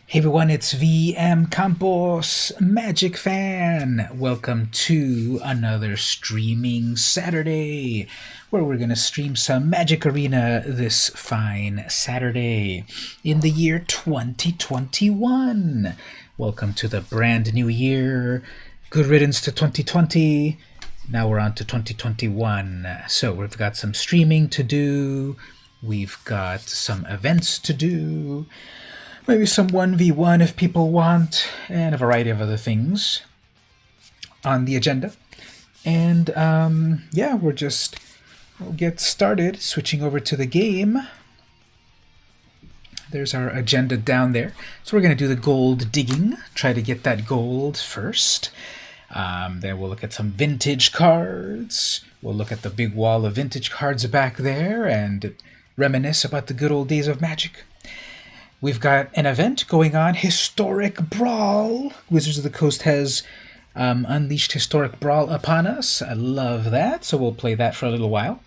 Hey everyone, it's VM Campos, Magic Fan. Welcome to another streaming Saturday, where we're going to stream some Magic Arena this fine Saturday in the year 2021. Welcome to the brand new year. Good riddance to 2020. Now we're on to 2021. So we've got some streaming to do. We've got some events to do. Maybe some 1v1 if people want, and a variety of other things on the agenda. And yeah, we'll get started switching over to the game. There's our agenda down there. So we're going to do the gold digging, try to get that gold first. Then we'll look at some vintage cards. We'll look at the big wall of vintage cards back there and reminisce about the good old days of Magic. We've got an event going on, Historic Brawl. Wizards of the Coast has unleashed Historic Brawl upon us. I love that, so we'll play that for a little while.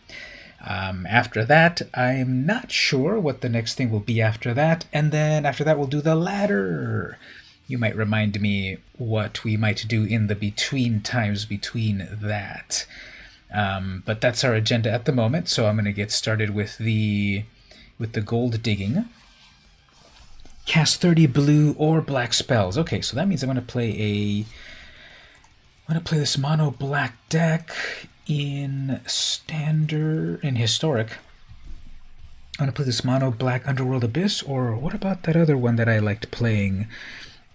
After that, I'm not sure what the next thing will be after that. And then after that, we'll do the ladder. You might remind me what we might do in the between times between that. But that's our agenda at the moment, so I'm going to get started with the gold digging. Cast 30 blue or black spells. Okay, so that means I'm going to play this mono black deck in historic. I'm going to play this mono black Underworld Abyss, or what about that other one that I liked playing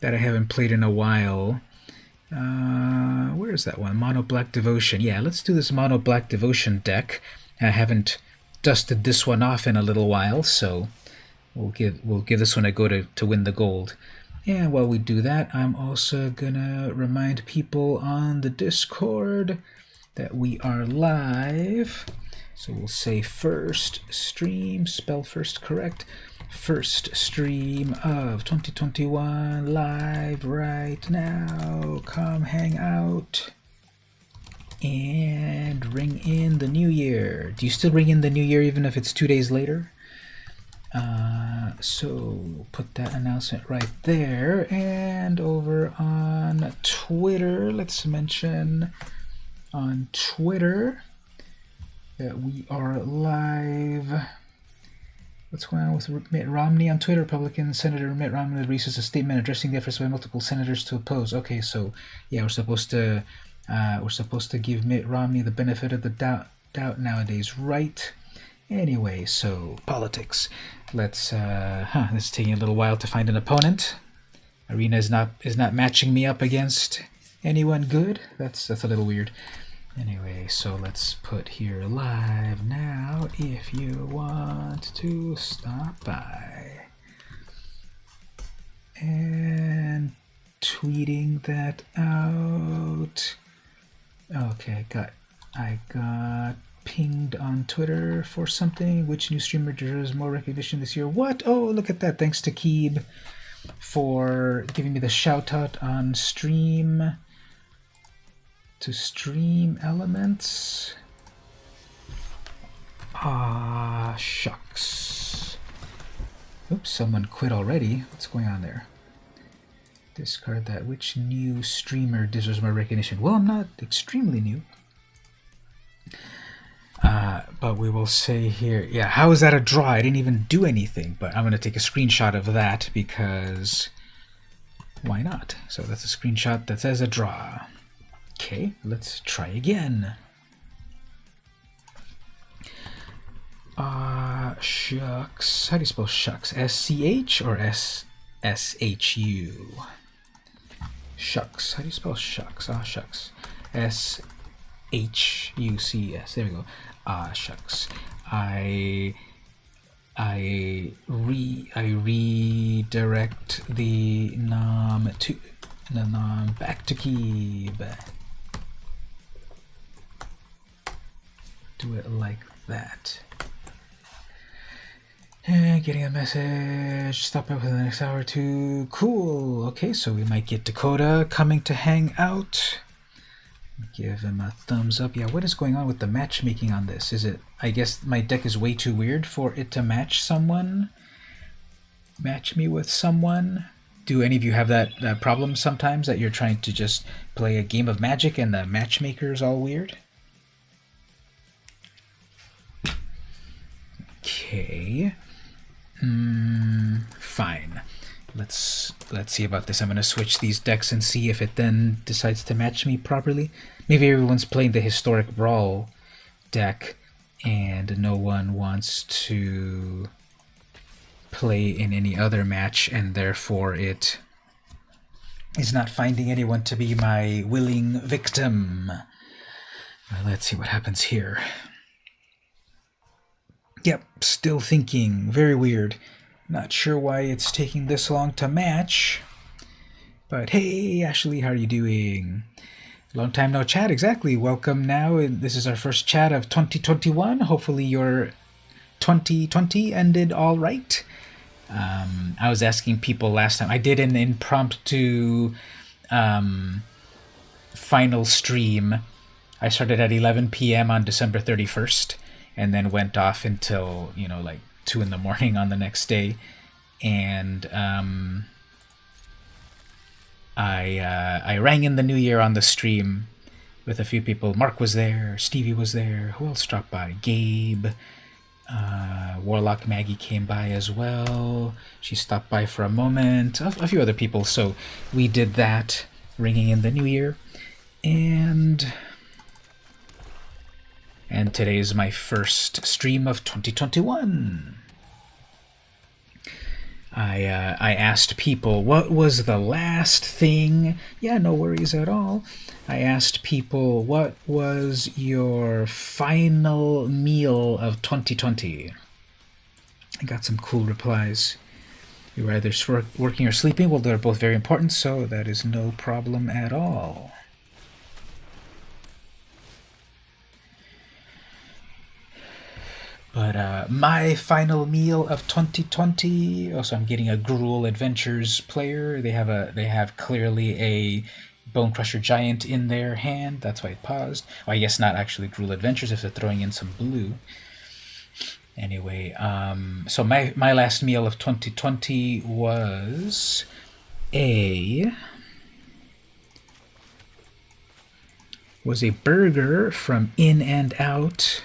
that I haven't played in a while? Where is that one? Mono black Devotion. Yeah, let's do this mono black Devotion deck. I haven't dusted this one off in a little while, so We'll give this one a go to win the gold. And while we do that, I'm also gonna remind people on the Discord that we are live. So we'll say first stream, spell first correct. First stream of 2021 live right now. Come hang out and ring in the new year. Do you still ring in the new year even if it's 2 days later? So put that announcement right there. And over on Twitter, let's mention on Twitter that we are live. What's going on with Mitt Romney on Twitter? Republican Senator Mitt Romney releases a statement addressing the efforts by multiple senators to oppose. Okay, so yeah, we're supposed to give Mitt Romney the benefit of the doubt nowadays, right? Anyway, so politics. This is taking a little while to find an opponent. Arena is not matching me up against anyone good. That's a little weird. Anyway, so let's put here live now if you want to stop by. And tweeting that out. Okay, I got pinged on Twitter for something. Which new streamer deserves more recognition this year? What? Oh, look at that. Thanks to Keeb for giving me the shout out on stream. To stream elements. Ah, shucks. Oops, someone quit already. What's going on there? Discard that. Which new streamer deserves more recognition? Well, I'm not extremely new. But we will say here, yeah, how is that a draw? I didn't even do anything, but I'm going to take a screenshot of that because why not? So that's a screenshot that says a draw. Okay, let's try again. Shucks. How do you spell shucks? S-C-H or S-S-H-U? Shucks. How do you spell shucks? Ah, shucks. S-H-U-C-S. There we go. Ah, shucks. I redirect the nom back to Keeb. Do it like that. And getting a message. Stop by within the next hour or two. Cool. Okay, so we might get Dakota coming to hang out. Give him a thumbs up. Yeah, what is going on with the matchmaking on this? Is it, I guess my deck is way too weird for it to match someone? Match me with someone? Do any of you have that problem sometimes that you're trying to just play a game of Magic and the matchmaker is all weird? Okay. Fine. Let's see about this. I'm gonna switch these decks and see if it then decides to match me properly. Maybe everyone's playing the historic Brawl deck and no one wants to play in any other match, and therefore it is not finding anyone to be my willing victim. Let's see what happens here. Yep, still thinking. Very weird. Not sure why it's taking this long to match. But hey, Ashley, how are you doing? Long time no chat, exactly. Welcome now. This is our first chat of 2021. Hopefully your 2020 ended all right. I was asking people last time. I did an impromptu final stream. I started at 11 p.m. on December 31st and then went off until, like 2 in the morning on the next day. And I rang in the new year on the stream with a few people. Mark was there, Stevie was there. Who else dropped by? Gabe. Warlock Maggie came by as well. She stopped by for a moment. A few other people. So we did that, ringing in the new year. And today is my first stream of 2021. I asked people, what was the last thing? Yeah, no worries at all. I asked people, what was your final meal of 2020? I got some cool replies. You were either working or sleeping. Well, they're both very important, so that is no problem at all. But my final meal of 2020. Also, I'm getting a Gruul Adventures player. They have clearly a Bone Crusher Giant in their hand. That's why it paused. Well, I guess not actually Gruul Adventures if they're throwing in some blue. Anyway, so my last meal of 2020 was a burger from In and Out.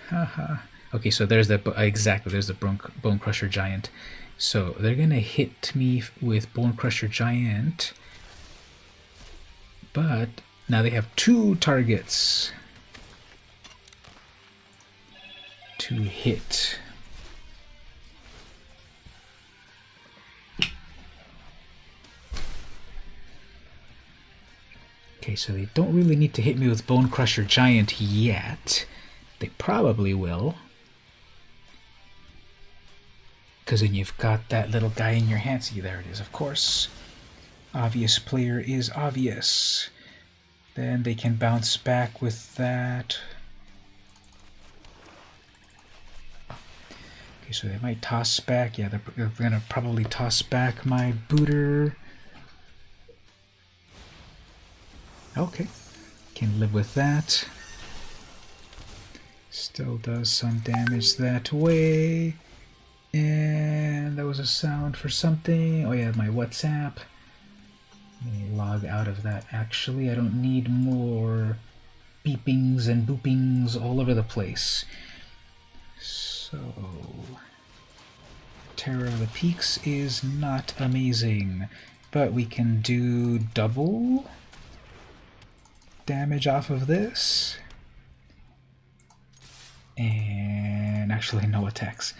Haha. Okay, so there's the Bone Crusher Giant. So they're gonna hit me with Bone Crusher Giant, but now they have 2 targets to hit. Okay, so they don't really need to hit me with Bone Crusher Giant yet. They probably will, because then you've got that little guy in your hand. See, there it is, of course. Obvious player is obvious. Then they can bounce back with that. Okay, so they might toss back. Yeah, they're going to probably toss back my booter. Okay, can live with that. Still does some damage that way. And that was a sound for something. Oh yeah, my WhatsApp. Let me log out of that actually. I don't need more beepings and boopings all over the place. So Terror of the Peaks is not amazing, but we can do double damage off of this. And actually no attacks.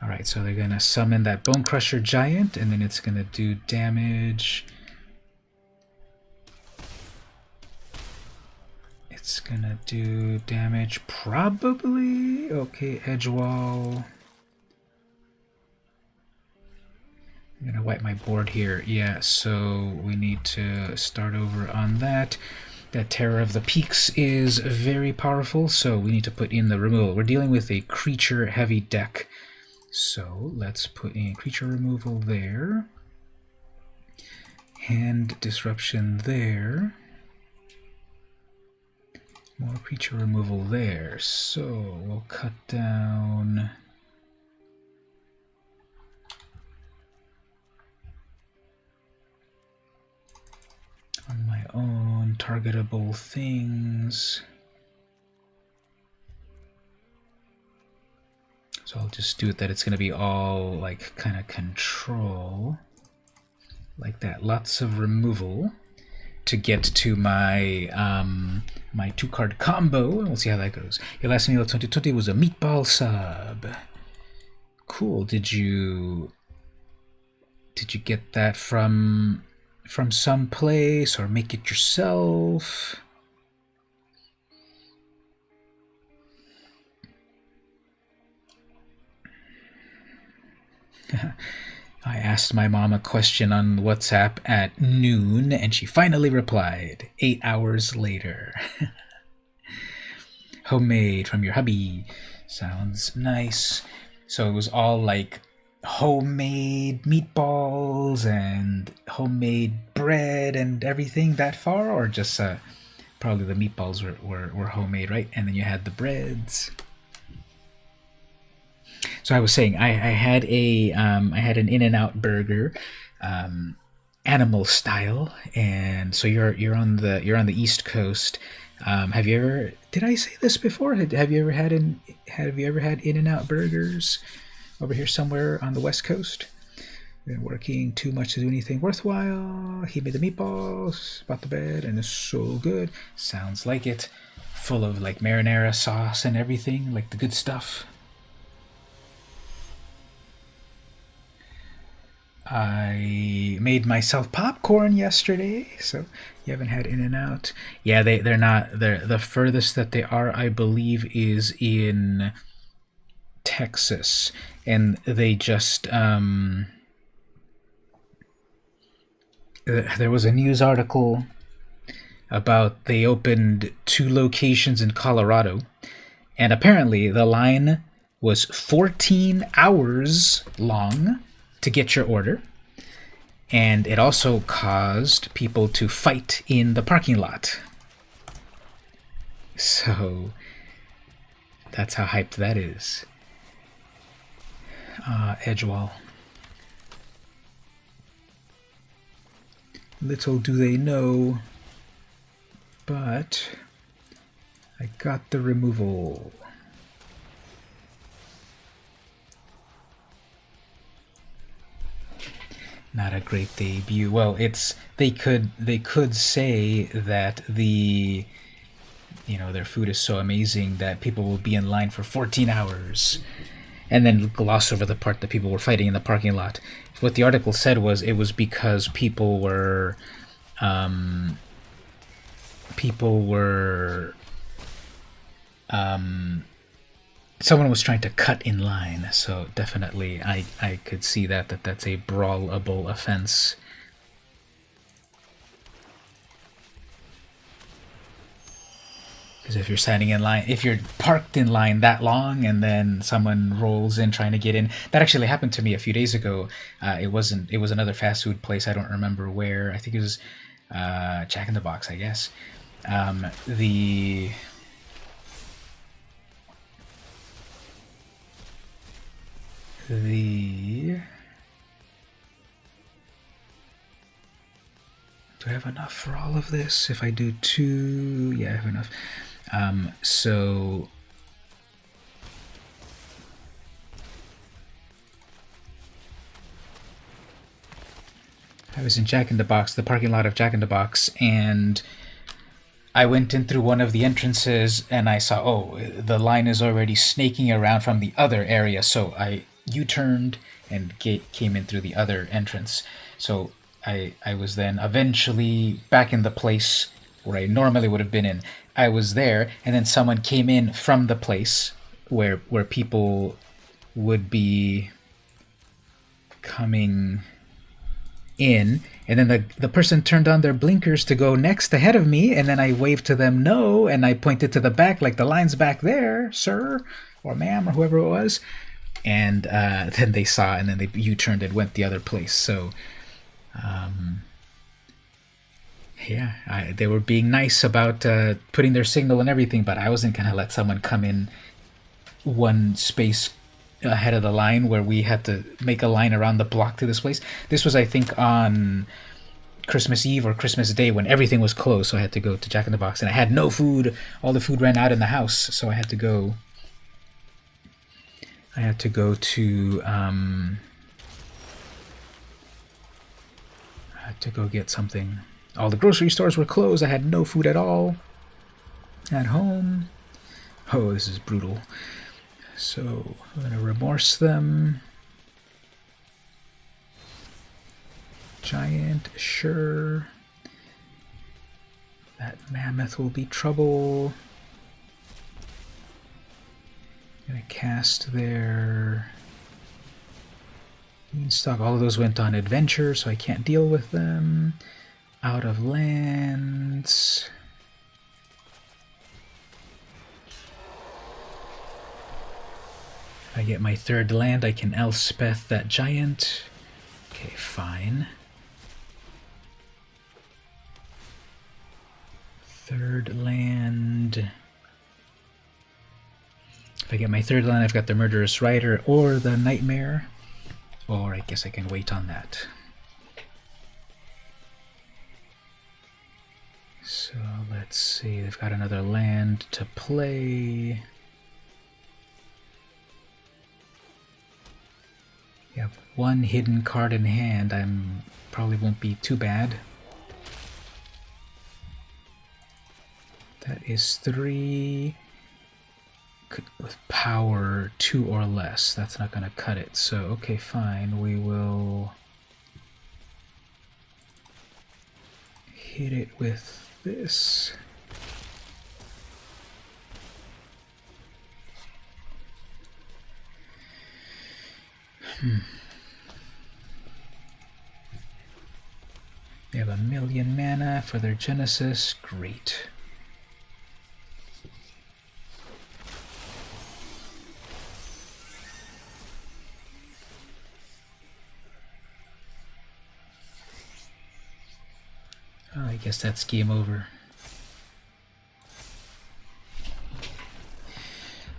Alright, so they're gonna summon that Bone Crusher Giant, and then it's gonna do damage. It's gonna do damage probably. Okay, edge wall. I'm gonna wipe my board here. Yeah, so we need to start over on that. That Terror of the Peaks is very powerful, so we need to put in the removal. We're dealing with a creature-heavy deck, so let's put in creature removal there. Hand disruption there. More creature removal there. So we'll cut down targetable things. So I'll just do it that it's going to be all like kind of control, like that. Lots of removal to get to my my 2-card combo, and we'll see how that goes. Your last meal of 2020 was a meatball sub. Cool. Did you get that from some place or make it yourself? I asked my mom a question on WhatsApp at noon, and she finally replied 8 hours later. Homemade from your hubby. Sounds nice. So it was all like homemade meatballs and homemade bread and everything that far, or just probably the meatballs were homemade, right? And then you had the breads. So I was saying I had an In-N-Out burger, animal style, and so you're on the East Coast. Have you ever? Did I say this before? Have you ever had In-N-Out burgers over here somewhere on the West Coast? Been working too much to do anything worthwhile. He made the meatballs, bought the bread, and it's so good. Sounds like it. Full of like marinara sauce and everything, like the good stuff. I made myself popcorn yesterday, so you haven't had In-N-Out. Yeah, they're not. The furthest that they are, I believe, is in Texas, and they just there was a news article about they opened 2 locations in Colorado, and apparently the line was 14 hours long to get your order, and it also caused people to fight in the parking lot. So that's how hyped that is. Edgewall. Little do they know, but I got the removal. Not a great debut. Well, they could say that their food is so amazing that people will be in line for 14 hours, and then gloss over the part that people were fighting in the parking lot. What the article said was it was because people were someone was trying to cut in line, so definitely I could see that's a brawlable offense. Because if you're standing in line, if you're parked in line that long and then someone rolls in trying to get in, that actually happened to me a few days ago. It was another fast food place. I don't remember where. I think it was Jack in the Box, I guess. Do I have enough for all of this? If I do 2, yeah, I have enough. So I was in Jack in the Box, the parking lot of Jack in the Box, and I went in through one of the entrances and I saw, oh, the line is already snaking around from the other area, so I U-turned and came in through the other entrance. So I was then eventually back in the place where I normally would have been in. I was there, and then someone came in from the place where people would be coming in, and then the person turned on their blinkers to go next ahead of me, and then I waved to them no, and I pointed to the back like the line's back there, sir, or ma'am, or whoever it was, and then they saw, and then they U-turned and went the other place. So they were being nice about putting their signal and everything, but I wasn't going to let someone come in one space ahead of the line where we had to make a line around the block to this place. This was, I think, on Christmas Eve or Christmas Day when everything was closed, so I had to go to Jack in the Box, and I had no food. All the food ran out in the house, so I had to go. I had to go to. I had to go get something. All the grocery stores were closed. I had no food at all at home. Oh, this is brutal. So I'm gonna remorse them. Giant, sure. That mammoth will be trouble. I'm gonna cast their Beanstalk. All of those went on adventure, so I can't deal with them. Out of lands. If I get my third land, I can Elspeth that giant. Okay, fine. Third land. If I get my third land, I've got the Murderous Rider or the Nightmare. Or I guess I can wait on that. So let's see, they've got another land to play. You have one hidden card in hand. Probably won't be too bad. That is 3. With power 2 or less. That's not going to cut it. So, okay, fine. We will hit it with this. They have 1,000,000 mana for their Genesis. Great. Oh, I guess that's game over.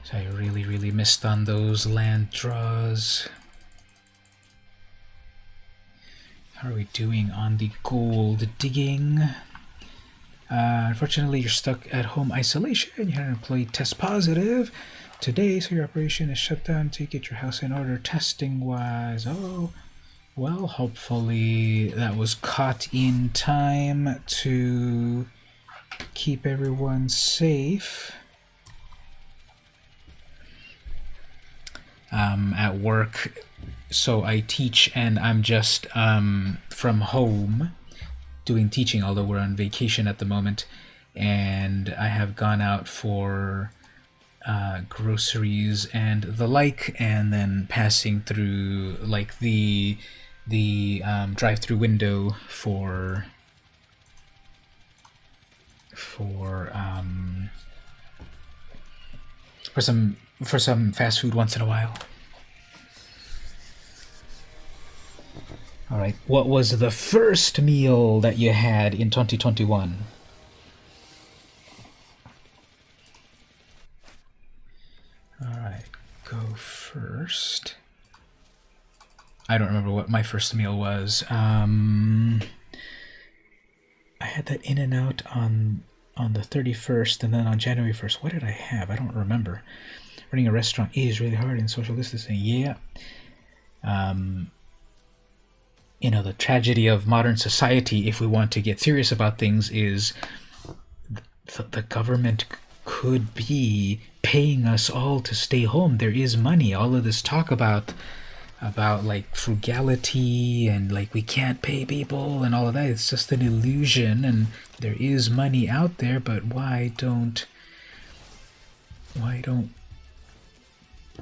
So I really missed on those land draws. How are we doing on the gold digging? Unfortunately, you're stuck at home isolation. You had an employee test positive today, so your operation is shut down to get your house in order testing-wise. Oh, well, hopefully that was caught in time to keep everyone safe. At work, so I teach and I'm just from home doing teaching, although we're on vacation at the moment, and I have gone out for groceries and the like, and then passing through like the drive-through window for some fast food once in a while. All right, what was the first meal that you had in 2021? All right, go first. I don't remember what my first meal was. I had that In-N-Out on the 31st, and then on January 1st. What did I have? I don't remember. Running a restaurant is really hard in social distancing. Yeah. You know, the tragedy of modern society, if we want to get serious about things, is the government could be paying us all to stay home. There is money. All of this talk about like frugality and like we can't pay people and all of that, it's just an illusion, and there is money out there, but why don't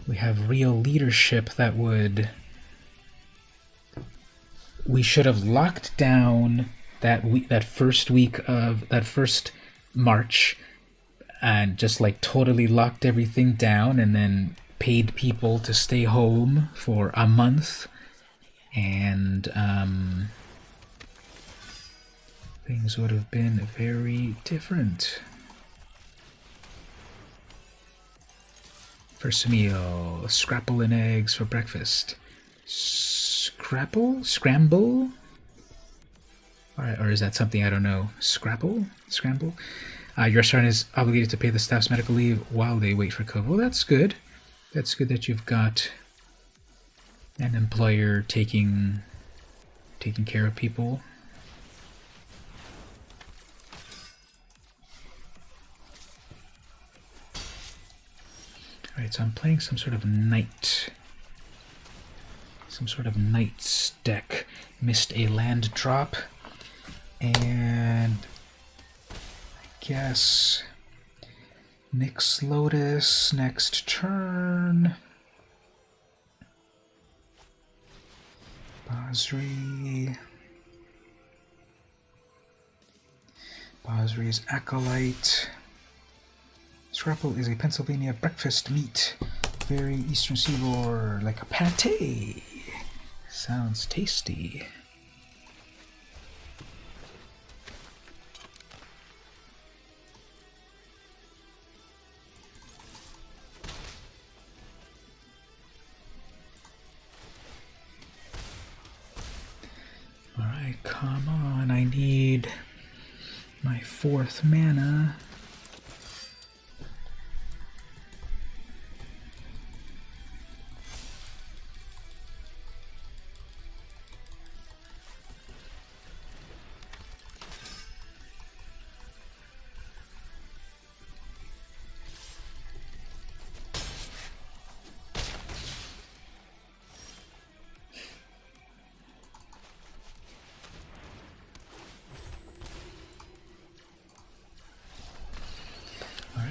we have real leadership that would... We should have locked down that first March, and just like totally locked everything down, and then paid people to stay home for a month, and things would have been very different. First meal, scrapple and eggs for breakfast. Scramble? Or is that something I don't know? Scramble? Your restaurant is obligated to pay the staff's medical leave while they wait for COVID. Well, that's good. That's good that you've got an employer taking care of people. Alright, so I'm playing some sort of knight deck. Missed a land drop, and I guess Nyx Lotus next turn. Basri's Acolyte. Scrapple is a Pennsylvania breakfast meat. Very Eastern Seaboard, like a pate. Sounds tasty. Alright, come on, I need my 4th mana.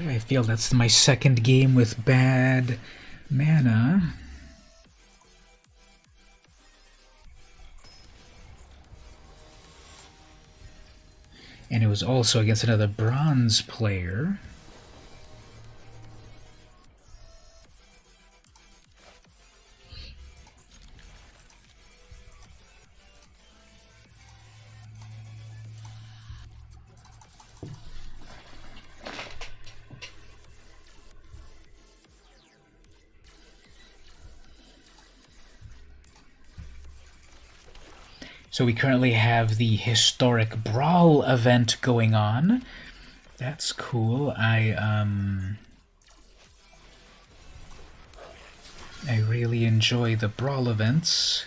I feel that's my 2nd game with bad mana. And it was also against another bronze player. So we currently have the historic Brawl event going on. That's cool. I really enjoy the Brawl events.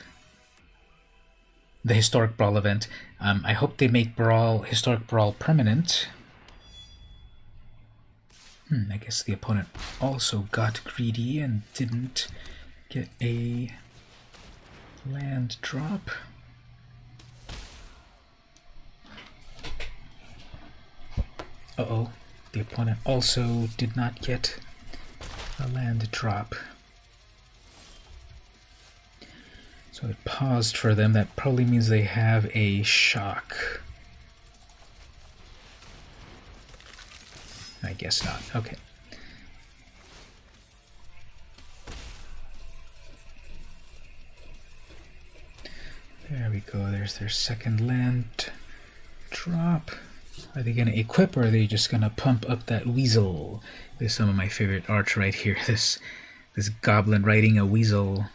The historic Brawl event. I hope they make historic Brawl permanent. I guess the opponent also got greedy and didn't get a land drop. Uh-oh, the opponent also did not get a land drop. So it paused for them. That probably means they have a shock. I guess not. Okay. There we go. There's their 2nd land drop. Are they going to equip, or are they just going to pump up that weasel? There's some of my favorite art right here. This goblin riding a weasel.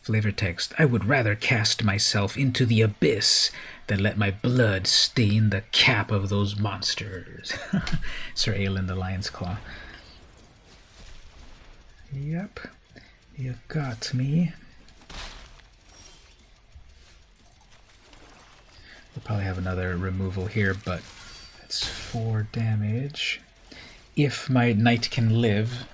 Flavor text. I would rather cast myself into the abyss than let my blood stain the cap of those monsters. Sir Aelin the Lion's Claw. Yep. You got me. We'll probably have another removal here, but that's 4 damage. If my knight can live,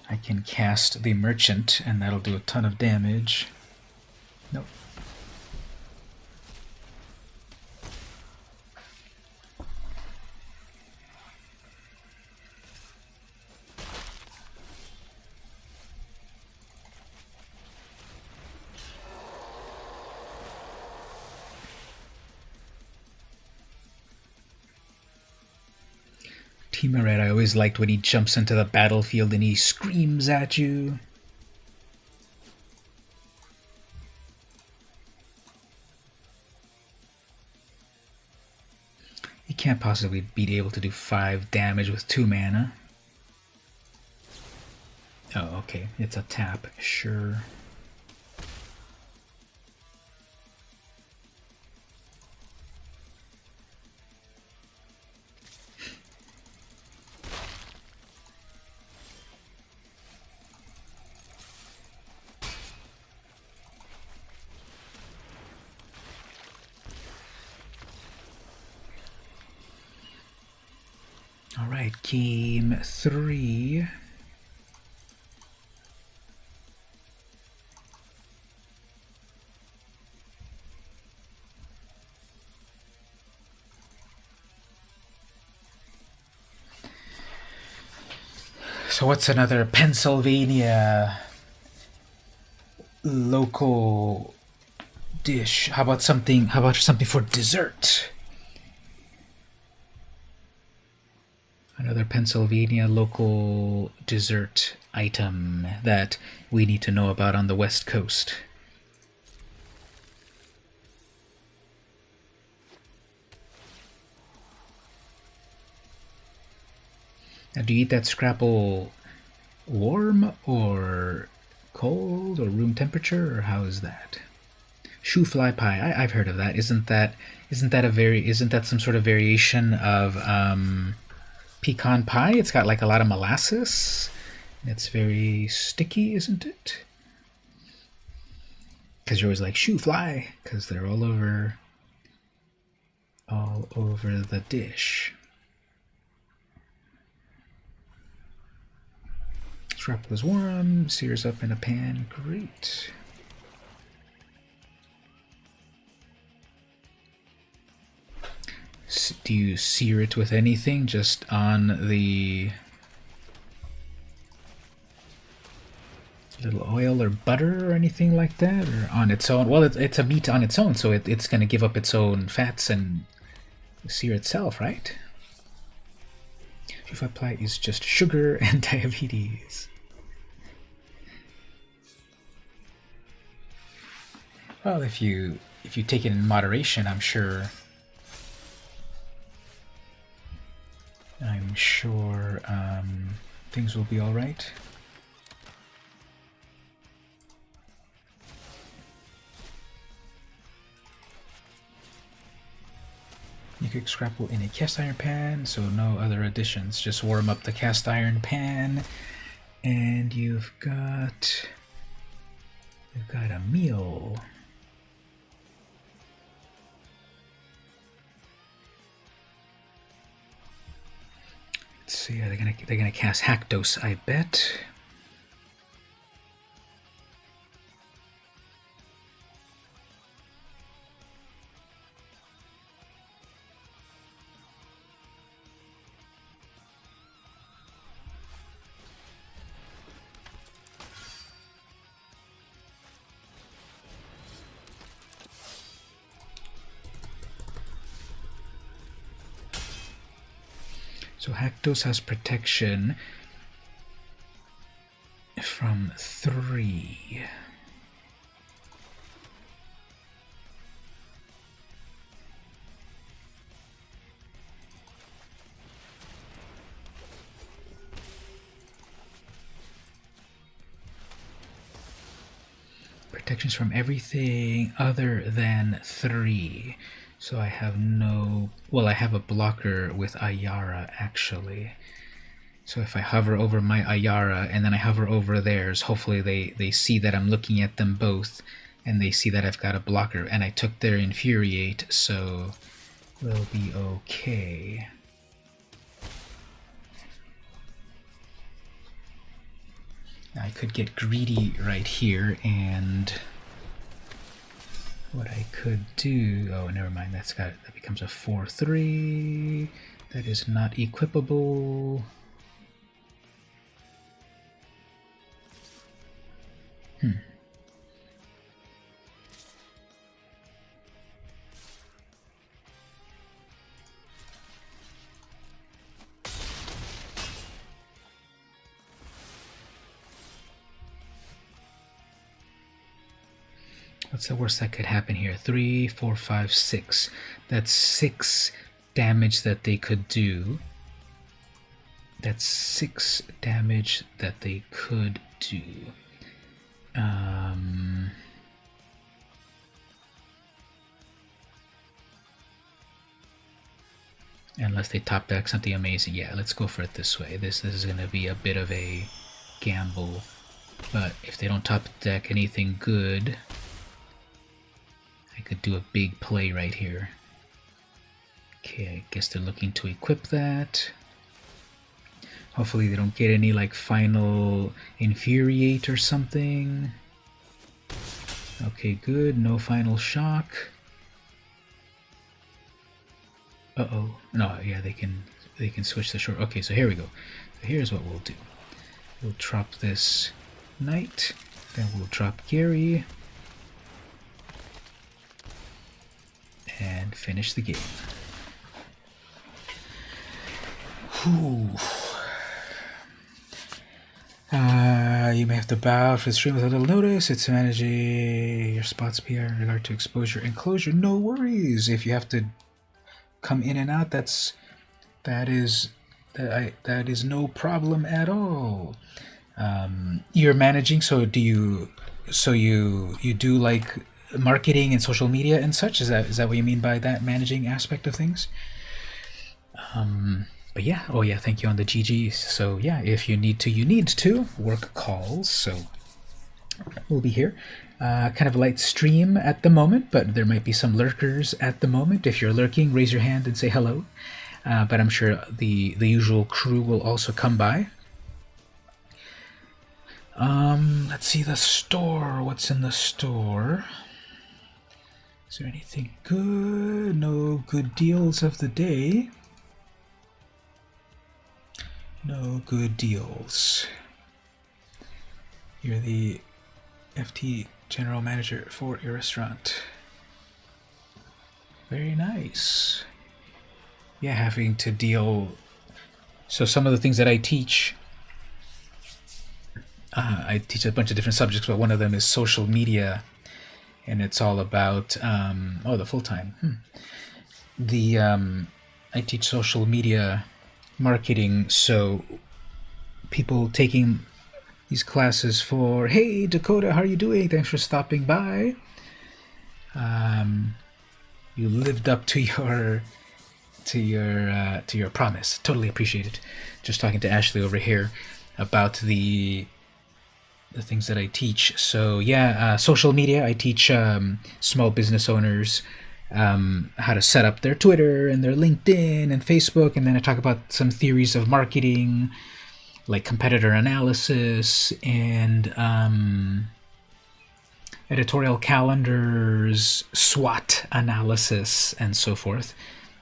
I can cast the merchant, and that'll do a ton of damage. Nope. Team Red, I always liked when he jumps into the battlefield and he screams at you. He can't possibly be able to do 5 damage with 2 mana. Oh, okay. It's a tap. Sure. All right, game 3. So what's another Pennsylvania local dish? How about something for dessert? Another Pennsylvania local dessert item that we need to know about on the West Coast. Now, do you eat that scrapple warm or cold or room temperature, or how is that? Shoe fly pie. I've heard of that. Isn't that some sort of variation of pecan pie? It's got like a lot of molasses. It's very sticky, isn't it? Because you're always like shoe fly, because they're all over the dish. Scrapple is warm, sears up in a pan. Great. Do you sear it with anything? Just on the little oil or butter or anything like that? Or on its own? Well, it's a meat on its own, so it's going to give up its own fats and sear itself, right? If I apply is just sugar and diabetes. Well, if you take it in moderation, I'm sure things will be all right. You could scrapple in a cast iron pan, so no other additions. Just warm up the cast iron pan, and you've got a meal. Let's see, they're gonna cast hack dose, I bet. So Haktos has protection from 3. Protections from everything other than 3. So I have I have a blocker with Ayara, actually. So if I hover over my Ayara and then I hover over theirs, hopefully they see that I'm looking at them both and they see that I've got a blocker. And I took their Infuriate, so we'll be okay. Now I could get greedy right here, and what I could do... Oh, never mind. That becomes a 4/3. That is not equipable. What's the worst that could happen here? 3, 4, 5, 6. That's 6 damage that they could do. That's 6 damage that they could do. Unless they top deck something amazing. Yeah, let's go for it this way. This is going to be a bit of a gamble. But if they don't top deck anything good, I could do a big play right here. Okay, I guess they're looking to equip that. Hopefully they don't get any like final infuriate or something. Okay, good. No final shock. Uh-oh. No, yeah, they can switch the short. Okay, so here we go. So here's what we'll do. We'll drop this knight, then we'll drop Gary, and finish the game. Whew. You may have to bow for the stream with a little notice. It's managing your spots PR in regard to exposure and closure. No worries. If you have to come in and out, that is no problem at all. You're managing, so you do like marketing and social media and such? Is that what you mean by that managing aspect of things? But yeah, oh yeah, thank you on the GGs. So yeah, if you need to work calls. So we'll be here. Kind of a light stream at the moment, but there might be some lurkers at the moment. If you're lurking, raise your hand and say hello. But I'm sure the usual crew will also come by. Let's see the store. What's in the store? Is there anything good? No good deals of the day. No good deals. You're the FT General Manager for your restaurant. Very nice. Yeah, having to deal... So some of the things that I teach a bunch of different subjects, but one of them is social media, and it's all about the full-time. I teach social media marketing, so people taking these classes for, hey Dakota, how are you doing? Thanks for stopping by. You lived up to your promise. Totally appreciate it. Just talking to Ashley over here about the things that I teach. So yeah, social media. I teach small business owners how to set up their Twitter and their LinkedIn and Facebook, and then I talk about some theories of marketing, like competitor analysis and editorial calendars, SWOT analysis, and so forth.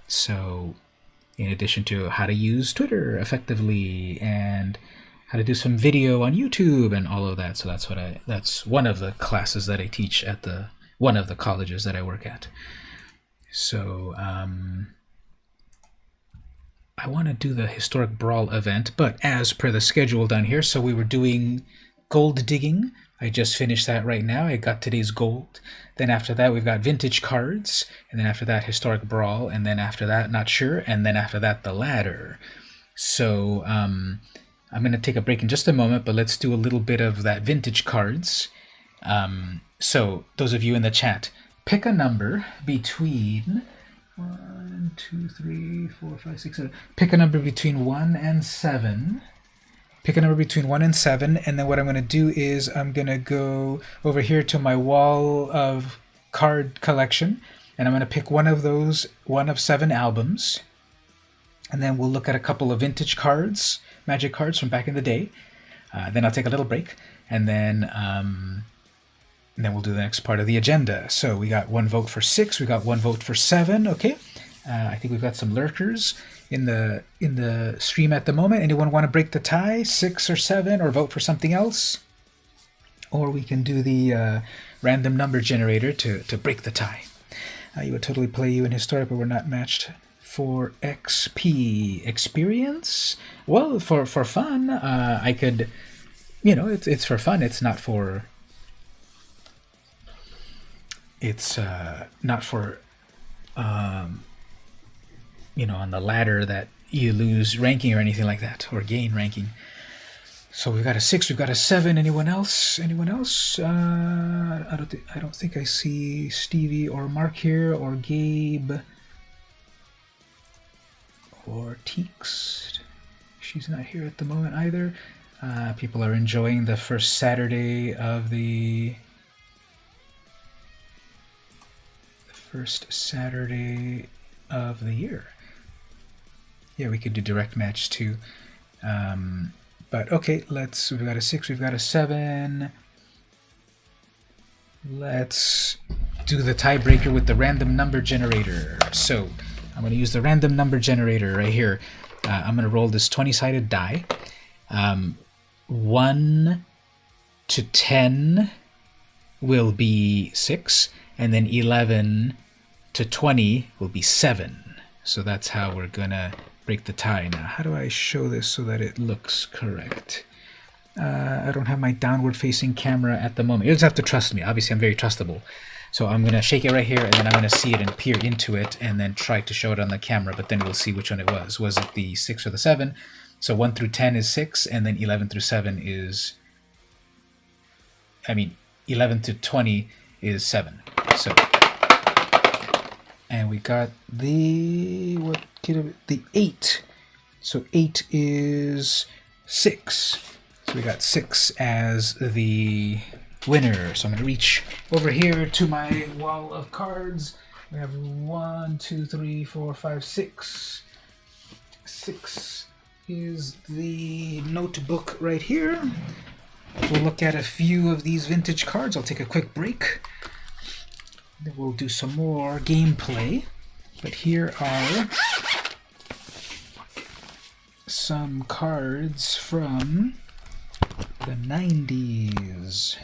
So in addition to how to use Twitter effectively and how to do some video on YouTube and all of that. So that's one of the classes that I teach at one of the colleges that I work at. So I want to do the historic brawl event, but as per the schedule down here, so we were doing gold digging. I just finished that right now. I got today's gold. Then after that, we've got vintage cards, and then after that, historic brawl, and then after that, not sure, and then after that, the ladder. So I'm going to take a break in just a moment, but let's do a little bit of that vintage cards. So those of you in the chat, pick a number between 1, 2, 3, 4, 5, 6, 7. Pick a number between 1 and 7. Pick a number between 1 and 7, and then what I'm going to do is I'm going to go over here to my wall of card collection, and I'm going to pick one of 7 albums, and then we'll look at a couple of vintage cards, magic cards from back in the day. Then I'll take a little break, and then we'll do the next part of the agenda. So we got 1 vote for 6, we got 1 vote for 7. Okay, I think we've got some lurkers in the stream at the moment. Anyone want to break the tie, 6 or 7, or vote for something else? Or we can do the random number generator to break the tie. You would totally play you in historic, but we're not matched for XP experience. Well, for fun, I could, it's for fun. It's not for. It's not for. On the ladder that you lose ranking or anything like that, or gain ranking. So we've got a 6, we've got a 7. Anyone else? I don't think I see Stevie or Mark here, or Gabe, or Teeks. She's not here at the moment either. People are enjoying the first Saturday of the year. Yeah, we could do direct match too. But okay, we've got a 6, we've got a 7. Let's do the tiebreaker with the random number generator. So I'm going to use the random number generator right here. I'm going to roll this 20-sided die. 1 to 10 will be 6, and then 11 to 20 will be 7. So that's how we're going to break the tie. Now, how do I show this so that it looks correct? I don't have my downward-facing camera at the moment. You just have to trust me. Obviously, I'm very trustable. So I'm going to shake it right here, and then I'm going to see it and peer into it, and then try to show it on the camera, but then we'll see which one it was. Was it the 6 or the 7? So 1 through 10 is 6, and then 11 through 7 is... 11 to 20 is 7. So... And we got the... the 8. So 8 is 6. So we got 6 as the winner. So I'm going to reach over here to my wall of cards. We have 1, 2, 3, 4, 5, 6. 6 is the notebook right here. We'll look at a few of these vintage cards. I'll take a quick break. Then we'll do some more gameplay. But here are some cards from the 90s.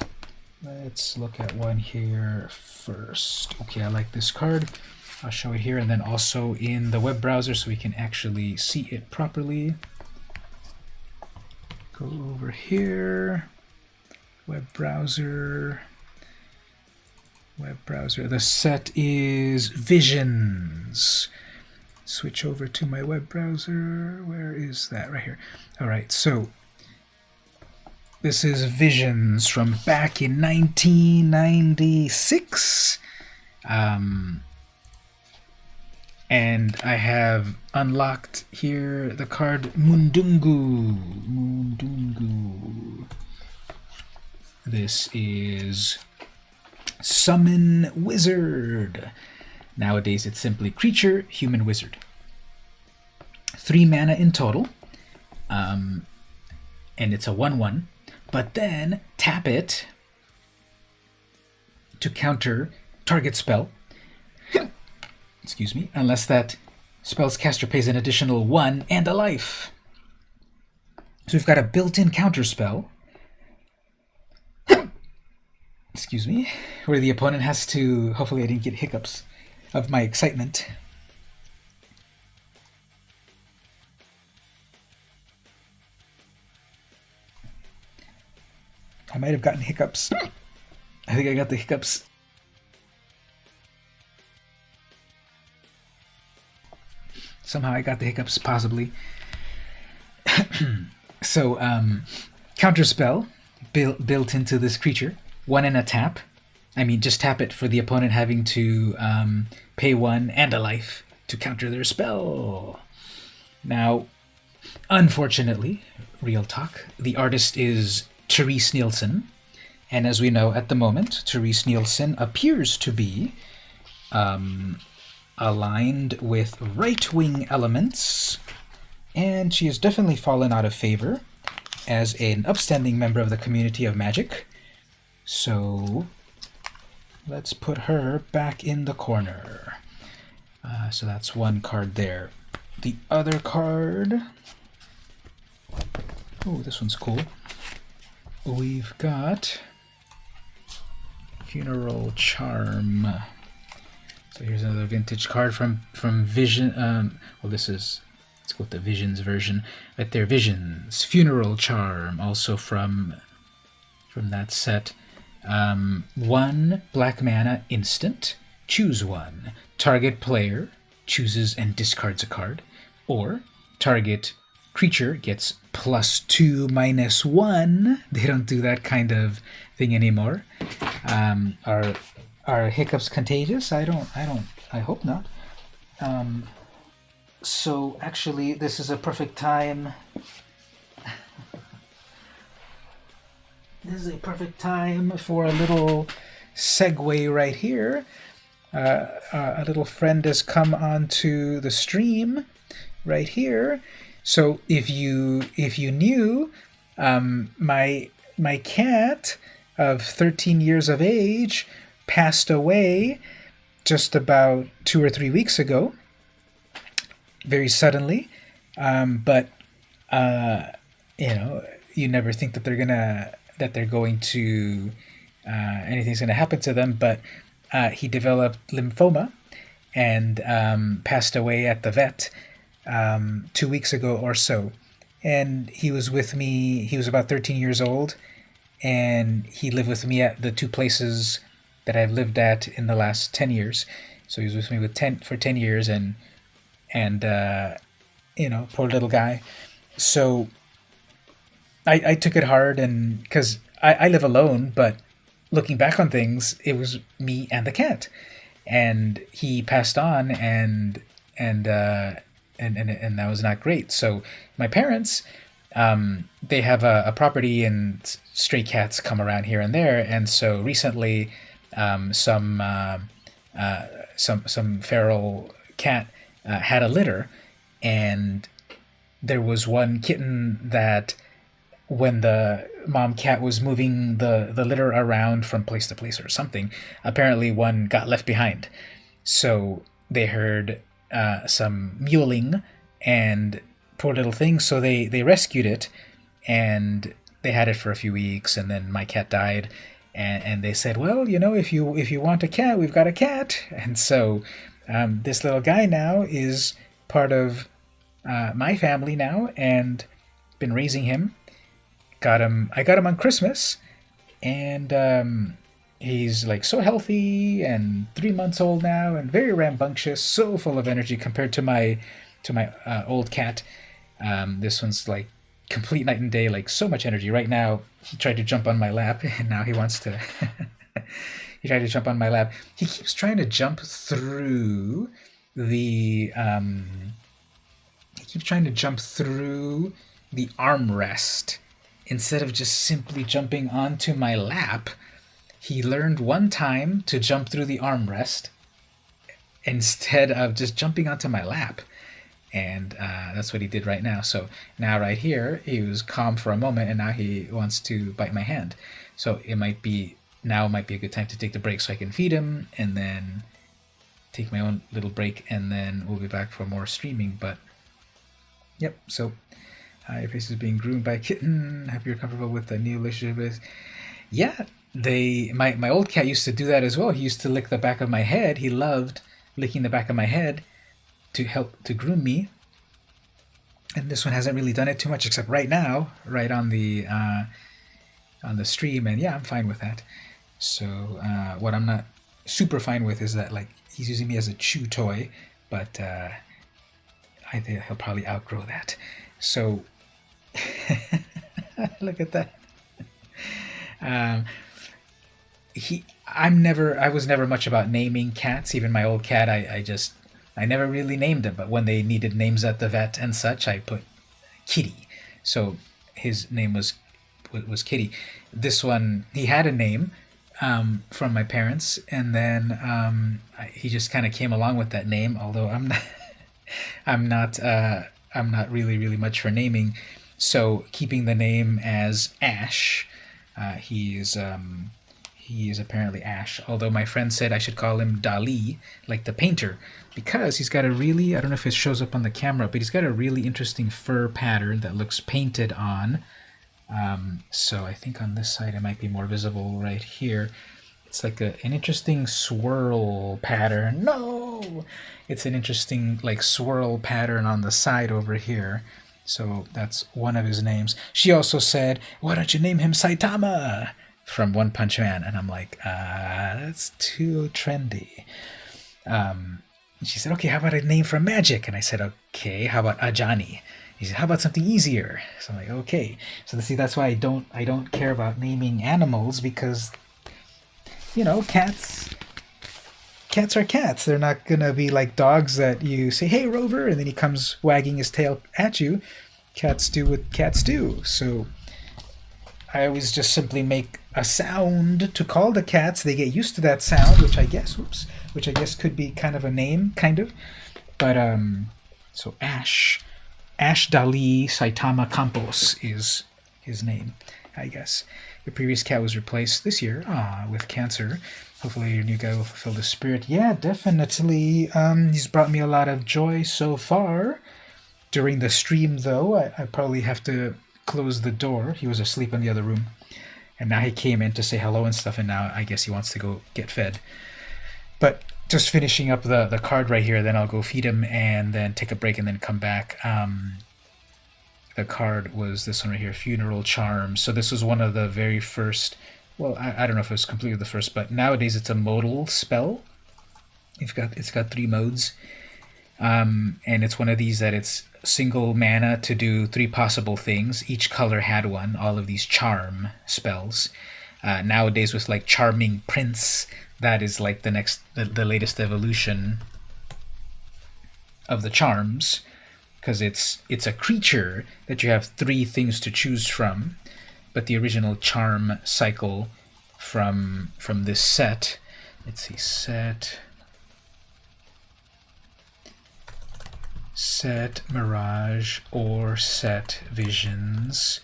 Let's look at one here first. Okay, I like this card. I'll show it here and then also in the web browser so we can actually see it properly. Go over here. Web browser. Web browser. The set is Visions. Switch over to my web browser. Where is that? Right here. All right, so this is Visions from back in 1996. And I have unlocked here the card Mundungu. Mundungu. This is Summon Wizard. Nowadays it's simply Creature, Human Wizard. 3 mana in total. And it's a 1/1. But then tap it to counter target spell. Excuse me. Unless that spell's caster pays an additional 1 and a life. So we've got a built-in counter spell. Excuse me. Where the opponent has to... Hopefully I didn't get hiccups of my excitement. I might have gotten hiccups. I think I got the hiccups. Somehow I got the hiccups, possibly. So, counterspell built into this creature. 1 and a tap. I mean, just tap it for the opponent having to pay 1 and a life to counter their spell. Now, unfortunately, real talk, the artist is Therese Nielsen. And as we know at the moment, Therese Nielsen appears to be aligned with right-wing elements, and she has definitely fallen out of favor as an upstanding member of the community of magic. So let's put her back in the corner. So that's one card there. The other card... Oh, this one's cool. We've got Funeral Charm. So here's another vintage card from Vision. Well, let's go with the Visions version. Right there, Visions. Funeral Charm, also from that set. 1 black mana instant. Choose 1. Target player chooses and discards a card, or target creature gets +2/-1. They don't do that kind of thing anymore. Are hiccups contagious? I hope not. So actually, this is a perfect time. This is a perfect time for a little segue right here. A little friend has come onto the stream right here. So if you knew, my cat of 13 years of age passed away just about 2 or 3 weeks ago, very suddenly. But you never think that they're going to anything's going to happen to them. But he developed lymphoma and passed away at the vet 2 weeks ago or so. And he was with me. He was about 13 years old, and he lived with me at the two places that I've lived at in the last 10 years. So he was with me for 10 years, and poor little guy. So I took it hard, and because I live alone, but looking back on things, it was me and the cat, and he passed on, and that was not great. So my parents, they have a property, and stray cats come around here and there, and so recently, some feral cat had a litter, and there was one kitten that, when the mom cat was moving the litter around from place to place or something, apparently one got left behind. So they heard some mewling, and poor little thing, so they rescued it, and they had it for a few weeks, and then my cat died, and they said, well, if you want a cat, we've got a cat. And so this little guy now is part of my family now, and been raising him. I got him on Christmas, and he's like so healthy, and 3 months old now, and very rambunctious, so full of energy compared to my old cat. This one's like complete night and day, like so much energy. Right now, he tried to jump on my lap, and now he wants to. He tried to jump on my lap. He keeps trying to jump through the. He keeps trying to jump through the armrest instead of just simply jumping onto my lap. He learned one time to jump through the armrest instead of just jumping onto my lap. And that's what he did right now. So now right here, he was calm for a moment, and now he wants to bite my hand. So might be a good time to take the break so I can feed him, and then take my own little break, and then we'll be back for more streaming. But yep, so your face is being groomed by a kitten. Hope you're comfortable with the new relationship. Yeah, my old cat used to do that as well. He used to lick the back of my head. He loved licking the back of my head to help to groom me. And this one hasn't really done it too much, except right now, right on the stream. And yeah, I'm fine with that. So what I'm not super fine with is that, like, he's using me as a chew toy, but I think he'll probably outgrow that. So look at that. I was never much about naming cats. Even my old cat, I never really named him. But when they needed names at the vet and such, I put Kitty. So his name was Kitty. This one, he had a name from my parents, and then he just kind of came along with that name. Although I'm not really much for naming. So keeping the name as Ash. He is apparently Ash, although my friend said I should call him Dali, like the painter, because he's got a really, I don't know if it shows up on the camera, but he's got a really interesting fur pattern that looks painted on. So I think on this side it might be more visible right here. It's like an interesting swirl pattern. No! It's an interesting like swirl pattern on the side over here. So that's one of his names. She also said, why don't you name him Saitama from One Punch Man? And I'm like, that's too trendy. She said, okay, how about a name from Magic? And I said, okay, how about Ajani? He said, how about something easier? So I'm like, okay. So see, that's why I don't care about naming animals, because, cats are cats. They're not gonna be like dogs that you say, hey, Rover, and then he comes wagging his tail at you. Cats do what cats do. So I always just simply make a sound to call the cats. They get used to that sound, which I guess could be kind of a name, kind of. But so Ash, Ash Dali Saitama Campos is his name, I guess. Your previous cat was replaced this year with cancer. Hopefully your new guy will fulfill the spirit. Yeah, definitely. He's brought me a lot of joy so far. During the stream, though, I probably have to close the door. He was asleep in the other room. And now he came in to say hello and stuff, and now I guess he wants to go get fed. But just finishing up the card right here, then I'll go feed him and then take a break and then come back. The card was this one right here, Funeral Charm. So this was one of the very first, well, I don't know if it was completely the first, but nowadays it's a modal spell. It's got 3 modes. And it's one of these that it's single mana to do 3 possible things. Each color had one, all of these charm spells. Nowadays with like Charming Prince, that is like the latest evolution of the charms, because it's a creature that you have 3 things to choose from. But the original charm cycle from this set, let's see, set Mirage or set Visions,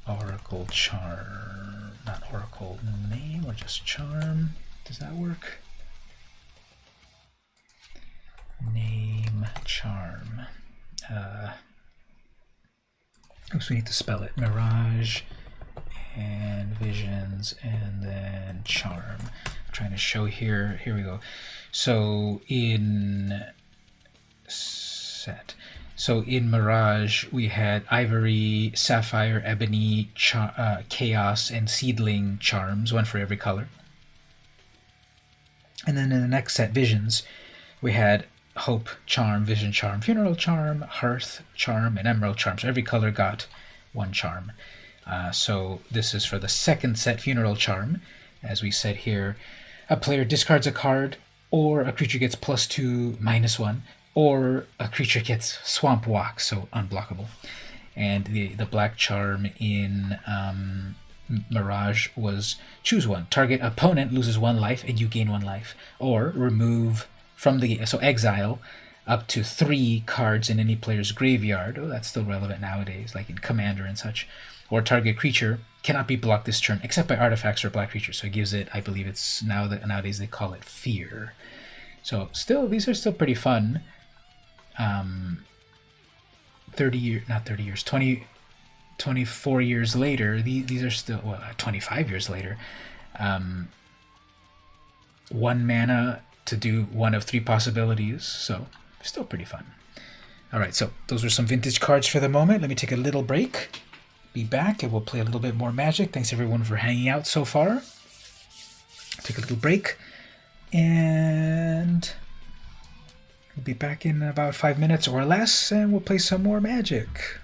Oracle Charm, not Oracle name, or just Charm. Does that work? Name Charm. Oops, we need to spell it. Mirage and Visions and then Charm. I'm trying to show here. Here we go. So in set. So in Mirage, we had Ivory, Sapphire, Ebony, Chaos, and Seedling charms, one for every color. And then in the next set, Visions, we had Hope Charm, Vision Charm, Funeral Charm, Hearth Charm, and Emerald Charm. So every color got 1 charm. So this is for the second set, Funeral Charm. As we said here, a player discards a card, or a creature gets +2, -1, or a creature gets Swamp Walk, so unblockable. And the black charm in Mirage was choose one. Target opponent loses 1 life and you gain 1 life. Or remove from the so exile up to 3 cards in any player's graveyard. Oh, that's still relevant nowadays, like in Commander and such. Or target creature cannot be blocked this turn except by artifacts or black creatures. So it gives it, I believe it's nowadays they call it Fear. So still, these are still pretty fun. 24 years later, these are still, well, 25 years later, 1 mana to do 1 of 3 possibilities, so still pretty fun. Alright, so those are some vintage cards for the moment. Let me take a little break, be back, and we'll play a little bit more Magic. Thanks everyone for hanging out so far. Take a little break, and we'll be back in about 5 minutes or less, and we'll play some more Magic.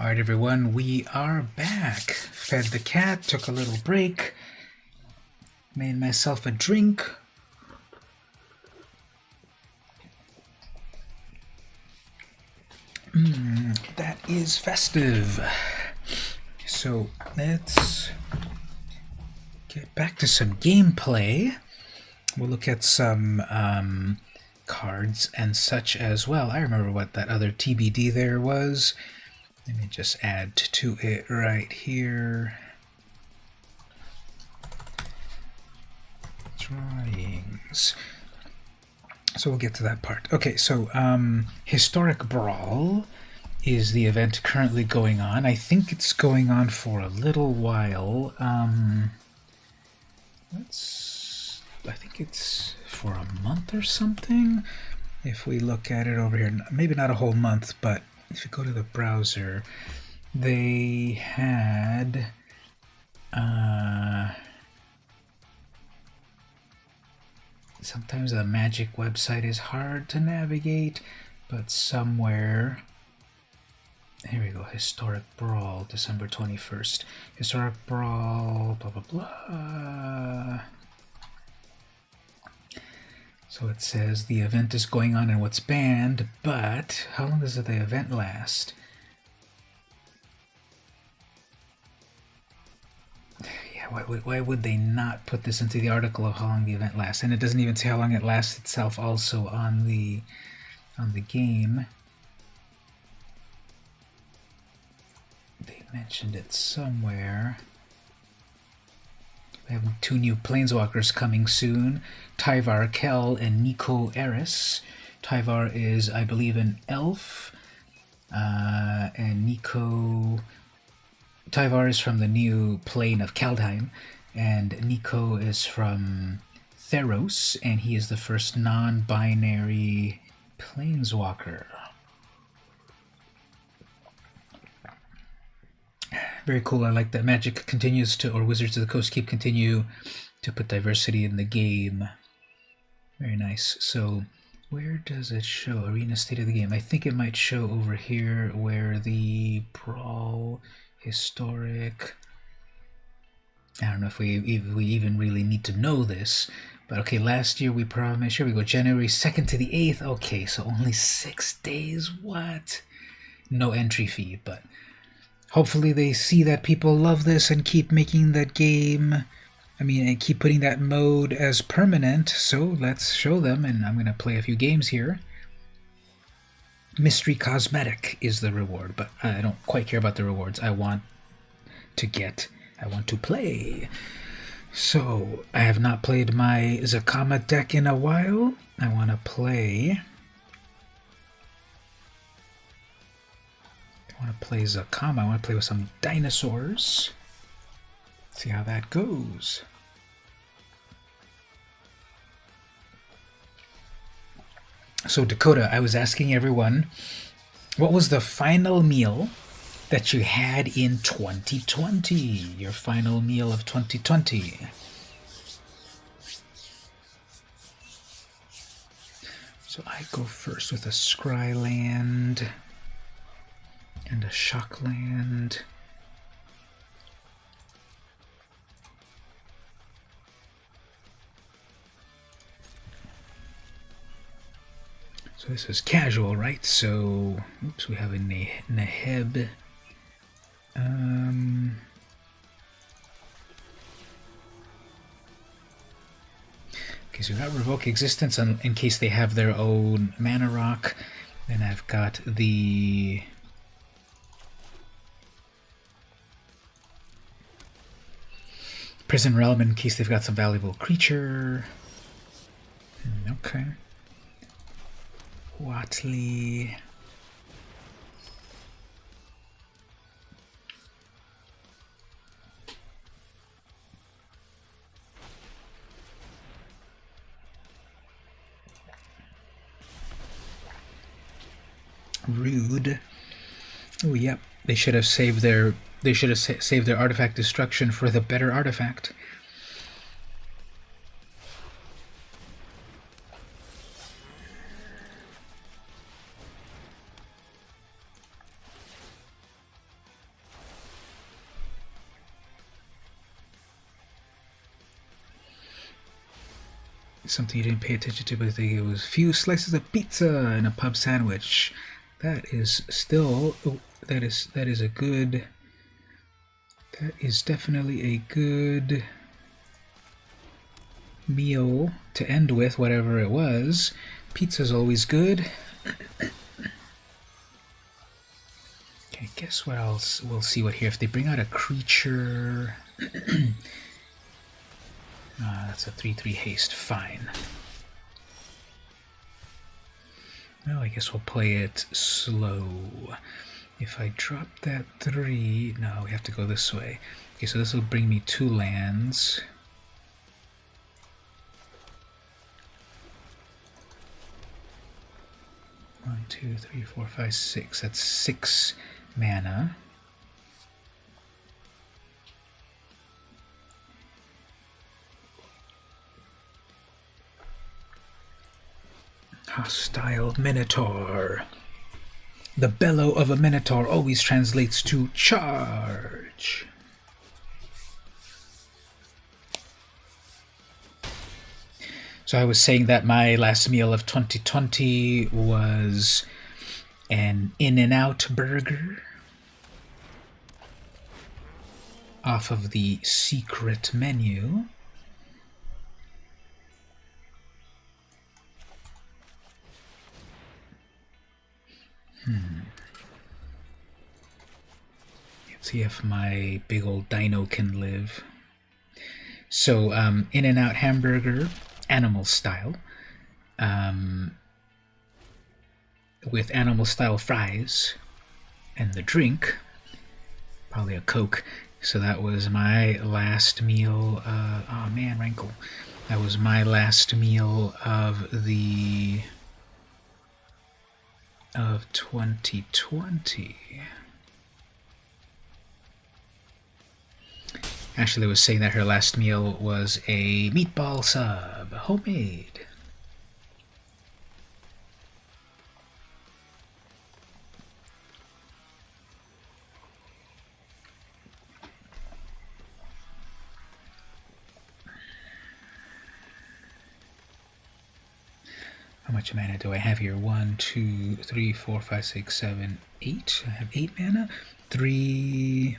Alright everyone, we are back. Fed the cat, took a little break, made myself a drink. That is festive. So let's get back to some gameplay. We'll look at some cards and such as well. I remember what that other TBD there was. Let me just add to it right here. Drawings. So we'll get to that part. Okay, so Historic Brawl is the event currently going on. I think it's going on for a little while. I think it's for a month or something. If we look at it over here, maybe not a whole month, but if you go to the browser, they had sometimes the Magic website is hard to navigate, but somewhere, here we go, Historic Brawl, December 21st. Historic Brawl, blah, blah, blah. So it says the event is going on and what's banned, but how long does the event last? Yeah, why would they not put this into the article of how long the event lasts? And it doesn't even say how long it lasts itself also on the game. They mentioned it somewhere. We have 2 new Planeswalkers coming soon, Tyvar Kell and Nico Eris. Tyvar is, I believe, an elf, and Tyvar is from the new plane of Kaldheim, and Nico is from Theros, and he is the first non-binary Planeswalker. Very cool. I like that Magic continues to, or Wizards of the Coast continue to put diversity in the game. Very nice. So where does it show Arena State of the Game? I think it might show over here where the Brawl Historic... I don't know if we even really need to know this, but okay, last year we promised, here we go, January 2nd to the 8th. Okay, so only 6 days. What? No entry fee, but hopefully they see that people love this and keep making that game, and keep putting that mode as permanent. So let's show them, and I'm going to play a few games here. Mystery Cosmetic is the reward, but I don't quite care about the rewards. I want to play. So I have not played my Zakama deck in a while. I want to play... Zakama. I want to play with some dinosaurs. See how that goes. So Dakota, I was asking everyone, what was the final meal that you had in 2020? Your final meal of 2020. So I go first with a Scryland and a Shockland. So this is casual, right? So, oops, we have a Neheb. Okay, so we've got Revoke Existence in case they have their own Mana Rock. Then I've got the... Prison Realm in case they've got some valuable creature. Okay. Watley. Rude. Oh, yep. They should have saved their artifact destruction for the better artifact. Something you didn't pay attention to, but I think it was a few slices of pizza and a pub sandwich. That is still, that is a good, that is definitely a good meal to end with, whatever it was. Pizza's always good. Okay, guess what else? We'll see what here. If they bring out a creature... that's a 3/3 haste. Fine. Well, I guess we'll play it slow. If I drop that 3... No, we have to go this way. Okay, so this will bring me 2 lands. One, two, three, four, five, 6. That's 6 mana. Hostile Minotaur. The bellow of a Minotaur always translates to charge. So I was saying that my last meal of 2020 was an In-N-Out burger off of the secret menu. Let's see if my big old dino can live. So, In-N-Out hamburger, animal style, with animal style fries, and the drink, probably a Coke. So that was my last meal. Oh man, Rankle. That was my last meal of 2020. Ashley was saying that her last meal was a meatball sub, homemade. How much mana do I have here? 1, 2, 3, 4, 5, 6, 7, 8. I have 8 mana. 3...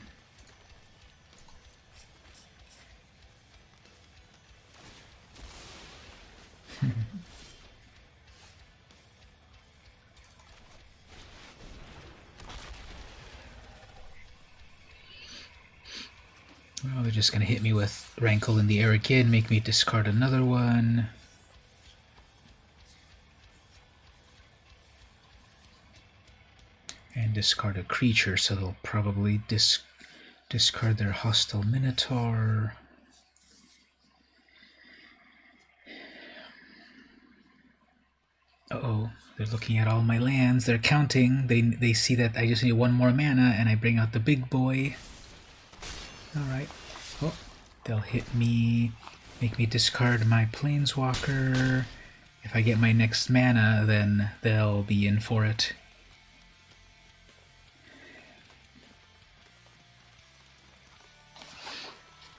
Well, they're just going to hit me with Rankle in the air again, make me discard another one. And discard a creature, so they'll probably discard their hostile Minotaur. Uh-oh, they're looking at all my lands, they're counting, they see that I just need 1 more mana, and I bring out the big boy. Alright, oh, they'll hit me, make me discard my Planeswalker. If I get my next mana, then they'll be in for it.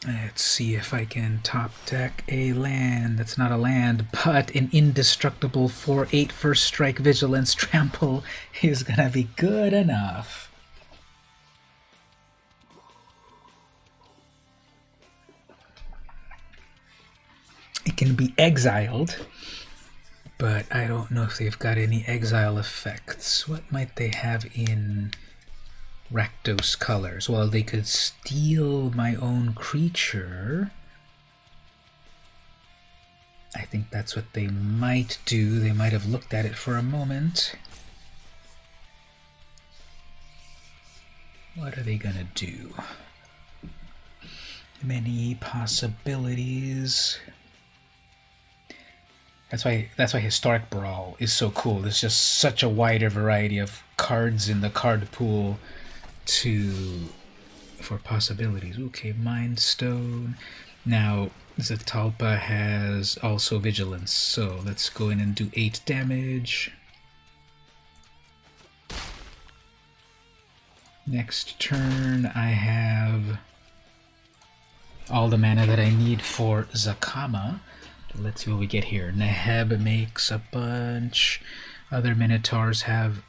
Let's see if I can top deck a land. That's not a land, but an indestructible 4/8 first strike vigilance trample is gonna be good enough. It can be exiled, but I don't know if they've got any exile effects. What might they have in Rakdos colors? Well, they could steal my own creature. I think that's what they might do. They might have looked at it for a moment. What are they gonna do? Many possibilities. That's why Historic Brawl is so cool. There's just such a wider variety of cards in the card pool for possibilities. Okay, Mind Stone. Now, Zatalpa has also Vigilance, so let's go in and do 8 damage. Next turn, I have all the mana that I need for Zakama. let's see what we get here. Neheb makes a bunch. Other Minotaurs have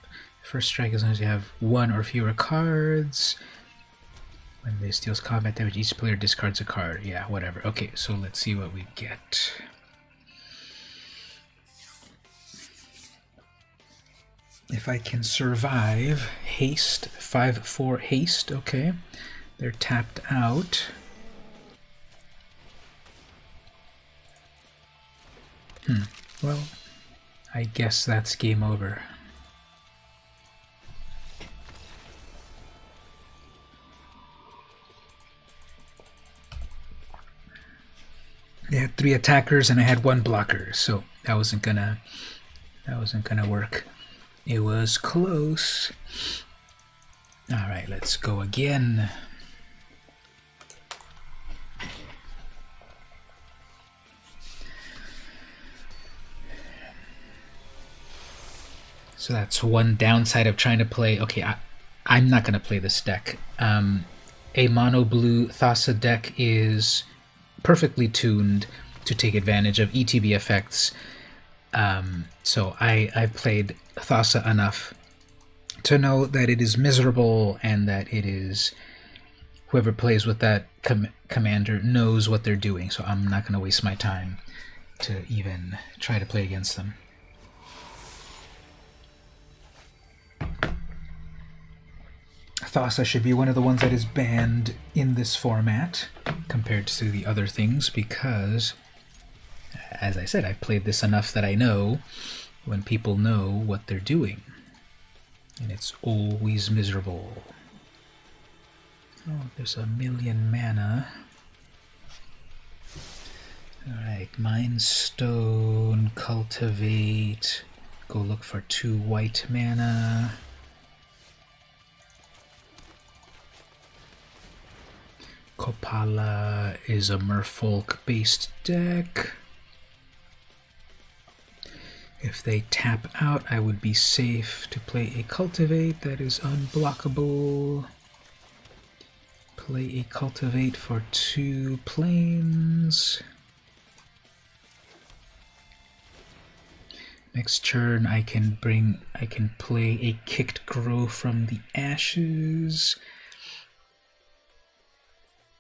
first strike as long as you have one or fewer cards. When this deals combat damage, each player discards a card. Yeah, whatever. Okay, so let's see what we get. If I can survive haste, 5/4 haste, okay. They're tapped out. Well, I guess that's game over. They had 3 attackers and I had 1 blocker, so that wasn't gonna work. It was close. All right, let's go again. So that's one downside of trying to play. Okay, I'm not going to play this deck. A mono blue Thassa deck is perfectly tuned to take advantage of ETB effects. So I played Thassa enough to know that it is miserable and that it is whoever plays with that commander knows what they're doing. So I'm not going to waste my time to even try to play against them. Thassa should be one of the ones that is banned in this format compared to the other things because, as I said, I've played this enough that I know when people know what they're doing. And it's always miserable. Oh, there's 1,000,000 mana. Alright, Mind Stone, Cultivate, go look for 2 white mana. Kopala is a Merfolk-based deck. If they tap out, I would be safe to play a Cultivate that is unblockable. Play a Cultivate for 2 planes. Next turn, I can play a Kicked Grow from the Ashes.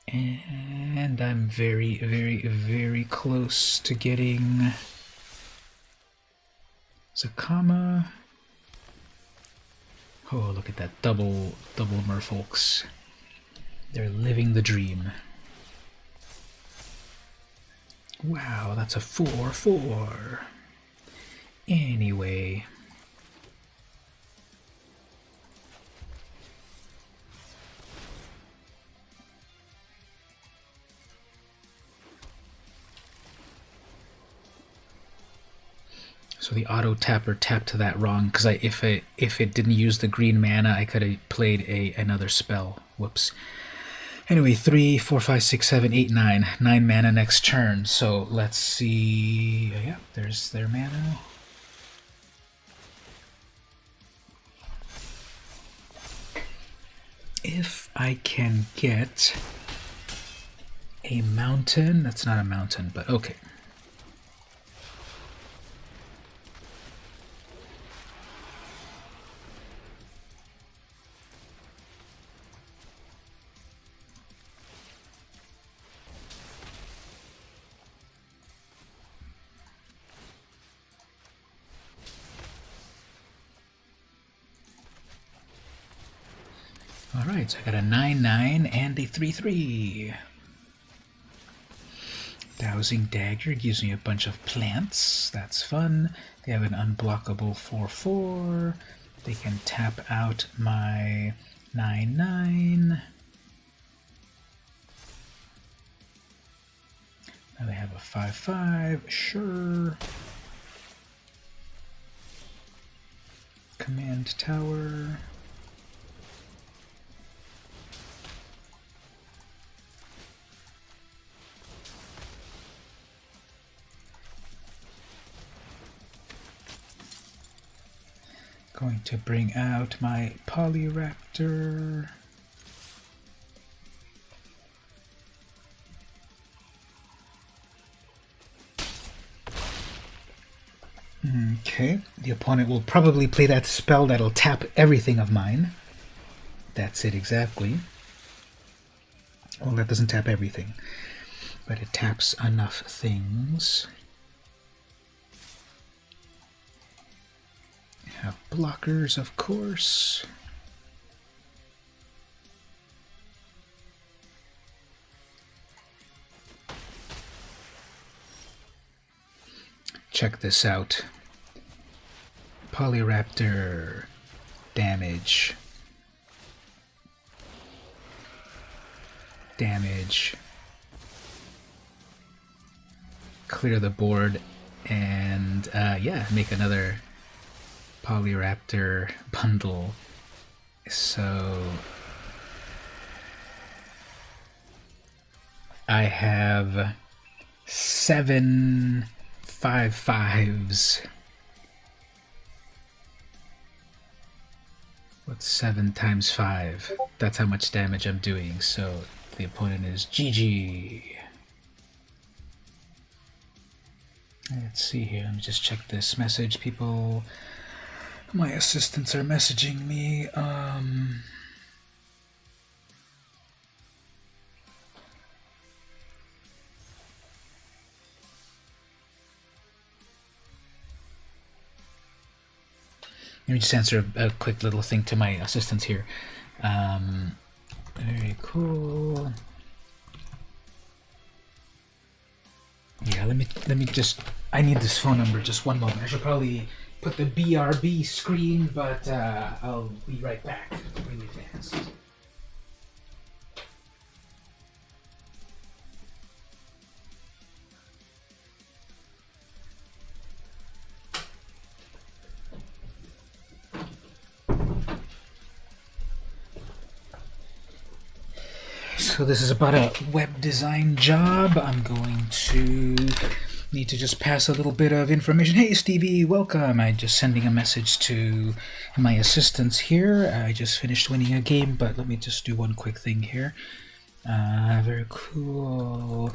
And I'm very, very, very close to getting Zakama. Oh, look at that double Merfolks. They're living the dream. Wow, that's a 4/4. Anyway. So the auto tapper tapped to that wrong because if it didn't use the green mana, I could have played another spell. Whoops. Anyway, 3, 4, 5, 6, 7, 8, 9. 9 mana next turn. So let's see. Yeah, there's their mana. If I can get a mountain, that's not a mountain, but okay. Alright, so I got a 9/9 and a 3/3. Dowsing Dagger gives me a bunch of plants. That's fun. They have an unblockable 4/4. They can tap out my 9/9. Now they have a 5/5. Sure. Command Tower. Going to bring out my Polyraptor. Okay, the opponent will probably play that spell that'll tap everything of mine. That's it exactly. Well, that doesn't tap everything, but it taps enough things. Have blockers, of course. Check this out. Polyraptor damage. Damage. Clear the board and yeah, make another Polyraptor bundle. So I have 7 5/5s. What's 7 times 5? That's how much damage I'm doing. So the opponent is GG. Let's see here. Let me just check this message. People, my assistants are messaging me. Let me just answer a quick little thing to my assistants here. Very cool. Yeah, let me just. I need this phone number. Just one moment. I should probably put the BRB screen, but I'll be right back. Really fast. So this is about a web design job. I'm going to need to just pass a little bit of information. Hey Stevie, welcome. I'm just sending a message to my assistants here. I just finished winning a game, but let me just do one quick thing here. Very cool.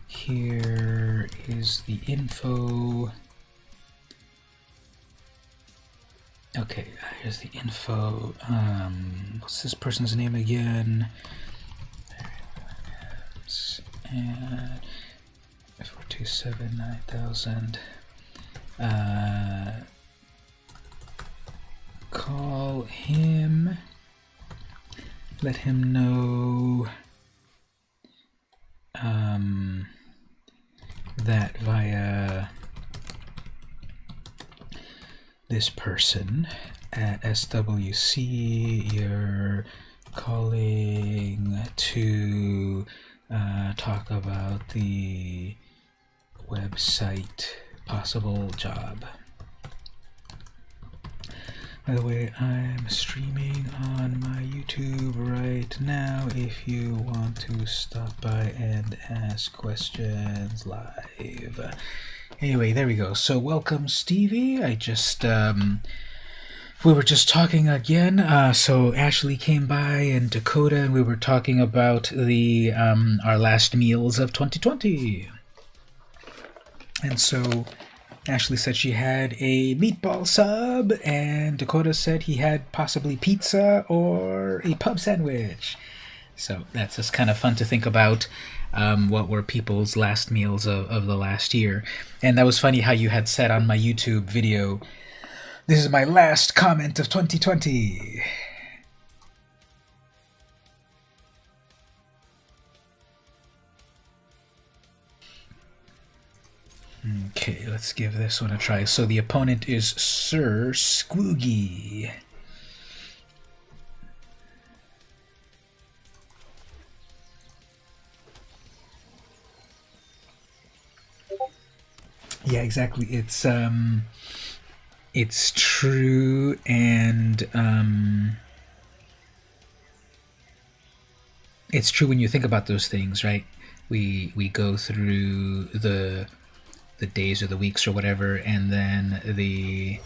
Here is the info. Okay, here's the info. What's this person's name again? And 427-9000. Call him. Let him know that via this person at SWC you're calling to talk about the website possible job. By the way, I'm streaming on my YouTube right now if you want to stop by and ask questions live. Anyway, there we go. So welcome, Stevie. I just we were just talking again. So Ashley came by and Dakota, and we were talking about the our last meals of 2020. And so Ashley said she had a meatball sub, and Dakota said he had possibly pizza or a pub sandwich. So that's just kind of fun to think about. What were people's last meals of the last year. And that was funny how you had said on my YouTube video, this is my last comment of 2020. Okay, let's give this one a try. So the opponent is Sir Squoogie. Yeah, exactly. It's true, and it's true when you think about those things, right? We go through the days or the weeks or whatever, and then the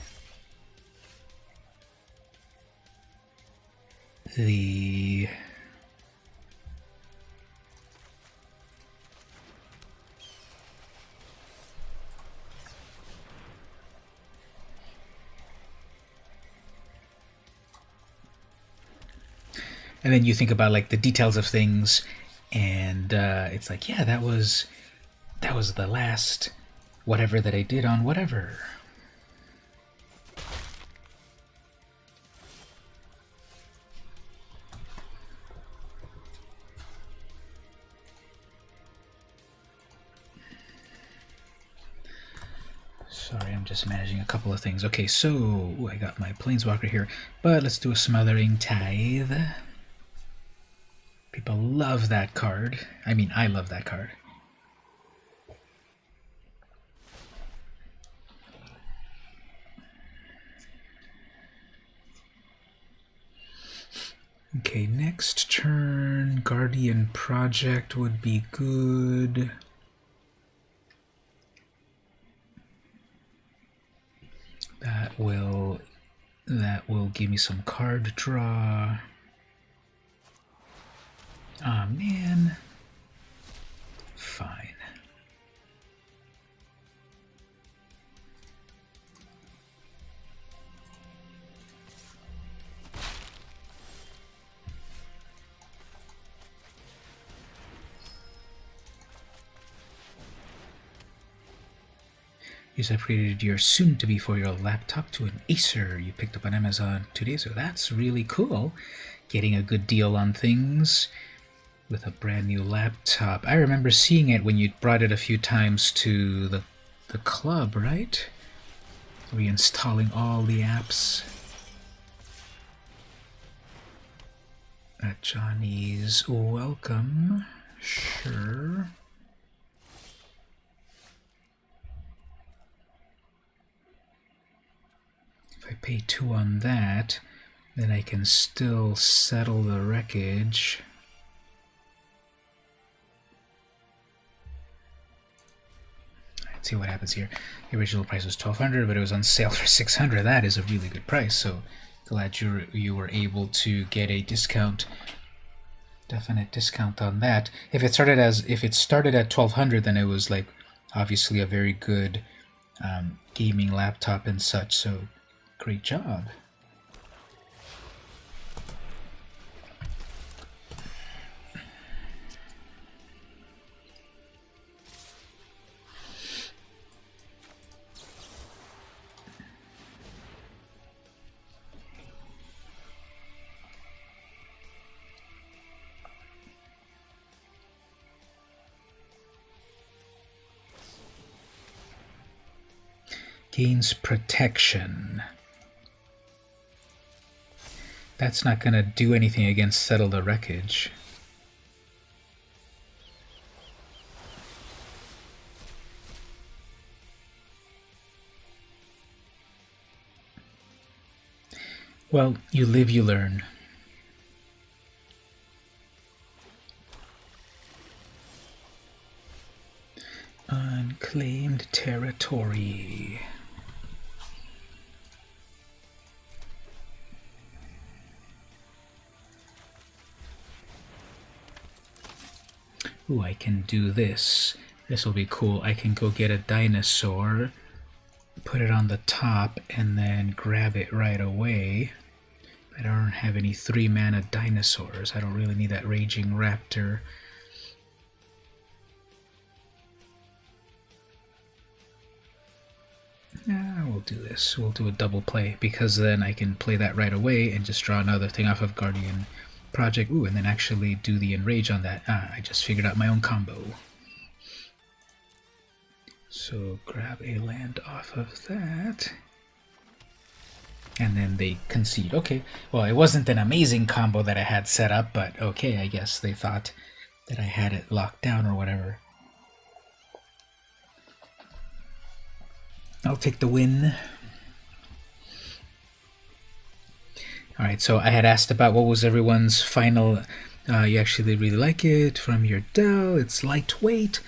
And then you think about like the details of things, and it's like, yeah, that was the last whatever that I did on whatever. Sorry, I'm just managing a couple of things. Okay, so I got my Planeswalker here, but let's do a Smothering Tithe. People love that card. I mean, I love that card. Okay, next turn, Guardian Project would be good. That will give me some card draw. Aw, man. Fine. You upgraded your soon-to-be 4-year-old laptop to an Acer you picked up on Amazon 2 days ago. That's really cool. Getting a good deal on things with a brand new laptop. I remember seeing it when you brought it a few times to the club, right? Reinstalling all the apps at Johnny's. Welcome. Sure. If I pay 2 on that, then I can still settle the wreckage. Let's see what happens here. The original price was $1,200, but it was on sale for $600. That is a really good price, so glad you were able to get a discount. Definite discount on that. If it started at $1,200, then it was like obviously a very good gaming laptop and such, so great job. Gains protection. That's not going to do anything against Settle the Wreckage. Well, you live, you learn. Unclaimed territory. Ooh, I can do this. This will be cool. I can go get a dinosaur, put it on the top, and then grab it right away. I don't have any 3-mana dinosaurs. I don't really need that Raging Raptor. We'll do this. We'll do a double play, because then I can play that right away and just draw another thing off of Guardian Project. Ooh, and then actually do the Enrage on that. I just figured out my own combo. So grab a land off of that. And then they concede. Okay, well, it wasn't an amazing combo that I had set up, but okay, I guess they thought that I had it locked down or whatever. I'll take the win. Alright, so I had asked about what was everyone's final, you actually really like it, from your Dell. It's lightweight,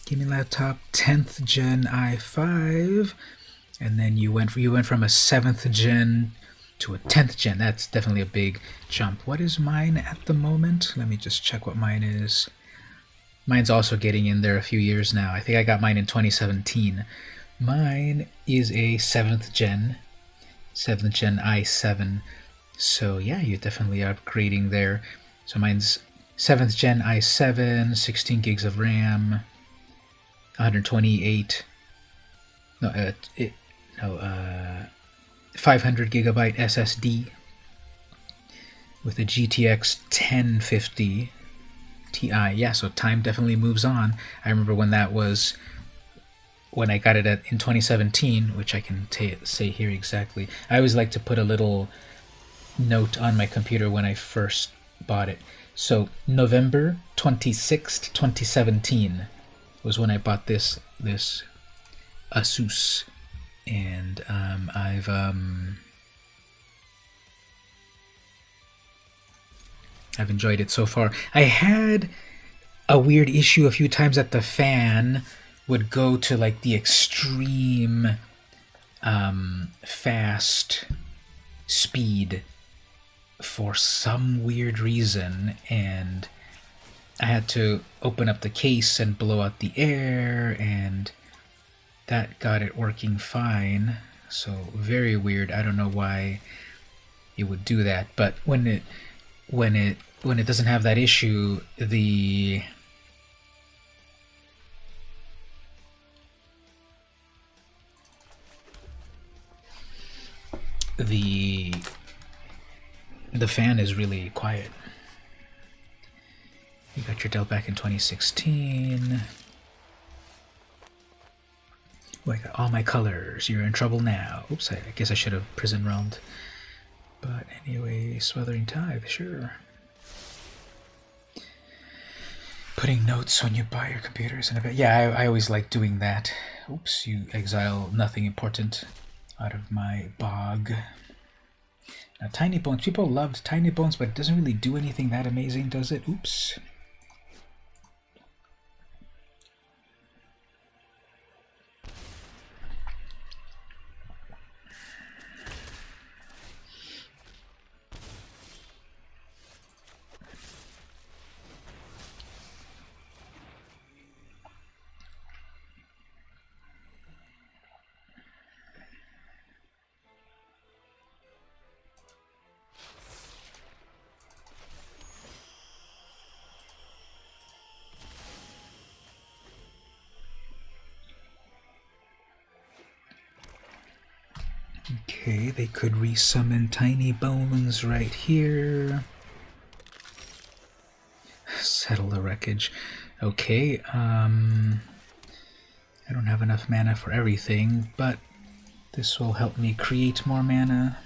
gaming laptop, 10th gen i5, and then you went from a 7th gen to a 10th gen. That's definitely a big jump. What is mine at the moment? Let me just check what mine is. Mine's also getting in there a few years now. I think I got mine in 2017. Mine is a 7th gen i7. So yeah, you're definitely upgrading there. So mine's 7th gen i7, 16 gigs of RAM, 128, no, 500 gigabyte SSD with a GTX 1050 Ti. Yeah, so time definitely moves on. I remember when that was, when I got it in 2017, which I can say here exactly. I always like to put a little note on my computer when I first bought it. So November 26th, 2017 was when I bought this Asus, and I've enjoyed it so far. I had a weird issue a few times that the fan would go to like the extreme fast speed for some weird reason, and I had to open up the case and blow out the air, and that got it working fine. So very weird. I don't know why it would do that, but when it doesn't have that issue, the fan is really quiet. You got your Dell back in 2016. Oh, I got all my colors. You're in trouble now. Oops, I guess I should have prison realmed. But anyway, Smothering Tithe, sure. Putting notes when you buy your computers and yeah, I always like doing that. Oops, you exile nothing important out of my bog. Now, Tiny Bones. People loved Tiny Bones, but it doesn't really do anything that amazing, does it? Oops. Okay, they could resummon Tiny Bones right here. Settle the wreckage. Okay, I don't have enough mana for everything, but this will help me create more mana.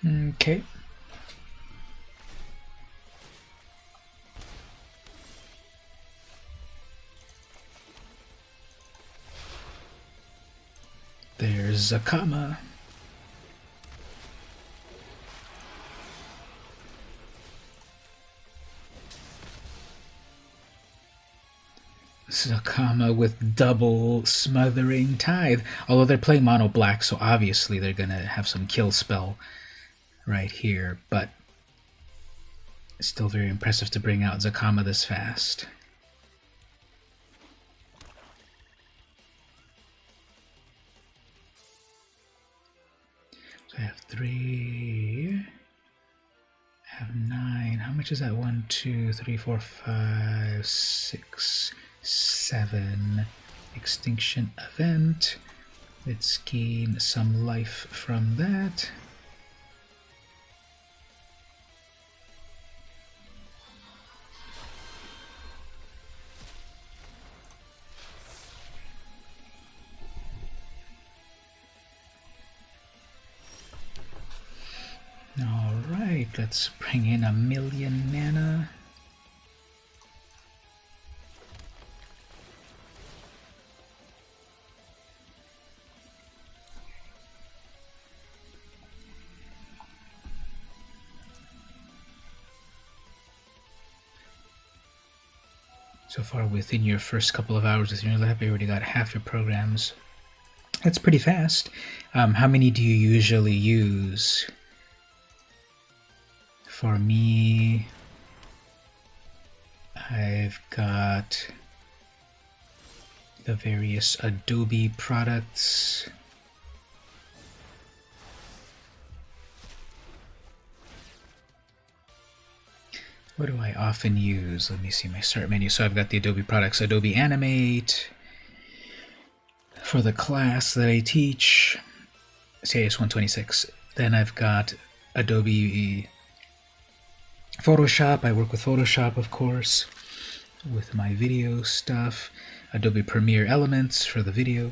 Okay. There's Zakama. Zakama with double Smothering Tithe. Although they're playing mono black, so obviously they're gonna have some kill spell right here, but it's still very impressive to bring out Zakama this fast. So I have 3, I have 9. How much is that? 1, 2, 3, 4, 5, 6, 7. Extinction event. Let's gain some life from that. Alright, let's bring in 1,000,000 mana. So far, within your first couple of hours with your lab, you already got half your programs. That's pretty fast. How many do you usually use? For me, I've got the various Adobe products. What do I often use? Let me see my start menu. So I've got the Adobe products, Adobe Animate for the class that I teach, CIS 126. Then I've got Adobe Photoshop. I work with Photoshop, of course, with my video stuff. Adobe Premiere Elements for the video.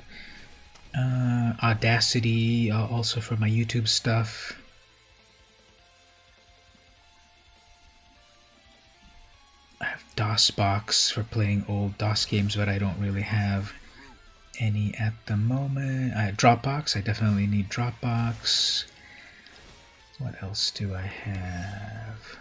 Audacity also for my YouTube stuff. I have DOSBox for playing old DOS games, but I don't really have any at the moment. Dropbox, I definitely need Dropbox. What else do I have?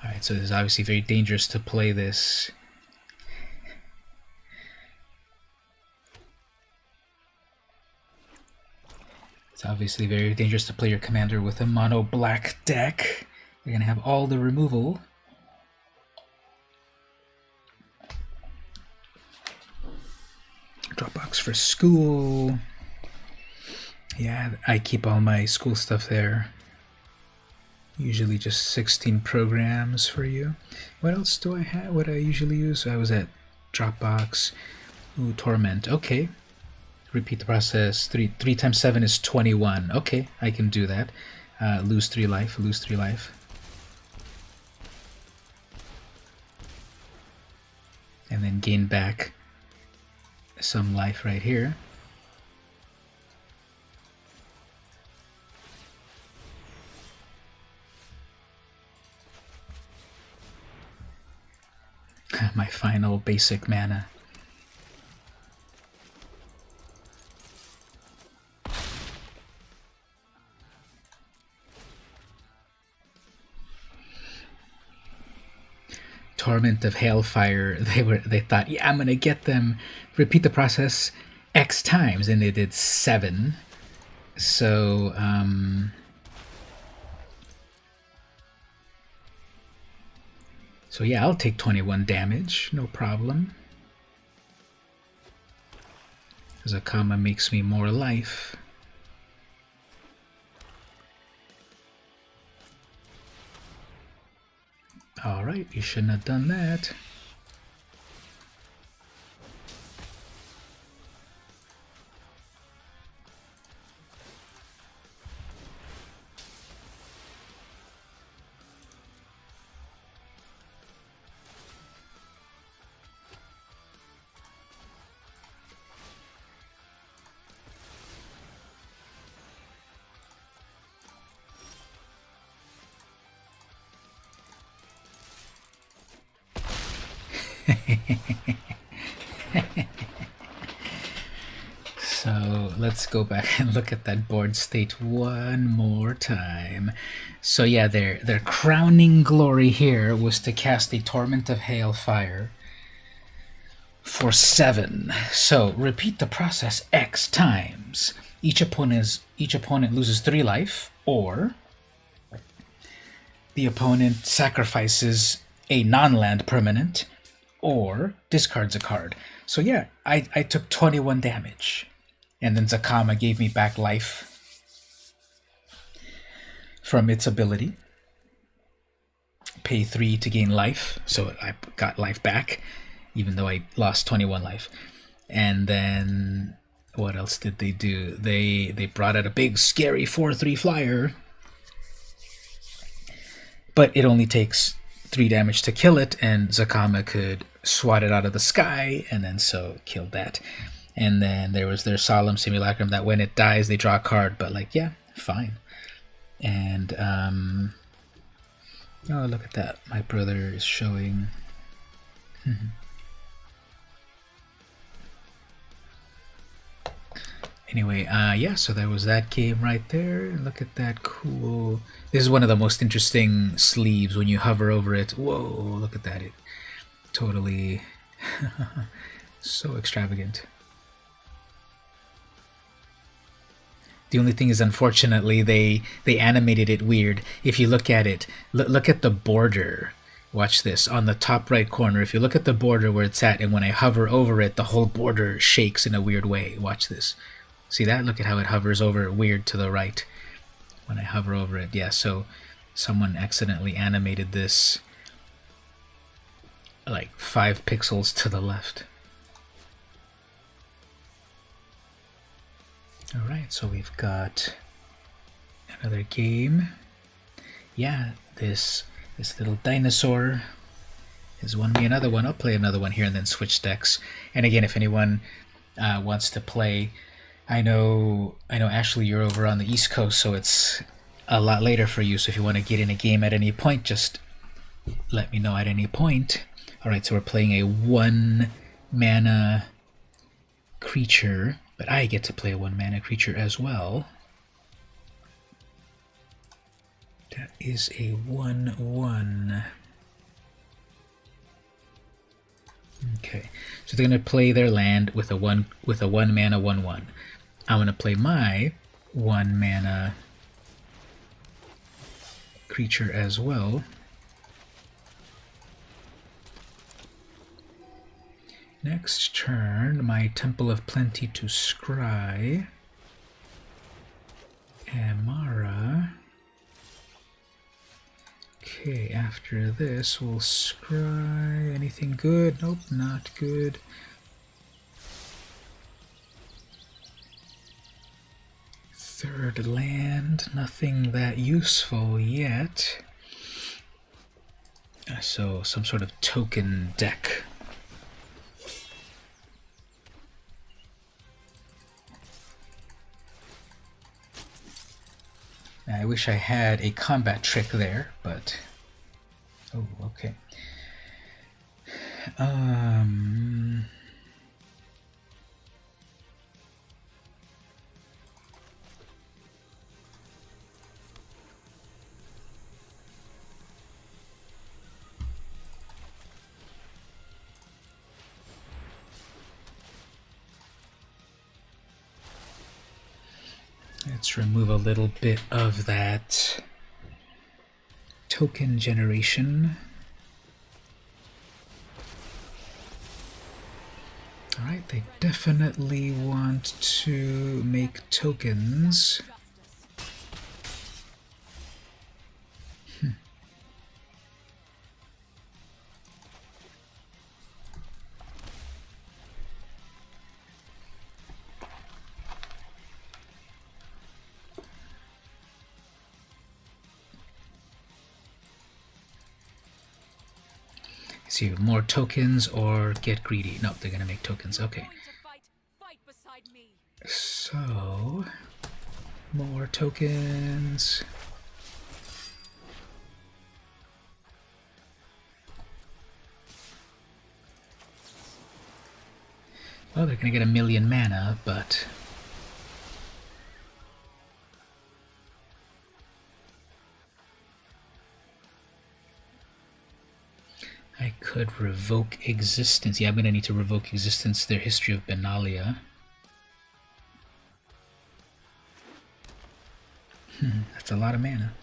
Alright, so it's obviously very dangerous to play this. It's obviously very dangerous to play your commander with a mono black deck. You're going to have all the removal. Dropbox for school. Yeah, I keep all my school stuff there. Usually just 16 programs for you. What else do I have? What I usually use? I was at Dropbox. Ooh, Torment. Okay. Repeat the process. 3 times 7 is 21. Okay, I can do that. Lose 3 life. Lose 3 life. And then gain back some life right here. My final basic mana. Torment of Hailfire. They thought, yeah, I'm gonna get them. Repeat the process X times, and they did 7. So So yeah, I'll take 21 damage, no problem. Zakama makes me more life. Alright, you shouldn't have done that. So let's go back and look at that board state one more time. So yeah, their crowning glory here was to cast a Torment of Hailfire for 7. So repeat the process X times. Each opponent loses 3 life, or the opponent sacrifices a non-land permanent, or discards a card. So yeah, I took 21 damage. And then Zakama gave me back life from its ability. Pay 3 to gain life, so I got life back, even though I lost 21 life. And then what else did they do? They brought out a big, scary 4/3 flyer, but it only takes 3 damage to kill it, and Zakama could swat it out of the sky, and then so killed that. And then there was their Solemn Simulacrum that when it dies, they draw a card, but like, yeah, fine. And oh, look at that! My brother is showing. Anyway, yeah, so there was that game right there. Look at that cool. This is one of the most interesting sleeves when you hover over it. Whoa, look at that. It totally so extravagant. The only thing is, unfortunately, they animated it weird. If you look at it, look at the border. Watch this on the top right corner. If you look at the border where it's at, and when I hover over it, the whole border shakes in a weird way. Watch this. See that? Look at how it hovers over weird to the right when I hover over it. Yeah, so someone accidentally animated this like 5 pixels to the left. Alright, so we've got another game. Yeah, this little dinosaur has won me another one. I'll play another one here and then switch decks. And again, if anyone wants to play, I know Ashley, you're over on the East Coast, so it's a lot later for you. So if you want to get in a game at any point, just let me know at any point. Alright, so we're playing a 1 mana creature, but I get to play a 1 mana creature as well. That is a 1/1. Okay, so they're going to play their land with a 1 mana 1/1. I'm going to play my 1 mana creature as well. Next turn, my Temple of Plenty to scry. Amara. Okay, after this, we'll scry. Anything good? Nope, not good. Third land, nothing that useful yet. So, some sort of token deck. I wish I had a combat trick there, but... Oh, okay. Let's remove a little bit of that token generation. Alright, they definitely want to make tokens. See, more tokens or get greedy. No, they're gonna make tokens. Okay. So, more tokens. Well, they're gonna get 1,000,000 mana, but I could revoke existence. Yeah, I'm gonna need to revoke existence. Their history of Benalia. That's a lot of mana.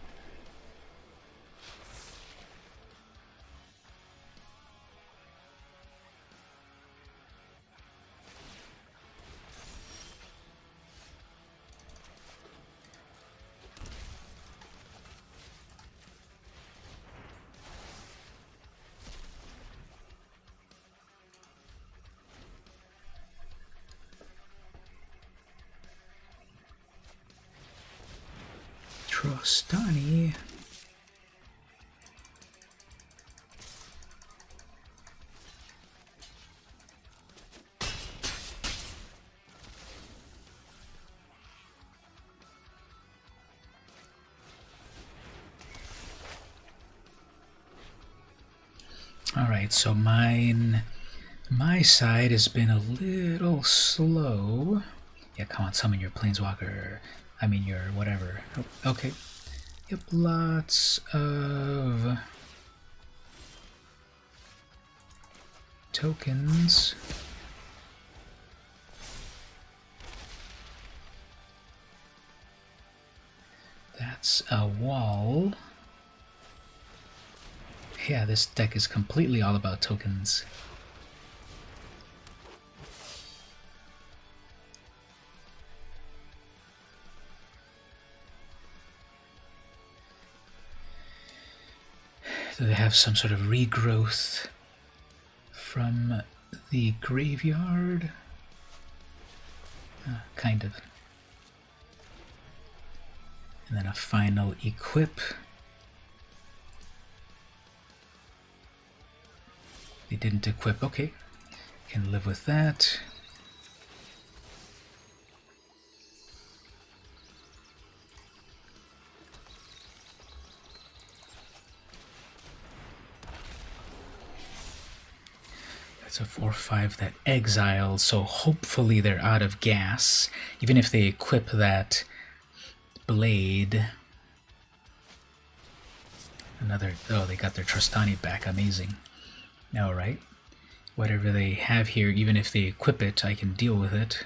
Trostani. Alright, so my side has been a little slow. Yeah, come on, summon your planeswalker. I mean your whatever. Oh, okay. Yep, lots of tokens. That's a wall. Yeah, this deck is completely all about tokens. Do they have some sort of regrowth from the graveyard? Kind of. And then a final equip. They didn't equip. Okay, can live with that. That's a 4/5 that exiles, so hopefully they're out of gas. Even if they equip that blade. Another, oh, they got their Trostani back, amazing. Alright, whatever they have here, even if they equip it, I can deal with it.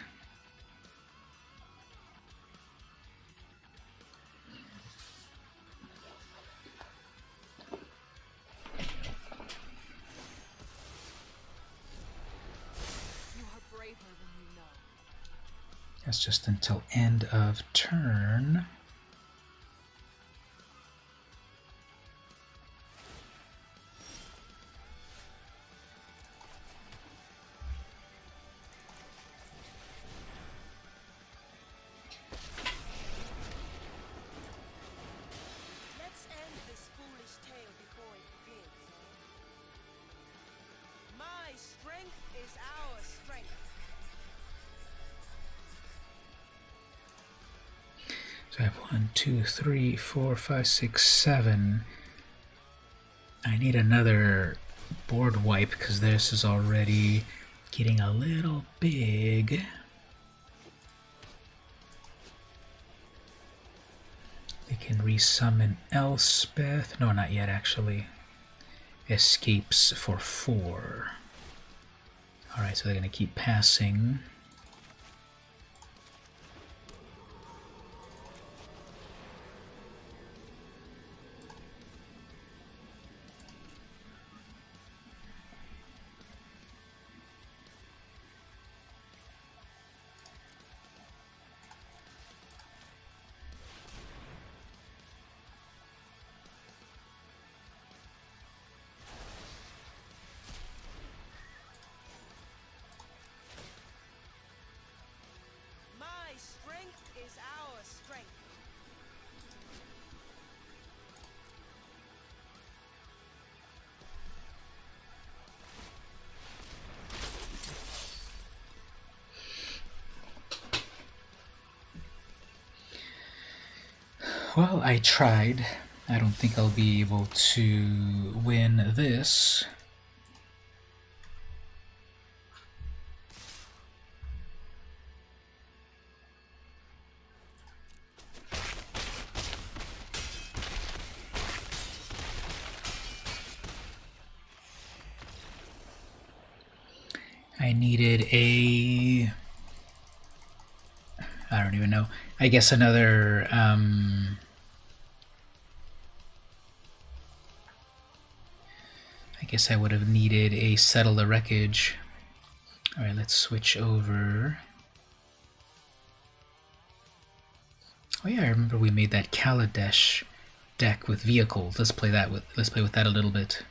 That's just until end of turn. So I have 1, 2, 3, 4, 5, 6, 7. I need another board wipe because this is already getting a little big. They can resummon Elspeth. No, not yet actually. Escapes for 4. Alright, so they're going to keep passing. Well, I tried. I don't think I'll be able to win this. I needed a... I don't even know. I guess another... I guess I would have needed a Settle the Wreckage. Alright, let's switch over. Oh yeah, I remember we made that Kaladesh deck with vehicles. Let's play with that a little bit.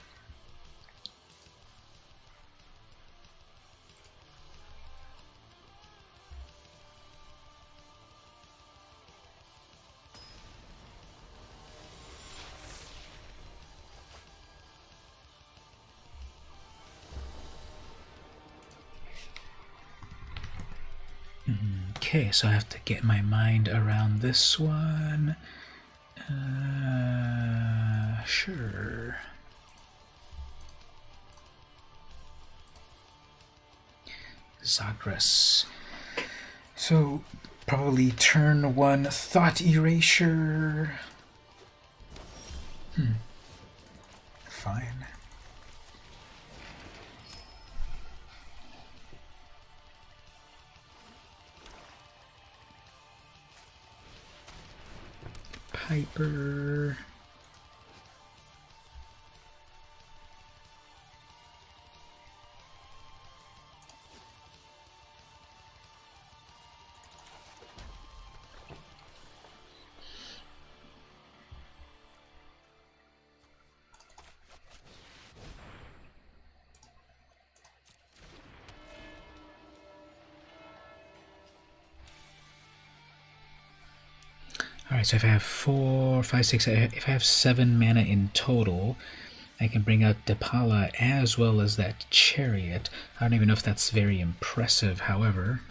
Okay, so I have to get my mind around this one. Sure. Zagras. So, probably turn 1 Thought Erasure. Fine. Piper. Alright, so if I have 4, 5, 6, if I have 7 mana in total, I can bring out Depala as well as that Chariot. I don't even know if that's very impressive, however.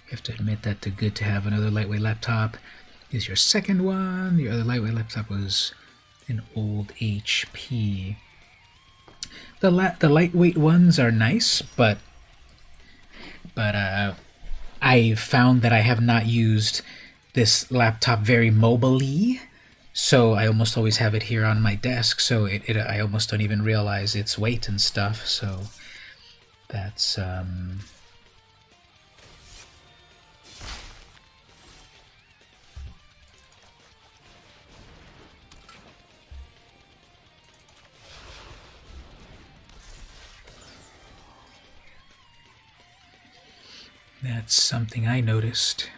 You have to admit that the good to have another lightweight laptop is your second one. The other lightweight laptop was an old HP. The lightweight ones are nice, but I found that I have not used this laptop very mobily, so I almost always have it here on my desk, so I almost don't even realize its weight and stuff, so that's that's something I noticed.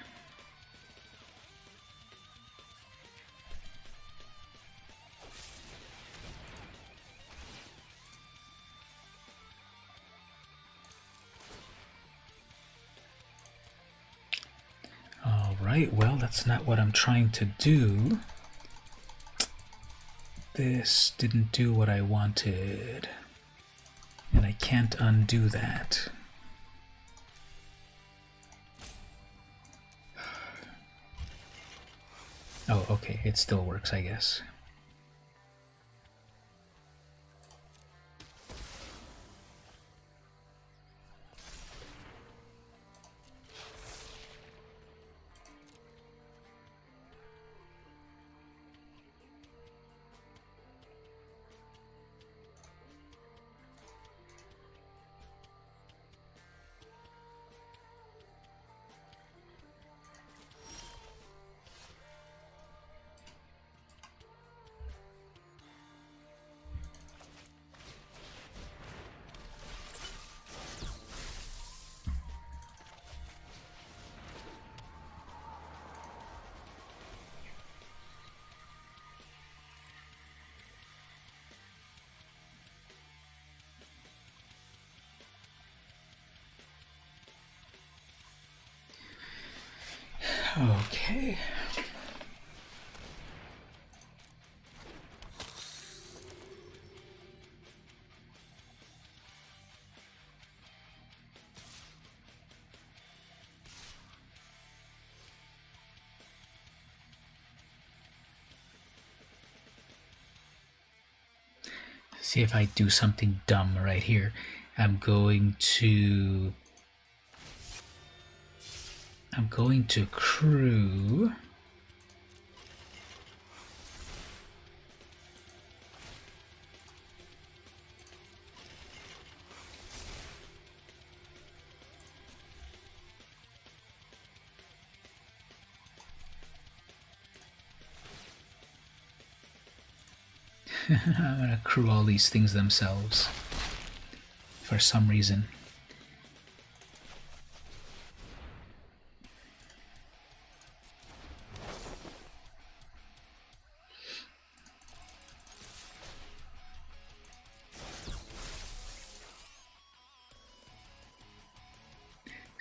Alright, well, that's not what I'm trying to do. This didn't do what I wanted, and I can't undo that. Oh, okay, it still works, I guess. Okay. See if I do something dumb right here. I'm going to crew. I'm gonna crew all these things themselves for some reason.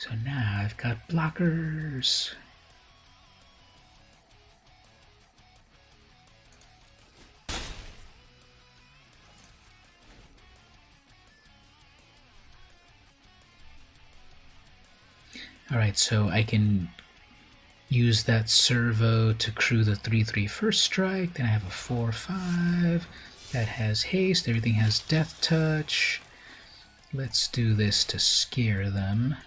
So now I've got blockers. Alright, so I can use that servo to crew the 3/3 first strike. Then I have a 4/5 that has haste. Everything has death touch. Let's do this to scare them.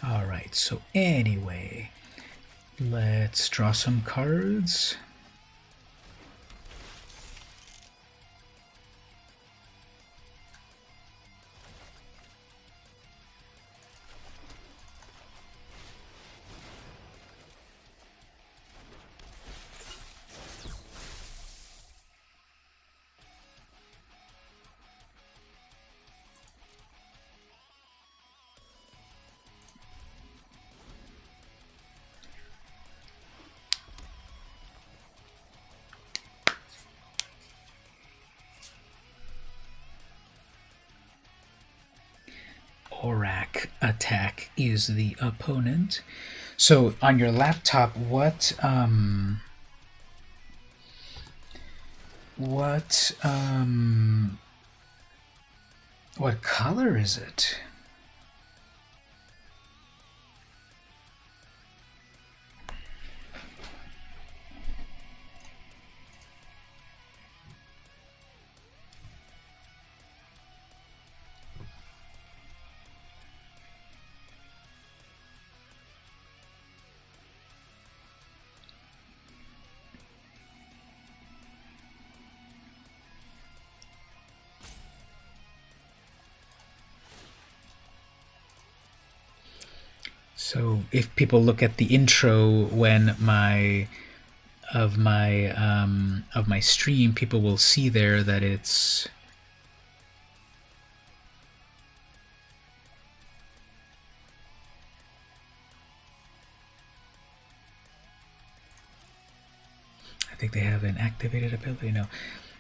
Alright, so anyway, let's draw some cards. Orak attack is the opponent. So on your laptop, what color is it? So if people look at the intro when of my stream, people will see there that it's I think they have an activated ability. No,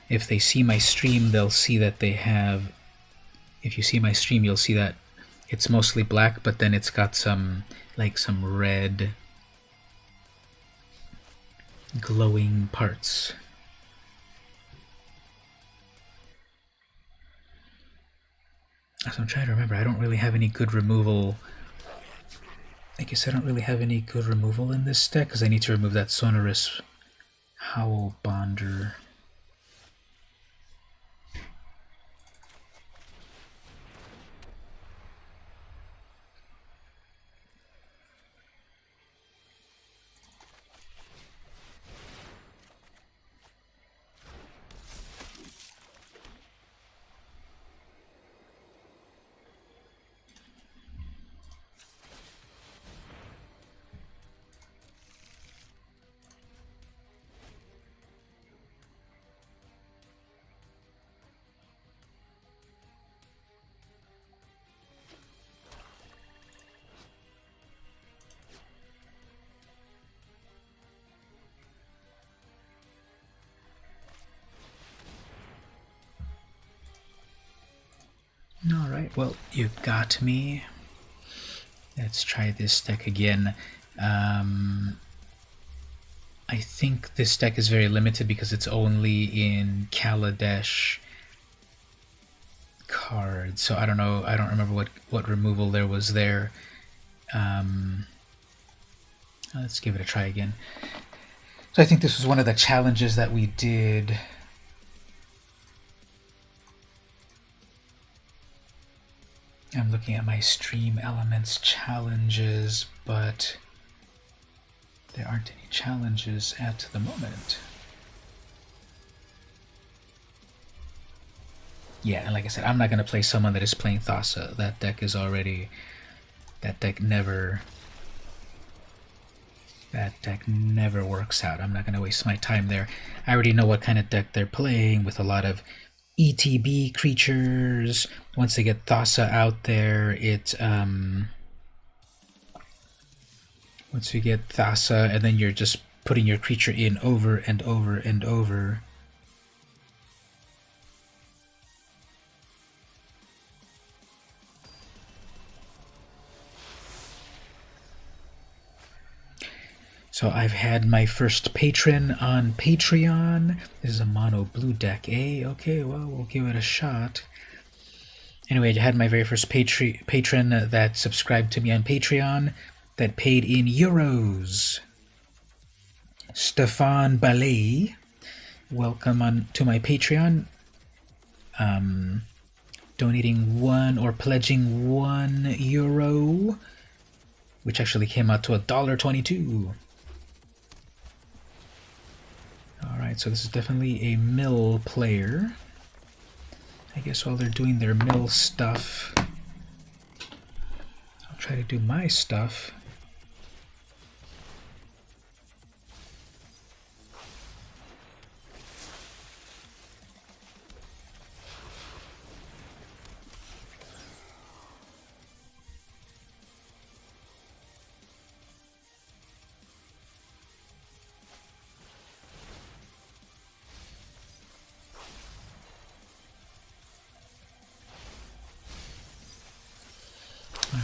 if they see my stream, they'll see that they have. If you see my stream, you'll see that it's mostly black, but then it's got some red glowing parts. So I'm trying to remember. I don't really have any good removal. I guess I don't really have any good removal in this deck because I need to remove that Sonorous Howl Bonder. Alright, well, you got me. Let's try this deck again. I think this deck is very limited because it's only in Kaladesh cards, so I don't know, I don't remember what removal there was there. Let's give it a try again. So I think this was one of the challenges that we did I'm looking at my Stream Elements challenges, but there aren't any challenges at the moment. Yeah, and like I said, I'm not going to play someone that is playing Thassa. That deck is already... That deck never works out. I'm not going to waste my time there. I already know what kind of deck they're playing, with a lot of ETB creatures. Once they get Thassa out there, once you get Thassa, and then you're just putting your creature in over and over and over. So I've had my first patron on Patreon. This is a mono blue deck, eh? Okay, well, we'll give it a shot. Anyway, I had my very first patron that subscribed to me on Patreon that paid in euros. Stefan Ballet, welcome to my Patreon. Donating pledging €1, which actually came out to $1.22. Alright, so this is definitely a mill player. I guess while they're doing their mill stuff, I'll try to do my stuff.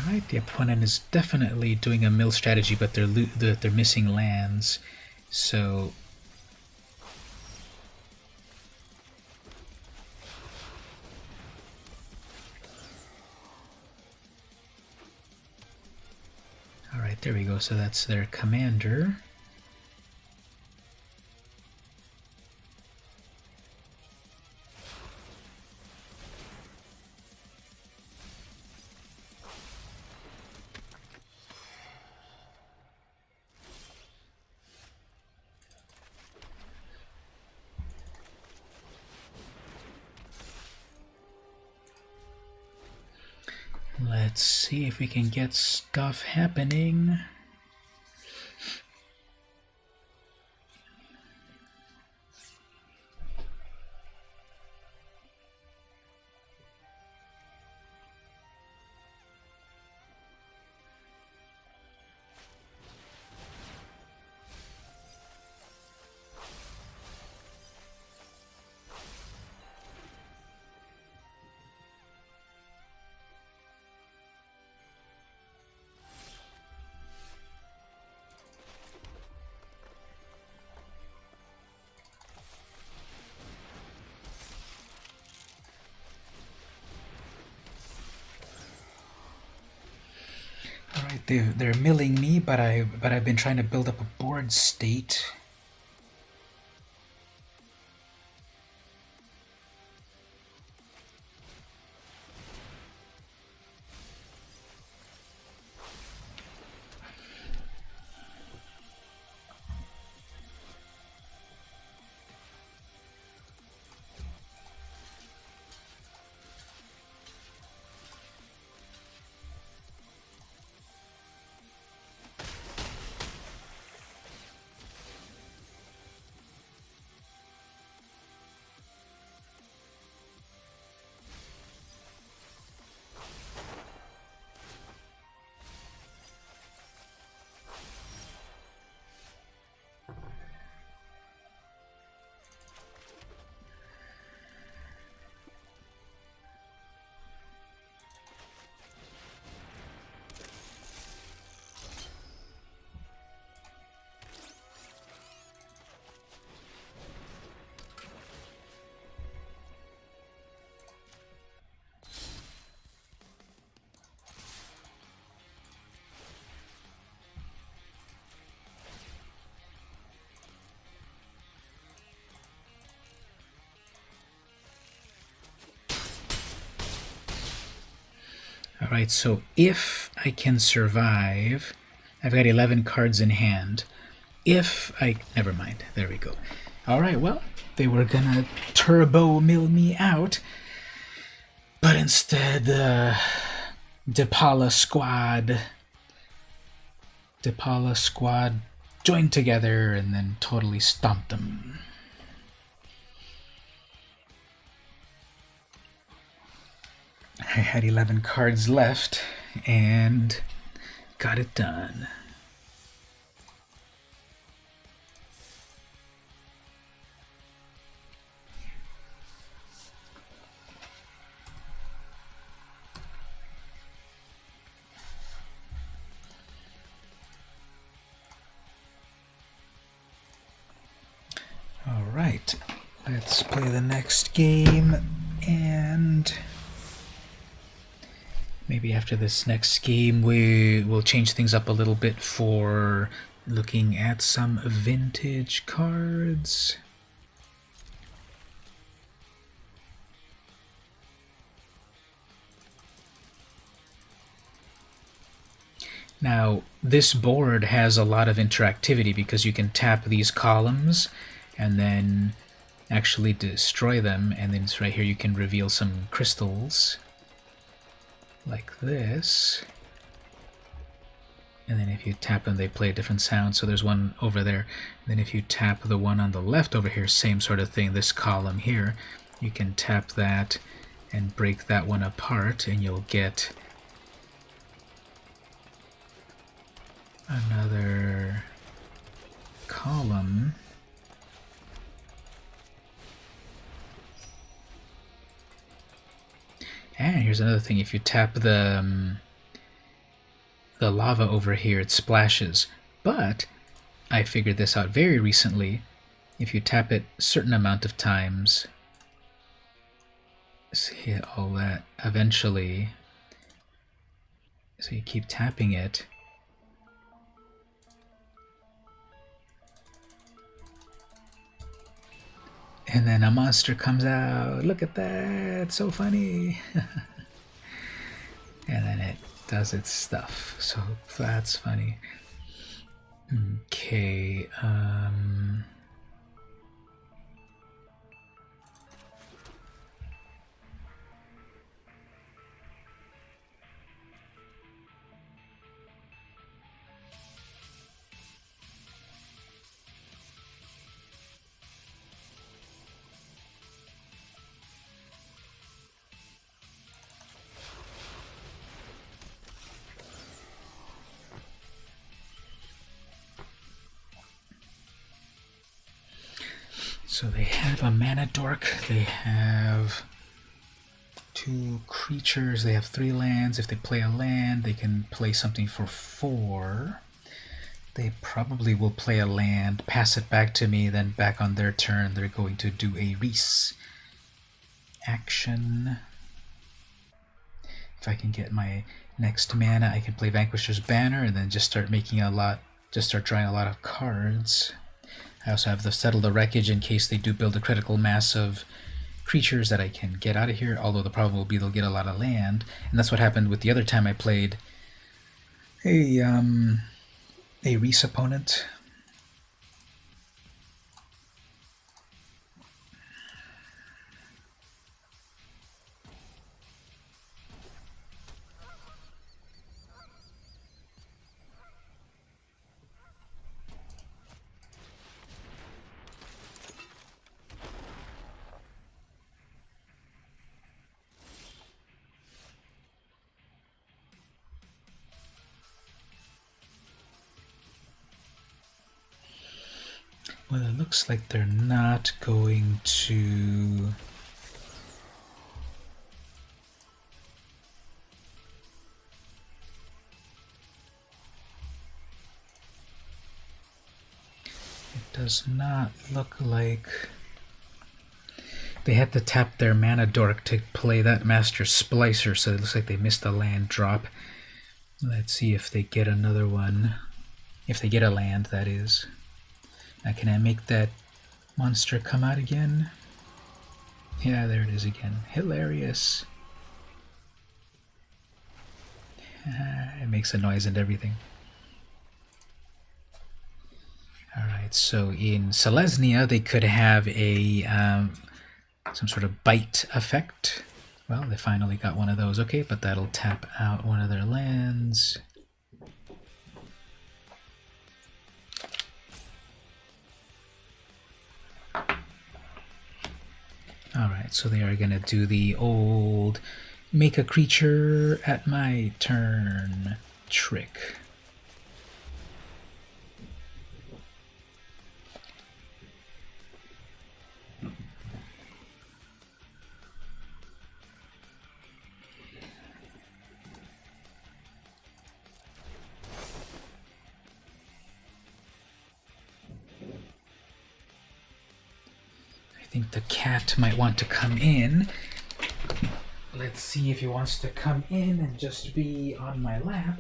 Alright, the opponent is definitely doing a mill strategy, but they're missing lands. So alright, there we go. So that's their commander. Let's see if we can get stuff happening. Alright, they're milling me, but I've been trying to build up a board state. Alright, so if I can survive, I've got 11 cards in hand. If I... never mind, there we go. Alright, well, they were gonna turbo mill me out, but instead, DePaula squad joined together and then totally stomped them. I had 11 cards left and got it done. Alright, let's play the next game, and maybe after this next game we will change things up a little bit for looking at some vintage cards. Now, this board has a lot of interactivity because you can tap these columns and then actually destroy them, and then right here you can reveal some crystals like this, and then if you tap them they play a different sound. So there's one over there, and then if you tap the one on the left over here, same sort of thing, this column here, you can tap that and break that one apart and you'll get another column. And here's another thing, if you tap the lava over here, it splashes. But I figured this out very recently. If you tap it a certain amount of times, see all that, eventually, so you keep tapping it, and then a monster comes out. Look at that, so funny. And then it does its stuff, so that's funny. Okay, so they have a mana dork, they have 2 creatures, they have 3 lands. If they play a land, they can play something for 4. They probably will play a land, pass it back to me, then back on their turn they're going to do a Reese action. If I can get my next mana, I can play Vanquisher's Banner and then just start making start drawing a lot of cards. I also have the Settle the Wreckage in case they do build a critical mass of creatures that I can get out of here, although the problem will be they'll get a lot of land. And that's what happened with the other time I played a Reese opponent. Well, it looks like they're not going to... It does not look like... They had to tap their mana dork to play that Master Splicer, so it looks like they missed a land drop. Let's see if they get another one. If they get a land, that is. Now, can I make that monster come out again? Yeah, there it is again. Hilarious. It makes a noise and everything. Alright, so in Selesnya they could have a some sort of bite effect. Well, they finally got one of those. Okay, but that'll tap out one of their lands. Alright, so they are going to do the old make a creature at my turn trick. I think the cat might want to come in. Let's see if he wants to come in and just be on my lap.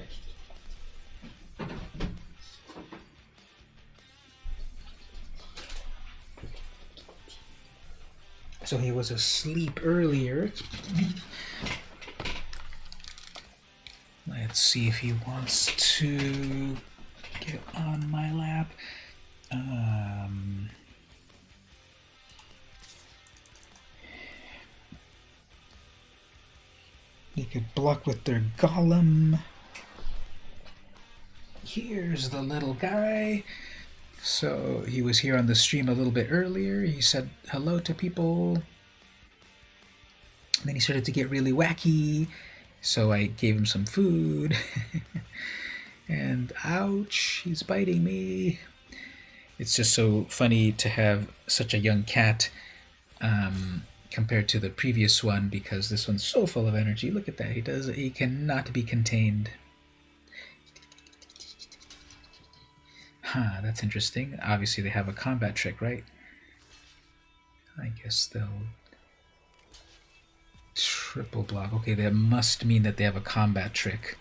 So he was asleep earlier. Let's see if he wants to get on my lap. They could block with their golem. Here's the little guy. So he was here on the stream a little bit earlier. He said hello to people. And then he started to get really wacky. So I gave him some food. And ouch, he's biting me. It's just so funny to have such a young cat compared to the previous one, because this one's so full of energy. Look at that. He cannot be contained. Huh, that's interesting. Obviously they have a combat trick, right? I guess they'll triple block. Okay, that must mean that they have a combat trick.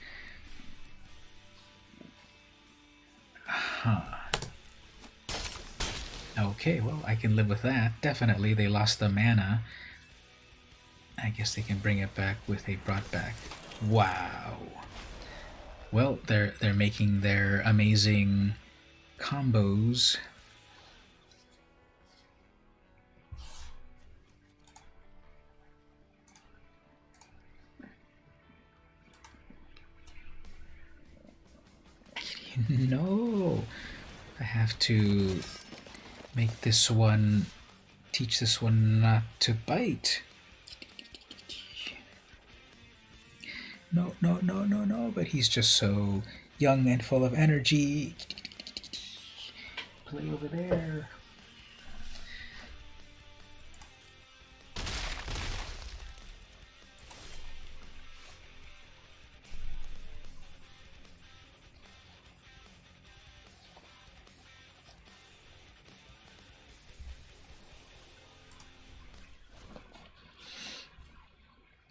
Huh. Okay, well, I can live with that. Definitely, they lost the mana. I guess they can bring it back with a brought back. Wow. Well, they're making their amazing combos. No, I have to make this one, teach this one not to bite. No, no, no, no, no, but he's just so young and full of energy. Play over there.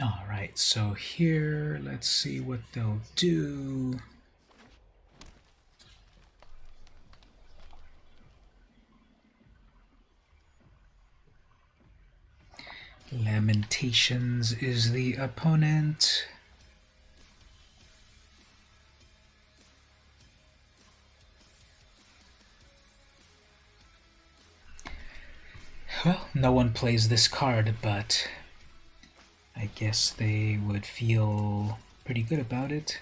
Alright, so here, let's see what they'll do. Lamentations is the opponent. Well, no one plays this card, but I guess they would feel pretty good about it.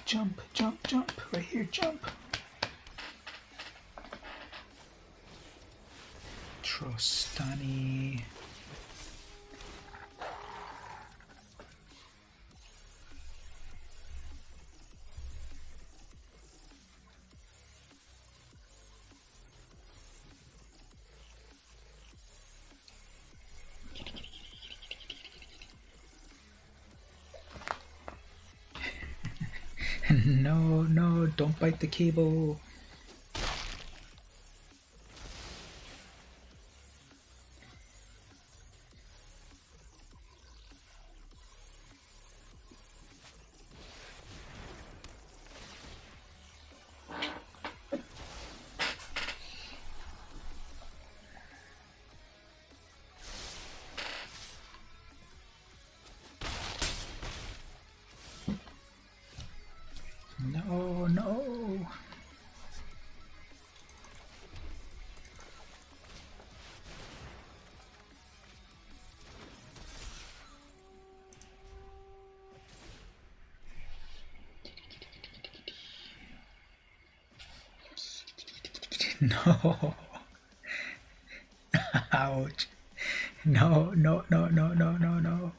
Jump, jump, jump. Right here, jump. Trostani. No, no, don't bite the cable. No, no. No. Ouch. No, no, no, no, no, no, no.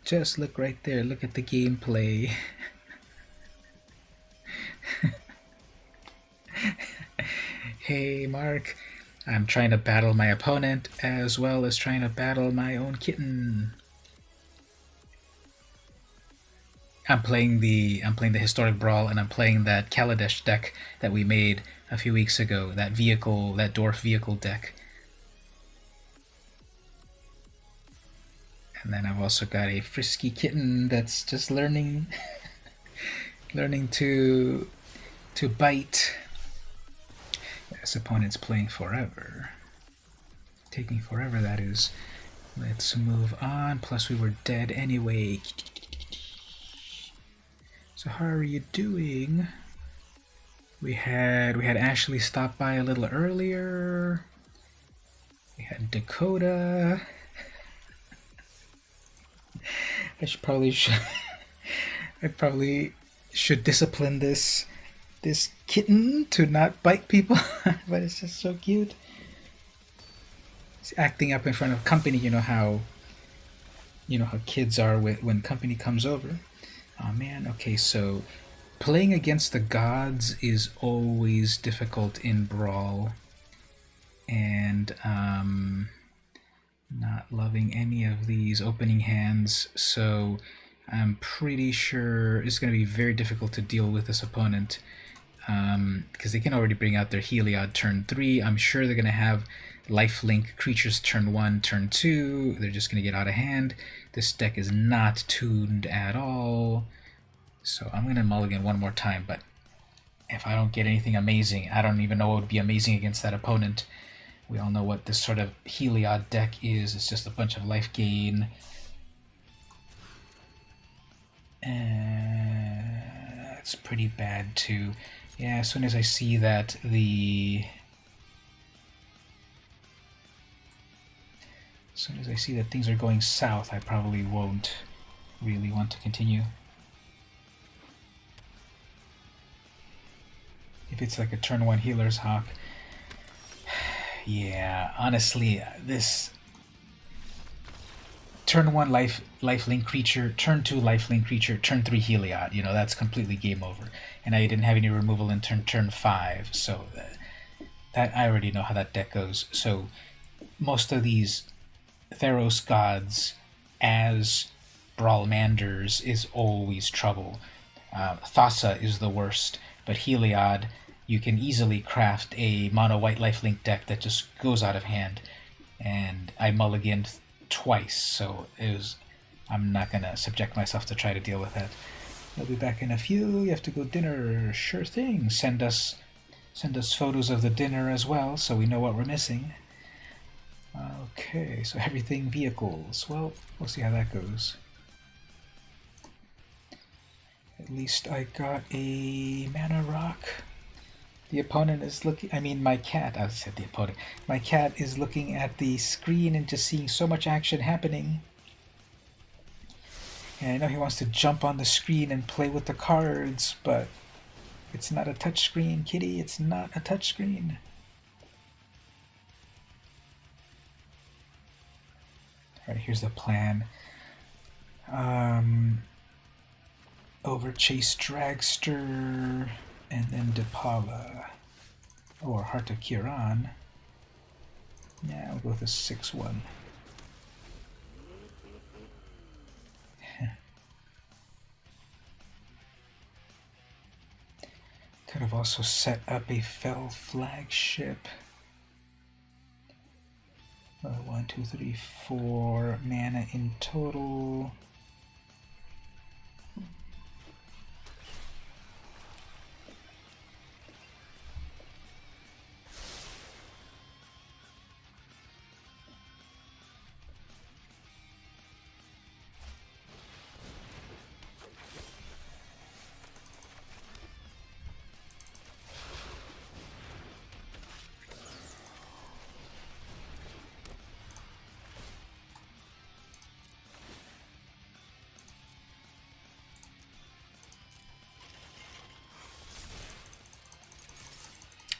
Just look right there. Look at the gameplay. Hey, Mark. I'm trying to battle my opponent as well as trying to battle my own kitten. I'm playing the historic brawl, and I'm playing that Kaladesh deck that we made a few weeks ago. That dwarf vehicle deck. And then I've also got a frisky kitten that's just learning to bite. This opponent's playing forever. Taking forever, that is. Let's move on. Plus we were dead anyway. So how are you doing? We had Ashley stop by a little earlier. We had Dakota. I probably should discipline this kitten to not bite people, but it's just so cute. It's acting up in front of company. You know how kids are when company comes over. Oh man, okay, so playing against the gods is always difficult in Brawl, and not loving any of these opening hands, so I'm pretty sure it's going to be very difficult to deal with this opponent, because they can already bring out their Heliod turn 3. I'm sure they're going to have lifelink creatures turn 1, turn 2. They're just going to get out of hand. This deck is not tuned at all. So I'm going to mulligan one more time, but if I don't get anything amazing, I don't even know what would be amazing against that opponent. We all know what this sort of Heliod deck is. It's just a bunch of life gain. It's pretty bad too. Yeah, as soon as I see that things are going south, I probably won't really want to continue. If it's like a turn 1 Healer's Hawk, yeah, honestly, this turn 1 lifelink creature, turn 2 lifelink creature, turn 3 Heliod, that's completely game over. And I didn't have any removal in turn 5, so that I already know how that deck goes. So most of these Theros gods as Brawlmanders is always trouble. Thassa is the worst, but Heliod, you can easily craft a mono white lifelink deck that just goes out of hand. And I mulliganed twice, so I'm not gonna subject myself to try to deal with that. I'll be back in a few. You have to go dinner. Sure thing. Send us photos of the dinner as well, so we know what we're missing. Okay, so everything vehicles. Well, we'll see how that goes. At least I got a mana rock. The opponent is looking, I mean my cat, I said the opponent. My cat is looking at the screen and just seeing so much action happening. And I know he wants to jump on the screen and play with the cards, but it's not a touchscreen, kitty. It's not a touchscreen. Alright, here's the plan. Over Chase Dragster, and then Depala. Or Heart of Kiran. Yeah, we'll go with a 6-1. Could have also set up a Fell Flagship. 1, 2, 3, 4 mana in total.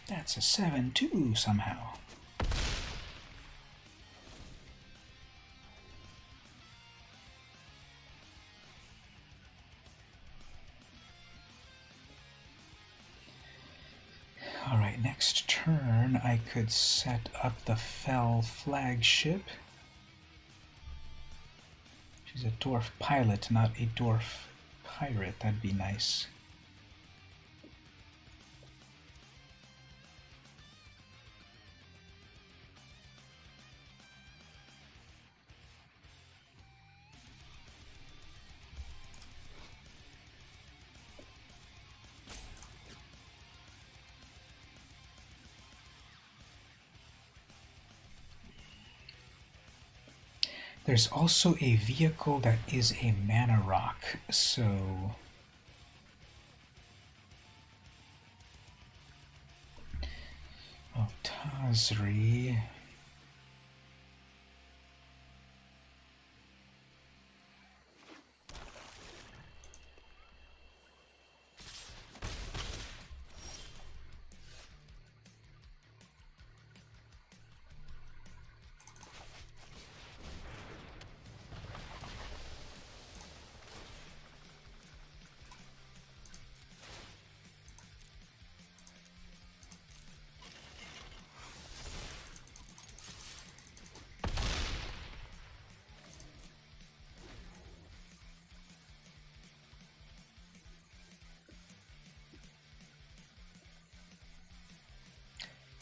That's a 7-2 somehow. Alright, next turn I could set up the Fell Flagship. She's a dwarf pilot, not a dwarf pirate. That'd be nice. There's also a vehicle that is a mana rock, so Tazri.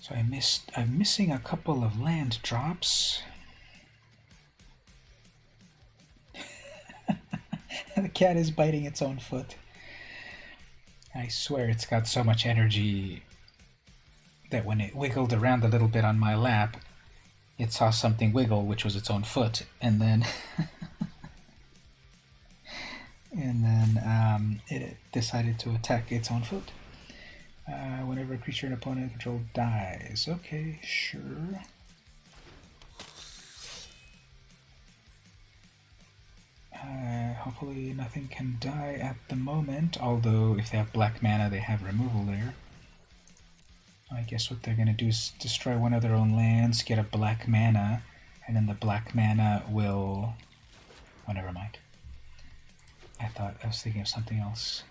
So I'm missing a couple of land drops. The cat is biting its own foot. I swear it's got so much energy that when it wiggled around a little bit on my lap, it saw something wiggle, which was its own foot, and then it decided to attack its own foot. Whenever a creature an opponent control dies. Okay, sure. Hopefully nothing can die at the moment, although if they have black mana, they have removal there. I guess what they're going to do is destroy one of their own lands, get a black mana, and then the black mana will... Oh, never mind. I was thinking of something else.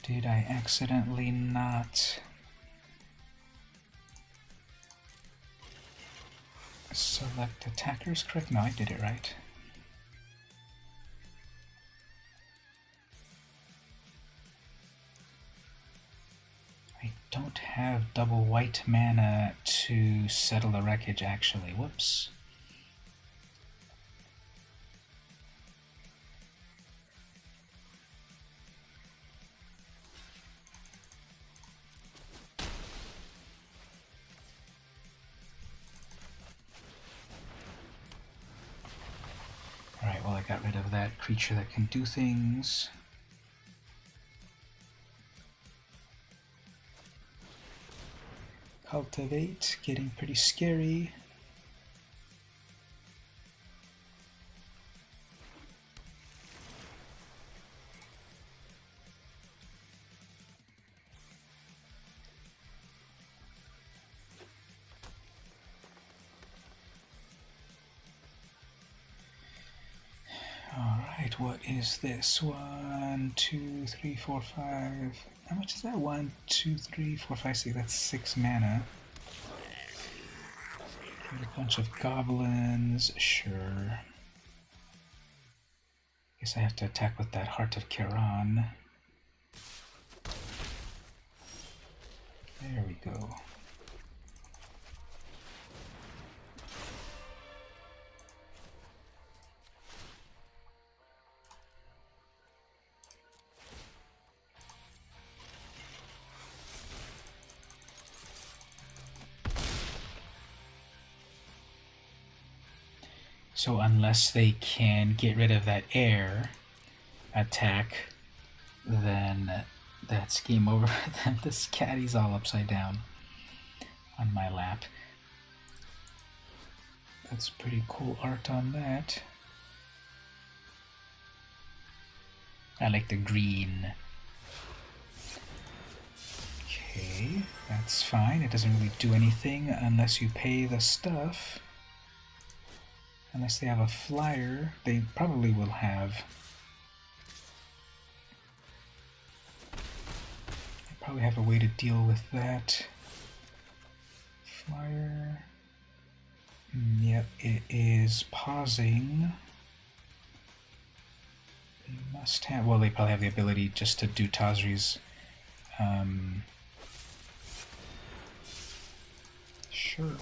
Did I accidentally not select attackers correct? No, I did it right. I don't don't have double white mana to settle the wreckage, actually. Whoops. Alright, well, I got rid of that creature that can do things. Cultivate, getting pretty scary. Alright, what is this? 1, 2, 3, 4, 5. How much is that? 1, 2, 3, 4, 5, 6. That's 6 mana. Got a bunch of goblins. Sure. Guess I have to attack with that Heart of Kiran. There we go. So unless they can get rid of that air attack, then that's game over for them. This caddy's all upside down on my lap. That's pretty cool art on that. I like the green. Okay, that's fine. It doesn't really do anything unless you pay the stuff. Unless they have a flyer, they probably will have. They probably have a way to deal with that. Flyer. Yep, it is pausing. They must have. Well, they probably have the ability just to do Tazri's. Sure.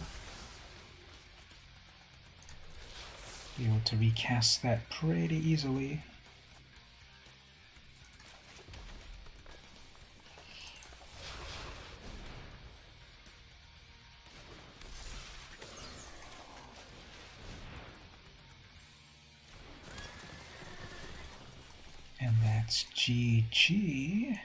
Be able to recast that pretty easily. And that's GG.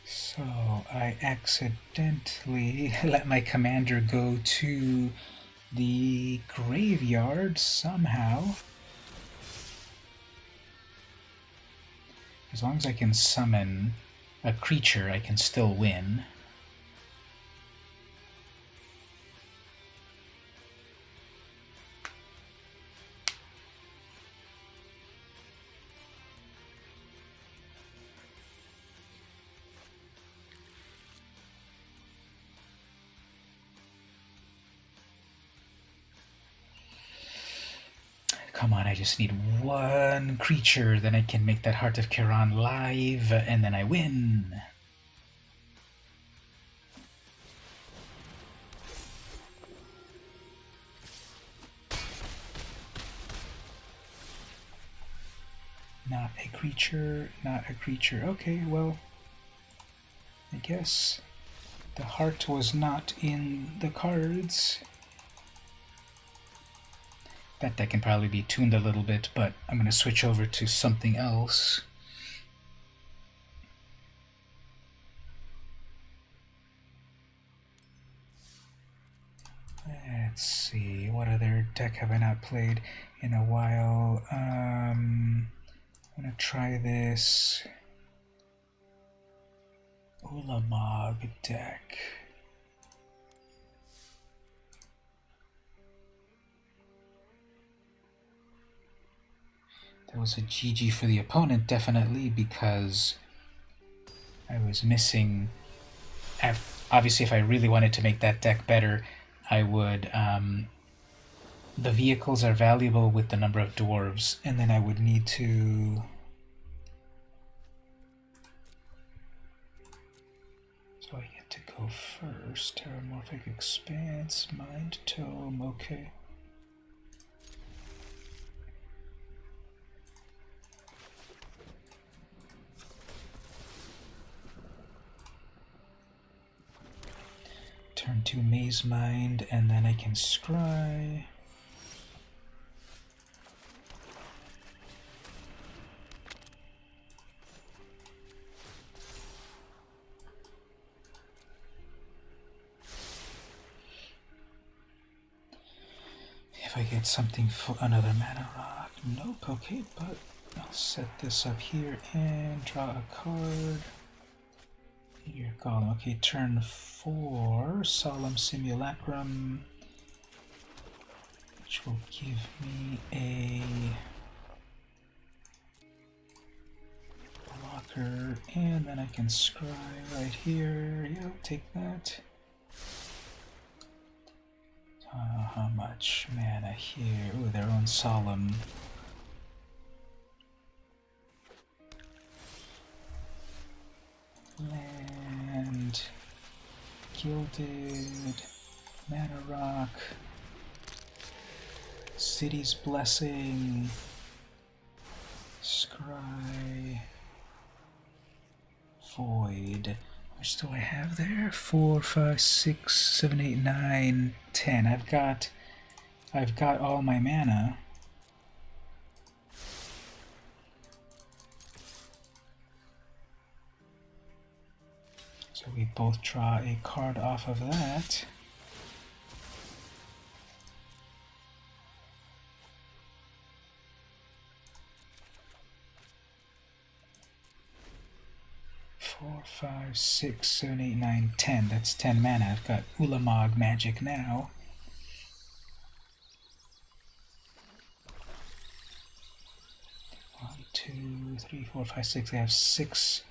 So I accidentally let my commander go to the graveyard somehow. As long as I can summon a creature, I can still win. Come on, I just need one creature, then I can make that Heart of Kiran live, and then I win. Not a creature, not a creature. Okay, well, I guess the heart was not in the cards. That deck can probably be tuned a little bit, but I'm going to switch over to something else. Let's see, what other deck have I not played in a while? I'm going to try this Ulamog deck. That was a GG for the opponent, definitely, because I was missing... Obviously, if I really wanted to make that deck better, I would... the vehicles are valuable with the number of dwarves, and then I would need to... So I get to go first. Terramorphic Expanse, Mind Tome, okay. Turn 2 Maze Mind, and then I can scry. If I get something for another mana rock, nope, okay, but I'll set this up here and draw a card. Your Golem, okay, turn 4, Solemn Simulacrum, which will give me a blocker, and then I can scry right here. Yeah, I'll take that. How much mana here? Ooh, their own Solemn. Land, Gilded, Mana Rock, City's Blessing, Scry, Void. Which do I have there? 4, 5, 6, 7, 8, 9, 10. I've got all my mana. So we both draw a card off of that. Four, 5, 6, 7, 8, 9, 10. That's 10 mana. I've got Ulamog magic now. One, 2, 3, 4, 5, 6. I have 6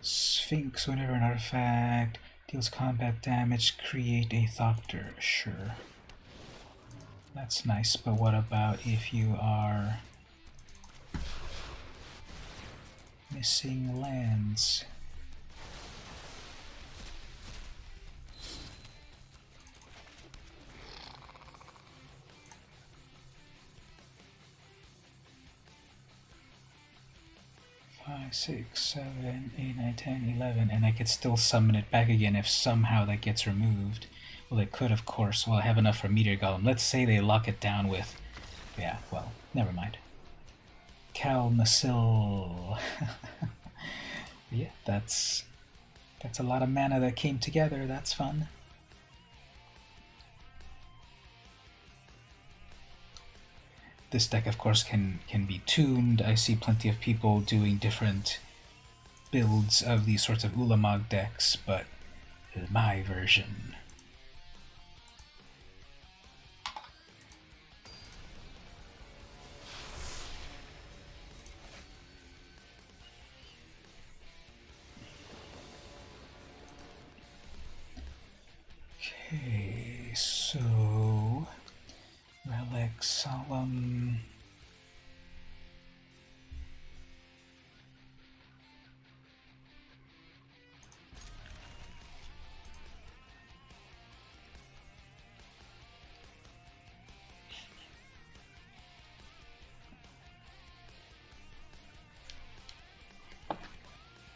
Sphinx. Whenever an artifact deals combat damage, create a Thopter. Sure. That's nice, but what about if you are missing lands? Five, 6, 7, 8, 9, 10, 11, and I could still summon it back again if somehow that gets removed. Well, it could, of course. Well, I have enough for Meteor Golem. Let's say they lock it down with... Yeah, well, never mind. Cal Nasil. Yeah, that's a lot of mana that came together. That's fun. This deck, of course, can be tuned. I see plenty of people doing different builds of these sorts of Ulamog decks, but my version. Okay, so Relic, Solemn.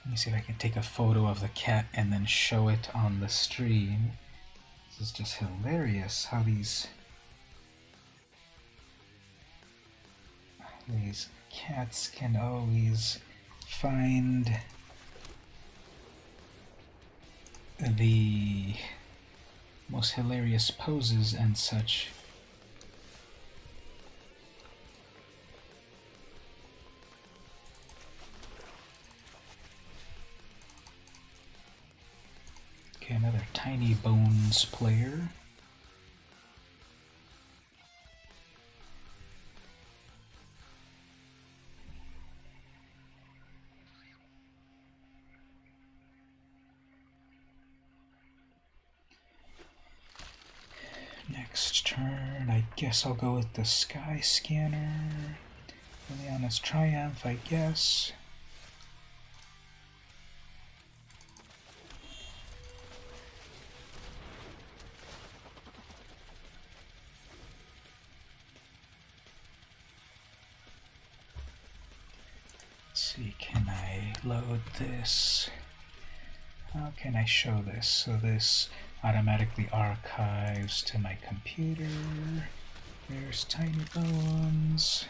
Let me see if I can take a photo of the cat and then show it on the stream. This is just hilarious how these cats can always find the most hilarious poses and such. Okay, another Tiny Bones player. guess I'll go with the Sky Scanner. Liliana's Triumph, I guess. Let's see, can I load this? How can I show this? So this automatically archives to my computer. There's Tiny Bones.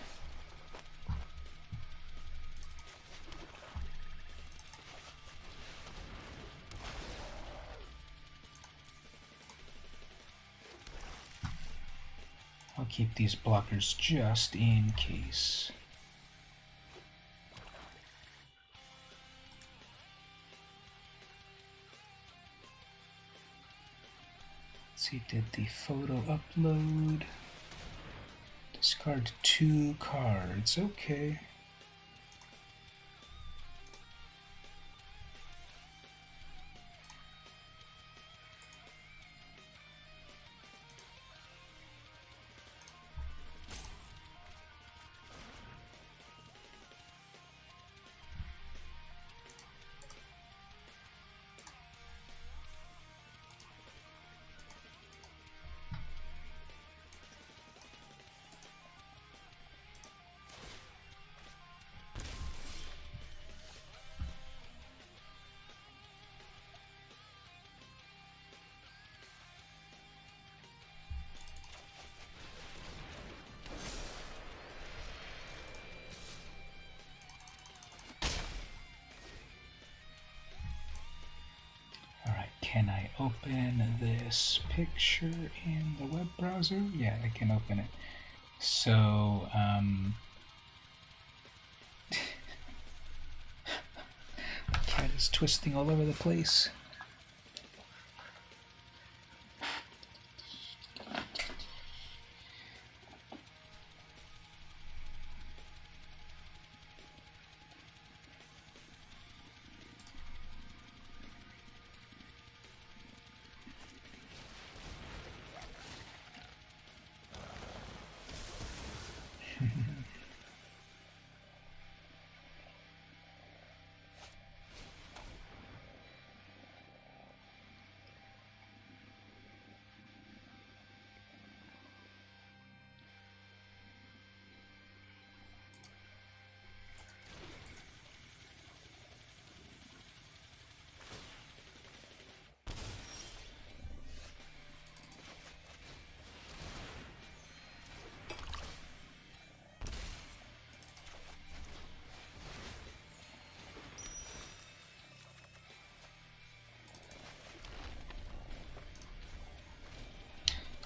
I'll keep these blockers just in case. Let's see, did the photo upload? Discard 2 cards, okay. Can I open this picture in the web browser? Yeah, I can open it. So, the cat is twisting all over the place.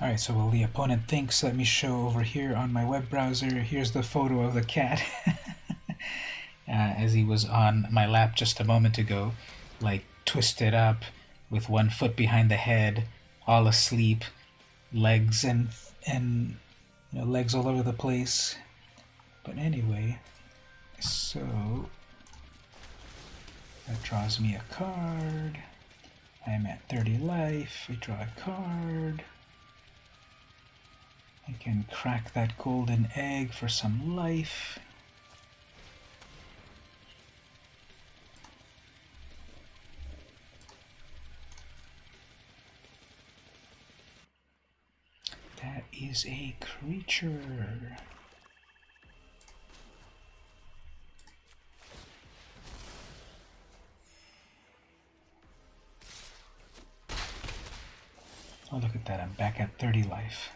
Alright, so while the opponent thinks, let me show over here on my web browser. Here's the photo of the cat as he was on my lap just a moment ago, like twisted up with one foot behind the head, all asleep, legs and legs all over the place. But anyway, so that draws me a card. I'm at 30 life. I draw a card. I can crack that golden egg for some life. That is a creature. Oh, look at that. I'm back at 30 life.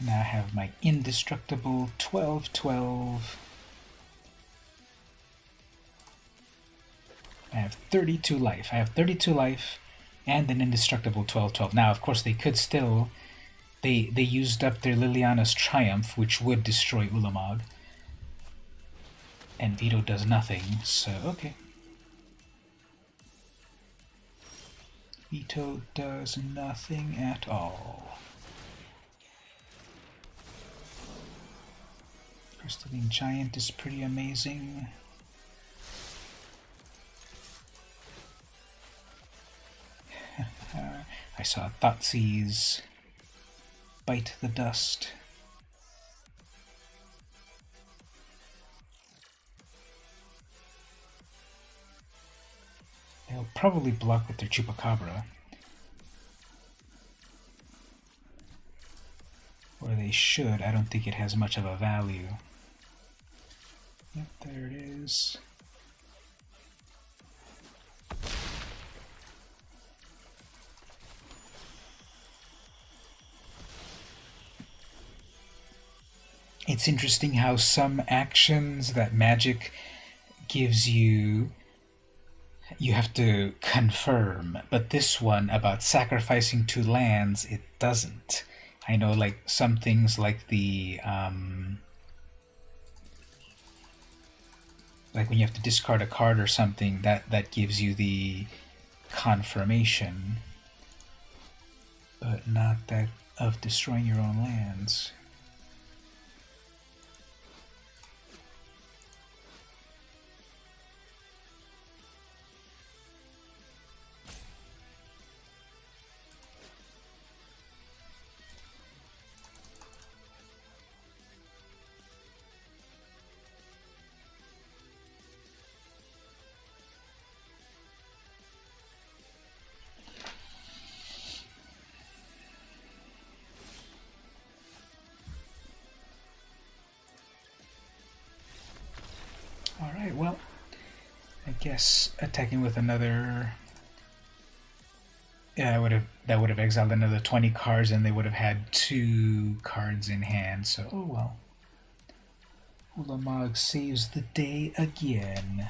Now I have my indestructible 12-12. I have 32 life. I have 32 life and an indestructible 12-12. Now, of course, they could still... They used up their Liliana's Triumph, which would destroy Ulamog. And Veto does nothing, so okay. Veto does nothing at all. Crystalline Giant is pretty amazing. I saw Thoughtseize bite the dust. They'll probably block with their Chupacabra. Or they should. I don't think it has much of a value. Yep, there it is. It's interesting how some actions that Magic gives you, you have to confirm, but this one about sacrificing 2 lands, it doesn't. I know, like, some things like the like when you have to discard a card or something, that gives you the confirmation, but not that of destroying your own lands. Alright, well, I guess attacking with another... Yeah, that would have exiled another 20 cards and they would have had 2 cards in hand, so oh well. Ulamog saves the day again.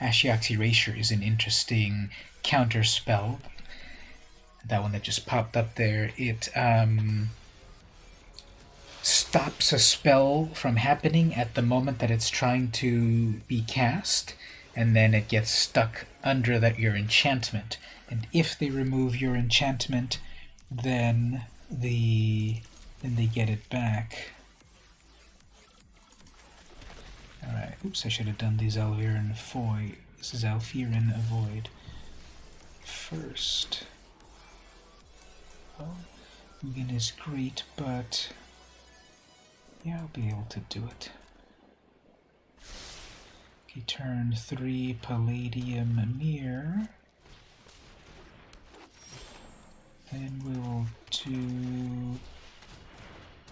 Ashiok's Erasure is an interesting counter spell. That one that just popped up there, it stops a spell from happening at the moment that it's trying to be cast, and then it gets stuck under your enchantment. And if they remove your enchantment, then they get it back. Alright, oops, I should have done these Alviren Void. This is Alviren Void first. Well, Ugin is great, but yeah, I'll be able to do it. Okay, turn 3 Palladium Mirror. Then we'll do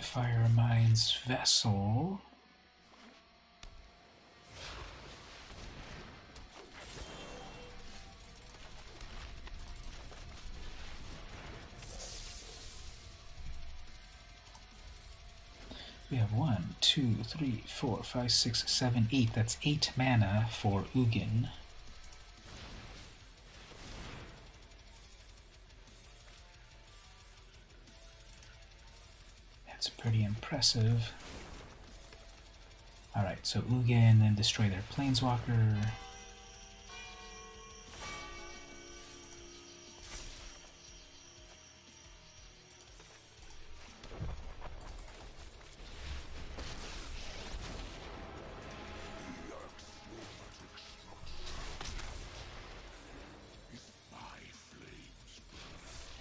Firemind's Vessel. We have 1, 2, 3, 4, 5, 6, 7, 8. That's 8 mana for Ugin. That's pretty impressive. Alright, so Ugin, then destroy their Planeswalker.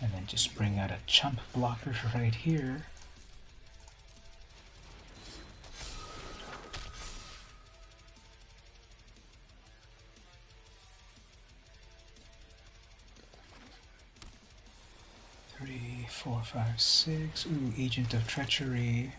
And then just bring out a chump blocker right here. Three, 4, 5, 6. Ooh, Agent of Treachery.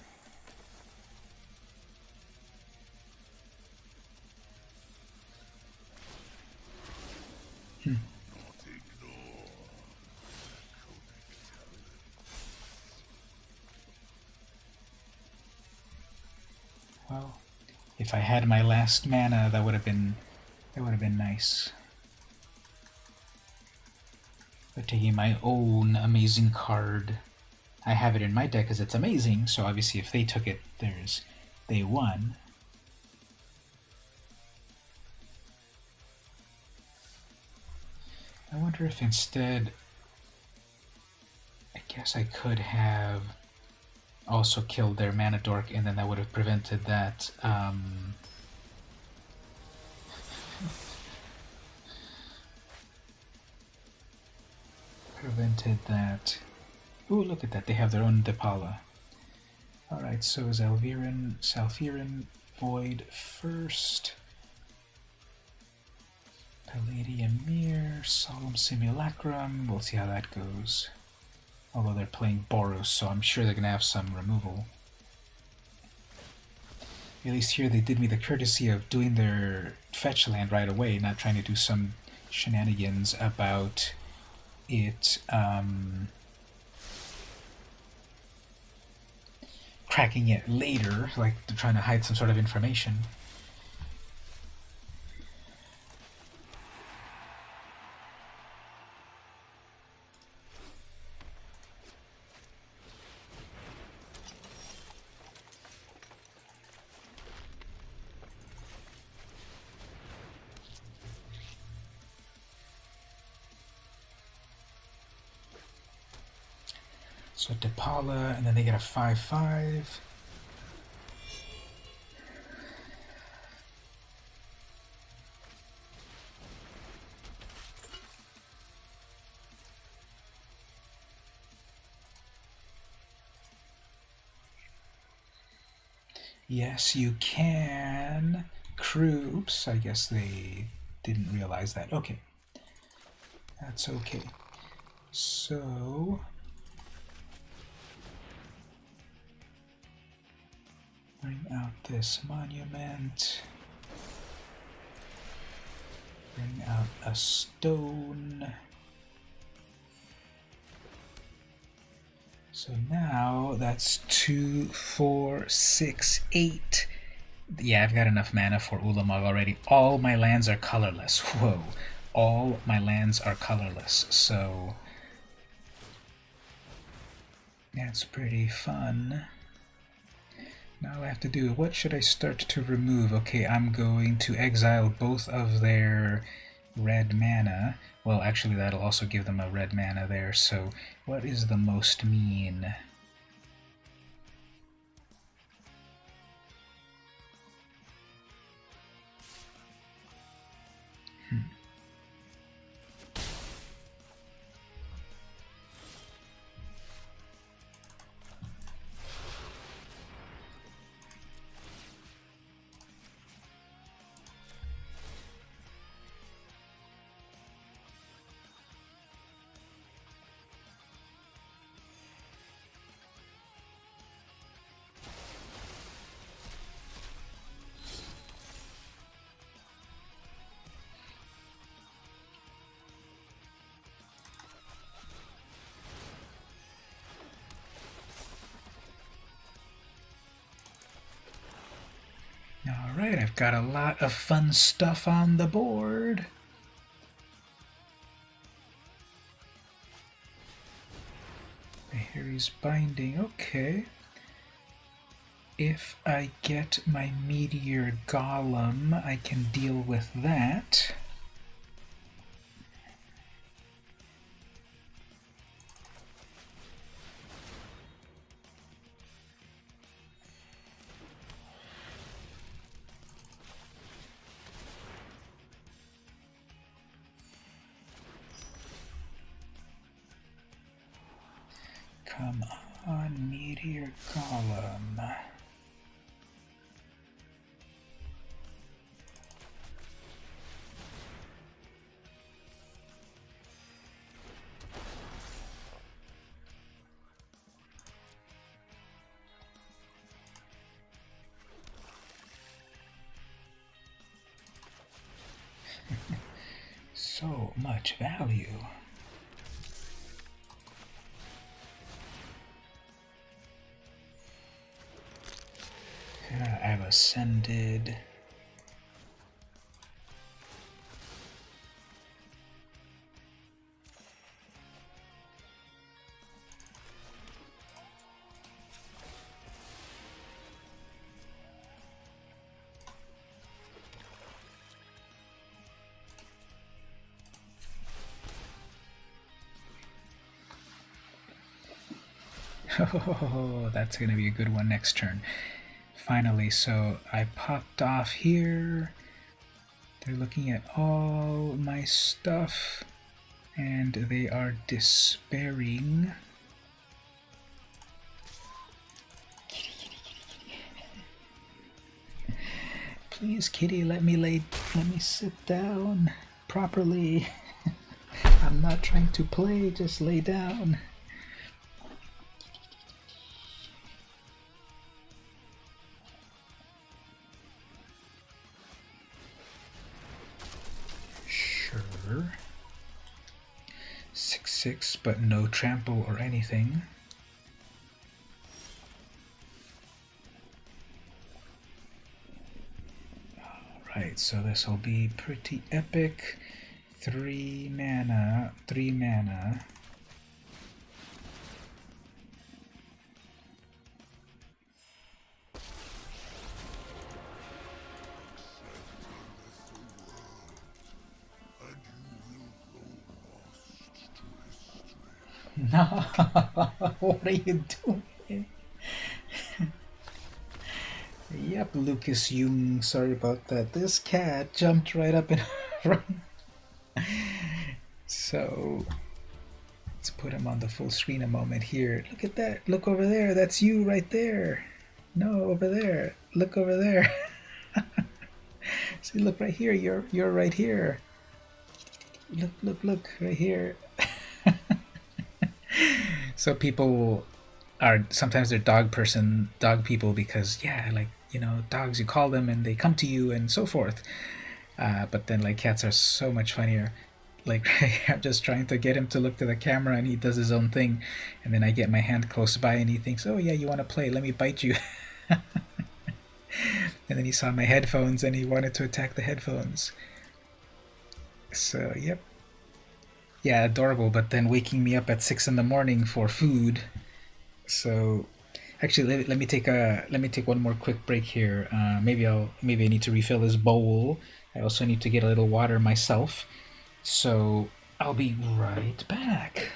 Well, if I had my last mana, that would have been nice. But taking my own amazing card I have it in my deck because it's amazing, so obviously if they took it, they won. I wonder if instead, I guess I could have also killed their mana dork, and then that would have prevented that. Ooh, look at that! They have their own Depala. All right, so is Salfiran Void first. Palladium Mirror, Solemn Simulacrum. We'll see how that goes. Although they're playing Boros, so I'm sure they're going to have some removal. At least here they did me the courtesy of doing their fetch land right away, not trying to do some shenanigans about it cracking it later, like they're trying to hide some sort of information. So Depala, and then they get a 5/5. Yes, you can. Oops, I guess they didn't realize that. Okay. That's okay. So bring out this monument. Bring out a stone. So now that's 2, 4, 6, 8. Yeah, I've got enough mana for Ulamog already. All my lands are colorless. Whoa. All my lands are colorless. So that's pretty fun. Now all I have to do, what should I start to remove? Okay, I'm going to exile both of their red mana. Well, actually that'll also give them a red mana there, so what is the most mean? Alright, I've got a lot of fun stuff on the board. The Harry's Binding, okay. If I get my Meteor Golem, I can deal with that. Come on, Meteor Golem. So much value. I've ascended. Oh, that's gonna be a good one next turn. Finally, so I popped off here. They're looking at all my stuff and they are despairing. Please, kitty, let me sit down properly. I'm not trying to play, just lay down. Sure. 6/6, but no trample or anything. Alright, so this will be pretty epic. 3 mana, 3 mana. No, what are you doing? Yep, Lucas Jung, sorry about that. This cat jumped right up in front. So, let's put him on the full screen a moment here. Look at that. Look over there. That's you right there. No, over there. Look over there. See, look right here. You're right here. Look right here. So people are sometimes they're dog people because yeah, like dogs, you call them and they come to you and so forth. But then like cats are so much funnier. Like I'm just trying to get him to look to the camera and he does his own thing, and then I get my hand close by and he thinks, oh yeah, you want to play? Let me bite you. And then he saw my headphones and he wanted to attack the headphones. So yep. Yeah, adorable, but then waking me up at 6 in the morning for food. So actually let me take one more quick break here. Maybe I need to refill this bowl. I also need to get a little water myself. So I'll be right back.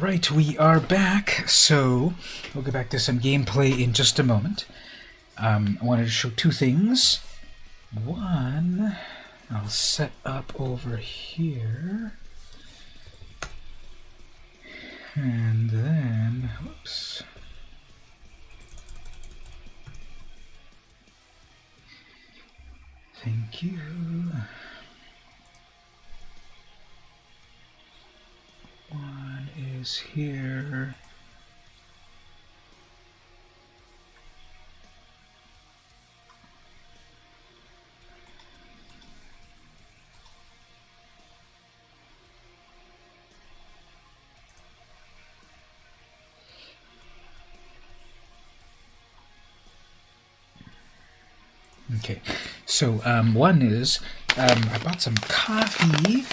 Alright, we are back, so we'll get back to some gameplay in just a moment. I wanted to show two things. One, I'll set up over here. And then, whoops. Thank you. One is here. Okay, so one is I bought some coffee.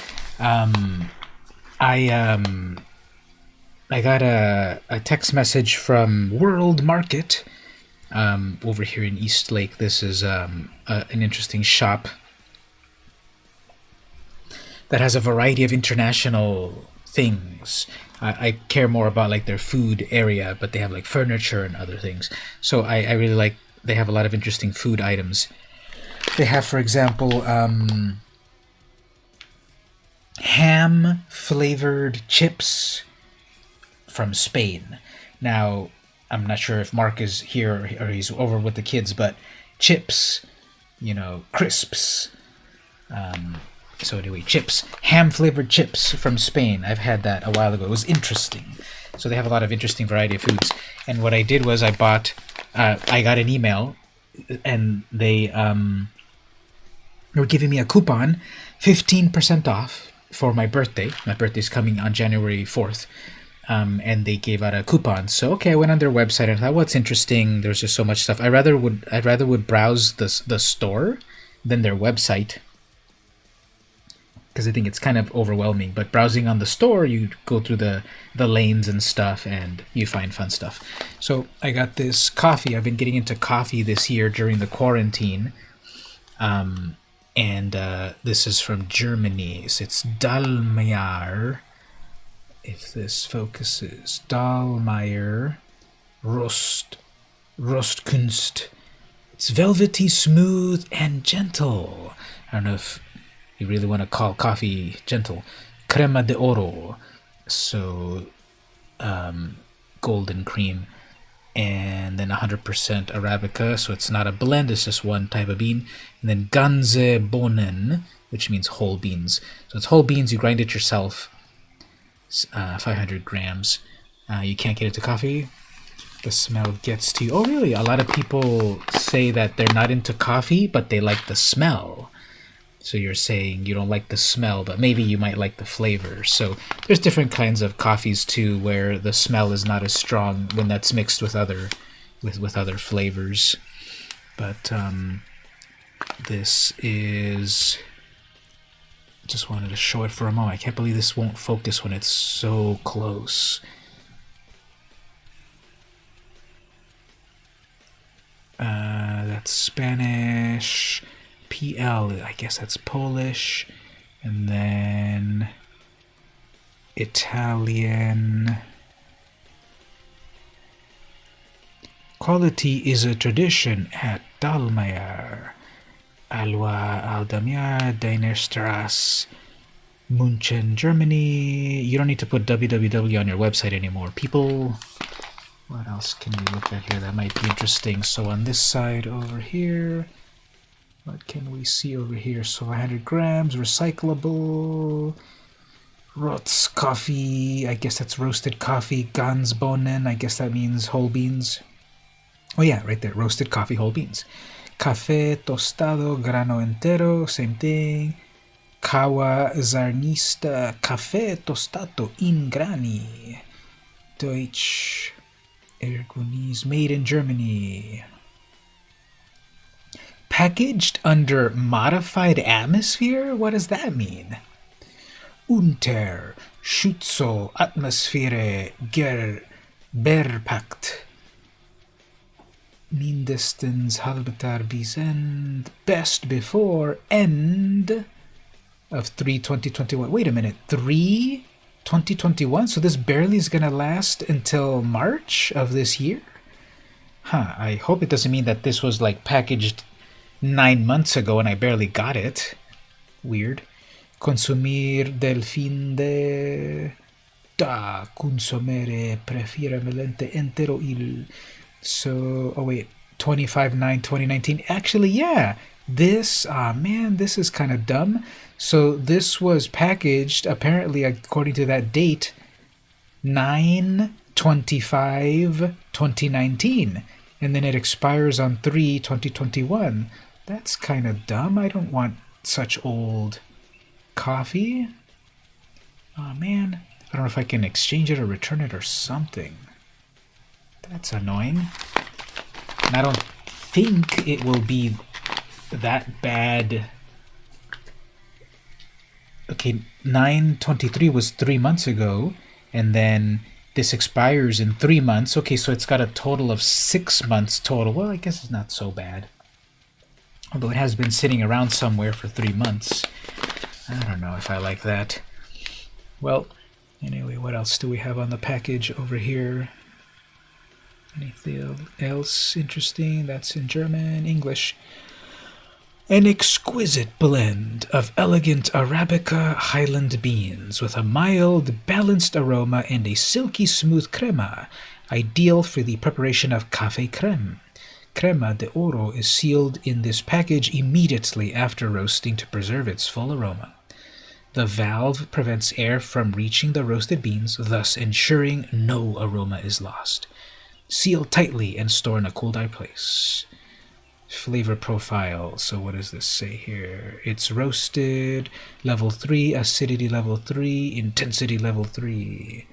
I got a text message from World Market over here in East Lake. This is an interesting shop that has a variety of international things. I care more about like their food area, but they have like furniture and other things. So I really like. They have a lot of interesting food items. They have, for example, ham-flavored chips from Spain. Now, I'm not sure if Mark is here or he's over with the kids, but chips, you know, crisps. So anyway, chips, ham-flavored chips from Spain. I've had that a while ago. It was interesting. So they have a lot of interesting variety of foods. And what I did was I got an email, and they were giving me a coupon, 15% off for my birthday. My birthday's coming on January 4th. And they gave out a coupon. So okay, I went on their website and thought, what's interesting? There's just so much stuff. I'd rather would browse the store than their website, because I think it's kind of overwhelming. But browsing on the store, you go through the lanes and stuff, and you find fun stuff. So I got this coffee. I've been getting into coffee this year during the quarantine. And this is from Germany. So it's Dallmayr. If this focuses, Dallmayr Rostkunst. It's velvety, smooth, and gentle. I don't know if you really want to call coffee gentle. Crema de oro. So, golden cream. And then 100% Arabica. So it's not a blend, it's just one type of bean. And then ganze Bohnen, which means whole beans. So it's whole beans, you grind it yourself. 500 grams. You can't get into coffee. The smell gets to you. Oh, really? A lot of people say that they're not into coffee, but they like the smell. So you're saying you don't like the smell, but maybe you might like the flavor. So there's different kinds of coffees too, where the smell is not as strong when that's mixed with other flavors. But this is. Just wanted to show it for a moment. I can't believe this won't focus when it's so close. That's Spanish. PL, I guess that's Polish. And then Italian. Quality is a tradition at Dallmayr. Alwa Aldamir, Deinerstrasse, München, Germany. You don't need to put www on your website anymore. People, what else can we look at here that might be interesting? So on this side over here, what can we see over here? So 100 grams, recyclable. Rotz coffee, I guess that's roasted coffee. Gansbohnen, I guess that means whole beans. Oh yeah, right there, roasted coffee, whole beans. Café tostado, grano entero, same thing. Kawa zarnista, café tostado in grani. Deutsch, Ergonis, made in Germany. Packaged under modified atmosphere? What does that mean? Unter Schutzo Atmosphäre Berpakt. Mindestens halbtar bis end. Best before end of 3/2021. Wait a minute. 3 2021, so this barely is gonna last until March of this year? Huh, I hope it doesn't mean that this was like packaged 9 months ago and I barely got it. Weird. Consumir del fin de... Da consumere preferibilmente entero il... So, oh wait, 25/9/2019. Actually, yeah, this, man, this is kind of dumb. So this was packaged, apparently, according to that date, 9/25/2019, and then it expires on 3/2021. That's kind of dumb. I don't want such old coffee. Oh man, I don't know if I can exchange it or return it or something. That's annoying. And I don't think it will be that bad. Okay, 9/23 was 3 months ago, and then this expires in 3 months. Okay, so it's got a total of 6 months total. Well, I guess it's not so bad. Although it has been sitting around somewhere for 3 months. I don't know if I like that. Well, anyway, what else do we have on the package over here? Anything else interesting? That's in German, English. An exquisite blend of elegant Arabica Highland beans with a mild, balanced aroma and a silky smooth crema, ideal for the preparation of café crème. Crema de oro is sealed in this package immediately after roasting to preserve its full aroma. The valve prevents air from reaching the roasted beans, thus ensuring no aroma is lost. Seal tightly and store in a cool, dry place. Flavor profile. So what does this say here? It's roasted, level 3, acidity level 3, intensity level 3.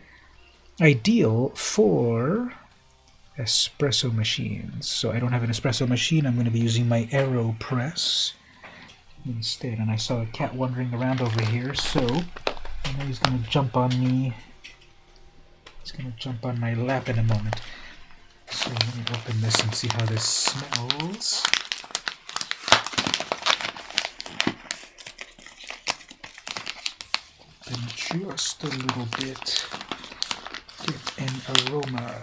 Ideal for espresso machines. So I don't have an espresso machine. I'm going to be using my AeroPress instead. And I saw a cat wandering around over here, so I know he's going to jump on me. He's going to jump on my lap in a moment. So let me open this and see how this smells. Open just a little bit. Get an aroma.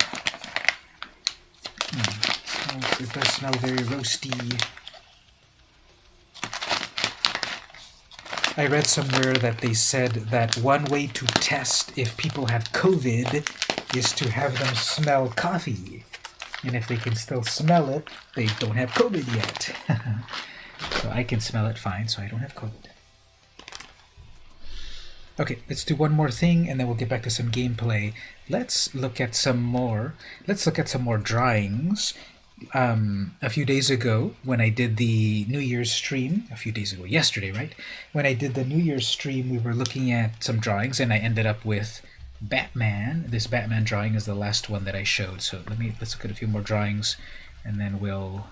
It does smell very roasty. I read somewhere that they said that one way to test if people have COVID is to have them smell coffee. And if they can still smell it, they don't have COVID yet. So I can smell it fine, so I don't have COVID. Okay, let's do one more thing, and then we'll get back to some gameplay. Let's look at some more drawings. A few days ago, when I did the New Year's stream, yesterday, right? When I did the New Year's stream, we were looking at some drawings, and I ended up with Batman. This Batman drawing is the last one that I showed. So let's look at a few more drawings, and then we'll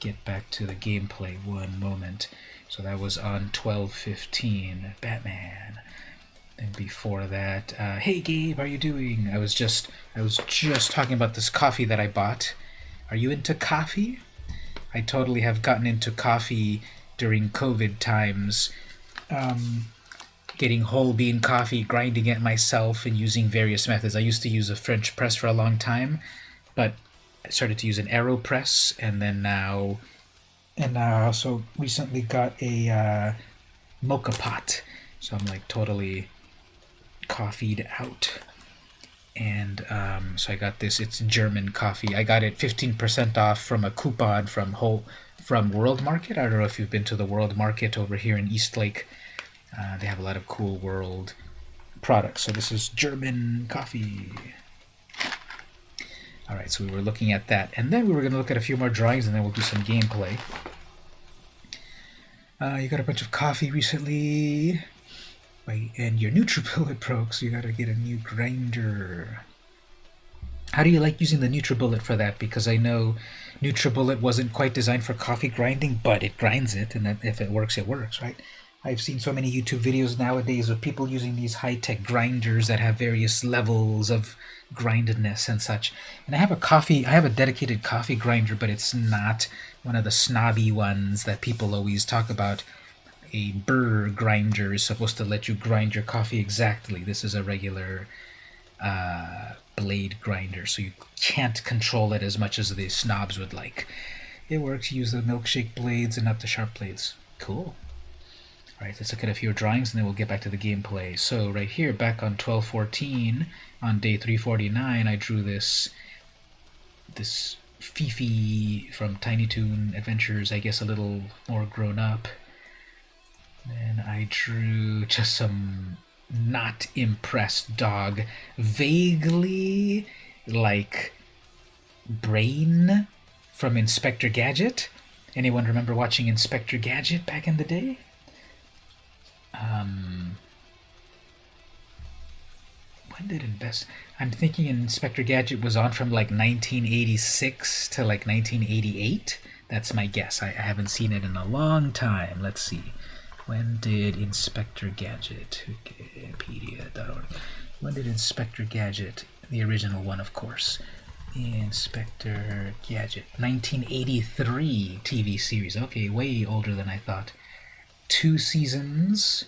get back to the gameplay. One moment. So that was on 12/15, Batman. And before that, hey Gabe, how are you doing? I was just talking about this coffee that I bought. Are you into coffee? I totally have gotten into coffee during COVID times. Getting whole bean coffee, grinding it myself, and using various methods. I used to use a French press for a long time, but I started to use an AeroPress, and now I also recently got a mocha pot. So I'm like totally coffeeed out. And so I got this. It's German coffee. I got it 15% off from a coupon from World Market. I don't know if you've been to the World Market over here in Eastlake. They have a lot of cool World products. So this is German coffee. All right, so we were looking at that. And then we were going to look at a few more drawings, and then we'll do some gameplay. You got a bunch of coffee recently. And your NutriBullet broke, so you got to get a new grinder. How do you like using the NutriBullet for that? Because I know NutriBullet wasn't quite designed for coffee grinding, but it grinds it, and that if it works, right? I've seen so many YouTube videos nowadays of people using these high-tech grinders that have various levels of grindedness and such. And I have a dedicated coffee grinder, but it's not one of the snobby ones that people always talk about. a burr grinder is supposed to let you grind your coffee exactly. This is a regular blade grinder, so you can't control it as much as the snobs would like. It works. Use the milkshake blades and not the sharp blades. Cool. Alright, let's look at a few drawings and then we'll get back to the gameplay. So right here, back on 12/14, on day 349, I drew this Fifi from Tiny Toon Adventures, I guess a little more grown up. Then I drew just some not impressed dog, vaguely like Brain from Inspector Gadget. Anyone remember watching Inspector Gadget back in the day? When did I'm thinking Inspector Gadget was on from like 1986 to like 1988. That's my guess. I haven't seen it in a long time. Let's see. When did Inspector Gadget, Wikipedia.org, when did Inspector Gadget, the original one of course, Inspector Gadget, 1983 TV series. Okay, way older than I thought. 2 seasons.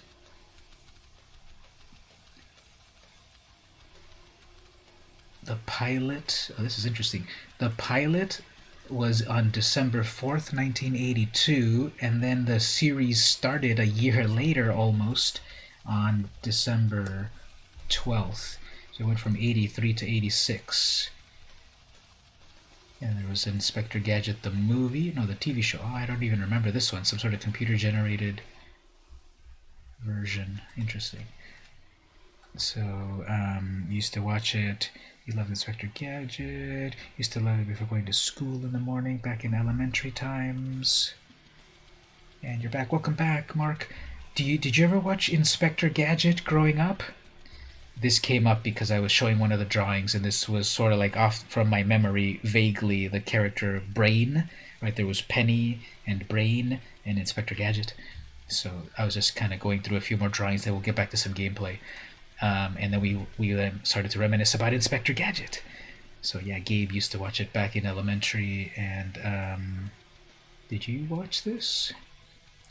The pilot, oh, this is interesting. The pilot was on December 4th, 1982, and then the series started a year later almost on December 12th. So it went from 83 to 86. And there was Inspector Gadget the movie, no, the TV show. Oh, I don't even remember this one. Some sort of computer-generated version. Interesting. So, used to watch it. You loved Inspector Gadget. Used to love it before going to school in the morning, back in elementary times. And you're back. Welcome back, Mark. Did you ever watch Inspector Gadget growing up? This came up because I was showing one of the drawings, and this was sort of like off from my memory, vaguely, the character of Brain. Right, there was Penny and Brain and Inspector Gadget. So I was just kind of going through a few more drawings, then we'll get back to some gameplay. And then we then started to reminisce about Inspector Gadget. So yeah, Gabe used to watch it back in elementary, and did you watch this?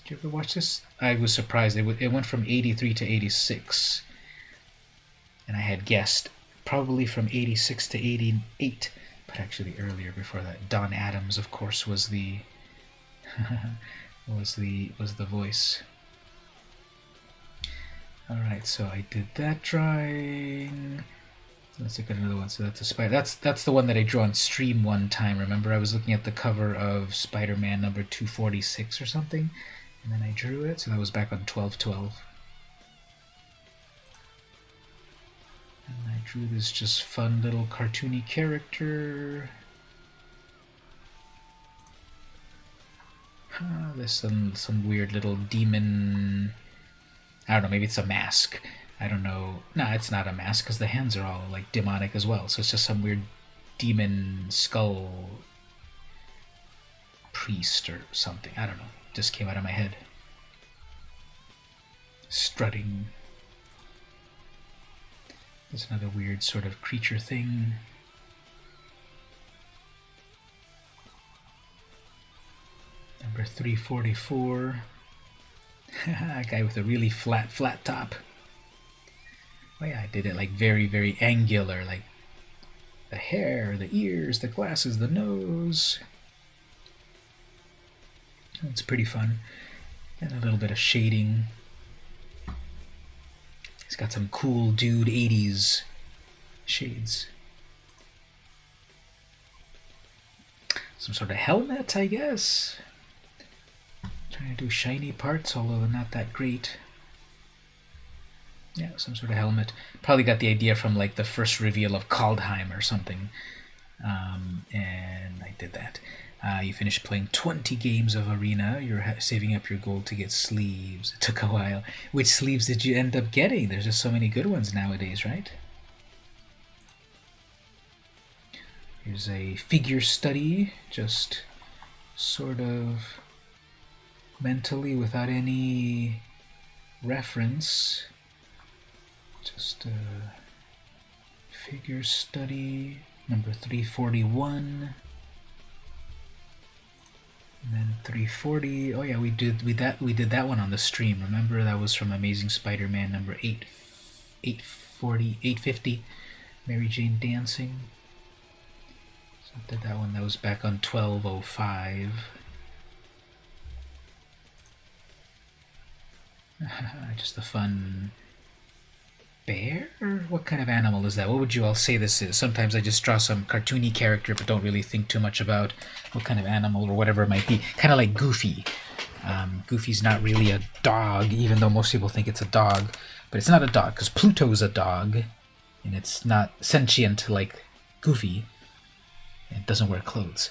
Did you ever watch this? I was surprised. It went from 83 to 86. And I had guessed probably from 86 to 88, but actually earlier before that. Don Adams, of course, was the was the voice. All right, so I did that drawing. Let's look at another one. So that's a spider. That's the one that I drew on stream one time. Remember, I was looking at the cover of Spider-Man number 246 or something, and then I drew it. So that was back on 12/12. And I drew this just fun little cartoony character. There's some weird little demon. I don't know, maybe it's a mask. I don't know. No, it's not a mask because the hands are all like demonic as well. So it's just some weird demon skull priest or something. I don't know. Just came out of my head. Strutting. There's another weird sort of creature thing. Number 344. A guy with a really flat top. Oh yeah, I did it like very, very angular, like the hair, the ears, the glasses, the nose. It's pretty fun. And a little bit of shading. He's got some cool dude 80s shades. Some sort of helmet, I guess. Trying to do shiny parts, although not that great. Yeah, some sort of helmet. Probably got the idea from like the first reveal of Kaldheim or something. And I did that. You finished playing 20 games of Arena. You're saving up your gold to get sleeves. It took a while. Which sleeves did you end up getting? There's just so many good ones nowadays, right? Here's a figure study, just sort of mentally without any reference. Just a figure study, number 341. And then 340. Oh yeah, we did that one on the stream. Remember, that was from Amazing Spider-Man number 850, Mary Jane dancing. So I did that one. That was back on 1205. Just a fun bear? What kind of animal is that? What would you all say this is? Sometimes I just draw some cartoony character but don't really think too much about what kind of animal or whatever it might be. Kind of like Goofy. Goofy's not really a dog, even though most people think it's a dog. But it's not a dog, because Pluto's a dog, and it's not sentient like Goofy. It doesn't wear clothes.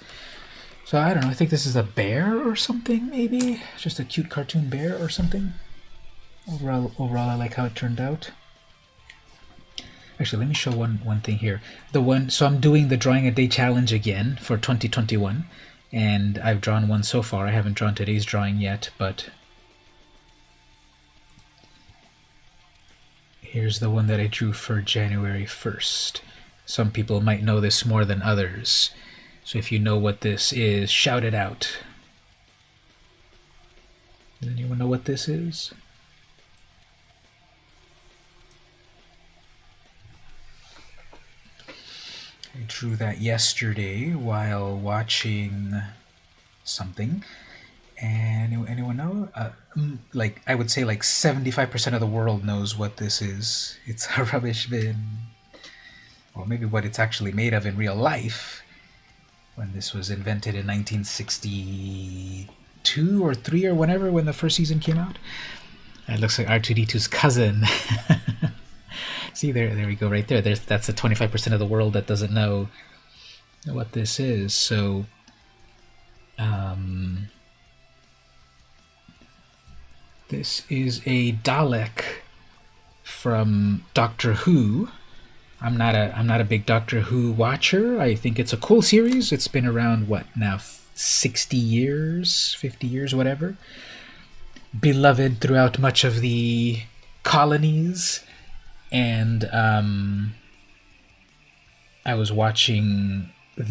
So I don't know, I think this is a bear or something, maybe? Just a cute cartoon bear or something? Overall I like how it turned out. Actually, let me show one thing here. So I'm doing the Drawing a Day challenge again for 2021, and I've drawn one so far. I haven't drawn today's drawing yet, but here's the one that I drew for January 1st. Some people might know this more than others, so if you know what this is, shout it out. Does anyone know what this is? I drew that yesterday while watching something. And anyone know? Like, I would say like 75% of the world knows what this is. It's a rubbish bin. Or maybe what it's actually made of in real life. When this was invented in 1962 or 3 or whenever, when the first season came out. It looks like R2-D2's cousin. See, there we go, right there. That's the 25% of the world that doesn't know what this is. So, this is a Dalek from Doctor Who. I'm not a big Doctor Who watcher. I think it's a cool series. It's been around, what, now 60 years, 50 years, whatever. Beloved throughout much of the colonies. And I was watching what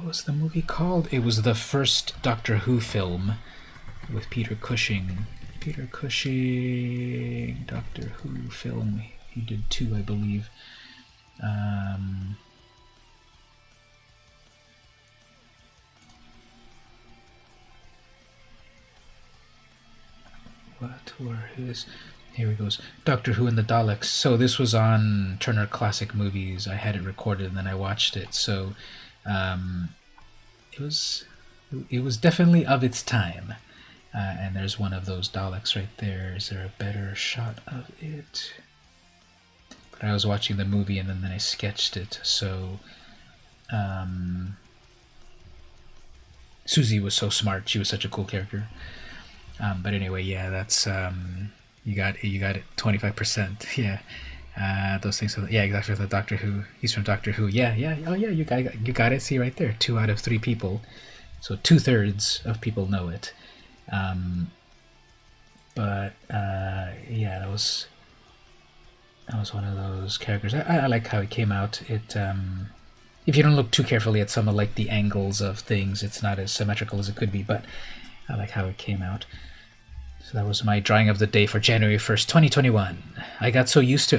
was the movie called? It was the first Doctor Who film with Peter Cushing. Peter Cushing, Doctor Who film. He did 2, I believe. What were his... Here he goes. Doctor Who and the Daleks. So this was on Turner Classic Movies. I had it recorded and then I watched it. So it was definitely of its time. And there's one of those Daleks right there. Is there a better shot of it? But I was watching the movie and then I sketched it. So Susie was so smart. She was such a cool character. But anyway, yeah, that's you got it 25%. Yeah, those things. Yeah, exactly. The Doctor Who. He's from Doctor Who. Yeah. Oh yeah, you got it. See right there. 2 out of 3 people. So 2/3 of people know it. But yeah, that was one of those characters. I like how it came out. It if you don't look too carefully at some of like the angles of things, it's not as symmetrical as it could be. But I like how it came out. So that was my drawing of the day for January 1st, 2021. I got so used to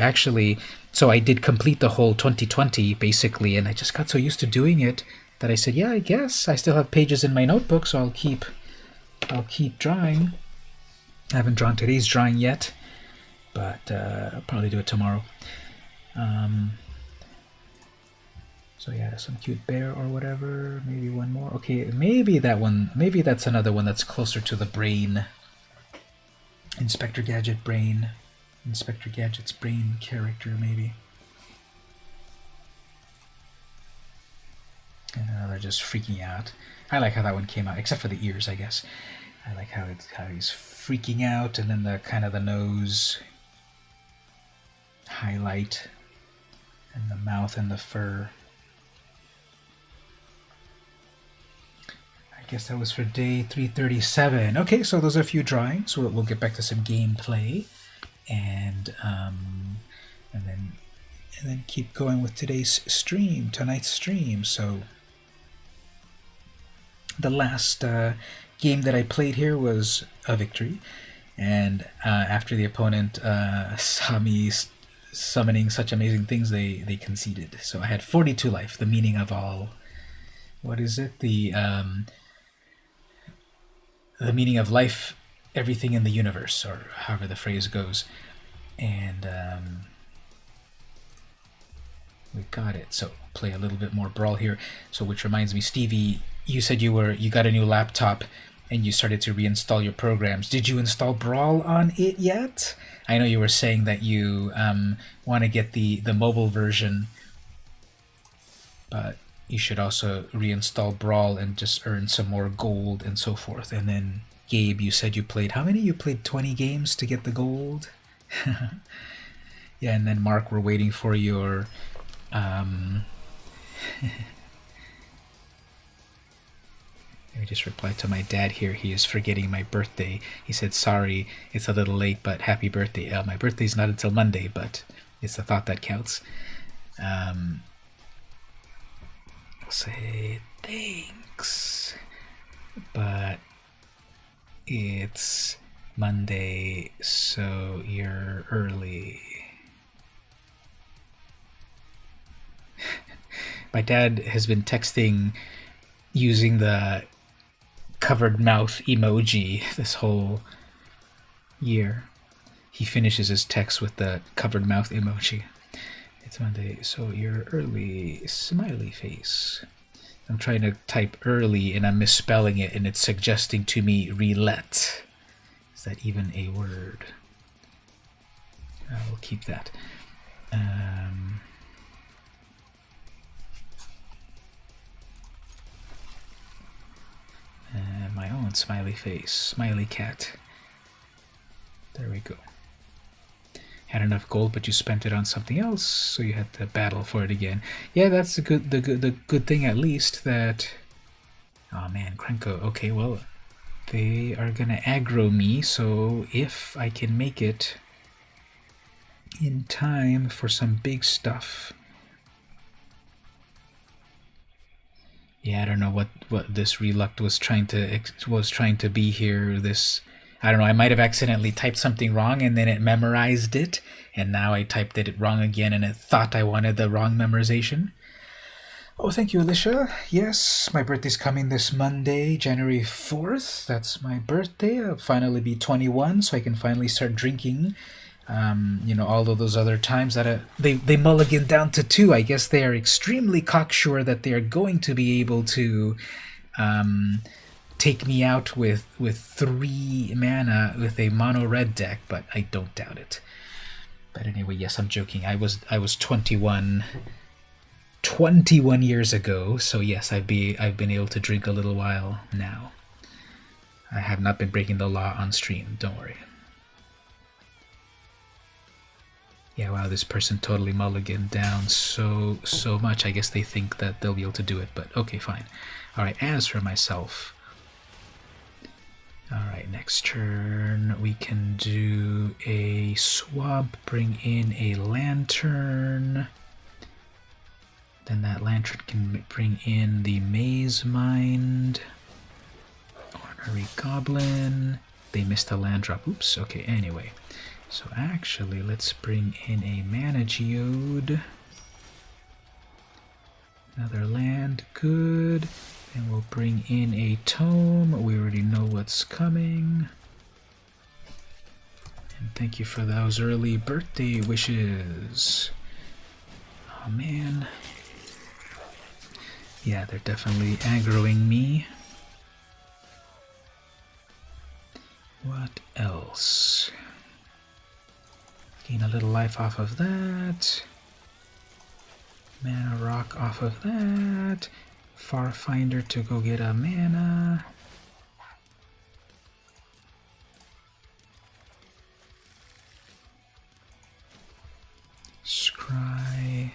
so I did complete the whole 2020 basically, and I just got so used to doing it that I said, yeah, I guess I still have pages in my notebook, so I'll keep drawing. I haven't drawn today's drawing yet, but I'll probably do it tomorrow. So yeah, some cute bear or whatever. Maybe one more. Okay, maybe that one. Maybe that's another one that's closer to the brain. Inspector Gadget's brain character, maybe. And another just freaking out. I like how that one came out, except for the ears, I guess. I like how he's freaking out, and then the kind of the nose highlight, and the mouth and the fur. I guess that was for day 337. Okay, so those are a few drawings. We'll get back to some gameplay, and then keep going with tonight's stream. So The last game that I played here was a victory, and after the opponent saw me summoning such amazing things, they conceded. So I had 42 life, the meaning of all. What is it? The meaning of life, everything in the universe, or however the phrase goes. And we got it. So play a little bit more Brawl here. So which reminds me, Stevie, you said you got a new laptop and you started to reinstall your programs. Did you install Brawl on it yet? I know you were saying that you want to get the mobile version, but you should also reinstall Brawl and just earn some more gold and so forth. And then Gabe, you said you played how many? You played 20 games to get the gold? Yeah, and then Mark, we're waiting for your let me just reply to my dad here. He is forgetting my birthday. He said, sorry, it's a little late, but happy birthday. My birthday's not until Monday, but it's the thought that counts. I'll say thanks, but it's Monday, so you're early. My dad has been texting using the covered mouth emoji this whole year. He finishes his text with the covered mouth emoji. It's Monday, so you're early, smiley face. I'm trying to type early and I'm misspelling it, and it's suggesting to me relet. Is that even a word? I'll keep that. My own smiley face, smiley cat. There we go. Had enough gold, but you spent it on something else, so you had to battle for it again. Yeah, that's the good thing at least that. Oh man, Krenko. Okay, well, they are gonna aggro me, so if I can make it in time for some big stuff. Yeah, I don't know what this reluct was trying to be here. This, I don't know, I might have accidentally typed something wrong and then it memorized it, and now I typed it wrong again and it thought I wanted the wrong memorization. Oh, thank you, Alicia. Yes, my birthday's coming this Monday, January 4th. That's my birthday. I'll finally be 21, so I can finally start drinking. All of those other times that they mulligan down to 2. I guess they are extremely cocksure that they are going to be able to take me out with 3 mana with a mono red deck, but I don't doubt it. But anyway, yes, I'm joking. I was 21 years ago, so yes, I've been able to drink a little while now. I have not been breaking the law on stream. Don't worry. Yeah, wow, this person totally mulliganed down so much. I guess they think that they'll be able to do it, but okay, fine. Alright, as for myself. Alright, next turn we can do a swap, bring in a lantern. Then that lantern can bring in the maze mind. Ornery goblin. They missed a land drop. Oops, okay, anyway. So actually, let's bring in a mana geode. Another land, good. And we'll bring in a tome. We already know what's coming. And thank you for those early birthday wishes. Oh man. Yeah, they're definitely aggroing me. What else? Gain a little life off of that. Mana rock off of that. Farfinder to go get a mana. Scry.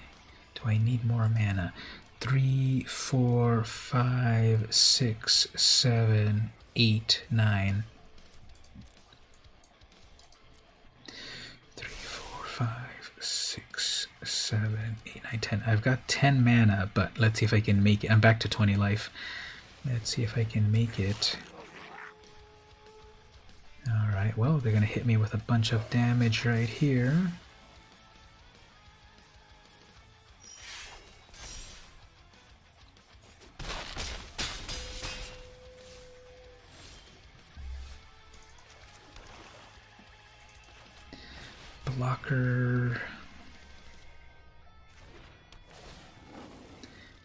Do I need more mana? 3, 4, 5, 6, 7, 8, 9. 3, 4, 5, 6, 7, 8, 9, 10. I've got 10 mana, but let's see if I can make it. I'm back to 20 life. Let's see if I can make it. Alright, well, they're going to hit me with a bunch of damage right here. Blocker.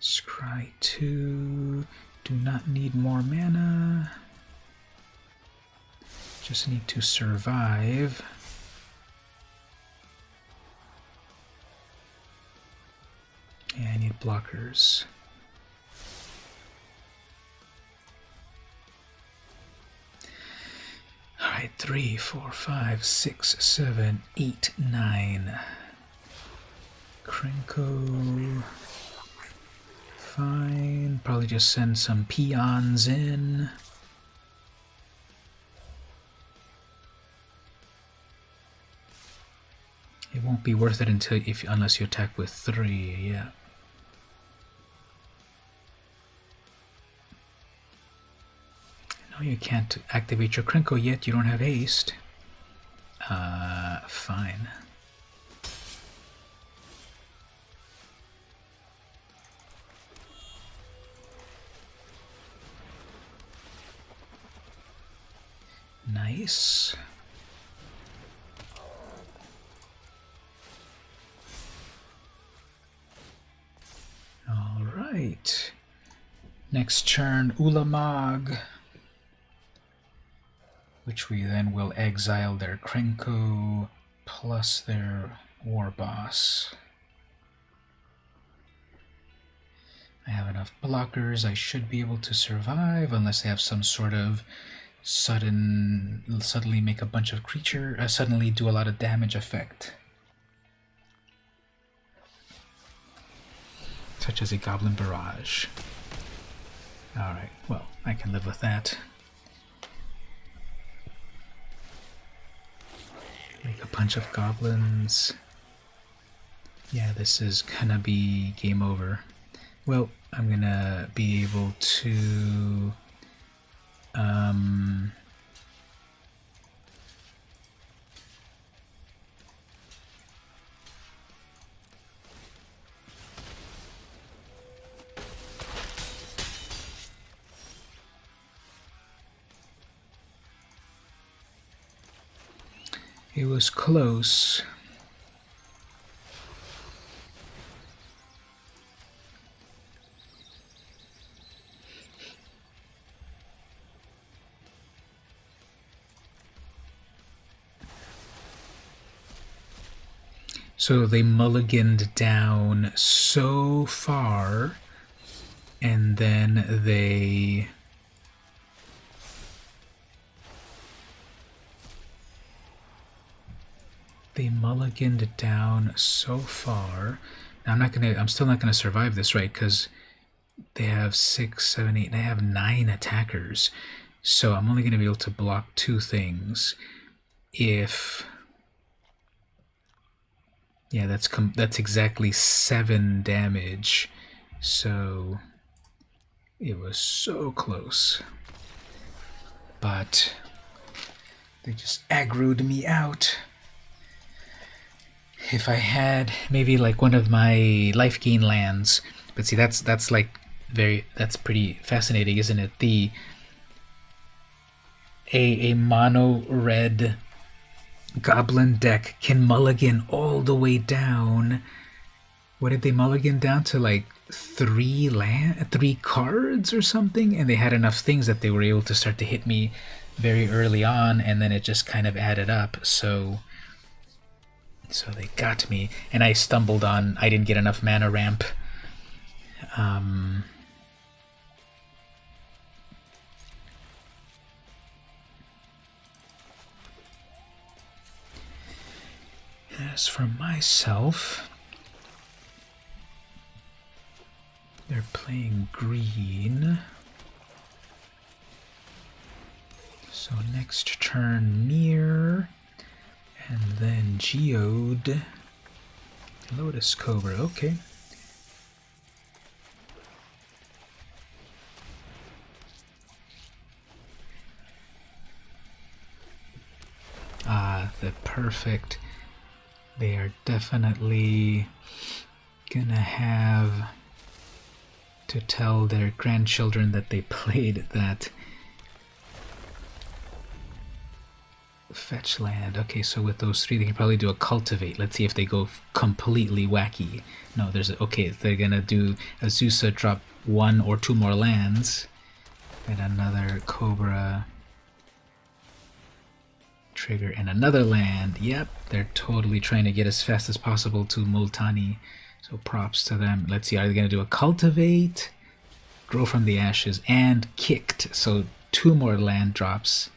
Scry 2. Do not need more mana. Just need to survive. Yeah, I need blockers. Alright, 3, 4, 5, 6, 7, 8, 9. Krenko. Fine. Probably just send some peons in. It won't be worth it unless you attack with 3, yeah. No, you can't activate your Krenko yet, you don't have haste. Fine. Nice. Alright. Next turn, Ulamog, which we then will exile their Krenko plus their War Boss. I have enough blockers. I should be able to survive unless they have some sort of suddenly make a bunch of suddenly do a lot of damage effect. Such as a Goblin Barrage. Alright, well, I can live with that. Make a bunch of goblins. Yeah, this is gonna be game over. Well, I'm gonna be able to it was close. So they mulliganed down so far, and then they mulliganed down so far. Now I'm still not gonna survive this, right? Because they have 6, 7, 8, they have 9 attackers. So I'm only gonna be able to block 2 things. If yeah, that's exactly 7 damage. So it was so close. But they just aggroed me out. If I had maybe like one of my life gain lands, but see that's pretty fascinating, isn't it? A mono red goblin deck can mulligan all the way down. What did they mulligan down to, like 3 cards or something? And they had enough things that they were able to start to hit me very early on, and then it just kind of added up. So they got me, and I stumbled on, I didn't get enough mana ramp. As for myself, they're playing green. So next turn, Mirror, and then Geode, Lotus Cobra, okay. perfect. They are definitely gonna have to tell their grandchildren that they played that fetch land. Okay, so with those three, they can probably do a cultivate. Let's see if they go completely wacky. No, there's okay. They're gonna do Azusa, drop 1 or 2 more lands, and another Cobra trigger and another land. Yep, they're totally trying to get as fast as possible to Multani. So props to them. Let's see, are they gonna do a cultivate, grow from the ashes, and kicked? So 2 more land drops.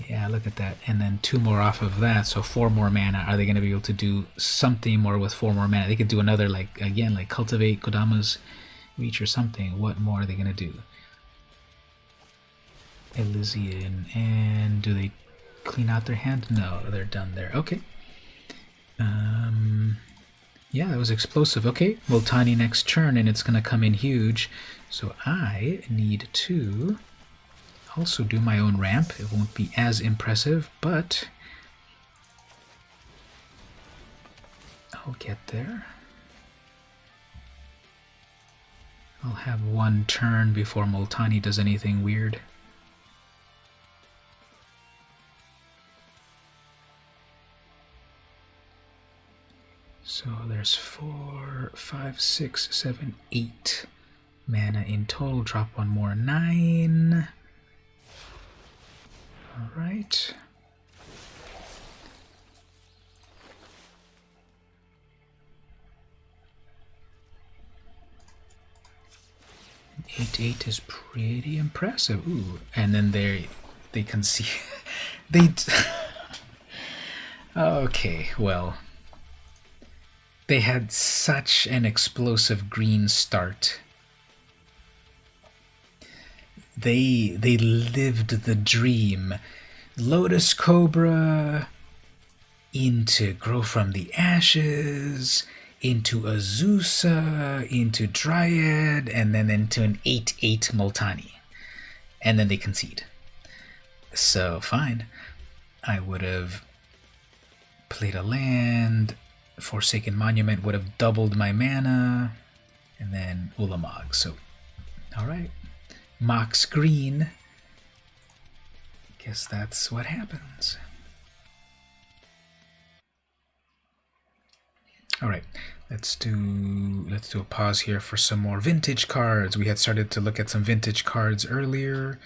Yeah, look at that. And then 2 more off of that, so 4 more mana. Are they going to be able to do something more with 4 more mana? They could do another, like, again, like Cultivate, Kodama's Reach or something. What more are they going to do? Elysian. And do they clean out their hand? No, they're done there. Okay. Yeah, that was explosive. Okay, Multani next turn, and it's going to come in huge. So I need to also do my own ramp. It won't be as impressive, but I'll get there. I'll have 1 turn before Multani does anything weird. So there's 4, 5, 6, 7, 8 mana in total. Drop 1 more, 9. All right. An 8/8 is pretty impressive. Ooh, and then they can see they. Okay, well, they had such an explosive green start. They lived the dream. Lotus Cobra into Grow from the Ashes, into Azusa, into Dryad, and then into an 8/8 Multani. And then they concede. So, fine. I would have played a land. Forsaken Monument would have doubled my mana. And then Ulamog. So, alright. Mox green. Guess that's what happens. All right, let's do a pause here for some more vintage cards. We had started to look at some vintage cards earlier.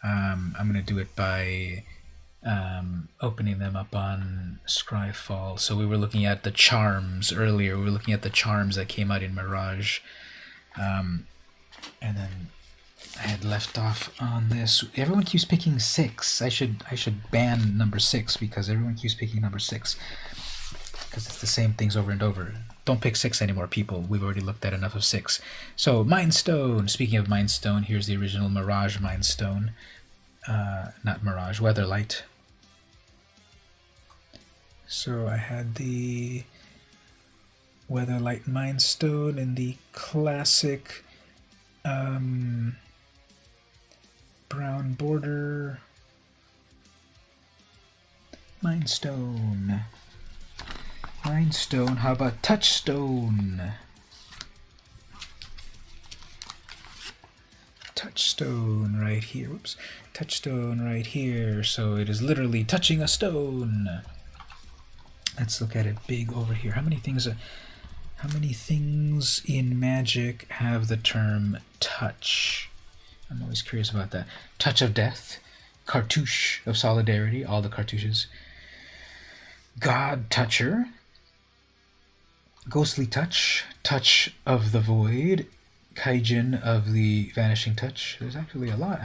I'm gonna do it by opening them up on Scryfall. So we were looking at the charms earlier. We were looking at the charms that came out in Mirage, and then I had left off on this. Everyone keeps picking 6. I should ban number 6 because everyone keeps picking number 6 because it's the same things over and over. Don't pick 6 anymore, people. We've already looked at enough of 6. So Mind Stone. Speaking of Mind Stone, here's the original Mirage Mind Stone. Not Mirage, Weatherlight. So I had the Weatherlight Mind Stone in the classic brown border. Mind Stone. Mind Stone. How about Touchstone? Touchstone right here. Whoops. Touchstone right here. So it is literally touching a stone. Let's look at it big over here. How many things in Magic have the term touch? I'm always curious about that. Touch of Death, Cartouche of Solidarity, all the cartouches. God Toucher, Ghostly Touch, Touch of the Void, Kaijin of the Vanishing Touch. There's actually a lot.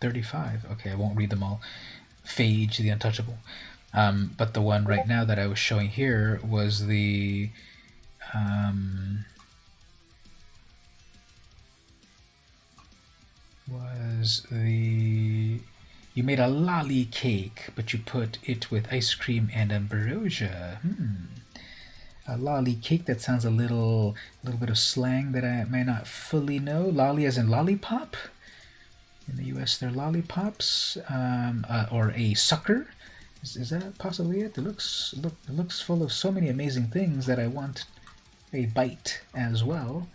35. Okay, I won't read them all. Phage, the Untouchable. But the one right now that I was showing here was the you made a lolly cake, but you put it with ice cream and ambrosia. A lolly cake, that sounds a little bit of slang that I may not fully know. Lolly as in lollipop. In the US, they're lollipops, or a sucker. Is that possibly it? It looks full of so many amazing things that I want a bite as well.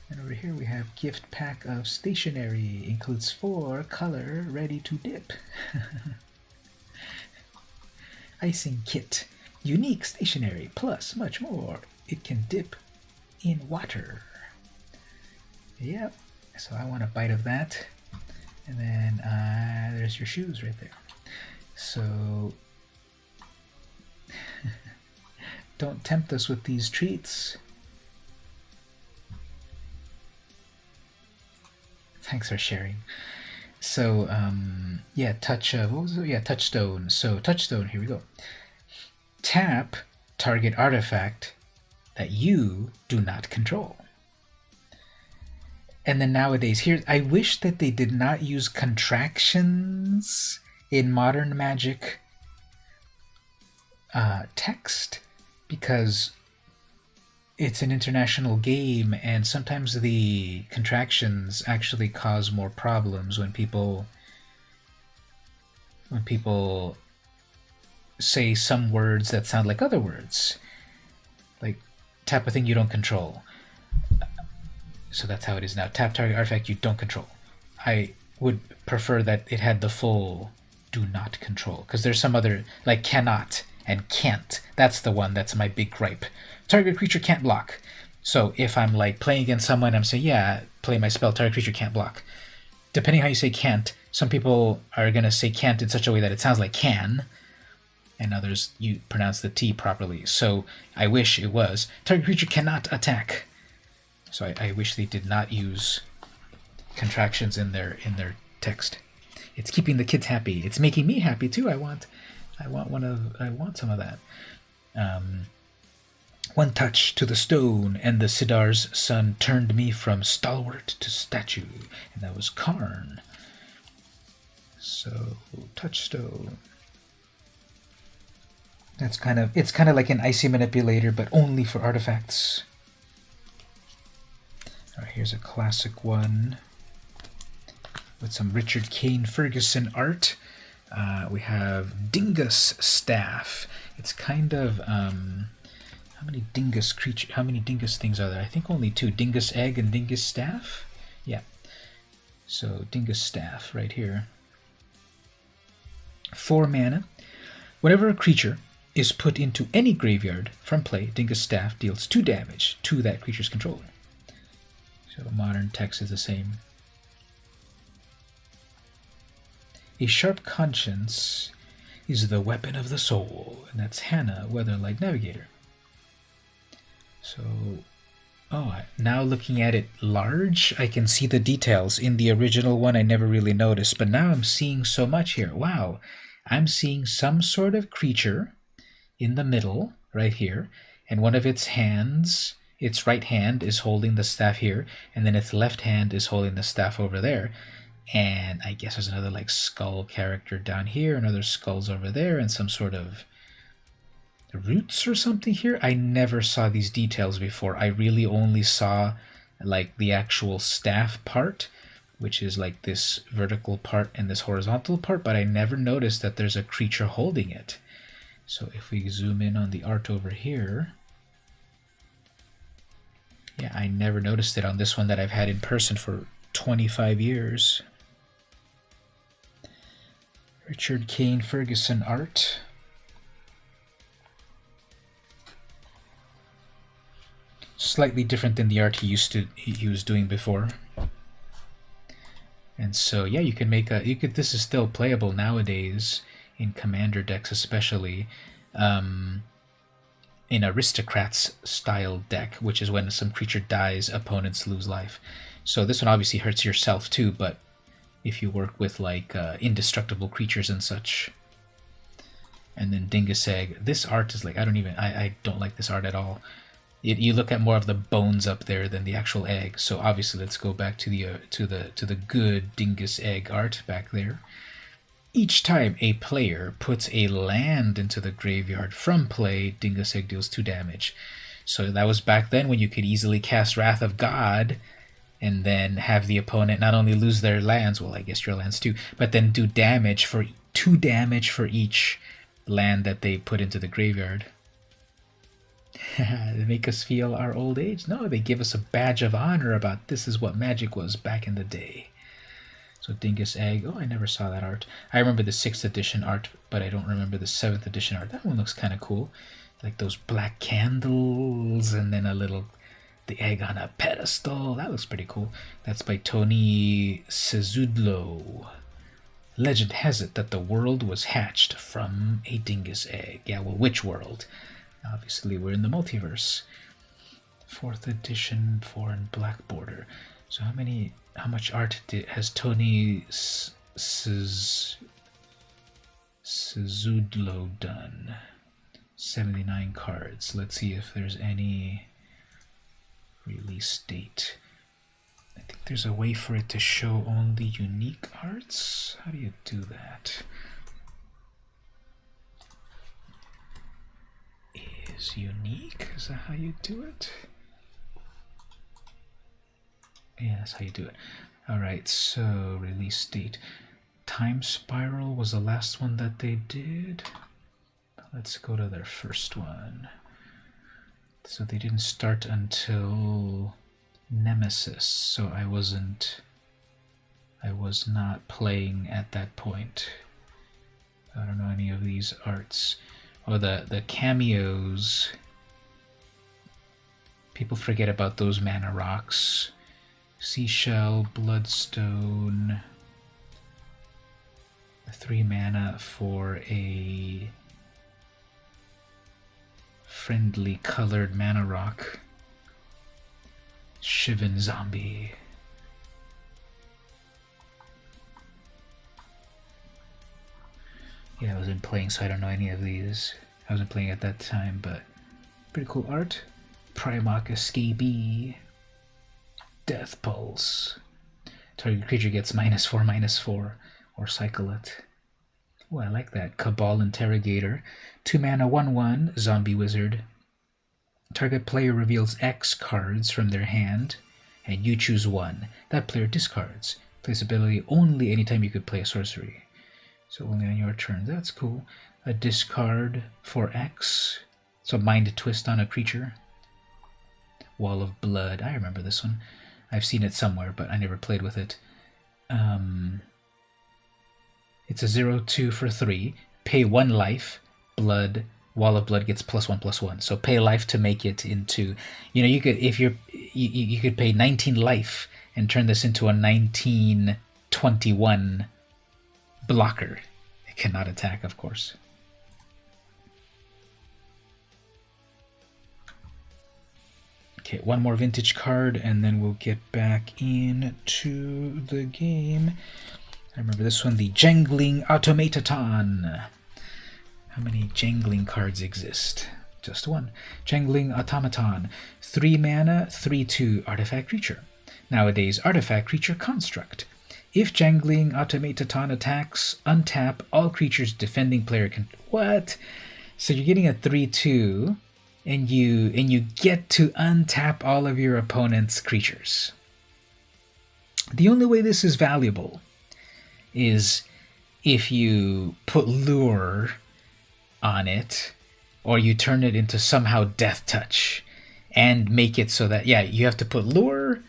And over here we have gift pack of stationery. Includes 4 color ready to dip. Icing kit. Unique stationery plus much more. It can dip in water. Yep. So I want a bite of that. And then there's your shoes right there. So don't tempt us with these treats. Thanks for sharing. So yeah, what was it? Yeah, touchstone. So touchstone, here we go. Tap target artifact that you do not control. And then nowadays, here, I wish that they did not use contractions in modern Magic text, because it's an international game, and sometimes the contractions actually cause more problems when people say some words that sound like other words, like tap a thing you don't control. So that's how it is now. Tap target artifact you don't control. I would prefer that it had the full do not control, because there's some other, like cannot and can't. That's the one that's my big gripe. Target creature can't block. So if I'm like playing against someone, I'm saying, yeah, play my spell, target creature can't block. Depending how you say can't, some people are going to say can't in such a way that it sounds like can, and others you pronounce the T properly. So I wish it was target creature cannot attack. So I wish they did not use contractions in their text. It's keeping the kids happy. It's making me happy too. I want some of that. One touch to the stone, and the Sidar's son turned me from stalwart to statue, and that was Karn. So touchstone. It's kind of like an icy manipulator, but only for artifacts. All right, here's a classic one with some Richard Kane Ferguson art. We have Dingus Staff. It's kind of how many dingus things are there? I think only 2: Dingus Egg and Dingus Staff. Yeah. So Dingus Staff right here. 4 mana. Whenever a creature is put into any graveyard from play, Dingus Staff deals 2 damage to that creature's controller. So modern text is the same. A sharp conscience is the weapon of the soul, and that's Hannah, Weatherlight Navigator. So, now looking at it large, I can see the details. In the original one, I never really noticed, but now I'm seeing so much here. Wow, I'm seeing some sort of creature in the middle, right here, and one of its hands, its right hand is holding the staff here, and then its left hand is holding the staff over there. And I guess there's another like skull character down here, another skulls over there, and some sort of roots or something here. I never saw these details before. I really only saw like the actual staff part, which is like this vertical part and this horizontal part, but I never noticed that there's a creature holding it. So if we zoom in on the art over here, yeah, I never noticed it on this one that I've had in person for 25 years. Richard Kane Ferguson art. Slightly different than the art he was doing before. And so yeah, you can make this is still playable nowadays in commander decks, especially in aristocrats style deck, which is when some creature dies, opponents lose life. So this one obviously hurts yourself too, but if you work with like indestructible creatures and such. And then Dingus Egg. This art is like, I don't like this art at all. You look at more of the bones up there than the actual egg. So obviously let's go back to the good Dingus Egg art back there. Each time a player puts a land into the graveyard from play, Dingus Egg deals 2 damage. So that was back then when you could easily cast Wrath of God and then have the opponent not only lose their lands, well, I guess your lands too, but then do damage for 2 damage for each land that they put into the graveyard. They make us feel our old age? No, they give us a badge of honor about this is what Magic was back in the day. So Dingus Egg, oh, I never saw that art. I remember the 6th edition art, but I don't remember the 7th edition art. That one looks kind of cool. Like those black candles and then the egg on a pedestal. That looks pretty cool. That's by Tony Cezudlo. Legend has it that the world was hatched from a dingus egg. Yeah, well, which world? Obviously, we're in the multiverse. 4th edition, foreign black border. So how much art has Tony Cezudlo done? 79 cards. Let's see if there's any release date. I think there's a way for it to show only unique arts. How do you do that? Is unique? Is that how you do it? Yeah, that's how you do it. Alright, so release date. Time Spiral was the last one that they did. Let's go to their first one. So they didn't start until Nemesis, so I was not playing at that point. I don't know any of these arts. Oh, the cameos. People forget about those mana rocks. Seashell, Bloodstone. 3 mana for a friendly colored mana rock. Shivan Zombie. Yeah, I wasn't playing, so I don't know any of these. I wasn't playing at that time, but pretty cool art. Primarch Escapee. Death Pulse. Target creature gets -4/-4, or cycle it. Oh, I like that. Cabal Interrogator. 2 mana, 1/1, Zombie Wizard. Target player reveals X cards from their hand, and you choose one. That player discards. Place ability only anytime you could play a sorcery. So only on your turn. That's cool. A discard for X. So Mind Twist on a creature. Wall of Blood. I remember this one. I've seen it somewhere, but I never played with it. It's a 0/2 for 3. Pay 1 life. Blood. Wall of Blood gets +1/+1. So pay life to make it into. You know, you could you could pay 19 life and turn this into a 19/21 blocker. It cannot attack, of course. Okay, one more vintage card, and then we'll get back into the game. I remember this one, the Jangling Automaton. How many jangling cards exist? Just one. Jangling Automaton. 3 mana, 3/2 artifact creature. Nowadays, artifact creature construct. If Jangling Automaton attacks, untap all creatures defending player can. What? So you're getting a 3/2, and you get to untap all of your opponent's creatures. The only way this is valuable is if you put Lure on it, or you turn it into somehow Death Touch, and make it so that, yeah, you have to put Lure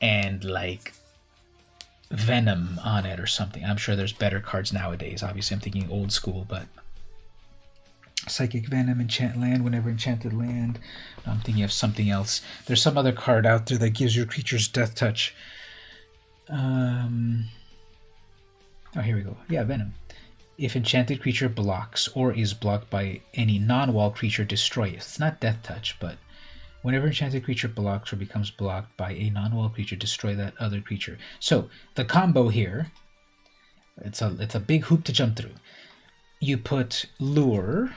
and like Venom on it or something. I'm sure there's better cards nowadays. Obviously, I'm thinking old school, but Psychic Venom, Enchant Land, whenever enchanted land. I'm thinking of something else. There's some other card out there that gives your creatures Death Touch. Oh, here we go. Yeah, Venom. If enchanted creature blocks or is blocked by any non-wall creature, destroy it. It's not Death Touch, but whenever enchanted creature blocks or becomes blocked by a non-wall creature, destroy that other creature. So the combo here, it's a big hoop to jump through. You put Lure.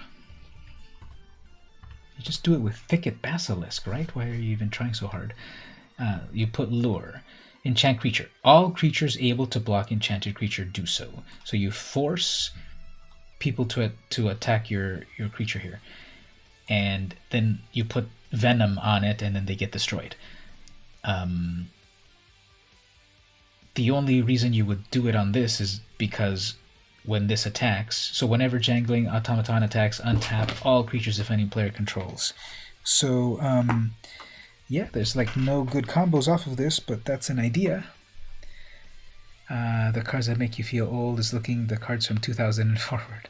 You just do it with Thicket Basilisk, right? Why are you even trying so hard? You put Lure. Enchant creature. All creatures able to block enchanted creature do so. So you force people to attack your creature here. And then you put Venom on it, and then they get destroyed. The only reason you would do it on this is because when this attacks. So whenever Jangling Automaton attacks, untap all creatures if any player controls. So, yeah, there's like no good combos off of this, but that's an idea. The cards that make you feel old is looking the cards from 2000 and forward.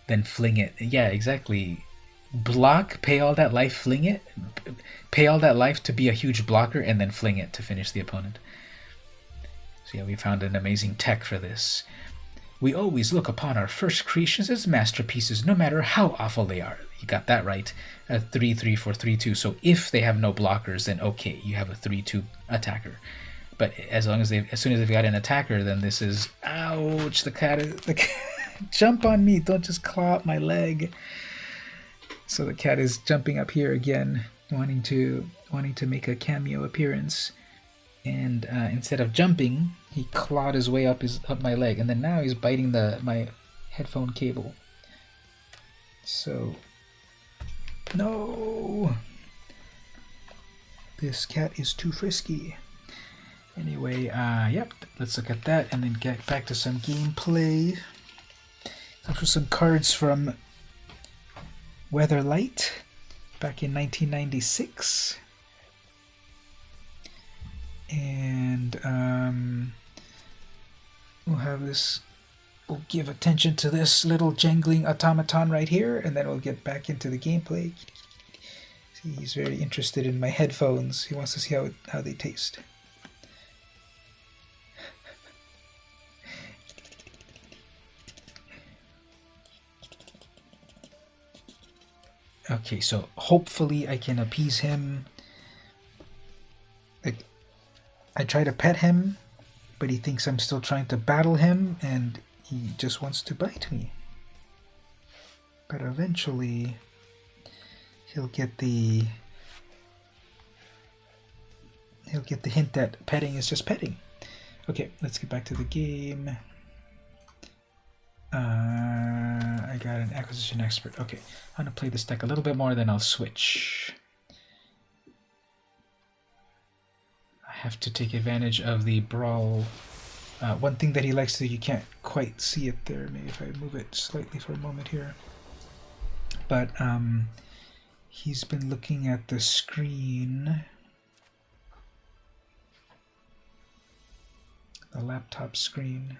Then fling it. Yeah, exactly. Block, pay all that life, fling it. Pay all that life to be a huge blocker, and then fling it to finish the opponent. So yeah, we found an amazing tech for this. We always look upon our first creations as masterpieces, no matter how awful they are. You got that right. A 3/3 for 3/2. So if they have no blockers, then okay, you have a 3/2 attacker. But as soon as they've got an attacker, then this is ouch. The cat jump on me! Don't just claw up my leg. So the cat is jumping up here again, wanting to make a cameo appearance. And instead of jumping, he clawed his way up my leg, and then now he's biting my headphone cable. So no, this cat is too frisky. Anyway, yep, let's look at that and then get back to some gameplay. Those were some cards from Weatherlight back in 1996. And we'll give attention to this little jangling automaton right here, and then we'll get back into the gameplay. See, he's very interested in my headphones. He wants to see how they taste. Okay, so hopefully I can appease him. I try to pet him, but he thinks I'm still trying to battle him, and he just wants to bite me. But eventually, he'll get the hint that petting is just petting. Okay, let's get back to the game. I got an acquisition expert. Okay, I'm gonna play this deck a little bit more, then I'll switch. Have to take advantage of the Brawl. One thing that he likes to do, you can't quite see it there. Maybe if I move it slightly for a moment here. But he's been looking at the screen, the laptop screen.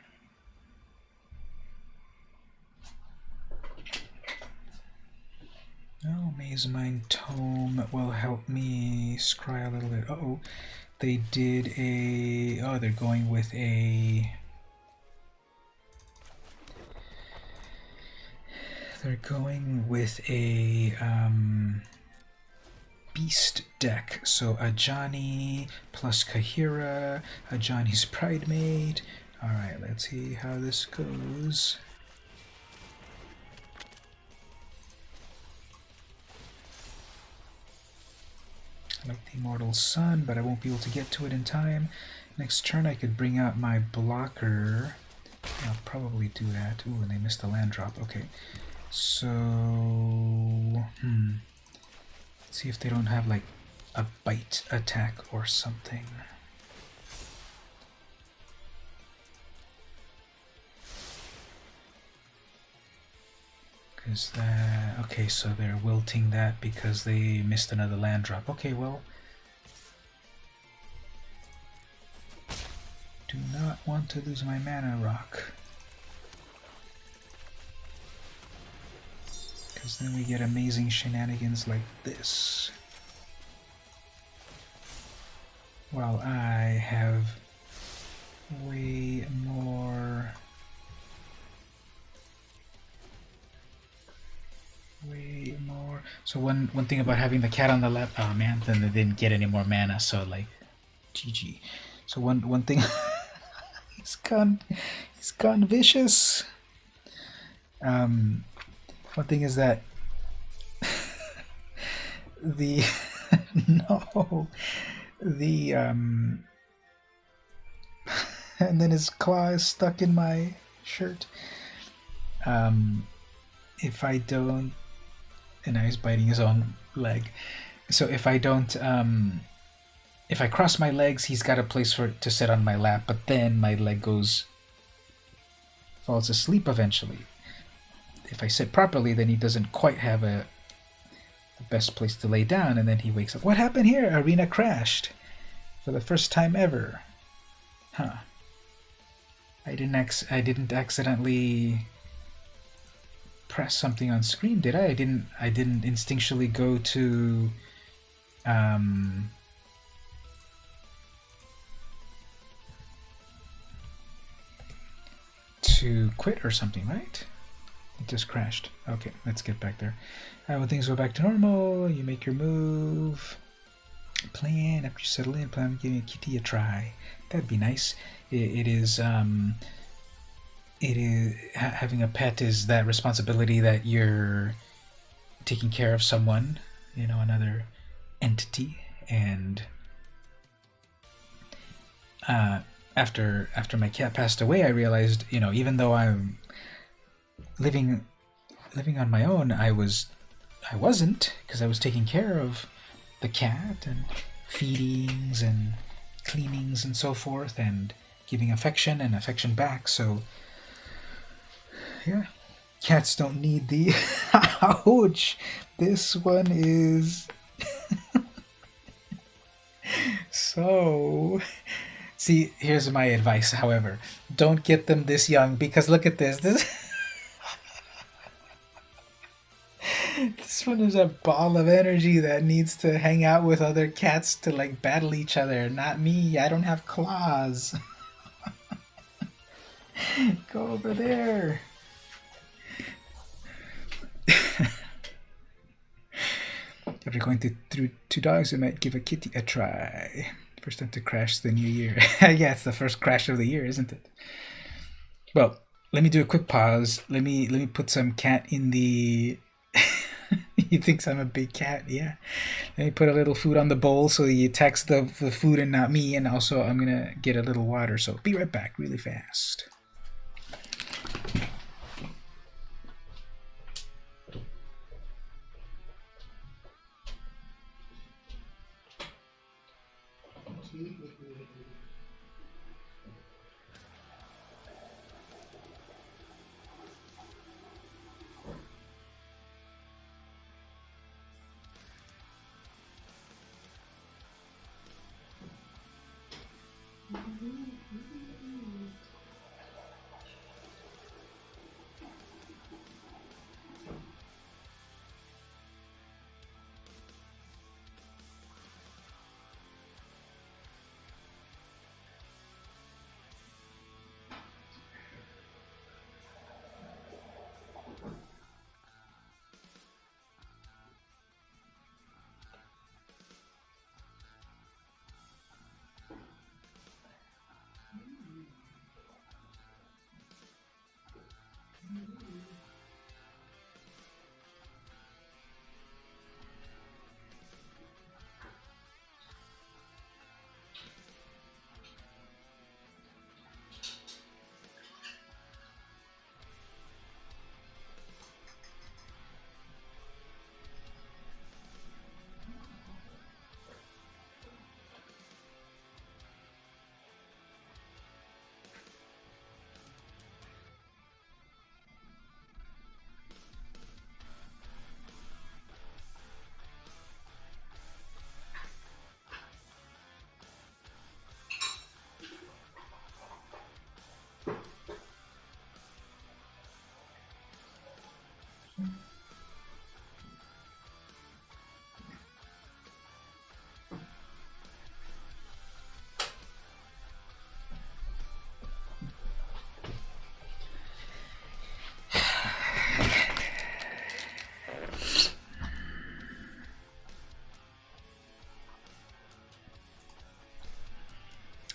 Oh, Maze Mine Tome will help me scry a little bit. Uh-oh. They did a... Oh, they're going with a... They're going with a beast deck. So Ajani plus Kahira, Ajani's Pridemate. Alright, let's see how this goes. Like the Immortal Sun, but I won't be able to get to it in time. Next turn I could bring out my blocker. I'll probably do that. Ooh, and they missed the land drop. Okay. So... Let's see if they don't have like a bite attack or something. Is that okay? So they're wilting that because they missed another land drop. Okay, well, do not want to lose my mana rock, because then we get amazing shenanigans like this. While I have way more. So one thing about having the cat on the lap, oh man, then they didn't get any more mana, so like GG. So one thing he's gone vicious. One thing is that the no the and then his claw is stuck in my shirt. If I don't, and now he's biting his own leg. So if I don't, if I cross my legs, he's got a place for it to sit on my lap, but then my leg goes falls asleep eventually. If I sit properly, then he doesn't quite have the best place to lay down, and then he wakes up. What happened here? Arena crashed for the first time ever. Huh. I didn't accidentally press something on screen, did I? I didn't instinctually go to quit or something, right? It just crashed. Okay, let's get back there. When things go back to normal, you make your move. Plan after you settle in. Plan on giving a kitty a try. That'd be nice. It is having a pet is that responsibility that you're taking care of someone, another entity, and after my cat passed away, I realized, even though I'm living on my own, I wasn't, because I was taking care of the cat and feedings and cleanings and so forth, and giving affection and affection back. So yeah, cats don't need the ouch. This one is so. See, here's my advice, however. Don't get them this young, because look at this. This one is a ball of energy that needs to hang out with other cats to like battle each other. Not me. I don't have claws. Go over there. After going through 2 dogs, I might give a kitty a try. First time to crash the new year. Yeah, it's the first crash of the year, isn't it? Well, let me do a quick pause. Let me put some cat in the. He thinks I'm a big cat. Yeah. Let me put a little food on the bowl so he attacks the food and not me. And also, I'm gonna get a little water. So be right back, really fast.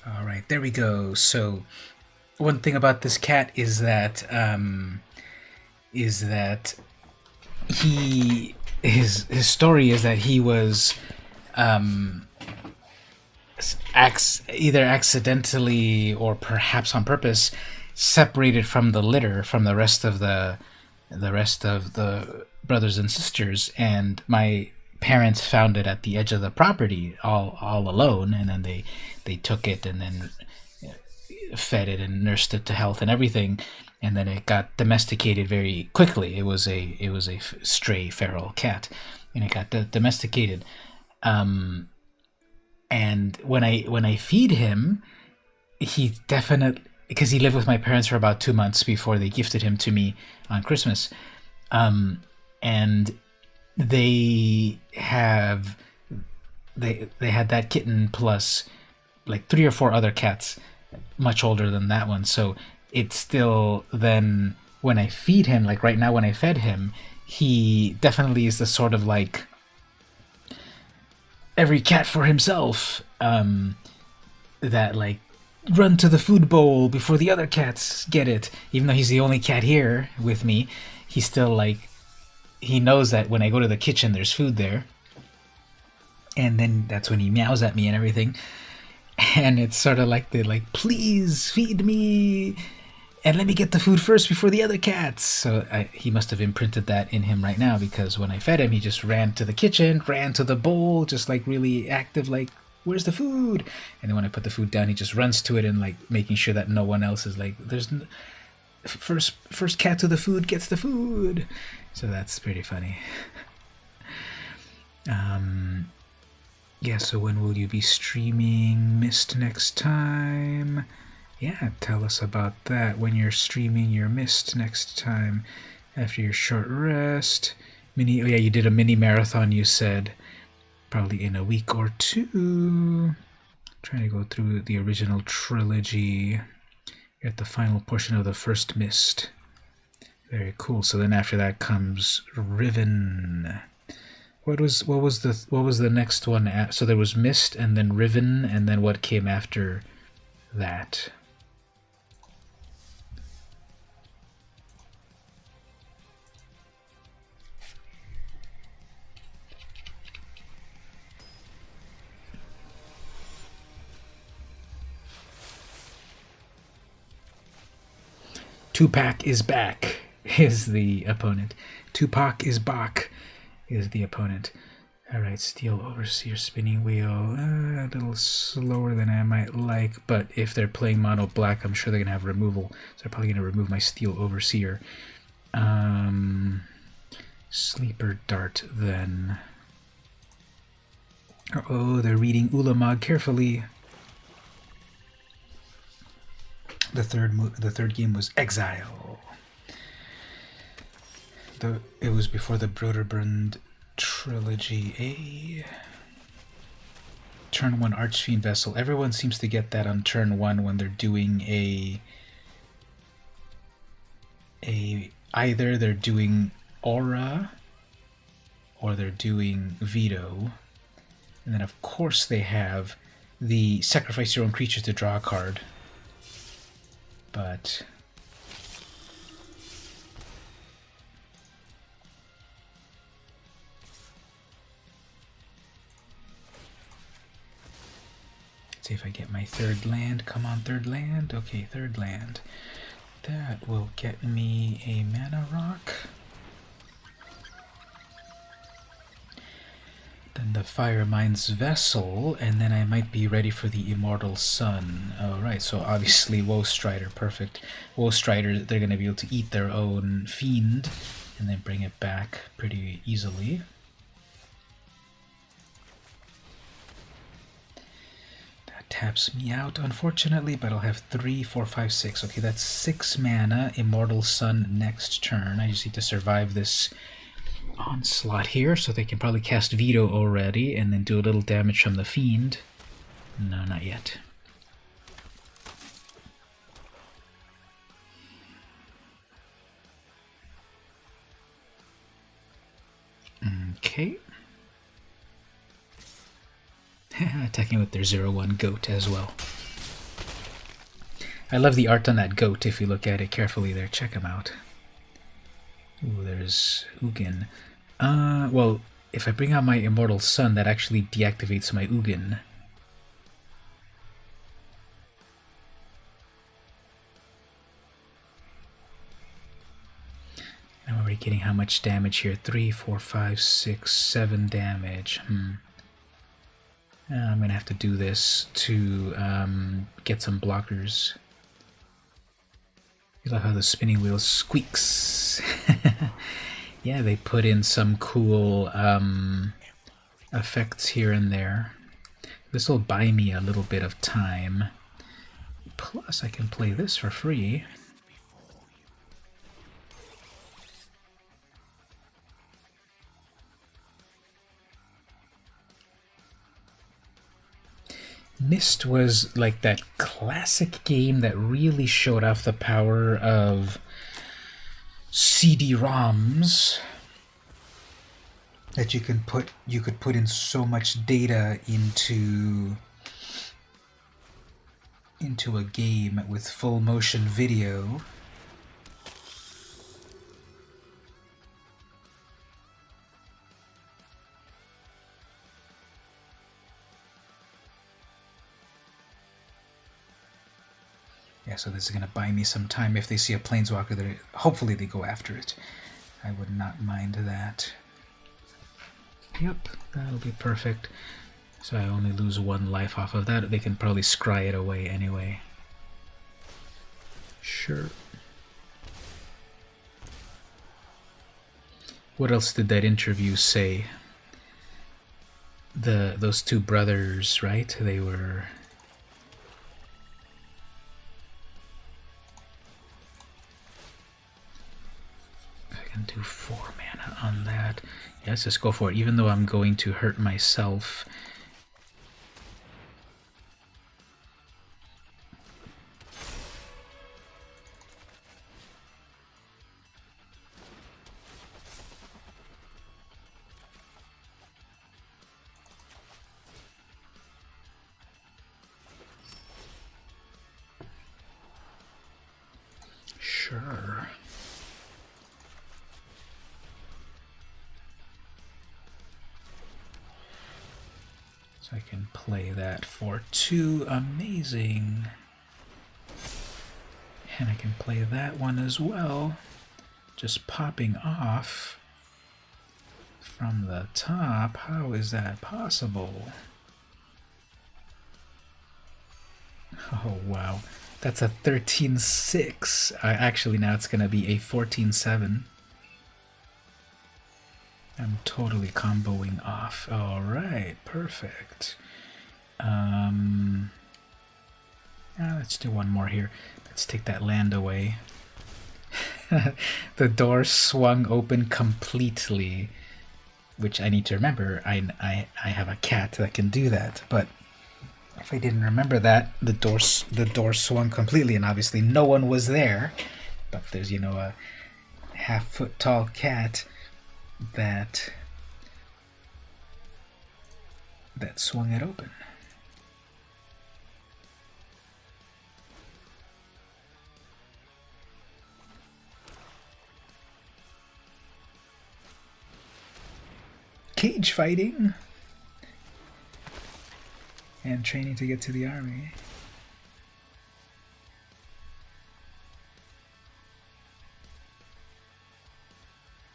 All right, there we go. So, one thing about this cat is that his story is that he was either accidentally or perhaps on purpose separated from the litter, from the rest of the brothers and sisters, and my parents found it at the edge of the property all alone, and then they took it and then fed it and nursed it to health and everything. and then it got domesticated very quickly. It was a stray feral cat, and it got domesticated. And when I feed him, he definitely, because he lived with my parents for about 2 months before they gifted him to me on Christmas, and they have they had that kitten plus like 3 or 4 other cats much older than that one. So it's still, then when I feed him, like right now when I fed him, he definitely is the sort of like every cat for himself, that like run to the food bowl before the other cats get it. Even though he's the only cat here with me, he's still like, he knows that when I go to the kitchen there's food there, and then that's when he meows at me and everything. And it's sort of like the like, please feed me and let me get the food first before the other cats. So he must have imprinted that in him right now, because when I fed him, he just ran to the kitchen, ran to the bowl, just like really active, like, where's the food? And then when I put the food down, he just runs to it and like making sure that no one else is like, first cat to the food gets the food. So that's pretty funny. Yeah, so when will you be streaming Mist next time? Yeah, tell us about that. When you're streaming your Mist next time after your short rest. Oh yeah, you did a mini marathon, you said. Probably in a week or two. Trying to go through the original trilogy. You're at the final portion of the first Mist. Very cool. So then after that comes Riven. What was the next one? So there was Mist, and then Riven, and then what came after that? Tupac is back is the opponent. Tupac is back is the opponent. Alright, Steel Overseer Spinning Wheel. A little slower than I might like, but if they're playing mono black, I'm sure they're going to have removal. So they're probably going to remove my Steel Overseer. Sleeper Dart then. Uh-oh, they're reading Ulamog carefully. The third game was Exile. It was before the Broderbrand trilogy. Turn 1 Archfiend Vessel. Everyone seems to get that on turn 1 when they're doing either they're doing Aura or they're doing Veto. And then of course they have the sacrifice your own creature to draw a card. But let's see if I get my third land. Come on, third land. Okay, third land. That will get me a mana rock. Then the Firemind's Vessel, and then I might be ready for the Immortal Sun. Alright, so obviously Woe Strider, perfect. Woe Strider, they're going to be able to eat their own Fiend, and then bring it back pretty easily. That taps me out, unfortunately, but I'll have 3, 4, 5, 6. Okay, that's 6 mana, Immortal Sun next turn. I just need to survive this onslaught here, so they can probably cast Veto already and then do a little damage from the Fiend. No, not yet. Okay. Attacking with their 0/1 goat as well. I love the art on that goat if you look at it carefully there. Check him out. Ooh, there's Ugin. Well, if I bring out my Immortal Sun, that actually deactivates my Ugin. I'm already getting how much damage here? 3, 4, 5, 6, 7 damage. I'm gonna have to do this to get some blockers. You love how the spinning wheel squeaks. Yeah, they put in some cool effects here and there. This will buy me a little bit of time. Plus, I can play this for free. Myst was like that classic game that really showed off the power of CD-ROMs. That you could put in so much data into a game with full motion video. Yeah, so this is going to buy me some time. If they see a planeswalker, hopefully they go after it. I would not mind that. Yep, that'll be perfect. So I only lose 1 life off of that. They can probably scry it away anyway. Sure. What else did that interview say? Those 2 brothers, right? They were... I can do 4 mana on that. Yeah, let's just go for it. Even though I'm going to hurt myself. Sure. So I can play that for 2. Amazing. And I can play that one as well. Just popping off from the top. How is that possible? Oh, wow. That's a 13-6. Actually, now it's going to be a 14-7. I'm totally comboing off. All right, perfect. Let's do one more here. Let's take that land away. The door swung open completely, which I need to remember. I have a cat that can do that, but if I didn't remember that, the door swung completely, and obviously no one was there. But there's, you know, a half-foot tall cat that swung it open. Cage fighting and training to get to the army.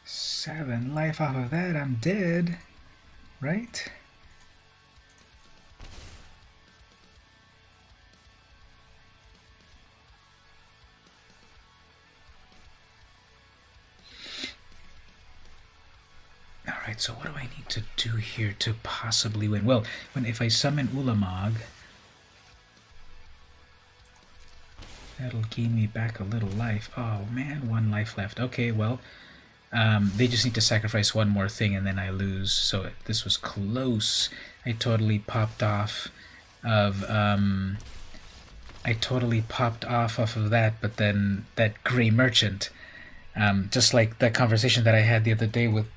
Seven life off of that, I'm dead, right? Alright, so what do I need to do here to possibly win? Well, if I summon Ulamog, that'll gain me back a little life. Oh man, 1 life left. Okay, well, they just need to sacrifice 1 more thing and then I lose. So this was close. I totally popped off of that, but then that Grey Merchant, just like that conversation that I had the other day with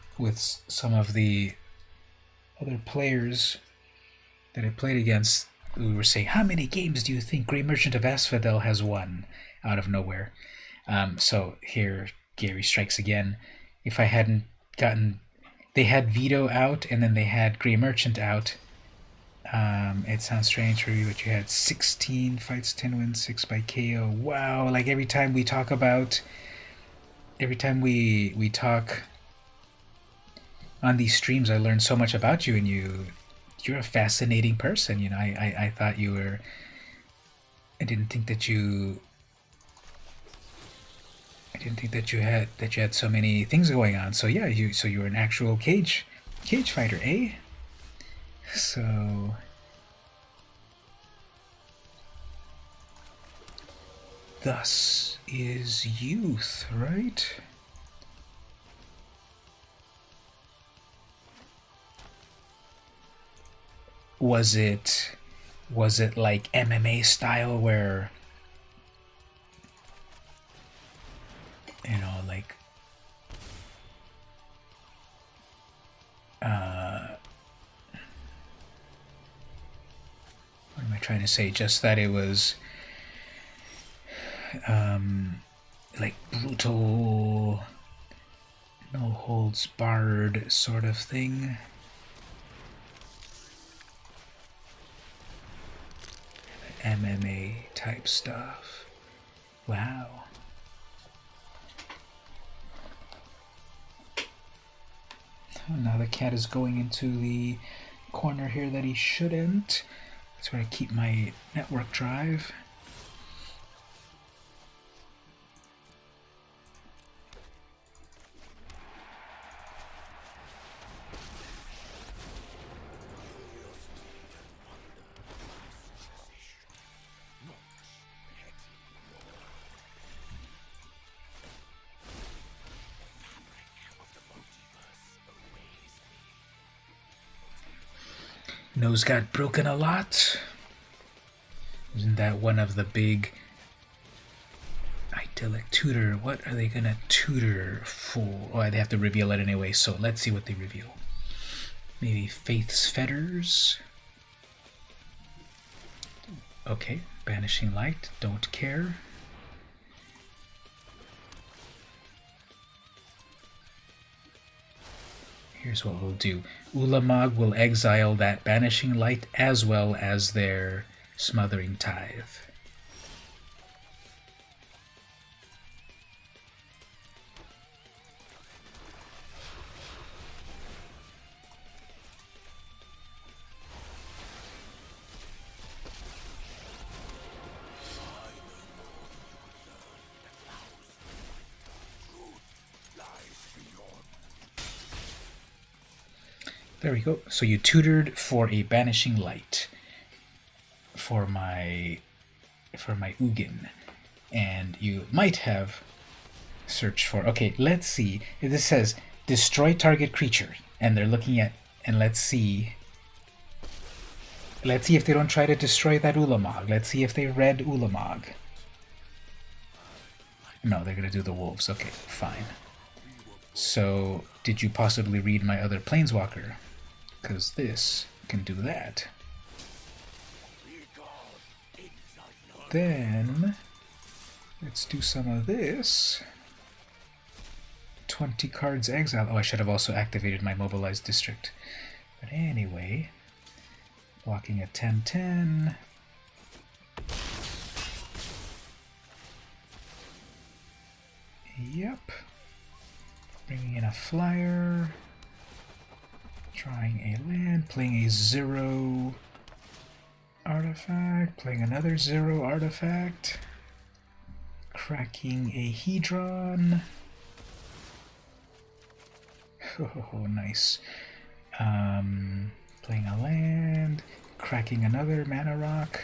some of the other players that I played against, we were saying, how many games do you think Grey Merchant of Asphodel has won out of nowhere? So here Gary strikes again. If I hadn't gotten... They had Veto out, and then they had Grey Merchant out. It sounds strange for you, but you had 16 fights, 10 wins, 6 by KO. Wow, like every time we talk on these streams, I learn so much about you, and you're a fascinating person. You know, I thought you were... I didn't think that you didn't think that you had so many things going on. So yeah, you're an actual cage fighter, eh? So thus is youth, right? Was it like MMA style where, you know, like what am I trying to say? Just that it was like brutal, no holds barred sort of thing. MMA type stuff. Wow. Oh, now the cat is going into the corner here that he shouldn't. That's where I keep my network drive. Nose got broken a lot. Isn't that one of the big idyllic tutor? What are they gonna tutor for? Oh, they have to reveal it anyway, so let's see what they reveal. Maybe Faith's Fetters. Okay, Banishing Light, don't care. Here's what we'll do. Ulamog will exile that Banishing Light as well as their Smothering Tithe. There we go. So you tutored for a Banishing Light for my Ugin, and you might have searched for. Okay, let's see. This says destroy target creature, and they're looking at. And let's see. Let's see if they don't try to destroy that Ulamog. Let's see if they read Ulamog. No, they're gonna do the wolves. Okay, fine. So, did you possibly read my other Planeswalker? Because this can do that. Then, let's do some of this. 20 cards exile. Oh, I should have also activated my Mobilized District. But anyway, blocking a 10-10. Yep. Bringing in a flyer. Drawing a land, playing a 0 artifact, playing another 0 artifact, cracking a Hedron. Oh, nice. Playing a land, cracking another mana rock.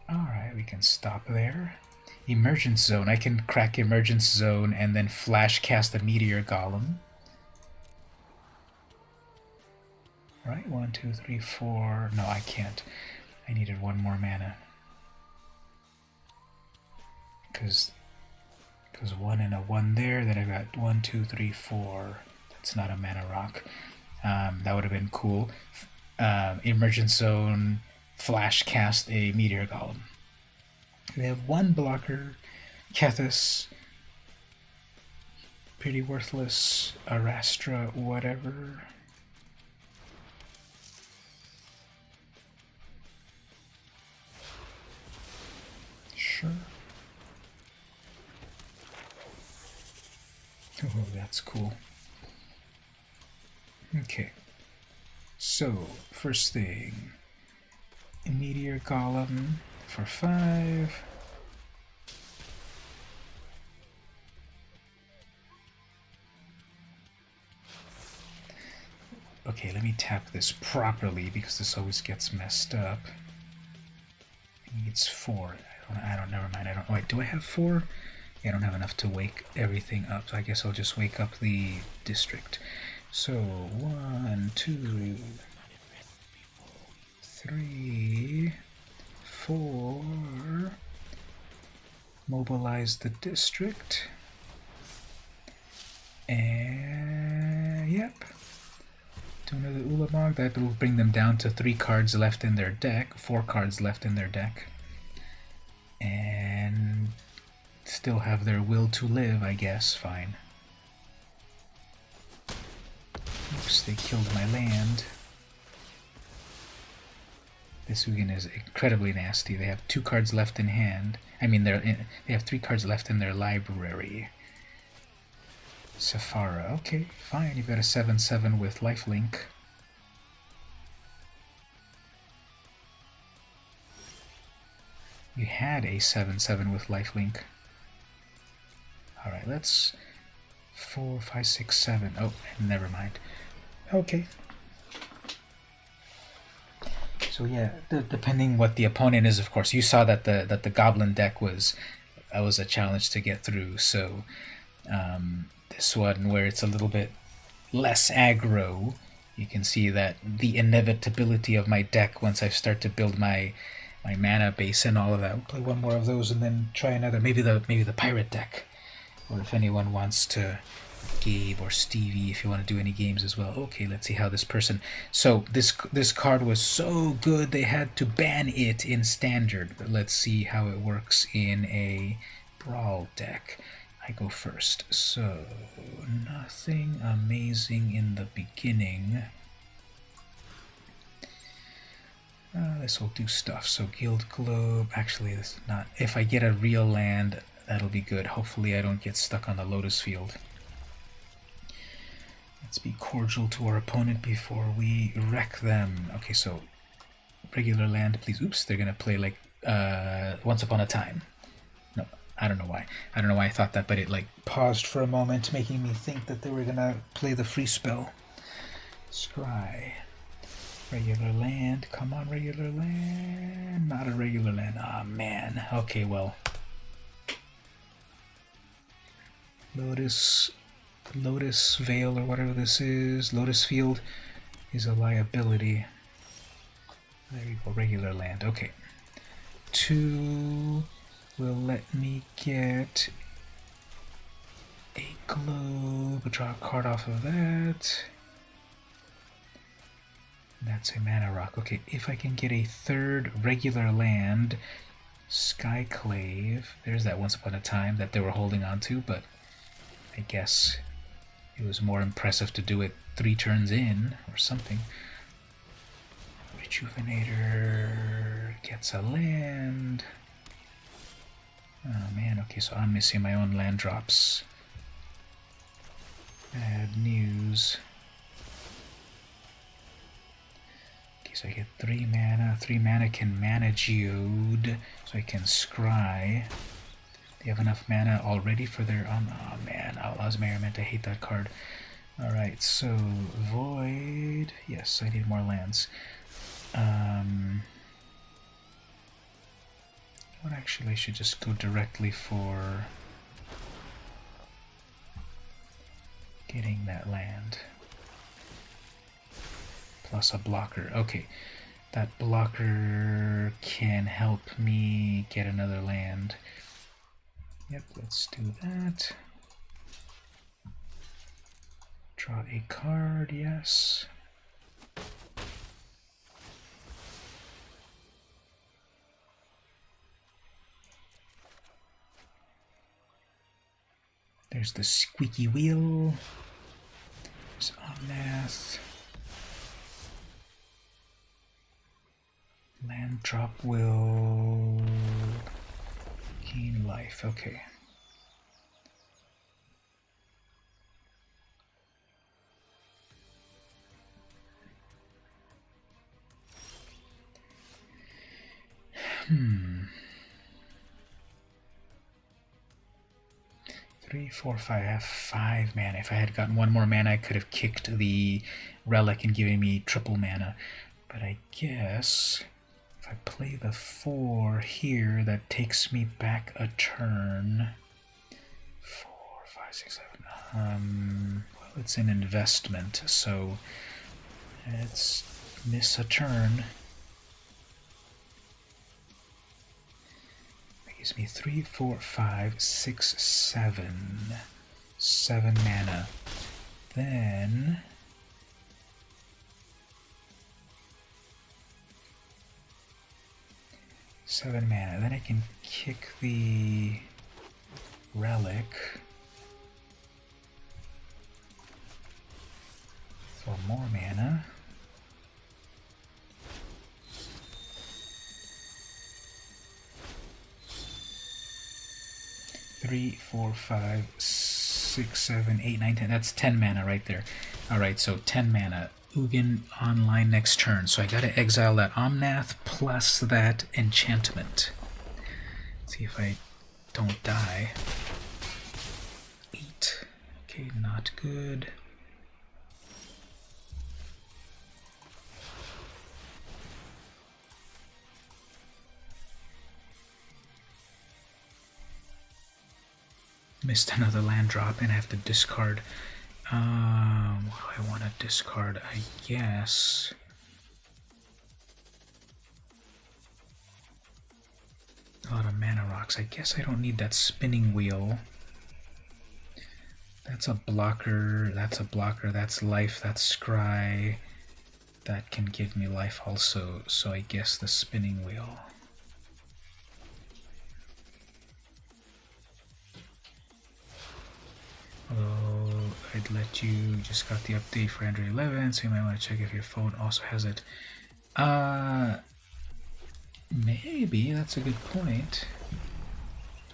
Alright, we can stop there. Emergence Zone. I can crack Emergence Zone and then flash cast a Meteor Golem. Right, 1, 2, 3, 4. No, I can't. I needed one more mana. Because 1 and a 1 there, then I got 1, 2, 3, 4. That's not a mana rock. That would have been cool. Emergence Zone, flash cast a Meteor Golem. They have one blocker, Kethis, pretty worthless, Arastra, whatever. Sure. Oh, that's cool. Okay. So, first thing, a Meteor Golem for 5. Okay, let me tap this properly because this always gets messed up. It needs 4. Never mind. Wait, do I have 4? Yeah, I don't have enough to wake everything up, so I guess I'll just wake up the district. So, 1, 2, 3, 4. Mobilize the district. And, yep. Do another Ulamog. That will bring them down to 3 cards left in their deck, 4 cards left in their deck. And still have their will to live, I guess. Fine. Oops, they killed my land. This Ugin is incredibly nasty. They have 2 cards left in hand. I mean, they have 3 cards left in their library. Safara. Okay, fine. You've got a 7/7 with lifelink. You had a 7/7 with lifelink. Alright, let's... 4, 5, 6, 7. Oh, never mind. Okay. So yeah, depending what the opponent is, of course. You saw that the Goblin deck was a challenge to get through. So this one, where it's a little bit less aggro, you can see that the inevitability of my deck once I start to build my mana base and all of that. We'll play one more of those and then try another. Maybe the pirate deck, or if anyone wants to. Gabe or Stevie, if you want to do any games as well. Okay, let's see how this person... So this card was so good they had to ban it in standard. But let's see how it works in a brawl deck. I go first. So nothing amazing in the beginning. This will do stuff. So Guild Globe. Actually, this is not... If I get a real land, that'll be good. Hopefully I don't get stuck on the Lotus Field. Let's be cordial to our opponent before we wreck them. Okay, so regular land, please. Oops, they're gonna play like Once Upon a Time. No, I don't know why. I don't know why I thought that, but it like paused for a moment, making me think that they were gonna play the free spell. Scry. Regular land. Come on, regular land. Not a regular land. Ah, man. Okay, well. Lotus Vale or whatever this is, Lotus Field, is a liability. There you go, regular land. Okay. 2 will let me get a globe, draw a card off of that. That's a mana rock. Okay, if I can get a 3rd regular land, Skyclave, there's that Once Upon a Time that they were holding on to, but I guess it was more impressive to do it 3 turns in, or something. Rejuvenator gets a land. Oh man, okay, so I'm missing my own land drops. Bad news. Okay, so I get 3 mana. 3 mana can mana Geode, so I can scry. They have enough mana already for their... oh man, Outlaw's Merriment, I hate that card. Alright, so Void... Yes, I need more lands. What actually, I should just go directly for getting that land. Plus a blocker. Okay, that blocker can help me get another land. Yep, let's do that. Draw a card, yes. There's the squeaky wheel. There's Omnath. Land drop will gain life. Okay. 3, 4, 5. I have 5 mana. If I had gotten 1 more mana, I could have kicked the relic and given me triple mana. But I guess if I play the 4 here, that takes me back a turn. 4, 5, 6, 7. Well, it's an investment, so let's miss a turn. That gives me 3, 4, 5, 6, 7. 7 mana. Then 7 mana. Then I can kick the relic for more mana. Three, 4, 5, 6, 7, 8, 9, 10. That's 10 mana right there. Alright, so 10 mana. Ugin online next turn. So I gotta exile that Omnath plus that enchantment. See if I don't die. 8. Okay, not good. Missed another land drop and I have to discard. What do I want to discard? I guess a lot of mana rocks. I guess I don't need that spinning wheel. That's a blocker. That's a blocker. That's life. That's scry. That can give me life also. So I guess the spinning wheel. Although I'd let you just got the update for Android 11, so you might want to check if your phone also has it. Maybe that's a good point.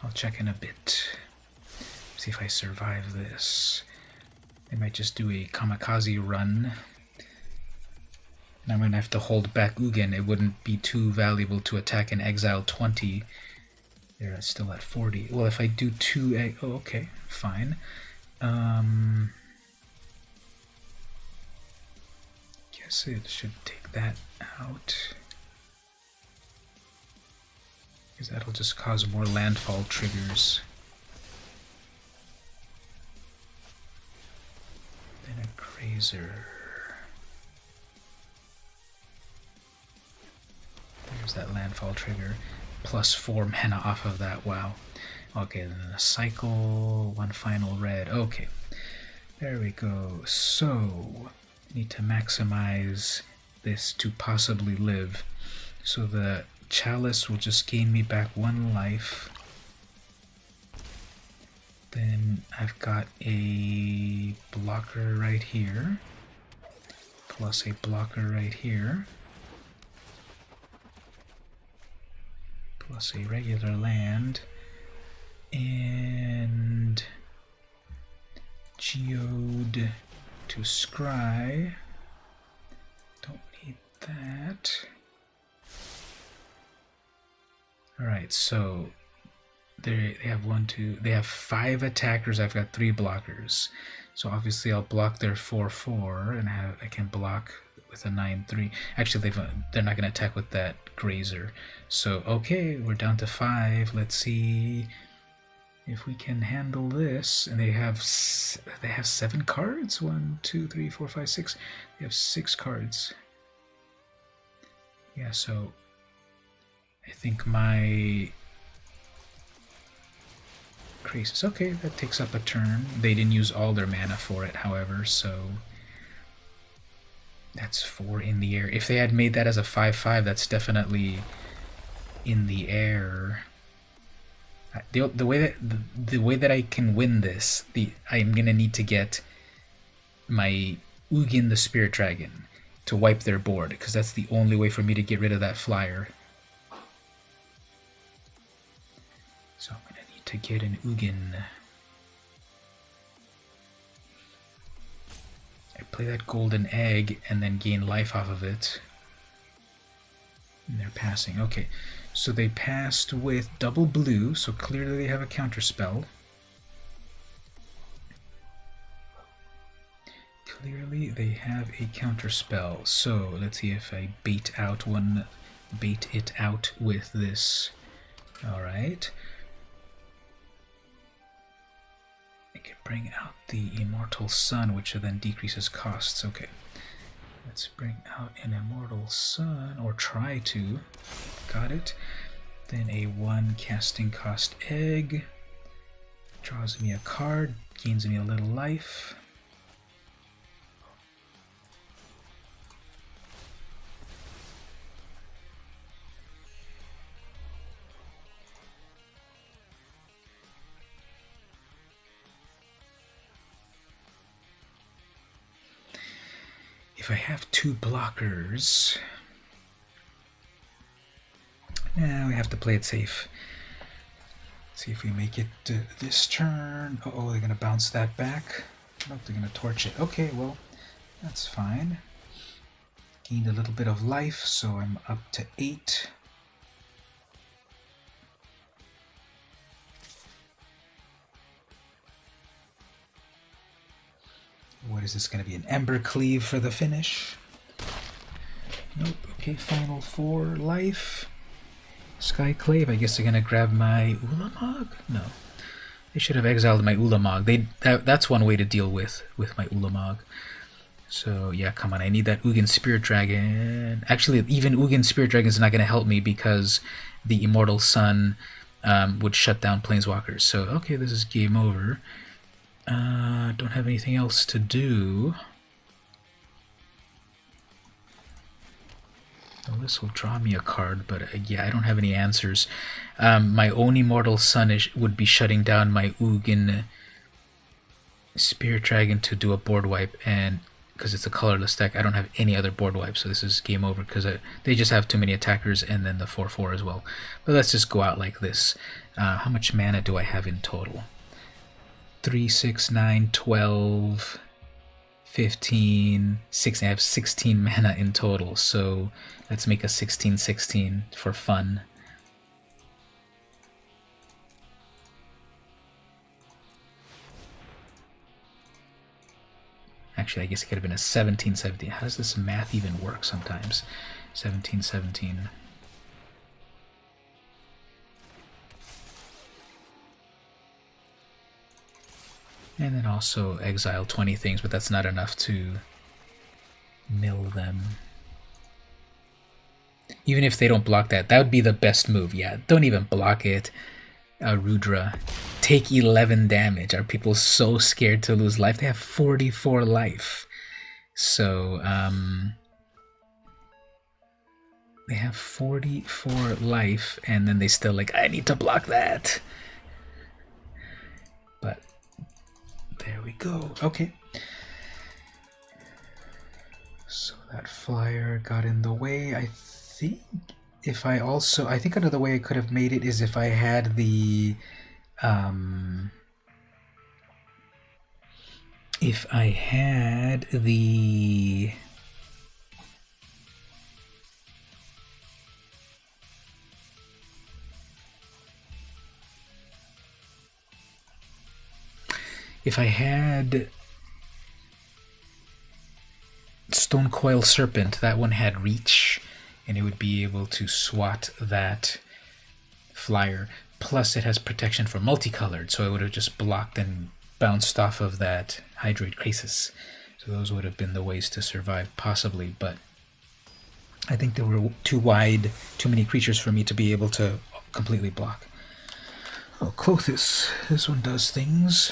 I'll check in a bit. See if I survive this. They might just do a kamikaze run. And I'm gonna have to hold back Ugin. It wouldn't be too valuable to attack and exile 20. They're still at 40. Well, if I do 2, oh, okay, fine. Guess it should take that out. Because that'll just cause more landfall triggers. Then a Grazer. There's that landfall trigger. Plus 4 mana off of that, wow. Okay, then a cycle, 1 final red. Okay, there we go. So, need to maximize this to possibly live. So the chalice will just gain me back 1 life. Then I've got a blocker right here, plus a blocker right here, plus a regular land. And Geode to scry. Don't need that. Alright, so they have 1, 2, they have 5 attackers. I've got 3 blockers. So obviously I'll block their 4/4 and I can block with a 9/3. Actually, they're not going to attack with that Grazer. So okay, we're down to 5. Let's see if we can handle this. And they have 7 cards. 1, 2, 3, 4, 5, 6. They have 6 cards. Yeah, so I think my Krasis. Okay, that takes up a turn. They didn't use all their mana for it, however, so that's 4 in the air. If they had made that as a 5/5, that's definitely in the air. The way that I can win this, I'm gonna need to get my Ugin the Spirit Dragon to wipe their board, because that's the only way for me to get rid of that flyer. So I'm gonna need to get an Ugin. I play that golden egg and then gain life off of it. And they're passing. Okay, so they passed with double blue, so clearly they have a counter spell. Clearly they have a counter spell. So let's see if I bait it out with this. Alright. I can bring out the Immortal Sun, which then decreases costs. Okay. Let's bring out an Immortal Sun, or try to. Got it. Then a 1 casting cost egg. Draws me a card, gains me a little life. If I have 2 blockers, now we have to play it safe. See if we make it this turn. Uh-oh, they're going to bounce that back. Nope, they're going to torch it. Okay, well, that's fine. Gained a little bit of life, so I'm up to 8. What is this going to be? An Ember Cleave for the finish? Nope. Okay, final 4 life. Skyclave. I guess they're going to grab my Ulamog? No. They should have exiled my Ulamog. That's one way to deal with my Ulamog. So, yeah, come on. I need that Ugin Spirit Dragon. Actually, even Ugin Spirit Dragon is not going to help me because the Immortal Sun would shut down Planeswalkers. So, okay, this is game over. Don't have anything else to do. Well, this will draw me a card, but yeah, I don't have any answers. My own Immortal Sun would be shutting down my Ugin Spirit Dragon to do a board wipe, and because it's a colorless deck, I don't have any other board wipe, so this is game over because they just have too many attackers, and then the 4/4 as well. But let's just go out like this. How much mana do I have in total? 3, 6, 9, 12, 15, 16. I have 16 mana in total, so let's make a 16/16 for fun. Actually, I guess it could have been a 17/17. How does this math even work sometimes? 17/17. And then also exile 20 things, but that's not enough to mill them. Even if they don't block that, that would be the best move. Yeah, don't even block it. Rudra. Take 11 damage. Are people so scared to lose life? They have 44 life. So, they have 44 life, and then they still like, I need to block that. But there we go. Okay. So that flyer got in the way. I think I think another way I could have made it is if I had the if I had Stone Coil Serpent, that one had reach, and it would be able to swat that flyer. Plus, it has protection for multicolored, so it would have just blocked and bounced off of that Hydroid Crisis. So those would have been the ways to survive, possibly, but I think they were too wide, too many creatures for me to be able to completely block. Oh, Clothis. This one does things.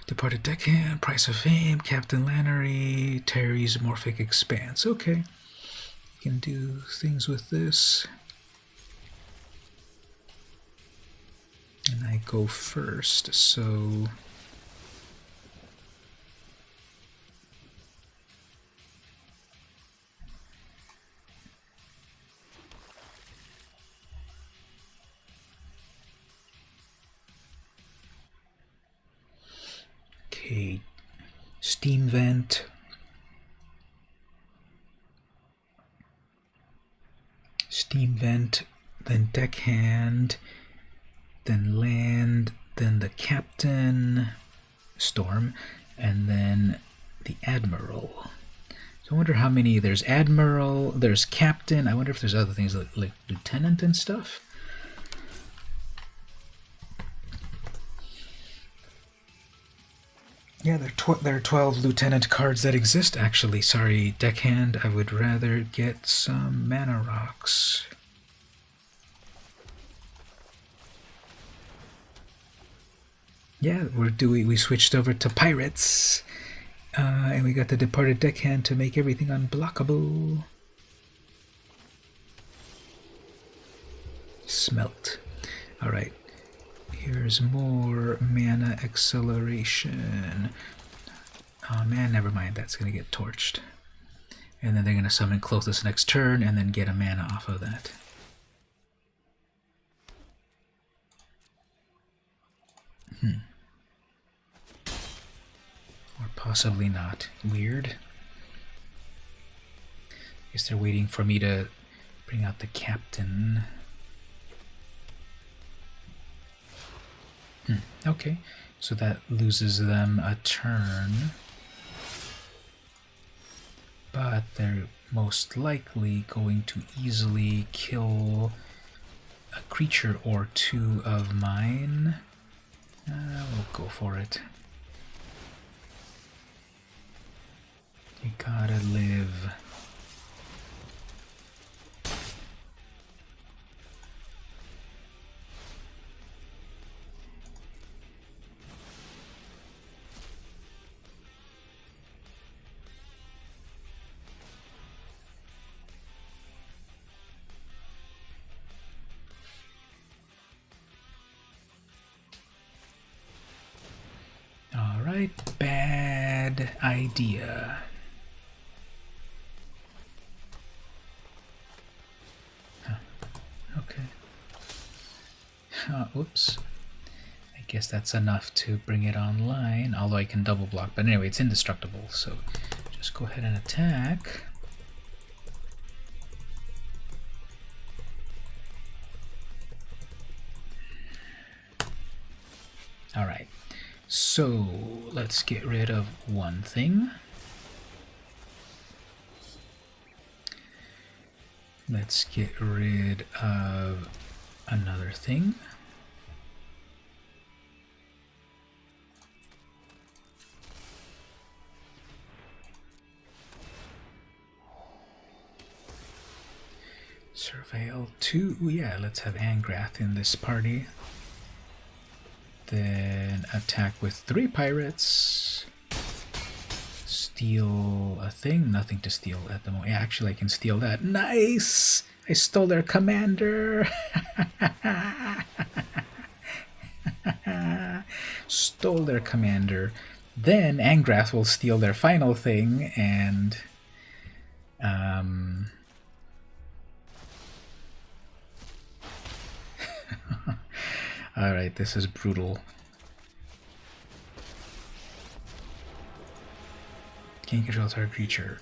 Departed Deckhand, Price of Fame, Captain Lannery, Terry's Morphic Expanse. Okay. You can do things with this. And I go first, so... Okay, Steam Vent. Steam Vent, then Deckhand, then land, then the Captain, Storm, and then the Admiral. So I wonder how many. There's Admiral, there's Captain. I wonder if there's other things like Lieutenant and stuff. Yeah, there are 12 Lieutenant cards that exist, actually. Sorry, Deckhand, I would rather get some Mana Rocks. Yeah, we switched over to Pirates. And we got the Departed Deckhand to make everything unblockable. Smelt. Alright. Here's more mana acceleration. Oh man, never mind. That's going to get torched. And then they're going to summon Clothes next turn and then get a mana off of that. Or possibly not. Weird. Guess they're waiting for me to bring out the Captain. Okay, so that loses them a turn. But they're most likely going to easily kill a creature or two of mine. We'll go for it. You gotta live. Alright, bad idea. Okay. Oops. I guess that's enough to bring it online, although I can double block. But anyway, it's indestructible, so just go ahead and attack. Alright, so let's get rid of one thing. Let's get rid of another thing. Surveil 2. Yeah, let's have Angrath in this party. Then attack with 3 pirates. Steal a thing. Nothing to steal at the moment. Yeah, actually I can steal that. Nice! I stole their commander! Stole their commander. Then Angrath will steal their final thing and alright, this is brutal. Can't control target creature.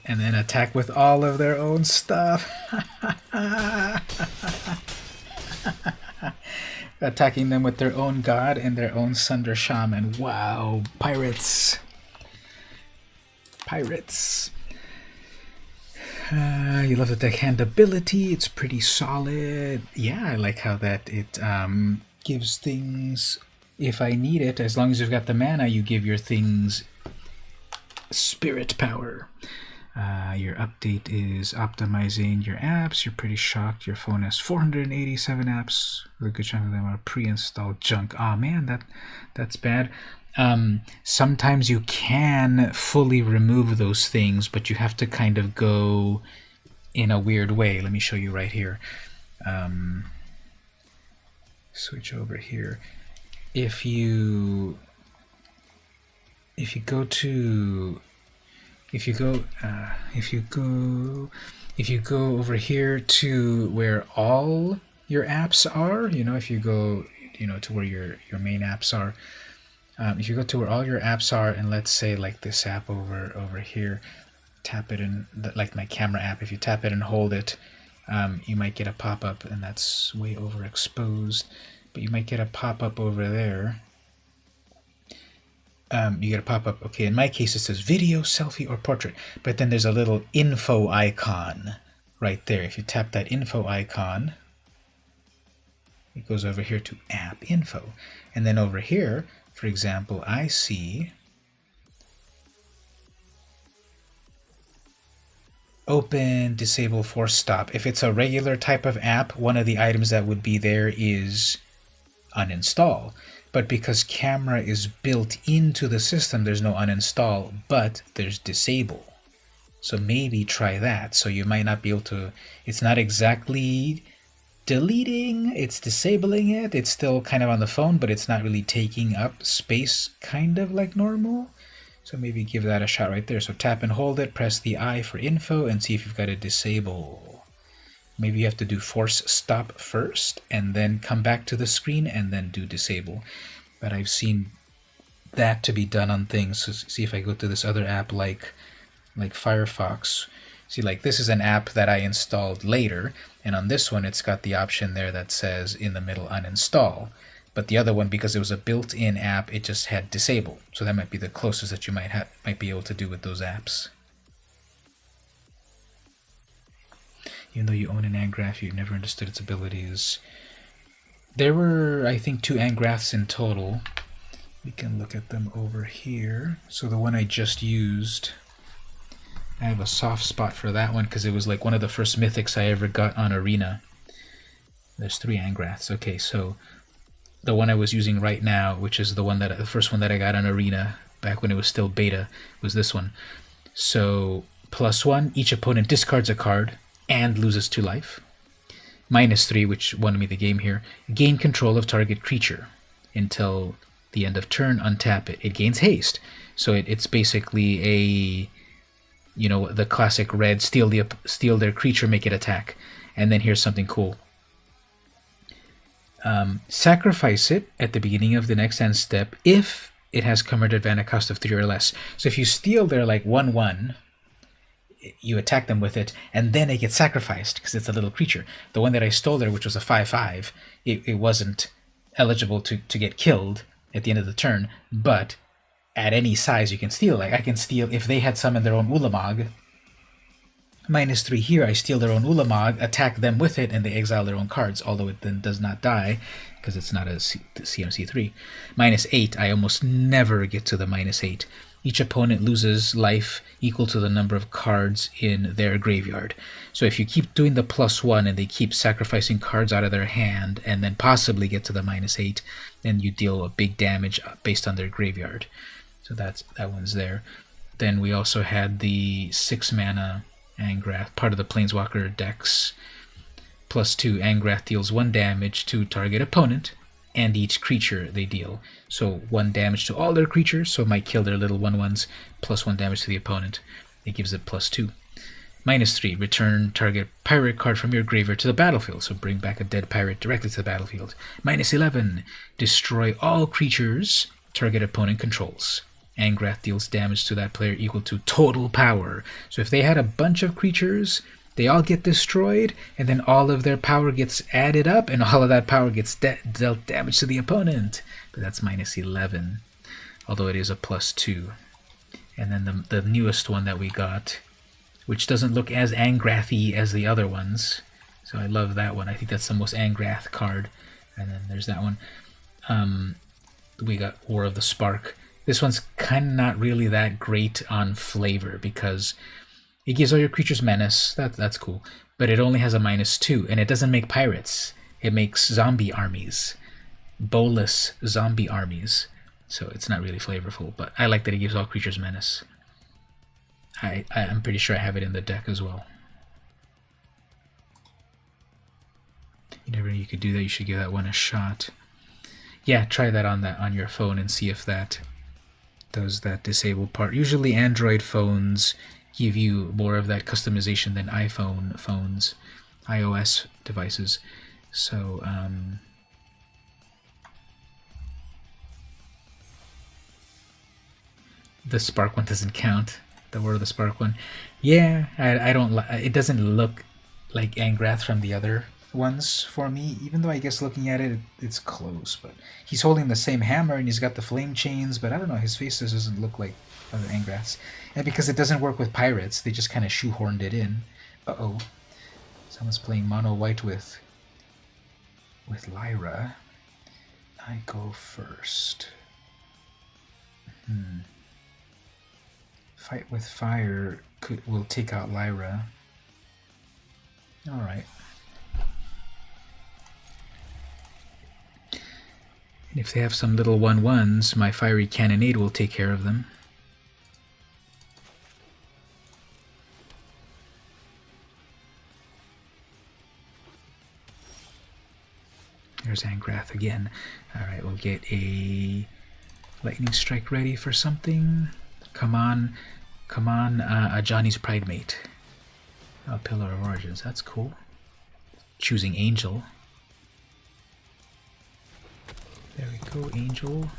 And then attack with all of their own stuff. Attacking them with their own god and their own Sunder Shaman. Wow, pirates. Pirates. You love the deckhand ability. It's pretty solid. Yeah, I like how that it gives things, if I need it, as long as you've got the mana, you give your things spirit power. Your update is optimizing your apps. You're pretty shocked. Your phone has 487 apps. A good chunk of them are pre-installed junk. Oh man, that's bad. Sometimes you can fully remove those things, but you have to kind of go in a weird way. Let me show you right here. Switch over here. If you go over here to where all your apps are, if you go to where your main apps are, if you go to where all your apps are, and let's say like this app over here, tap it in, like my camera app, if you tap it and hold it, you might get a pop-up, and that's way overexposed, but you might get a pop-up over there. You get a pop-up. Okay, in my case it says video, selfie, or portrait, but then there's a little info icon right there. If you tap that info icon, it goes over here to app info. And then over here, for example, I see open, disable, force stop. If it's a regular type of app, one of the items that would be there is uninstall. But because camera is built into the system, there's no uninstall, but there's disable. So maybe try that. So you might not be able to, it's not exactly deleting, it's disabling it. It's still kind of on the phone, but it's not really taking up space, kind of like normal. So maybe give that a shot right there. So tap and hold it, press the I for info, and see if you've got a disable. Maybe you have to do force stop first, and then come back to the screen, and then do disable. But I've seen that to be done on things. So see if I go to this other app like Firefox. See, like this is an app that I installed later, and on this one it's got the option there that says in the middle uninstall. But the other one, because it was a built-in app, it just had disable. So that might be the closest that you might be able to do with those apps. Even though you own an Angraph, you've never understood its abilities. There were, I think, 2 Angraphs in total. We can look at them over here. So the one I just used, I have a soft spot for that one because it was like one of the first mythics I ever got on Arena. There's 3 Angraths. Okay, so the one I was using right now, which is the first one that I got on Arena back when it was still beta, was this one. So +1, each opponent discards a card and loses 2 life. -3, which won me the game here, gain control of target creature until the end of turn, untap it. It gains haste. So it's basically a, you know, the classic red, steal their creature, make it attack. And then here's something cool. Sacrifice it at the beginning of the next end step if it has combated mana cost of 3 or less. So if you steal their like 1/1, you attack them with it, and then it gets sacrificed because it's a little creature. The one that I stole there, which was a 5/5, it wasn't eligible to get killed at the end of the turn, but at any size you can steal. Like I can steal, if they had summoned their own Ulamog, -3 here, I steal their own Ulamog, attack them with it, and they exile their own cards, although it then does not die, because it's not a CMC3. -8, I almost never get to the -8. Each opponent loses life equal to the number of cards in their graveyard. So if you keep doing the +1 and they keep sacrificing cards out of their hand and then possibly get to the -8, then you deal a big damage based on their graveyard. So that one's there. Then we also had the 6 mana Angrath, part of the Planeswalker decks. +2, Angrath deals 1 damage to target opponent and each creature they deal. So 1 damage to all their creatures, so it might kill their little 1/1s, +1 damage to the opponent. It gives it +2. -3, return target pirate card from your graveyard to the battlefield, so bring back a dead pirate directly to the battlefield. -11, destroy all creatures target opponent controls. Angrath deals damage to that player equal to total power. So if they had a bunch of creatures, they all get destroyed, and then all of their power gets added up, and all of that power gets dealt damage to the opponent. But that's -11, although it is a +2. And then the newest one that we got, which doesn't look as Angrathy as the other ones. So I love that one. I think that's the most Angrath card. And then there's that one. We got War of the Spark. This one's kind of not really that great on flavor because it gives all your creatures menace. That's cool. But it only has a -2, and it doesn't make pirates. It makes zombie armies. Bolus zombie armies. So it's not really flavorful, but I like that it gives all creatures menace. I'm pretty sure I have it in the deck as well. You never knew you could do that. You should give that one a shot. Yeah, try that on your phone and see if that does that disabled part. Usually Android phones give you more of that customization than iPhone phones, iOS devices. So the Spark one doesn't count. The War of the Spark one. Yeah, I don't. It doesn't look like Angrath from the other ones for me, even though I guess looking at it, it's close. But he's holding the same hammer and he's got the flame chains, but I don't know, his face doesn't look like other Angraths. And because it doesn't work with pirates, they just kind of shoehorned it in. Uh-oh. Someone's playing mono white with Lyra. I go first. Fight with fire will take out Lyra. Alright. And if they have some little 1/1s, my fiery cannonade will take care of them. There's Angrath again. Alright, we'll get a lightning strike ready for something. Come on, a Johnny's Pride Mate. A Pillar of Origins, that's cool. Choosing Angel. There we go, Angel.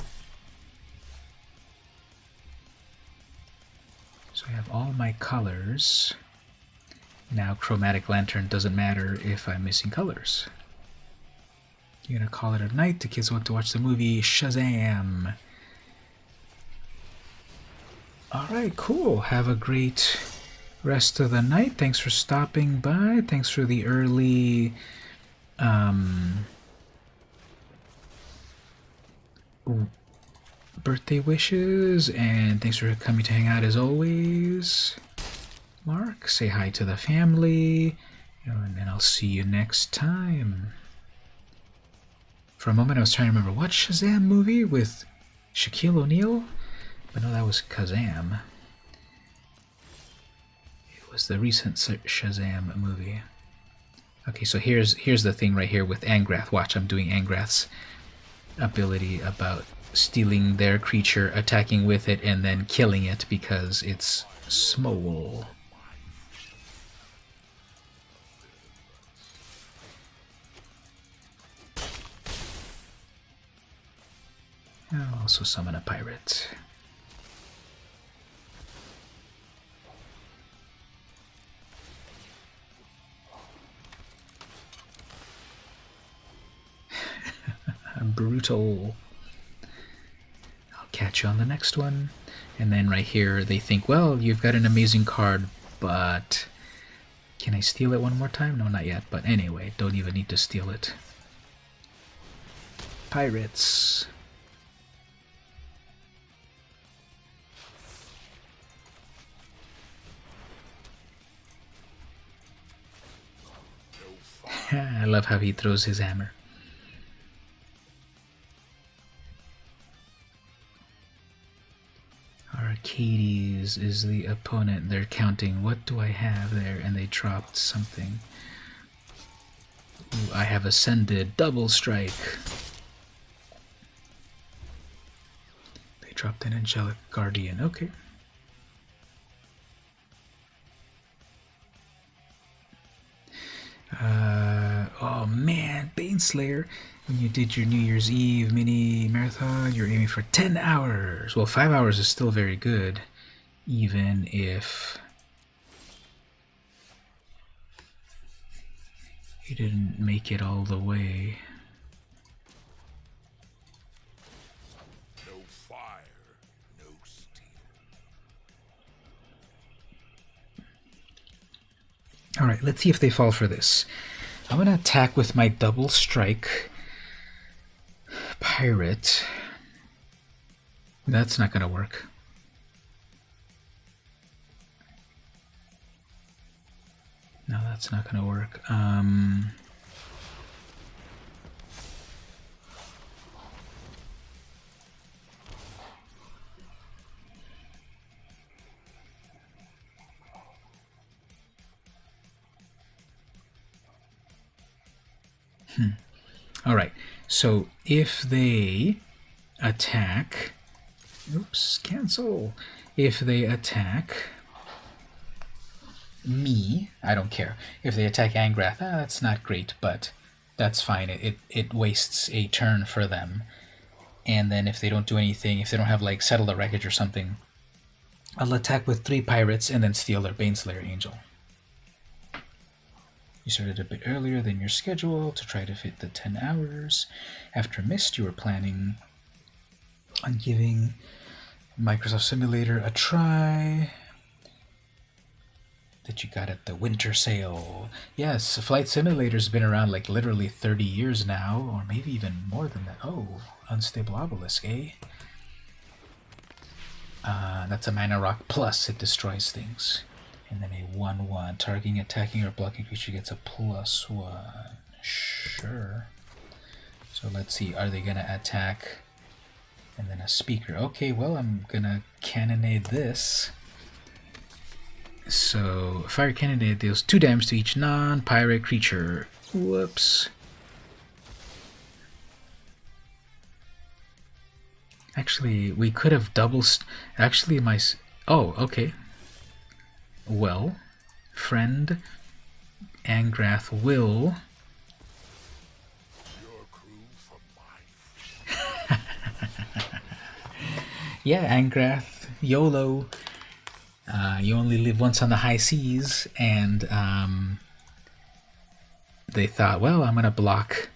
So I have all my colors. Now Chromatic Lantern doesn't matter if I'm missing colors. You're gonna call it a night. The kids want to watch the movie Shazam. Alright, cool. Have a great rest of the night. Thanks for stopping by. Thanks for the early birthday wishes, and thanks for coming to hang out as always. Mark, say hi to the family, and then I'll see you next time. For a moment I was trying to remember, what Shazam movie with Shaquille O'Neal? But no, that was Kazam. It was the recent Shazam movie. Okay, so here's the thing right here with Angrath. Watch, I'm doing Angrath's ability about stealing their creature, attacking with it, and then killing it because it's small. I'll also summon a pirate. Brutal. I'll catch you on the next one. And then right here they think, well, you've got an amazing card, but can I steal it one more time? No, not yet. But anyway, don't even need to steal it. Pirates. I love how he throws his hammer. Arcades is the opponent. They're counting, what do I have there? And they dropped something. Ooh, I have ascended. Double strike. They dropped an Angelic Guardian. Okay. Oh man, Baneslayer. When you did your New Year's Eve mini marathon, you're aiming for 10 hours. Well, 5 hours is still very good, even if you didn't make it all the way. No fire, no steel. Alright, let's see if they fall for this. I'm going to attack with my double strike pirate. That's not going to work. No, that's not going to work. All right, so if they attack, oops, cancel. If they attack me, I don't care. If they attack Angrath, that's not great, but that's fine. It wastes a turn for them. And then if they don't do anything, if they don't have like Settle the Wreckage or something, I'll attack with 3 pirates and then steal their Baneslayer Angel. You started a bit earlier than your schedule to try to fit the 10 hours. After Mist, you were planning on giving Microsoft Simulator a try that you got at the winter sale. Yes, Flight Simulator's been around like literally 30 years now, or maybe even more than that. Oh, Unstable Obelisk, eh? That's a Mana Rock plus, it destroys things. And then a 1/1. Targeting, attacking, or blocking creature gets a +1. Sure. So let's see, are they gonna attack? And then a speaker. Okay, well, I'm gonna cannonade this. So, fire cannonade deals 2 damage to each non-pirate creature. Whoops. Actually, we could have actually, oh, okay. Well, friend Angrath will... Yeah, Angrath, YOLO. You only live once on the high seas, and they thought, well, I'm gonna block.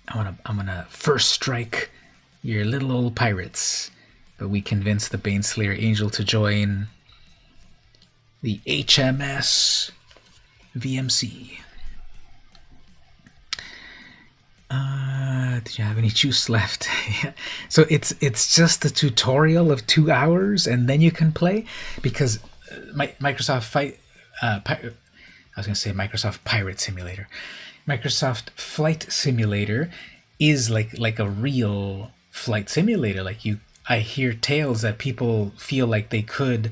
I'm gonna first strike your little old pirates. But we convinced the Baneslayer Angel to join the HMS VMC. Did you have any juice left? So it's just a tutorial of 2 hours, and then you can play, because Microsoft Microsoft Pirate Simulator. Microsoft Flight Simulator is like a real flight simulator. Like I hear tales that people feel like they could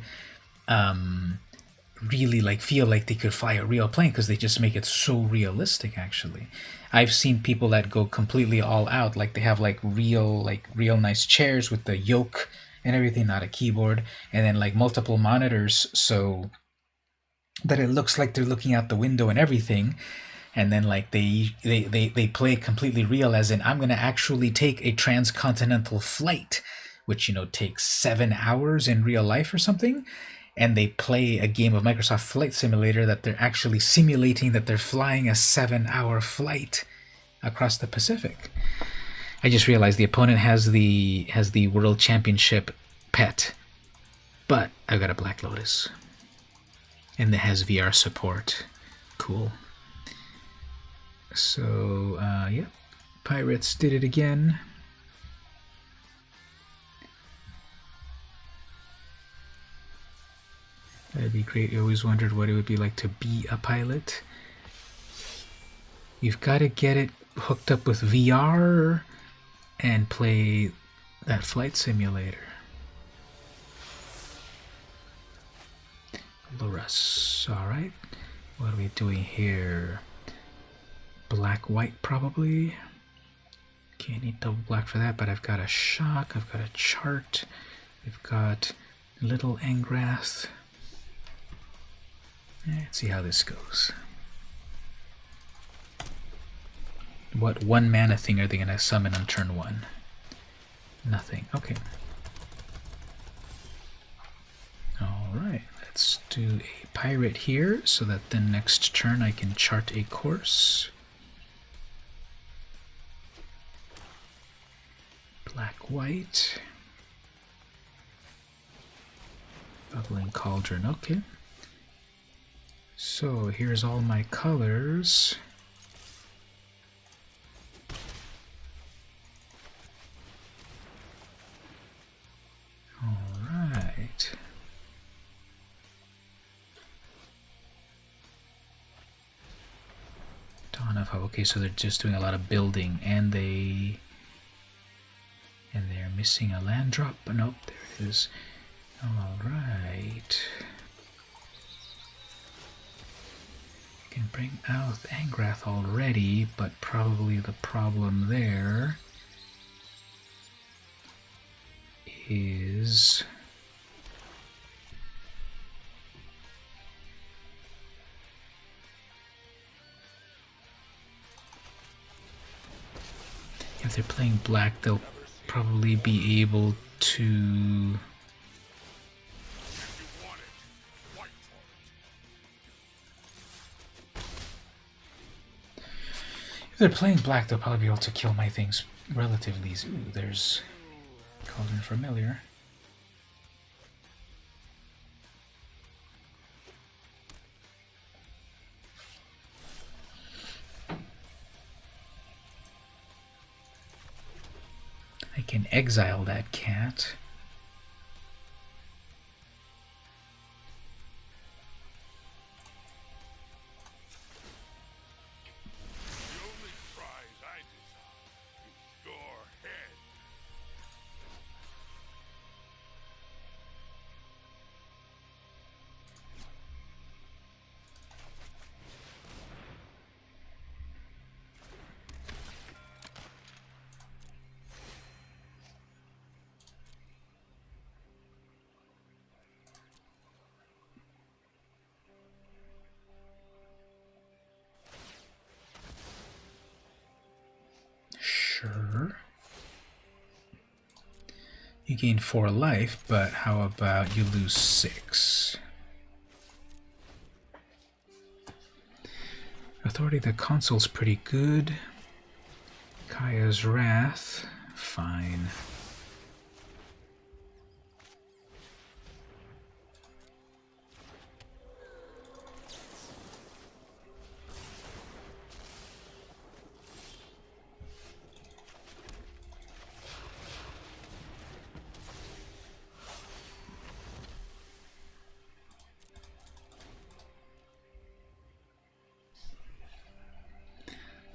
really feel like they could fly a real plane because they just make it so realistic. Actually, I've seen people that go completely all out, like they have real nice chairs with the yoke and everything, not a keyboard, and then multiple monitors so that it looks like they're looking out the window and everything. And then they play completely real, as in, I'm going to actually take a transcontinental flight, which takes 7 hours in real life or something, and they play a game of Microsoft Flight Simulator that they're actually simulating that they're flying a 7-hour flight across the Pacific. I just realized the opponent has the World Championship pet, but I've got a Black Lotus, and it has VR support. Cool. So, yeah, Pirates did it again. That'd be great. I always wondered what it would be like to be a pilot. You've got to get it hooked up with VR and play that flight simulator. Lurus. Alright. What are we doing here? Black-white, probably. Can't need double black for that, but I've got a shock, I've got a chart, we've got little Angrath. Let's see how this goes. What 1 mana thing are they going to summon on turn 1? Nothing. Okay. Alright, let's do a pirate here so that the next turn I can chart a course. Black-white. Bubbling Cauldron, okay. So here's all my colors. Alright. Dawn of Hope. Okay, so they're just doing a lot of building, and they're missing a land drop. But nope, there it is. Alright. Can bring out Angrath already, but probably the problem there is if they're playing black, they'll probably be able to If they're playing black, they'll probably be able to kill my things relatively easy. Ooh, there's Cauldron Familiar. I can exile that cat. The only prize I desire is your head. Sure. You gain 4 life, but how about you lose 6? Authority of the Consul's pretty good. Kaya's Wrath, fine.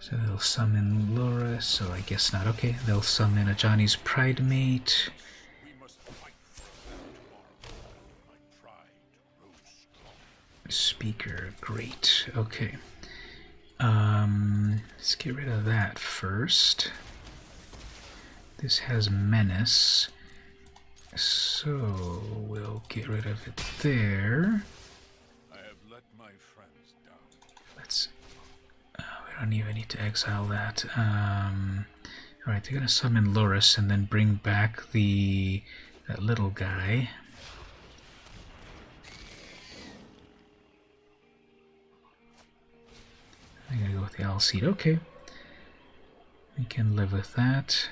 So they'll summon Laura, so I guess not. Okay, they'll summon a Johnny's Pride Mate. We must fight for them tomorrow. My pride grows strong. Speaker, great. Okay. Let's get rid of that first. This has Menace, so we'll get rid of it there. I have let my friends down. Let's. We don't even need to exile that. Alright, they're gonna summon Loris and then bring back that little guy. I'm gonna go with the Owl Seed. Okay. We can live with that.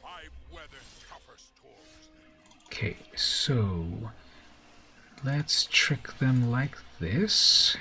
I've weathered tougher storms than you. Okay, so let's trick them like this.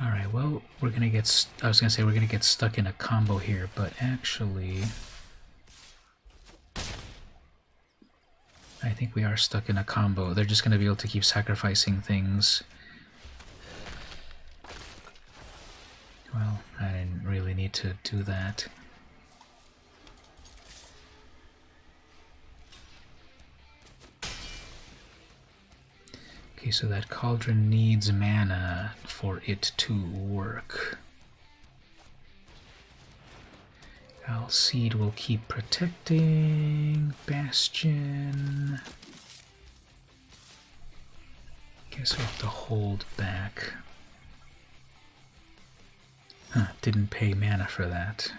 Alright, well, we're gonna get. I was gonna say we're gonna get stuck in a combo here, but actually, I think we are stuck in a combo. They're just gonna be able to keep sacrificing things. Well, I didn't really need to do that. Okay, so that cauldron needs mana for it to work. Owl Seed will keep protecting. Bastion. Guess we have to hold back. Huh, didn't pay mana for that.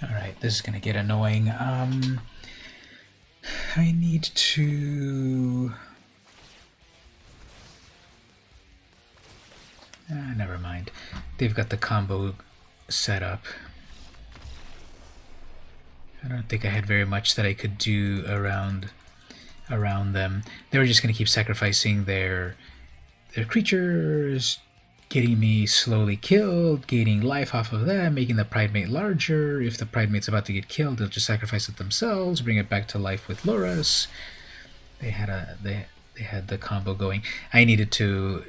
Alright, this is gonna get annoying. I need to Never mind. They've got the combo set up. I don't think I had very much that I could do around them. They were just going to keep sacrificing their creatures, getting me slowly killed, gaining life off of them, making the Pride Mate larger. If the Pride Mate's about to get killed, they'll just sacrifice it themselves, bring it back to life with Loras. They had the combo going. I needed to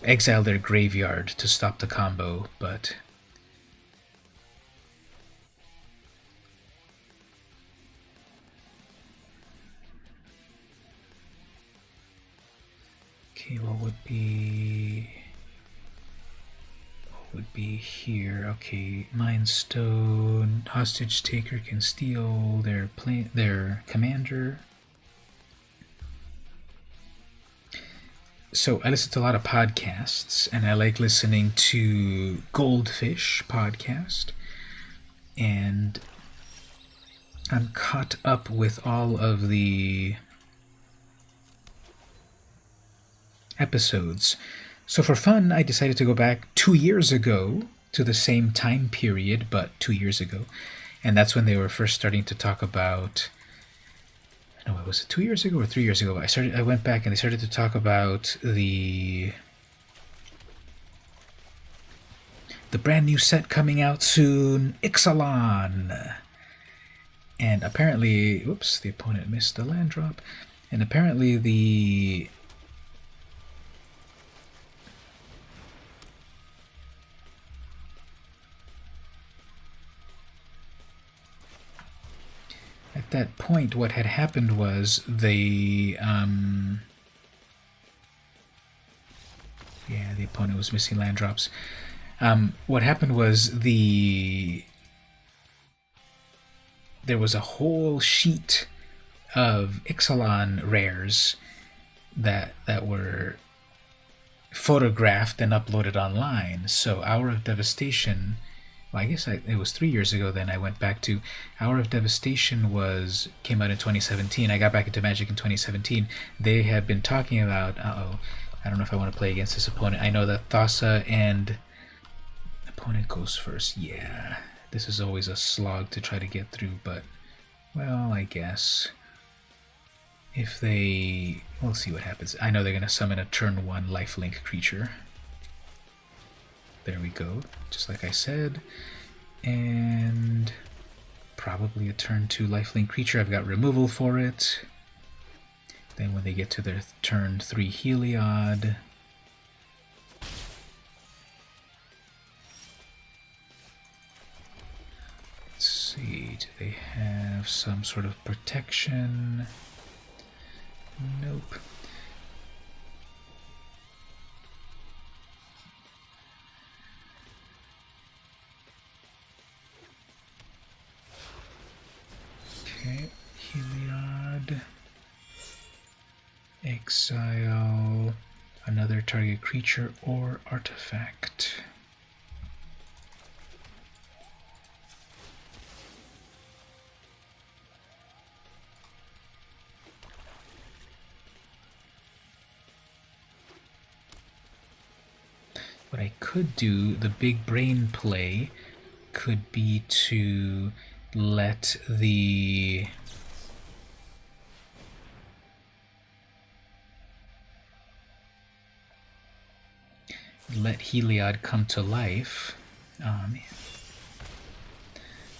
exile their graveyard to stop the combo, but okay, what would be here? Okay, Mind Stone, Hostage Taker can steal their commander. So I listen to a lot of podcasts, and I like listening to Goldfish podcast, and I'm caught up with all of the episodes. So for fun, I decided to go back 2 years ago to the same time period, but 2 years ago, and that's when they were first starting to talk about. No, was it 2 years ago or 3 years ago? I went back and they started to talk about the brand new set coming out soon, Ixalan. And apparently, oops, the opponent missed the land drop. And apparently at that point, what had happened was the opponent was missing land drops. What happened was there was a whole sheet of Ixalan rares that were photographed and uploaded online. So Hour of Devastation. Well, I guess it was 3 years ago then I went back to. Hour of Devastation came out in 2017. I got back into Magic in 2017. They have been talking about, I don't know if I want to play against this opponent. I know that Thassa and opponent goes first. Yeah, this is always a slog to try to get through, but, well, I guess if we'll see what happens. I know they're going to summon a turn 1 lifelink creature. There we go, just like I said. And probably a turn 2 lifelink creature. I've got removal for it. Then when they get to their turn 3 Heliod, let's see, do they have some sort of protection? Nope. Okay, Heliod. Exile another target creature or artifact. What I could do, the big brain play, could be to let Heliod come to life. Oh, man.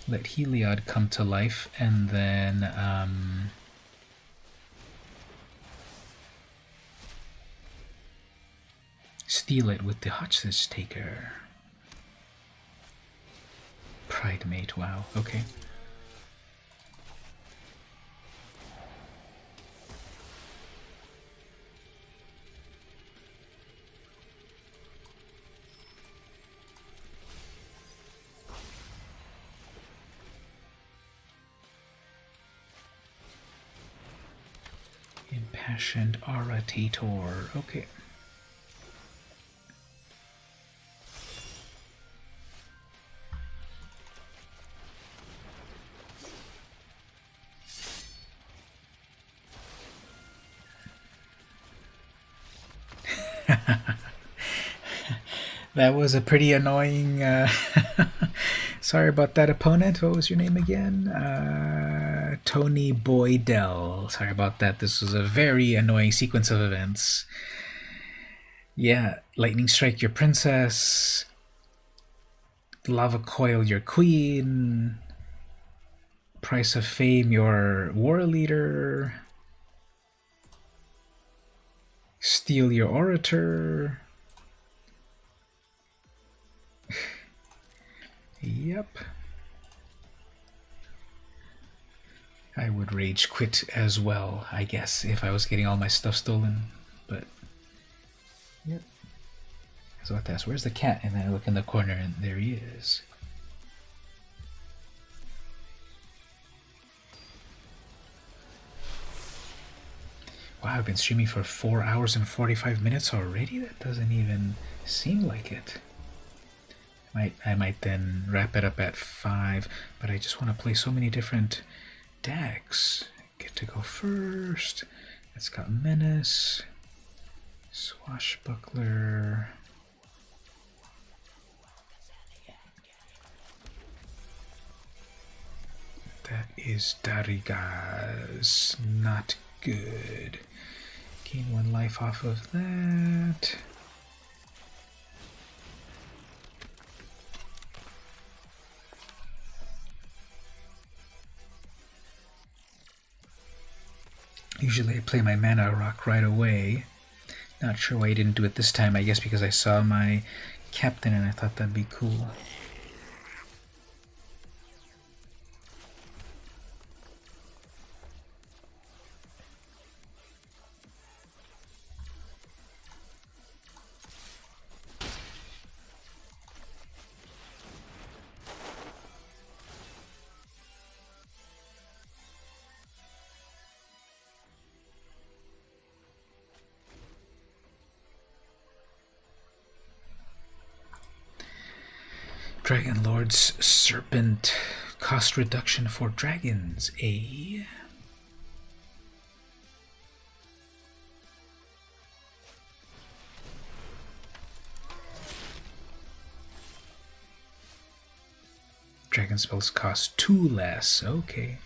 Let Heliod come to life, and then steal it with the Hostage Taker. Pride Mate, wow, okay. Impassioned Orator, okay. That was a pretty annoying. Sorry about that, opponent. What was your name again? Tony Boydell. Sorry about that. This was a very annoying sequence of events. Yeah, lightning strike your princess. Lava coil your queen. Price of fame your war leader. Steal your orator. Yep. I would rage quit as well, I guess, if I was getting all my stuff stolen. But, yep. So what that's, where's the cat? And then I look in the corner and there he is. Wow, I've been streaming for 4 hours and 45 minutes already? That doesn't even seem like it. I might then wrap it up at 5, but I just want to play so many different decks. Get to go first. It's got Menace, Swashbuckler. That is Darigas. Not good. Gain 1 life off of that. Usually I play my mana rock right away. Not sure why he didn't do it this time. I guess because I saw my captain and I thought that'd be cool. Dragon Lord's Serpent. Cost reduction for dragons. A. Dragon spells cost 2 less. Okay.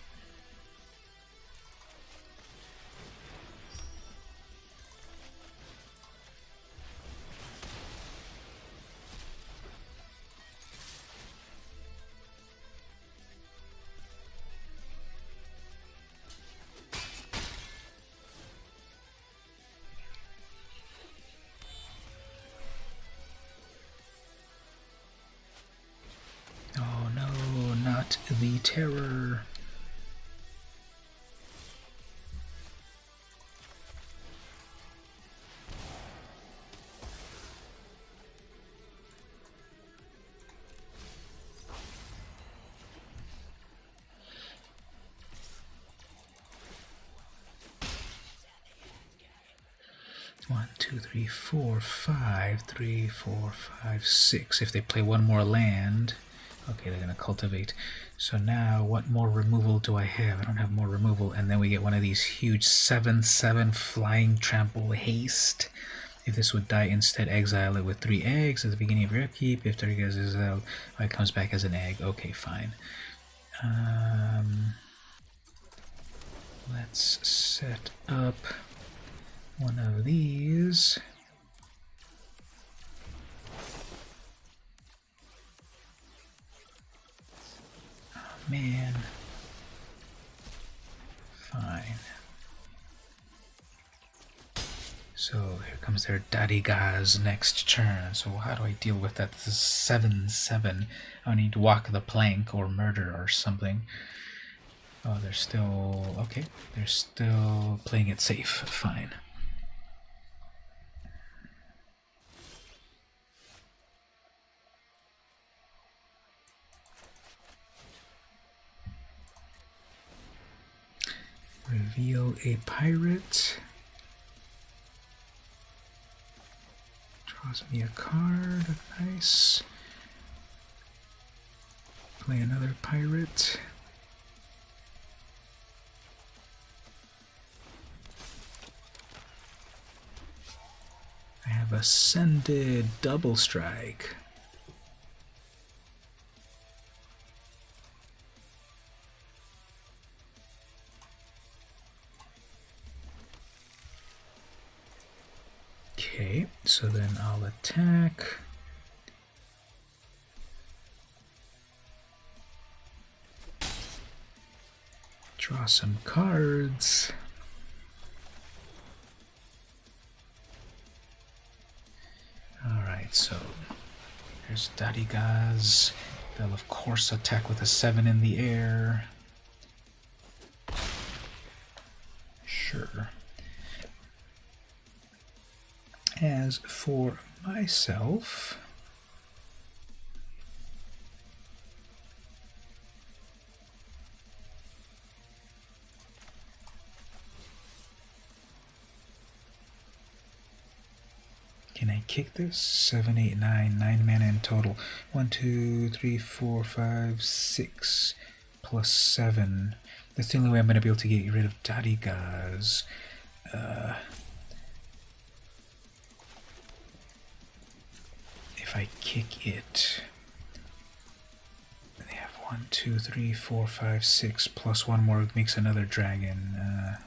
Oh no, not the terror. One, two, three, four, five. 3, 4, 5, 6. If they play one more land, okay, they're gonna cultivate. So now, what more removal do I have? I don't have more removal, and then we get one of these huge 7/7 flying trample haste. If this would die, instead exile it with 3 eggs at the beginning of your upkeep. If target is exiled, it comes back as an egg. Okay, fine. Let's set up one of these. Oh man. Fine. So here comes their Dariga's next turn. So how do I deal with that? This is 7/7. I need to walk the plank or murder or something. Oh, they're still... okay. They're still playing it safe. Fine. Reveal a pirate. Draws me a card. Nice. Play another pirate. I have ascended double strike. Okay, so then I'll attack. Draw some cards. Alright, so there's Dadigaz. They'll of course attack with a 7 in the air. Sure. As for myself, can I kick this? 7, 8, 9, 9 mana in total. 1, 2, 3, 4, 5, 6, plus 7. That's the only way I'm going to be able to get rid of Dadigaz. If I kick it, they have 1, 2, 3, 4, 5, 6, plus 1 more makes another dragon.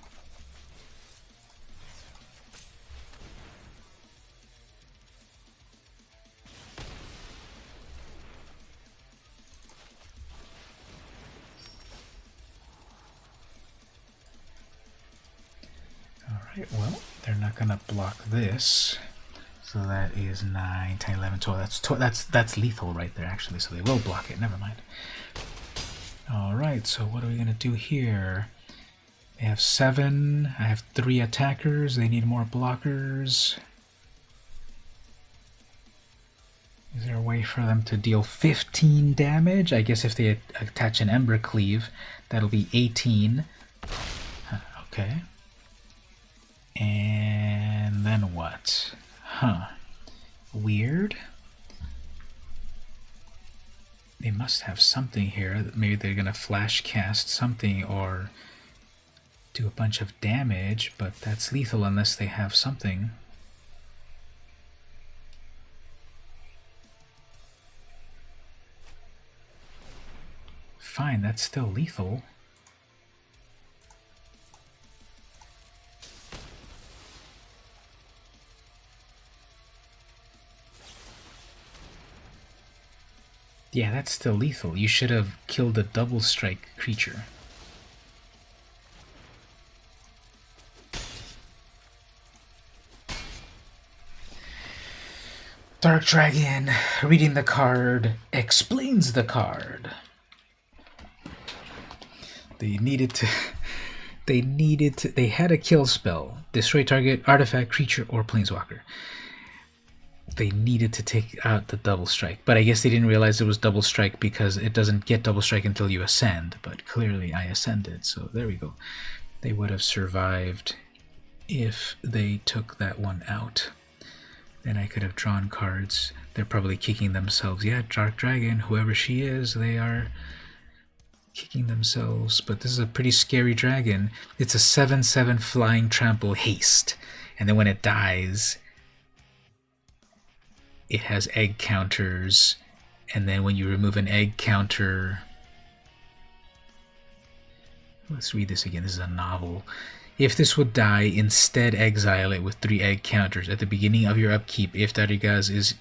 Alright, well, they're not going to block this. So that is 9, 10, 11, 12. That's lethal right there, actually. So they will block it. Never mind. Alright, so what are we going to do here? They have 7. I have 3 attackers. They need more blockers. Is there a way for them to deal 15 damage? I guess if they attach an Ember Cleave, that'll be 18. Okay. And then what? Huh. Weird. They must have something here. Maybe they're going to flash cast something or do a bunch of damage, but that's lethal unless they have something. Fine, that's still lethal. Yeah, that's still lethal. You should have killed a double strike creature. Dark Dragon, reading the card, explains the card. They had a kill spell. Destroy target artifact, creature, or planeswalker. They needed to take out the double strike, but I guess they didn't realize it was double strike because it doesn't get double strike until you ascend, but clearly I ascended, so there we go. They would have survived if they took that one out. Then I could have drawn cards. They're probably kicking themselves. Yeah, Dark Dragon, whoever she is, they are kicking themselves, but this is a pretty scary dragon. It's a 7/7 flying trample haste, and then when it dies, it has egg counters, and then when you remove an egg counter... Let's read this again. This is a novel. If this would die, instead exile it with 3 egg counters. At the beginning of your upkeep, if Dadigaz is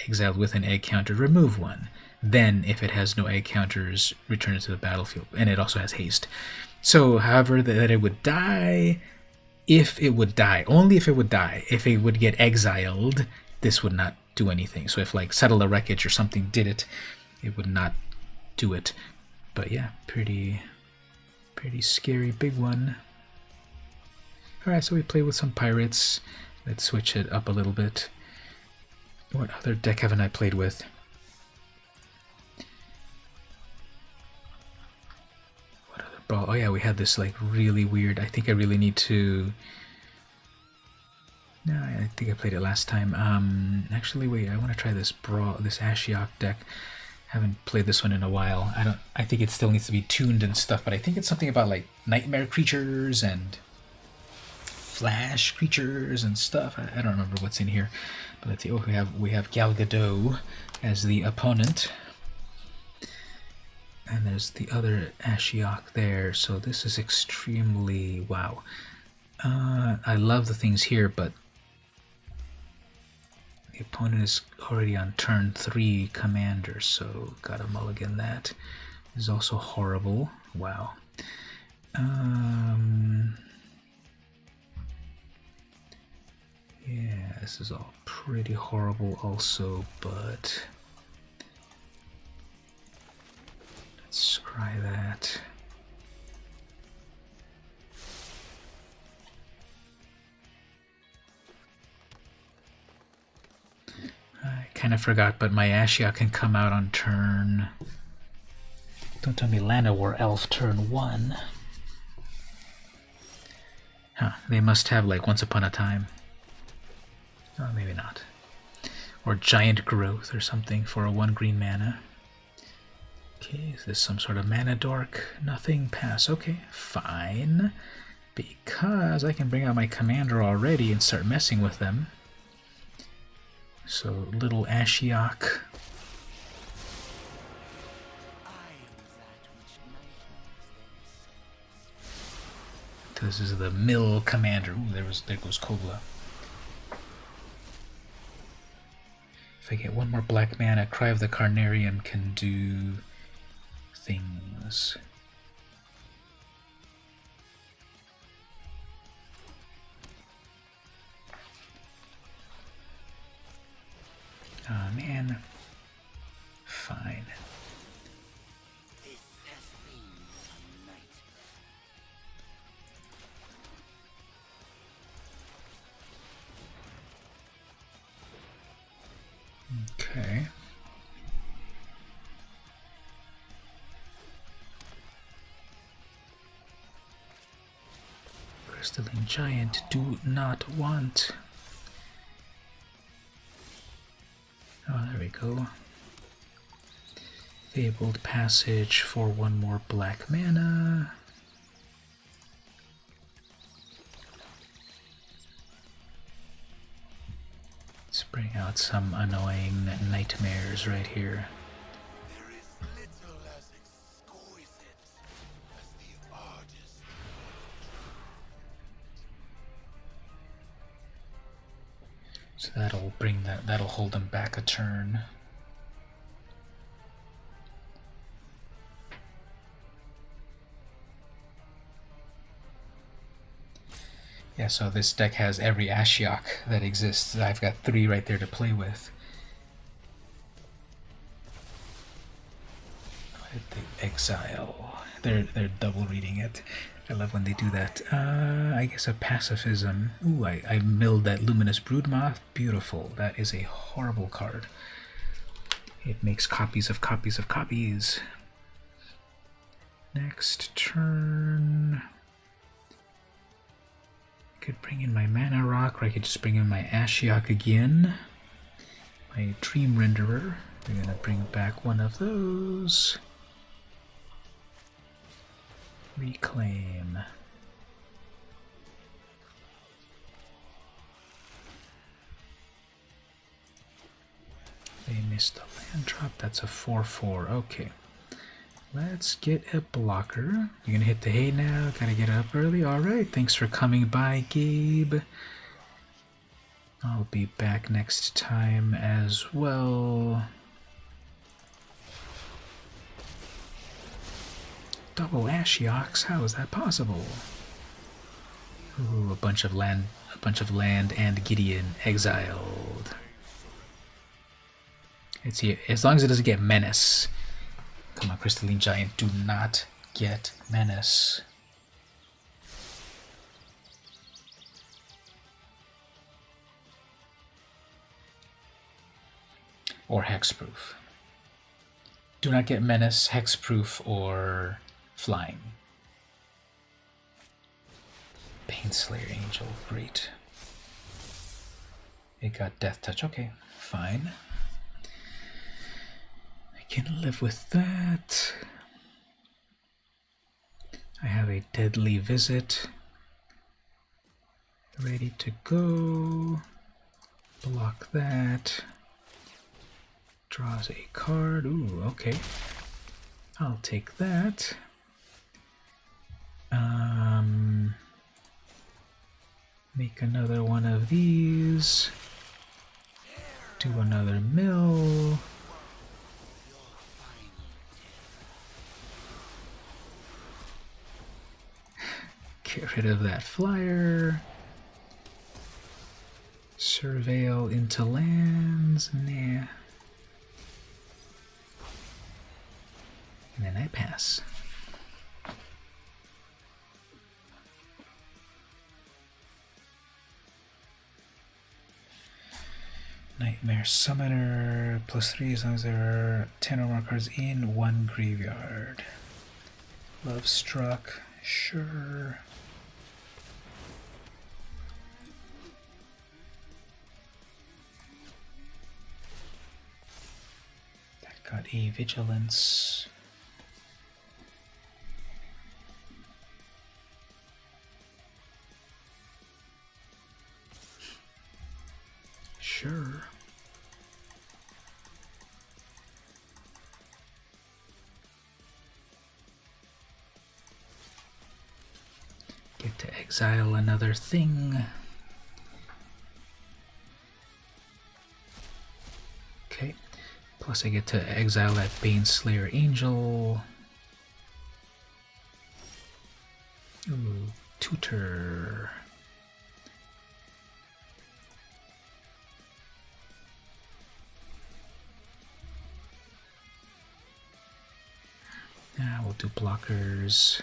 exiled with an egg counter, remove 1. Then, if it has no egg counters, return it to the battlefield. And it also has haste. So, however, that it would die, if it would die, only if it would die. If it would get exiled, this would not do anything. So if like Settle the Wreckage or something did it, it would not do it. But yeah, pretty scary big one. Alright, so we play with some pirates. Let's switch it up a little bit. What other deck haven't I played with? What other brawl? Oh yeah, we had this like really weird... I think I really need to... No, I think I played it last time. Actually, wait, I want to try this Ashiok deck. Haven't played this one in a while. I think it still needs to be tuned and stuff, but I think it's something about like nightmare creatures and flash creatures and stuff. I don't remember what's in here, but let's see. Oh, we have Gal Gadot as the opponent, and there's the other Ashiok there. So this is extremely wow. I love the things here, but the opponent is already on turn 3 commander, so gotta mulligan that. This is also horrible. Wow. Yeah, this is all pretty horrible also, but let's scry that. I kind of forgot, but my Ashiok can come out on turn... Don't tell me Llanowar Elf turn 1. Huh, they must have like Once Upon a Time. Oh, maybe not. Or Giant Growth or something for a 1 green mana. Okay, is this some sort of mana dork? Nothing, pass. Okay, fine. Because I can bring out my commander already and start messing with them. So, little Ashiok. This is the mill commander. Ooh, there goes Kogla. If I get 1 more black mana, Cry of the Carnarium can do things. Oh man. Fine. Okay. Crystalline Giant do not want. Oh, there we go. Fabled Passage for 1 more black mana. Let's bring out some annoying nightmares right here. There is little as exquisite as the artist. So that'll hold them back a turn. Yeah, so this deck has every Ashiok that exists. I've got 3 right there to play with. The Exile. They're double reading it. I love when they do that. I guess a pacifism. Ooh, I milled that Luminous Broodmoth. Beautiful. That is a horrible card. It makes copies of copies of copies. Next turn... I could bring in my Mana Rock, or I could just bring in my Ashiok again. My Dream Renderer. We're gonna bring back 1 of those. Reclaim. They missed the land drop. That's a 4/4. Okay. Let's get a blocker. You're gonna hit the hay now. Gotta get up early. Alright, thanks for coming by, Gabe. I'll be back next time as well. Double Ashioks? How is that possible? Ooh, a bunch of land and Gideon exiled. It's here. As long as it doesn't get Menace. Come on, Crystalline Giant, do not get Menace. Or Hexproof. Do not get Menace, Hexproof, or Flying. Painslayer Angel, great. It got Death Touch, okay, fine. Can live with that. I have a Deadly Visit. Ready to go. Block that. Draws a card. Ooh, okay. I'll take that. Make another one of these. Do another mill. Get rid of that flyer. Surveil into lands. Nah. And then I pass. Nightmare Summoner, +3 as long as there are 10 or more cards in one graveyard. Love Struck, sure. That got a Vigilance. Sure. Get to exile another thing. Okay. Plus I get to exile that Baneslayer Angel. Ooh, Tutor. Yeah, we'll do blockers.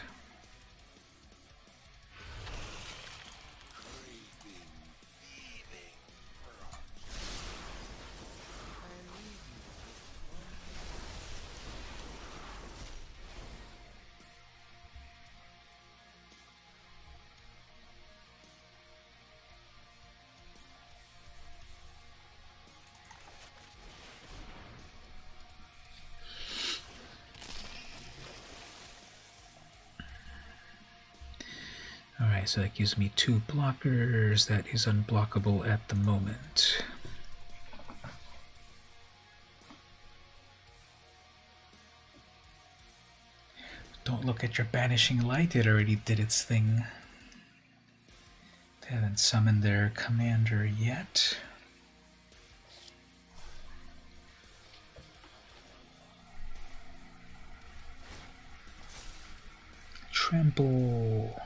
Alright, so that gives me 2 blockers. That is unblockable at the moment. Don't look at your Banishing Light, it already did its thing. They haven't summoned their commander yet. Trample.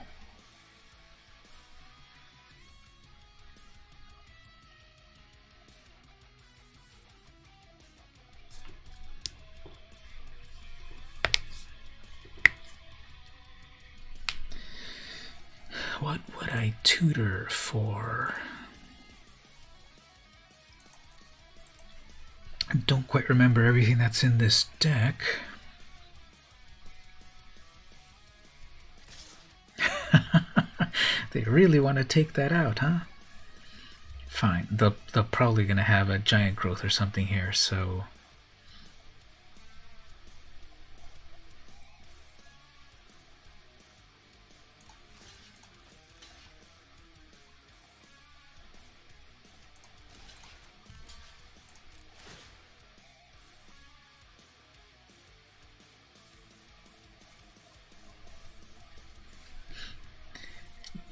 What would I tutor for? I don't quite remember everything that's in this deck. They really want to take that out, huh? Fine. They're probably going to have a giant growth or something here, so...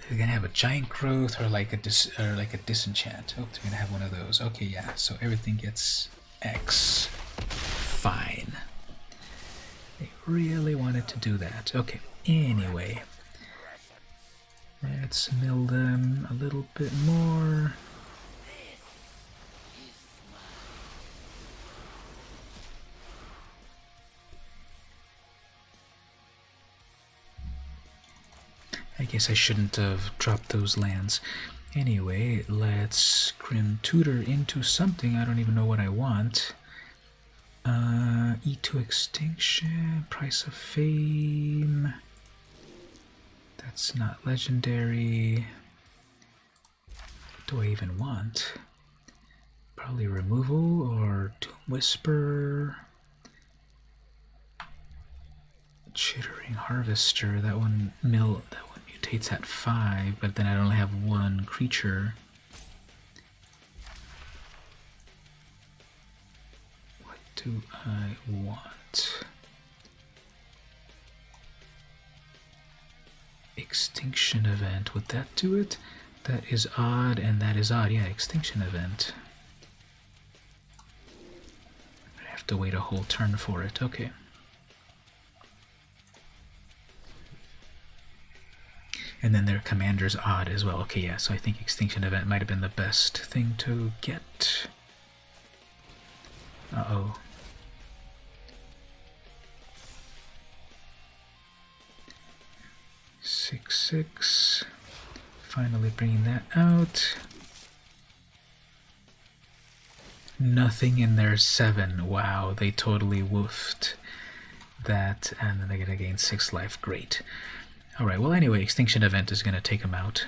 They're gonna have a giant growth or like a disenchant. Oh, they're gonna have one of those. Okay, yeah. So everything gets X. Fine. They really wanted to do that. Okay. Anyway, let's mill them a little bit more. I guess I shouldn't have dropped those lands. Anyway, let's Grim Tutor into something. I don't even know what I want. E2 Extinction, Price of Fame. That's not legendary. What do I even want? Probably removal or Doom Whisper. Chittering Harvester, that one rotates at 5, but then I only have one creature. What do I want? Extinction event, would that do it? That is odd, and that is odd. Yeah, extinction event. I have to wait a whole turn for it. Okay. And then their commander's odd as well. Okay, yeah, so I think extinction event might have been the best thing to get. Uh-oh. Six, 6. Finally bringing that out. Nothing in their 7. Wow, they totally woofed that, and then they're gonna gain 6 life. Great. Alright, well anyway, extinction event is gonna take them out.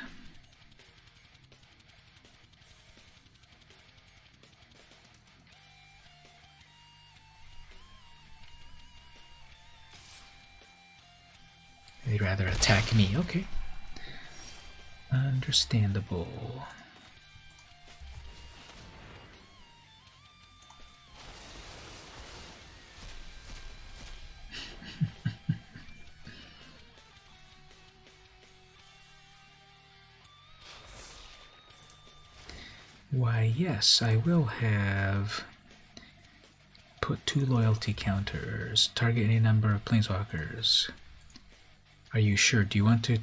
They'd rather attack me. Okay. Understandable. Why, yes, I will have put 2 loyalty counters. Target any number of planeswalkers. Are you sure? Do you want to...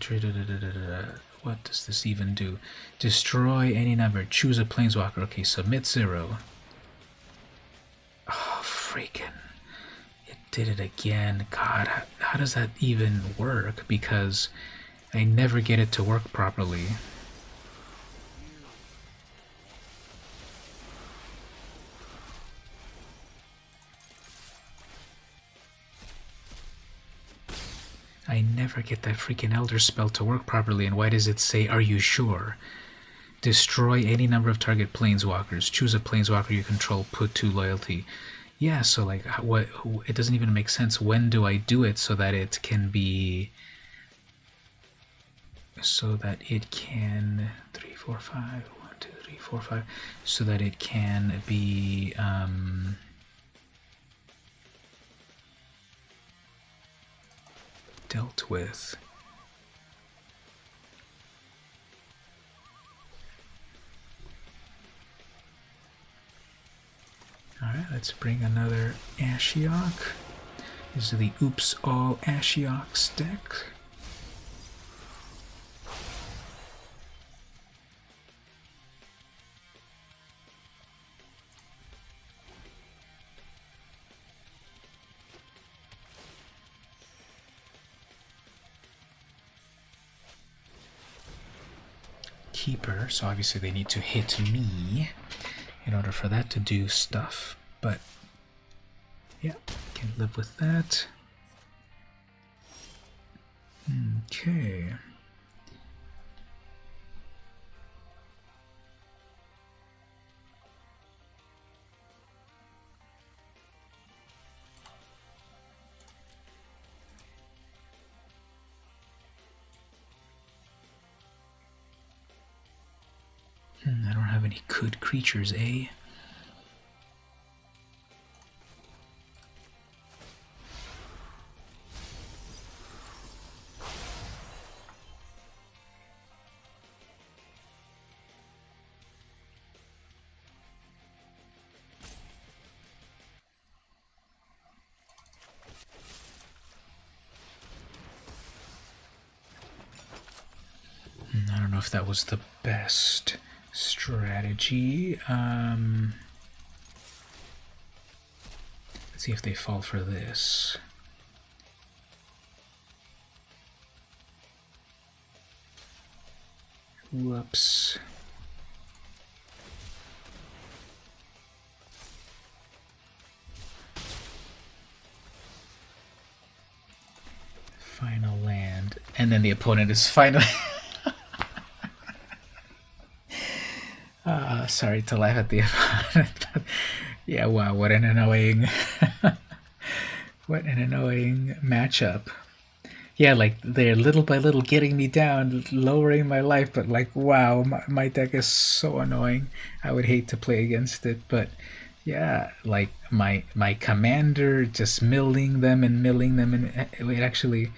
What does this even do? Destroy any number. Choose a planeswalker. Okay, submit 0. Oh, freaking. It did it again. God, how does that even work? Because I never get it to work properly. I never get that freaking Elder spell to work properly, and why does it say, are you sure? Destroy any number of target planeswalkers. Choose a planeswalker you control, put 2 loyalty. Yeah, so like, what? It doesn't even make sense. When do I do it so that it can be... So that it can... 3, 4, 5... 1, 2, 3, 4, 5... So that it can be... dealt with. Alright, let's bring another Ashiok. This is the Oops All Ashioks deck. Keeper, so obviously they need to hit me in order for that to do stuff, but yeah, can live with that. Okay. I don't have any good creatures, eh? I don't know if that was the best strategy. Let's see if they fall for this. Whoops. Final land. And then the opponent is finally... sorry to laugh at the opponent. Yeah, wow, what an annoying... what an annoying matchup. Yeah, like they're little by little getting me down, lowering my life, but like, wow, my deck is so annoying. I would hate to play against it, but yeah, like my commander just milling them, and it actually.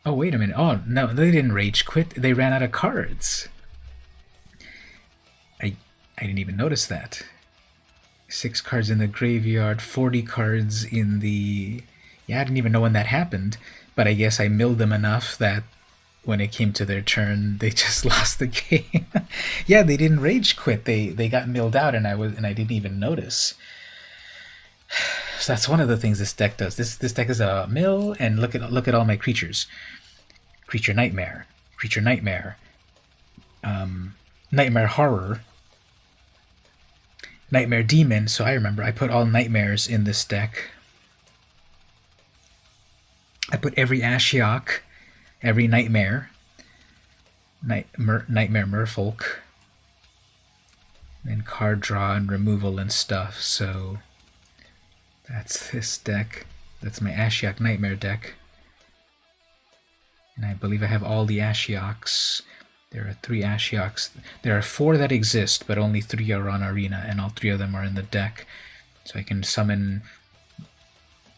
Oh, wait a minute. Oh, no, they didn't rage quit. They ran out of cards. I I didn't even notice that. 6 cards in the graveyard, 40 cards in the. Yeah, I didn't even know when that happened, but I guess I milled them enough that when it came to their turn, they just lost the game. Yeah, they didn't rage quit. They got milled out, and I didn't even notice. So that's one of the things this deck does. This deck is a mill, and look at all my creatures. Creature Nightmare, Creature Nightmare, Nightmare Horror, Nightmare Demon. So I remember I put all nightmares in this deck. I put every Ashiok, every Nightmare, Nightmare Merfolk, and card draw and removal and stuff. So that's this deck. That's my Ashiok Nightmare deck. And I believe I have all the Ashioks. There are 3 Ashioks. There are 4 that exist, but only 3 are on Arena, and all 3 of them are in the deck. So I can summon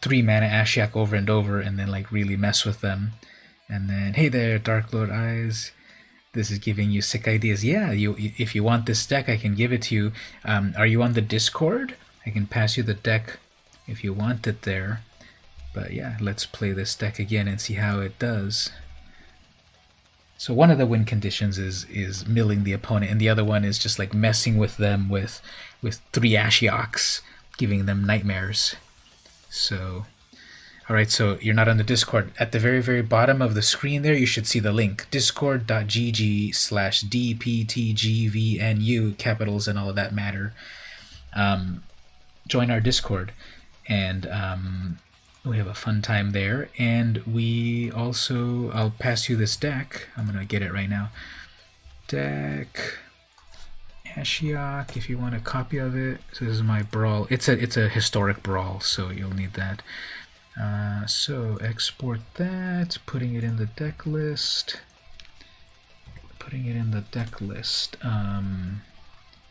3 mana Ashiok over and over, and then like really mess with them. And then, hey there, Dark Lord Eyes. This is giving you sick ideas. Yeah, if you want this deck, I can give it to you. Are you on the Discord? I can pass you the deck if you want it there. But yeah, let's play this deck again and see how it does. So one of the win conditions is milling the opponent, and the other one is just like messing with them with 3 Ashioks, giving them nightmares. So, all right, so you're not on the Discord. At the very, very bottom of the screen there, you should see the link, discord.gg/dptgvnu, capitals and all of that matter. Join our Discord, and we have a fun time there. And we also, I'll pass you this deck. I'm gonna get it right now. Deck Ashiok, if you want a copy of it. So this is my Brawl. It's a historic Brawl, so you'll need that. So export that, putting it in the deck list. Putting it in the deck list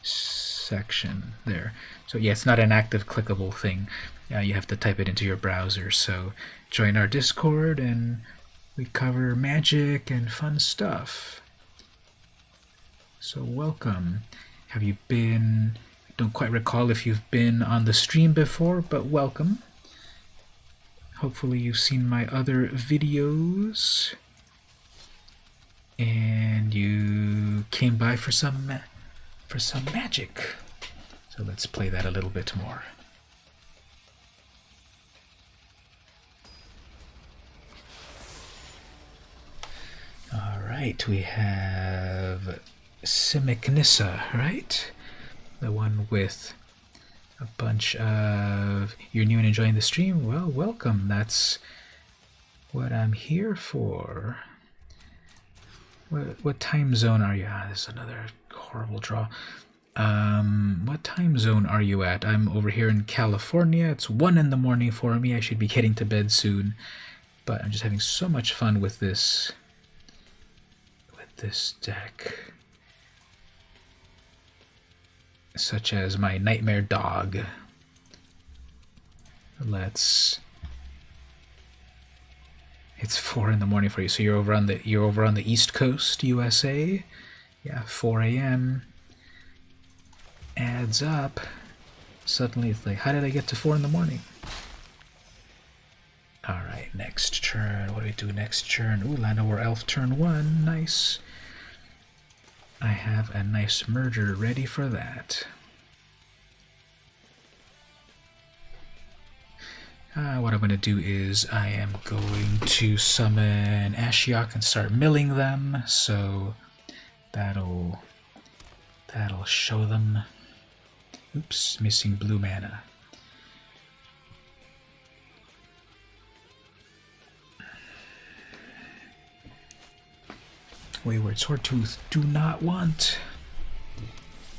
section there. So yeah, it's not an active clickable thing. You have to type it into your browser. So join our Discord, and we cover magic and fun stuff. So welcome. Have you been? I don't quite recall if you've been on the stream before, but welcome. Hopefully you've seen my other videos and you came by for some magic. So let's play that a little bit more. All right, we have Simic Nissa, right? The one with a bunch of... You're new and enjoying the stream? Well, welcome. That's what I'm here for. What time zone are you? This is another horrible draw. What time zone are you at? I'm over here in California. It's 1 in the morning for me. I should be getting to bed soon. But I'm just having so much fun with this deck. Such as my Nightmare Dog. It's 4 in the morning for you. So you're over on the East Coast, USA. Yeah, 4 a.m. adds up. Suddenly it's like, how did I get to 4 in the morning? All right, next turn. What do we do next turn? Ooh, Llanowar Elf turn 1. Nice. I have a nice merger ready for that. What I'm going to do is I am going to summon Ashiok and start milling them, so that'll show them. Oops, missing blue mana. Wayward Swordtooth, do not want.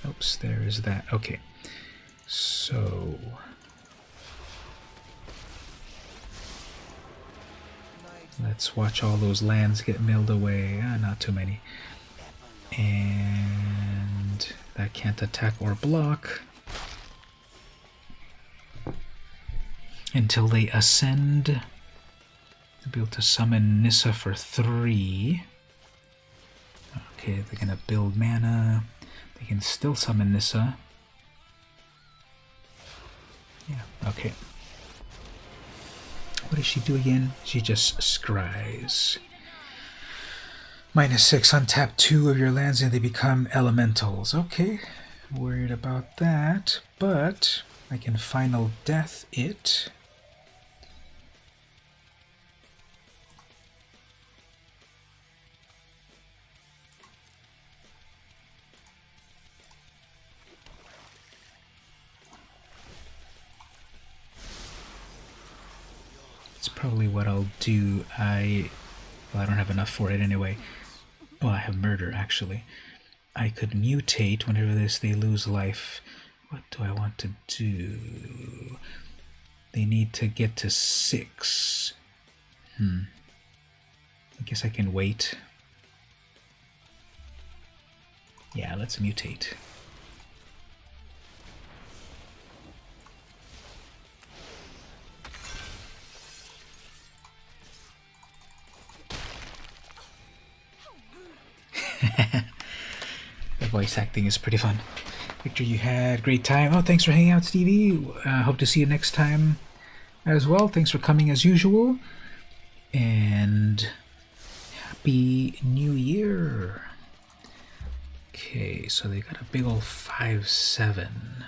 Oops, there is that. Okay, so Let's watch all those lands get milled away. Not too many. And that can't attack or block until they ascend. They'll be able to summon Nissa for 3. Okay, they're gonna build mana. They can still summon Nissa. Yeah, okay. What does she do again? She just scries. -6, untap 2 of your lands and they become elementals. Okay, worried about that, but I can final death it. It's probably what I'll do. Well, I don't have enough for it anyway. Well, I have murder, actually. I could mutate whenever they lose life. What do I want to do? They need to get to 6. I guess I can wait. Yeah, let's mutate. The voice acting is pretty fun. Victor, you had a great time. Oh, thanks for hanging out, Stevie. Hope to see you next time as well. Thanks for coming as usual. And Happy New Year. Okay, so they got a big old 5/7.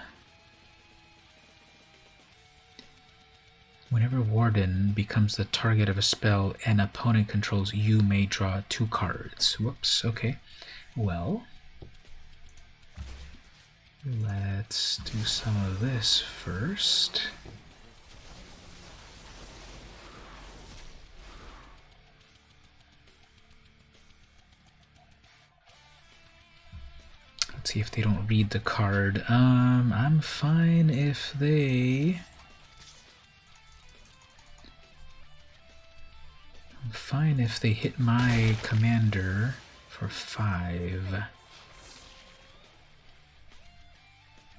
Whenever Warden becomes the target of a spell an opponent controls, you may draw 2 cards. Whoops, okay. Well, let's do some of this first. Let's see if they don't read the card. I'm fine if they... I'm fine if they hit my commander for 5.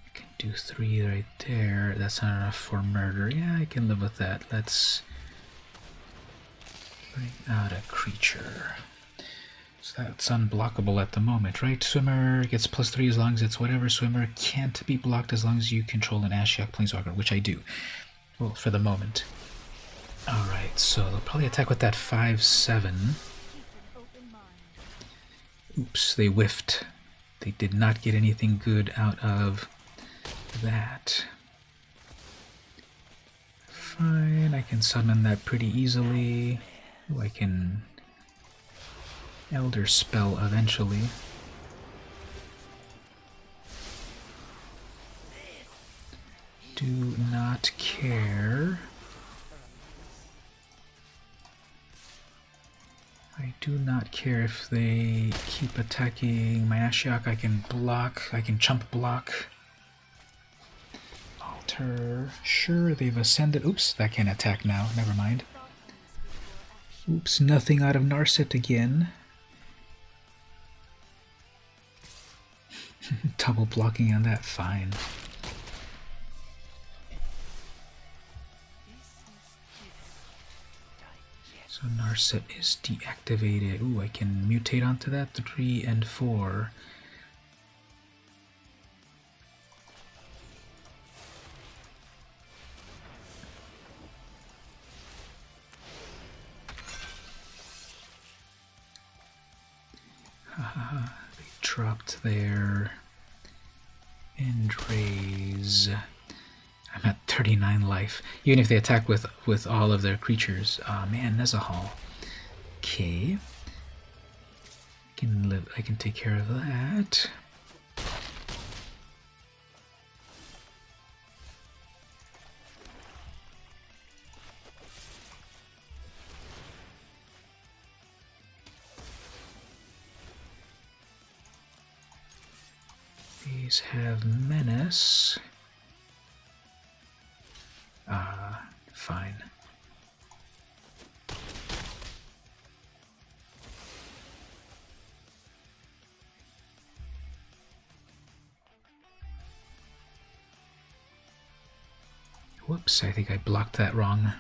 I can do 3 right there. That's not enough for murder. Yeah, I can live with that. Let's bring out a creature. So that's unblockable at the moment, right? Swimmer gets +3 as long as it's whatever. Swimmer can't be blocked as long as you control an Ashiok Planeswalker, which I do. Well, for the moment. Alright, so they'll probably attack with that 5/7. Oops, they whiffed. They did not get anything good out of that. Fine, I can summon that pretty easily. Ooh, I can Elder Spell eventually. Do not care. I do not care if they keep attacking my Ashiok. I can block. I can chump block. Alter. Sure, they've ascended. Oops, that can't attack now. Never mind. Oops, nothing out of Narset again. Double blocking on that. Fine. So Narset is deactivated. Ooh, I can mutate onto that. 3 and 4. Haha, they dropped their end raise. I'm at 39 life. Even if they attack with all of their creatures. Ah, man, Nezahal. Okay. I can take care of that. These have menace. Fine. Whoops, I think I blocked that wrong.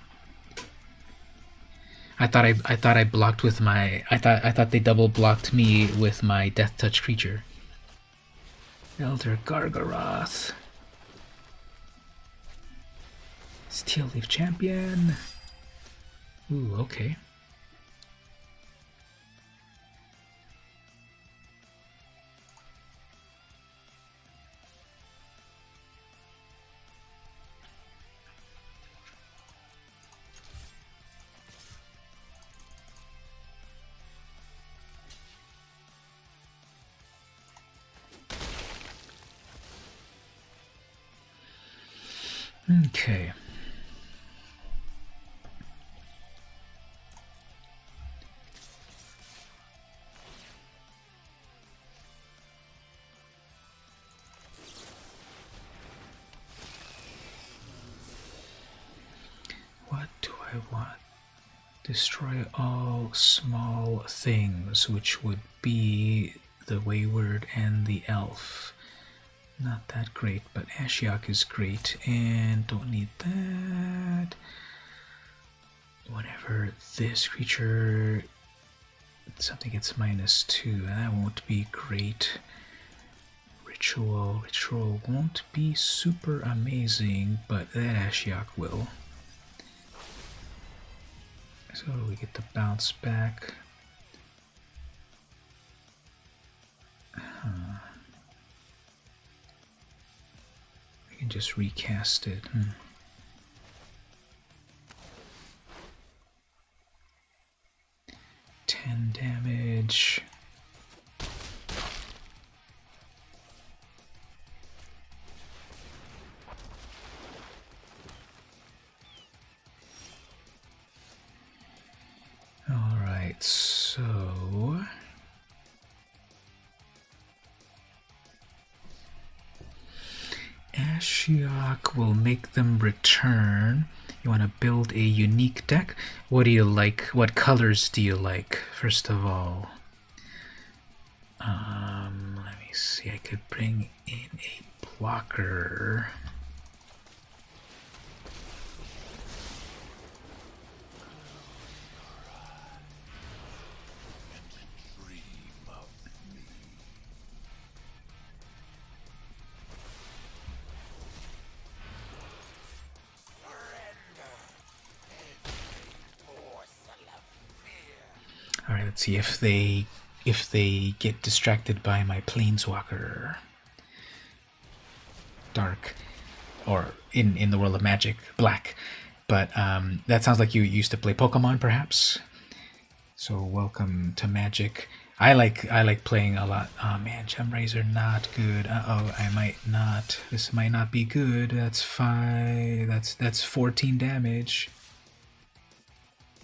I thought I blocked with my I thought they double blocked me with my death touch creature. Elder Gargaroth. Steel Leaf Champion. Ooh, okay. Okay. What do I want? Destroy all small things, which would be the Wayward and the Elf. Not that great, but Ashiok is great, and don't need that. Whenever this creature, something gets -2, that won't be great. Ritual won't be super amazing, but that Ashiok will. So we get the bounce back. We can just recast it. 10 damage. Alright, so Ashiok will make them return. You want to build a unique deck? What do you like? What colors do you like, first of all? Let me see. I could bring in a blocker. Alright, let's see if they get distracted by my Planeswalker. Dark. Or in the world of Magic, black. But that sounds like you used to play Pokemon, perhaps? So welcome to Magic. I like playing a lot. Oh man, Gemrazer not good. Uh-oh, I might not. This might not be good. That's 5. That's 14 damage.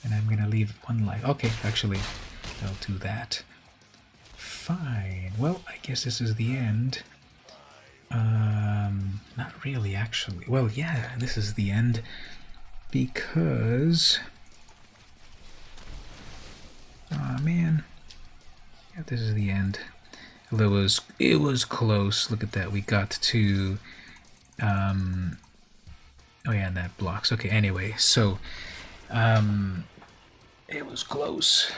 And I'm gonna leave 1 life. Okay, actually, I'll do that. Fine. Well, I guess this is the end. Not really, actually. Well, yeah, this is the end. Because... aw, man. Yeah, this is the end. It was close. Look at that. We got to... oh yeah, and that blocks. Okay, anyway, so... it was close.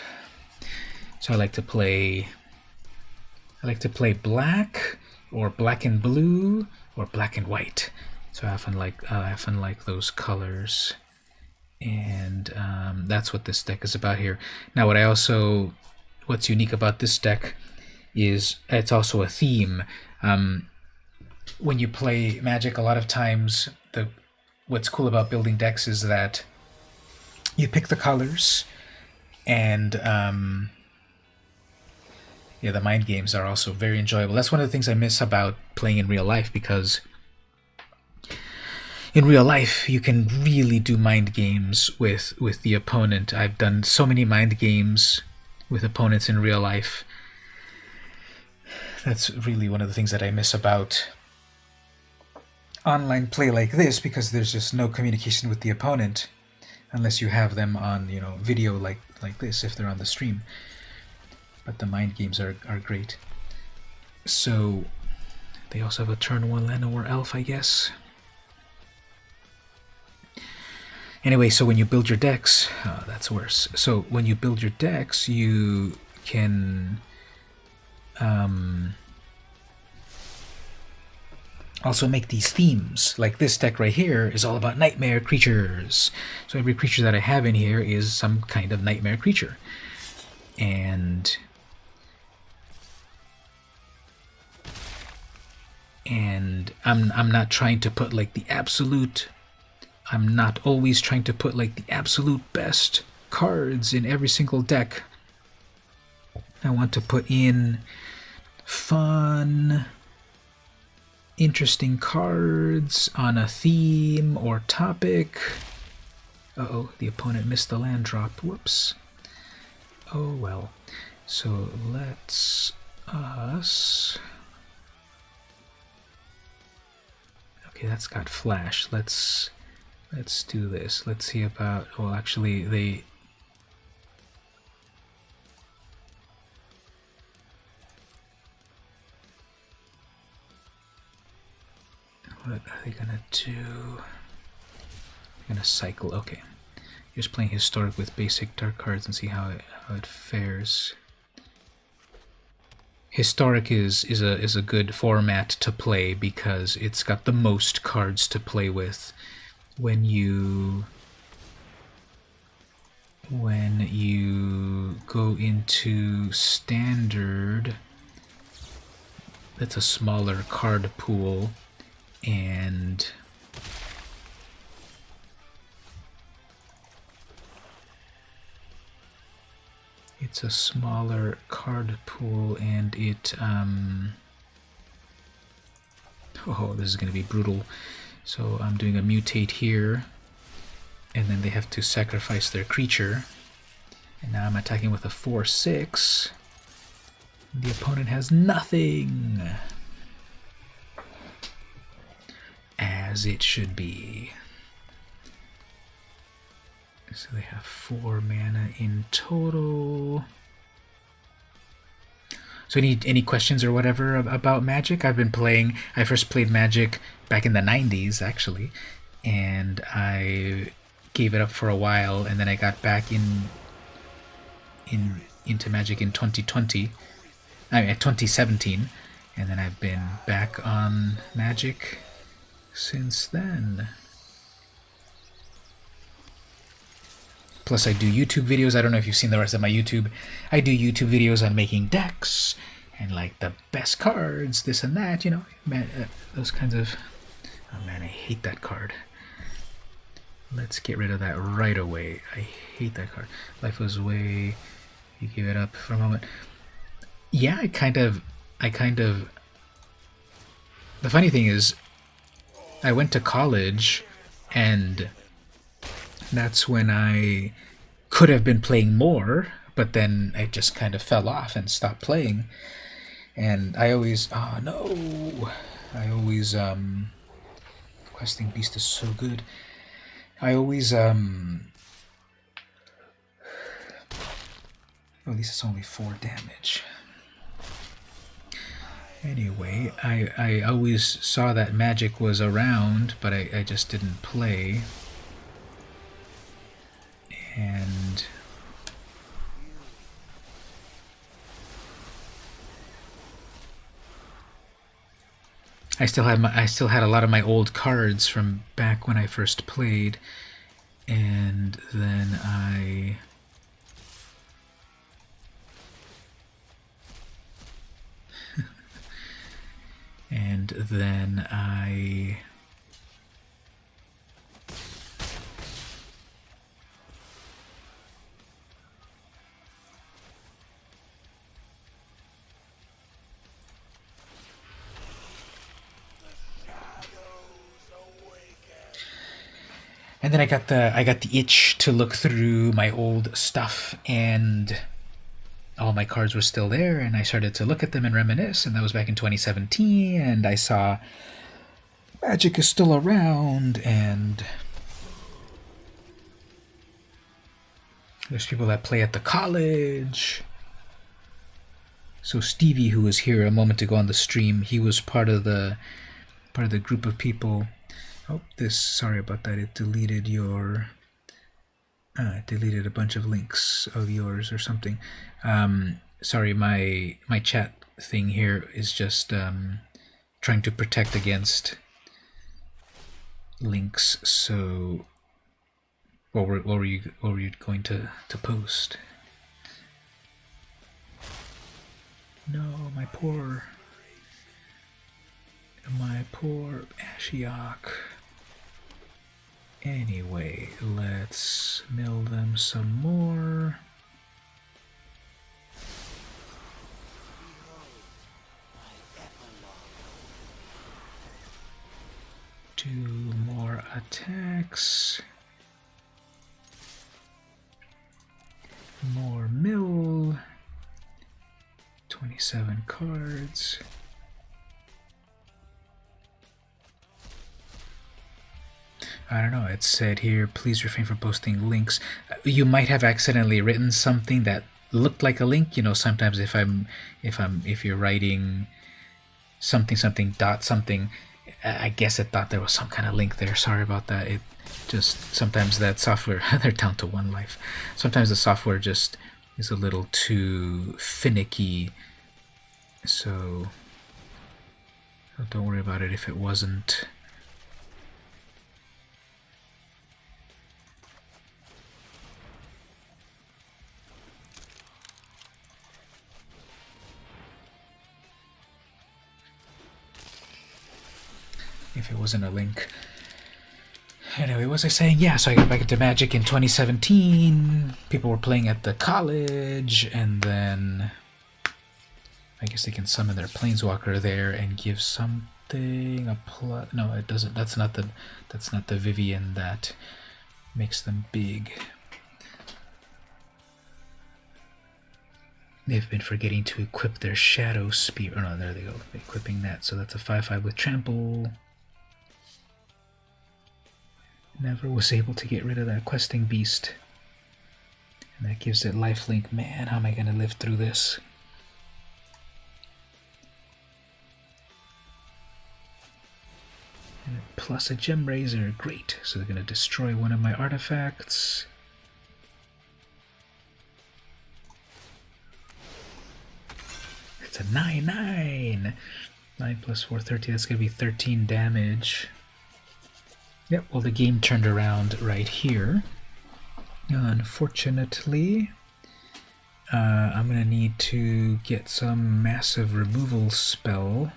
So I like to play black, or black and blue, or black and white. So I often like those colors, and that's what this deck is about here. Now, what's unique about this deck is it's also a theme. When you play Magic, a lot of times what's cool about building decks is that you pick the colors, and yeah, the mind games are also very enjoyable. That's one of the things I miss about playing in real life, because in real life you can really do mind games with the opponent. I've done so many mind games with opponents in real life. That's really one of the things that I miss about online play like this, because there's just no communication with the opponent unless you have them on, video like this, if they're on the stream. But the mind games are great. So they also have a turn 1 Llanowar Elf, I guess. Anyway, so when you build your decks, oh, that's worse. So when you build your decks, you can also make these themes. Like this deck right here is all about nightmare creatures. So every creature that I have in here is some kind of nightmare creature. And I'm not trying to put like the absolute, I'm not always trying to put like the absolute best cards in every single deck. I want to put in fun, interesting cards on a theme or topic. Uh-oh, the opponent missed the land drop. Whoops. Oh well. So let's us... Okay, that's got flash. Let's do this. Let's see about... Well, actually, they... What are they gonna do? They're gonna cycle. Okay. Just playing historic with basic dark cards and see how it fares. Historic is a good format to play because it's got the most cards to play with. When you go into standard, that's a smaller card pool, and it's a smaller card pool, and it oh, this is going to be brutal. So I'm doing a mutate here, and then they have to sacrifice their creature, and now I'm attacking with a 4/6. The opponent has nothing, as it should be. So they have 4 mana in total. So any questions or whatever about Magic? I've been playing. I first played Magic back in the 90s, actually, and I gave it up for a while, and then I got back into Magic in 2017, and then I've been back on Magic since then. Plus, I do YouTube videos. I don't know if you've seen the rest of my YouTube. I do YouTube videos on making decks and like the best cards, this and that, you know, man, those kinds of... Oh man, I hate that card. Let's get rid of that right away. I hate that card. Life was away. You give it up for a moment. Yeah, I kind of... The funny thing is, I went to college, and that's when I could have been playing more, but then I just kind of fell off and stopped playing. And I always... Oh, no! I always... Questing Beast is so good. I always... Oh, at least it's only 4 damage. Anyway, I always saw that Magic was around, but I just didn't play. And I still had a lot of my old cards from back when I first played, and then I I got the itch to look through my old stuff, and all my cards were still there, and I started to look at them and reminisce, and that was back in 2017, and I saw Magic is still around, and there's people that play at the college. So Stevie, who was here a moment ago on the stream, he was part of the group of people. Oh, sorry about that, it deleted your Deleted a bunch of links of yours or something. Sorry, my chat thing here is just trying to protect against links. So, what were you going to post? No, my poor Ashiok. Anyway, let's mill them some more. Do more attacks. More mill. 27 cards. I don't know, it said here, please refrain from posting links. You might have accidentally written something that looked like a link. You know, sometimes if you're writing something dot something, I guess it thought there was some kind of link there. Sorry about that. It just, sometimes that software, they're down to one life. Sometimes the software just is a little too finicky. So don't worry about it if it wasn't. If it wasn't a link. Anyway, what was I saying? Yeah, so I got back into Magic in 2017. People were playing at the college, and then I guess they can summon their Planeswalker there and give something a plus. No, it doesn't. That's not the Vivian that makes them big. They've been forgetting to equip their Shadow Spear. Oh no, there they go. Equipping that. So that's a 5/5 with Trample. Never was able to get rid of that questing beast. And that gives it lifelink. Man, how am I going to live through this? And plus a Gem Razor. Great. So they're going to destroy one of my artifacts. It's a 9/9. 9 plus 4, 13. That's going to be 13 damage. Yep, well, the game turned around right here. Unfortunately, I'm going to need to get some massive removal spell.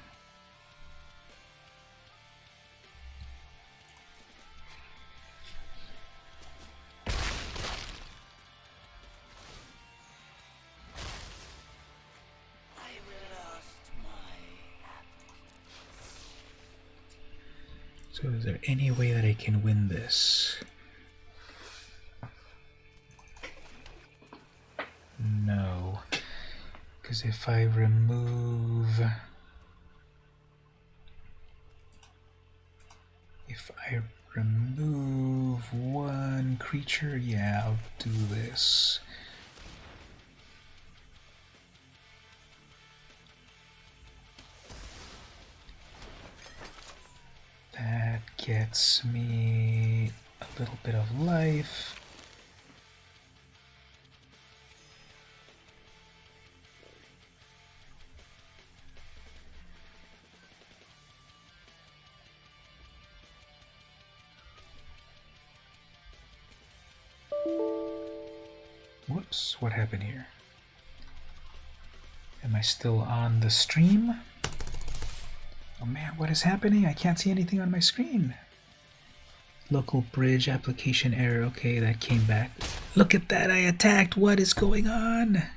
So is there any way that I can win this? No. Because if I remove... one creature, yeah, I'll do this. That gets me a little bit of life. Whoops, what happened here? Am I still on the stream? Oh man, what is happening? I can't see anything on my screen. Local bridge application error. Okay, that came back. Look at that, I attacked. What is going on?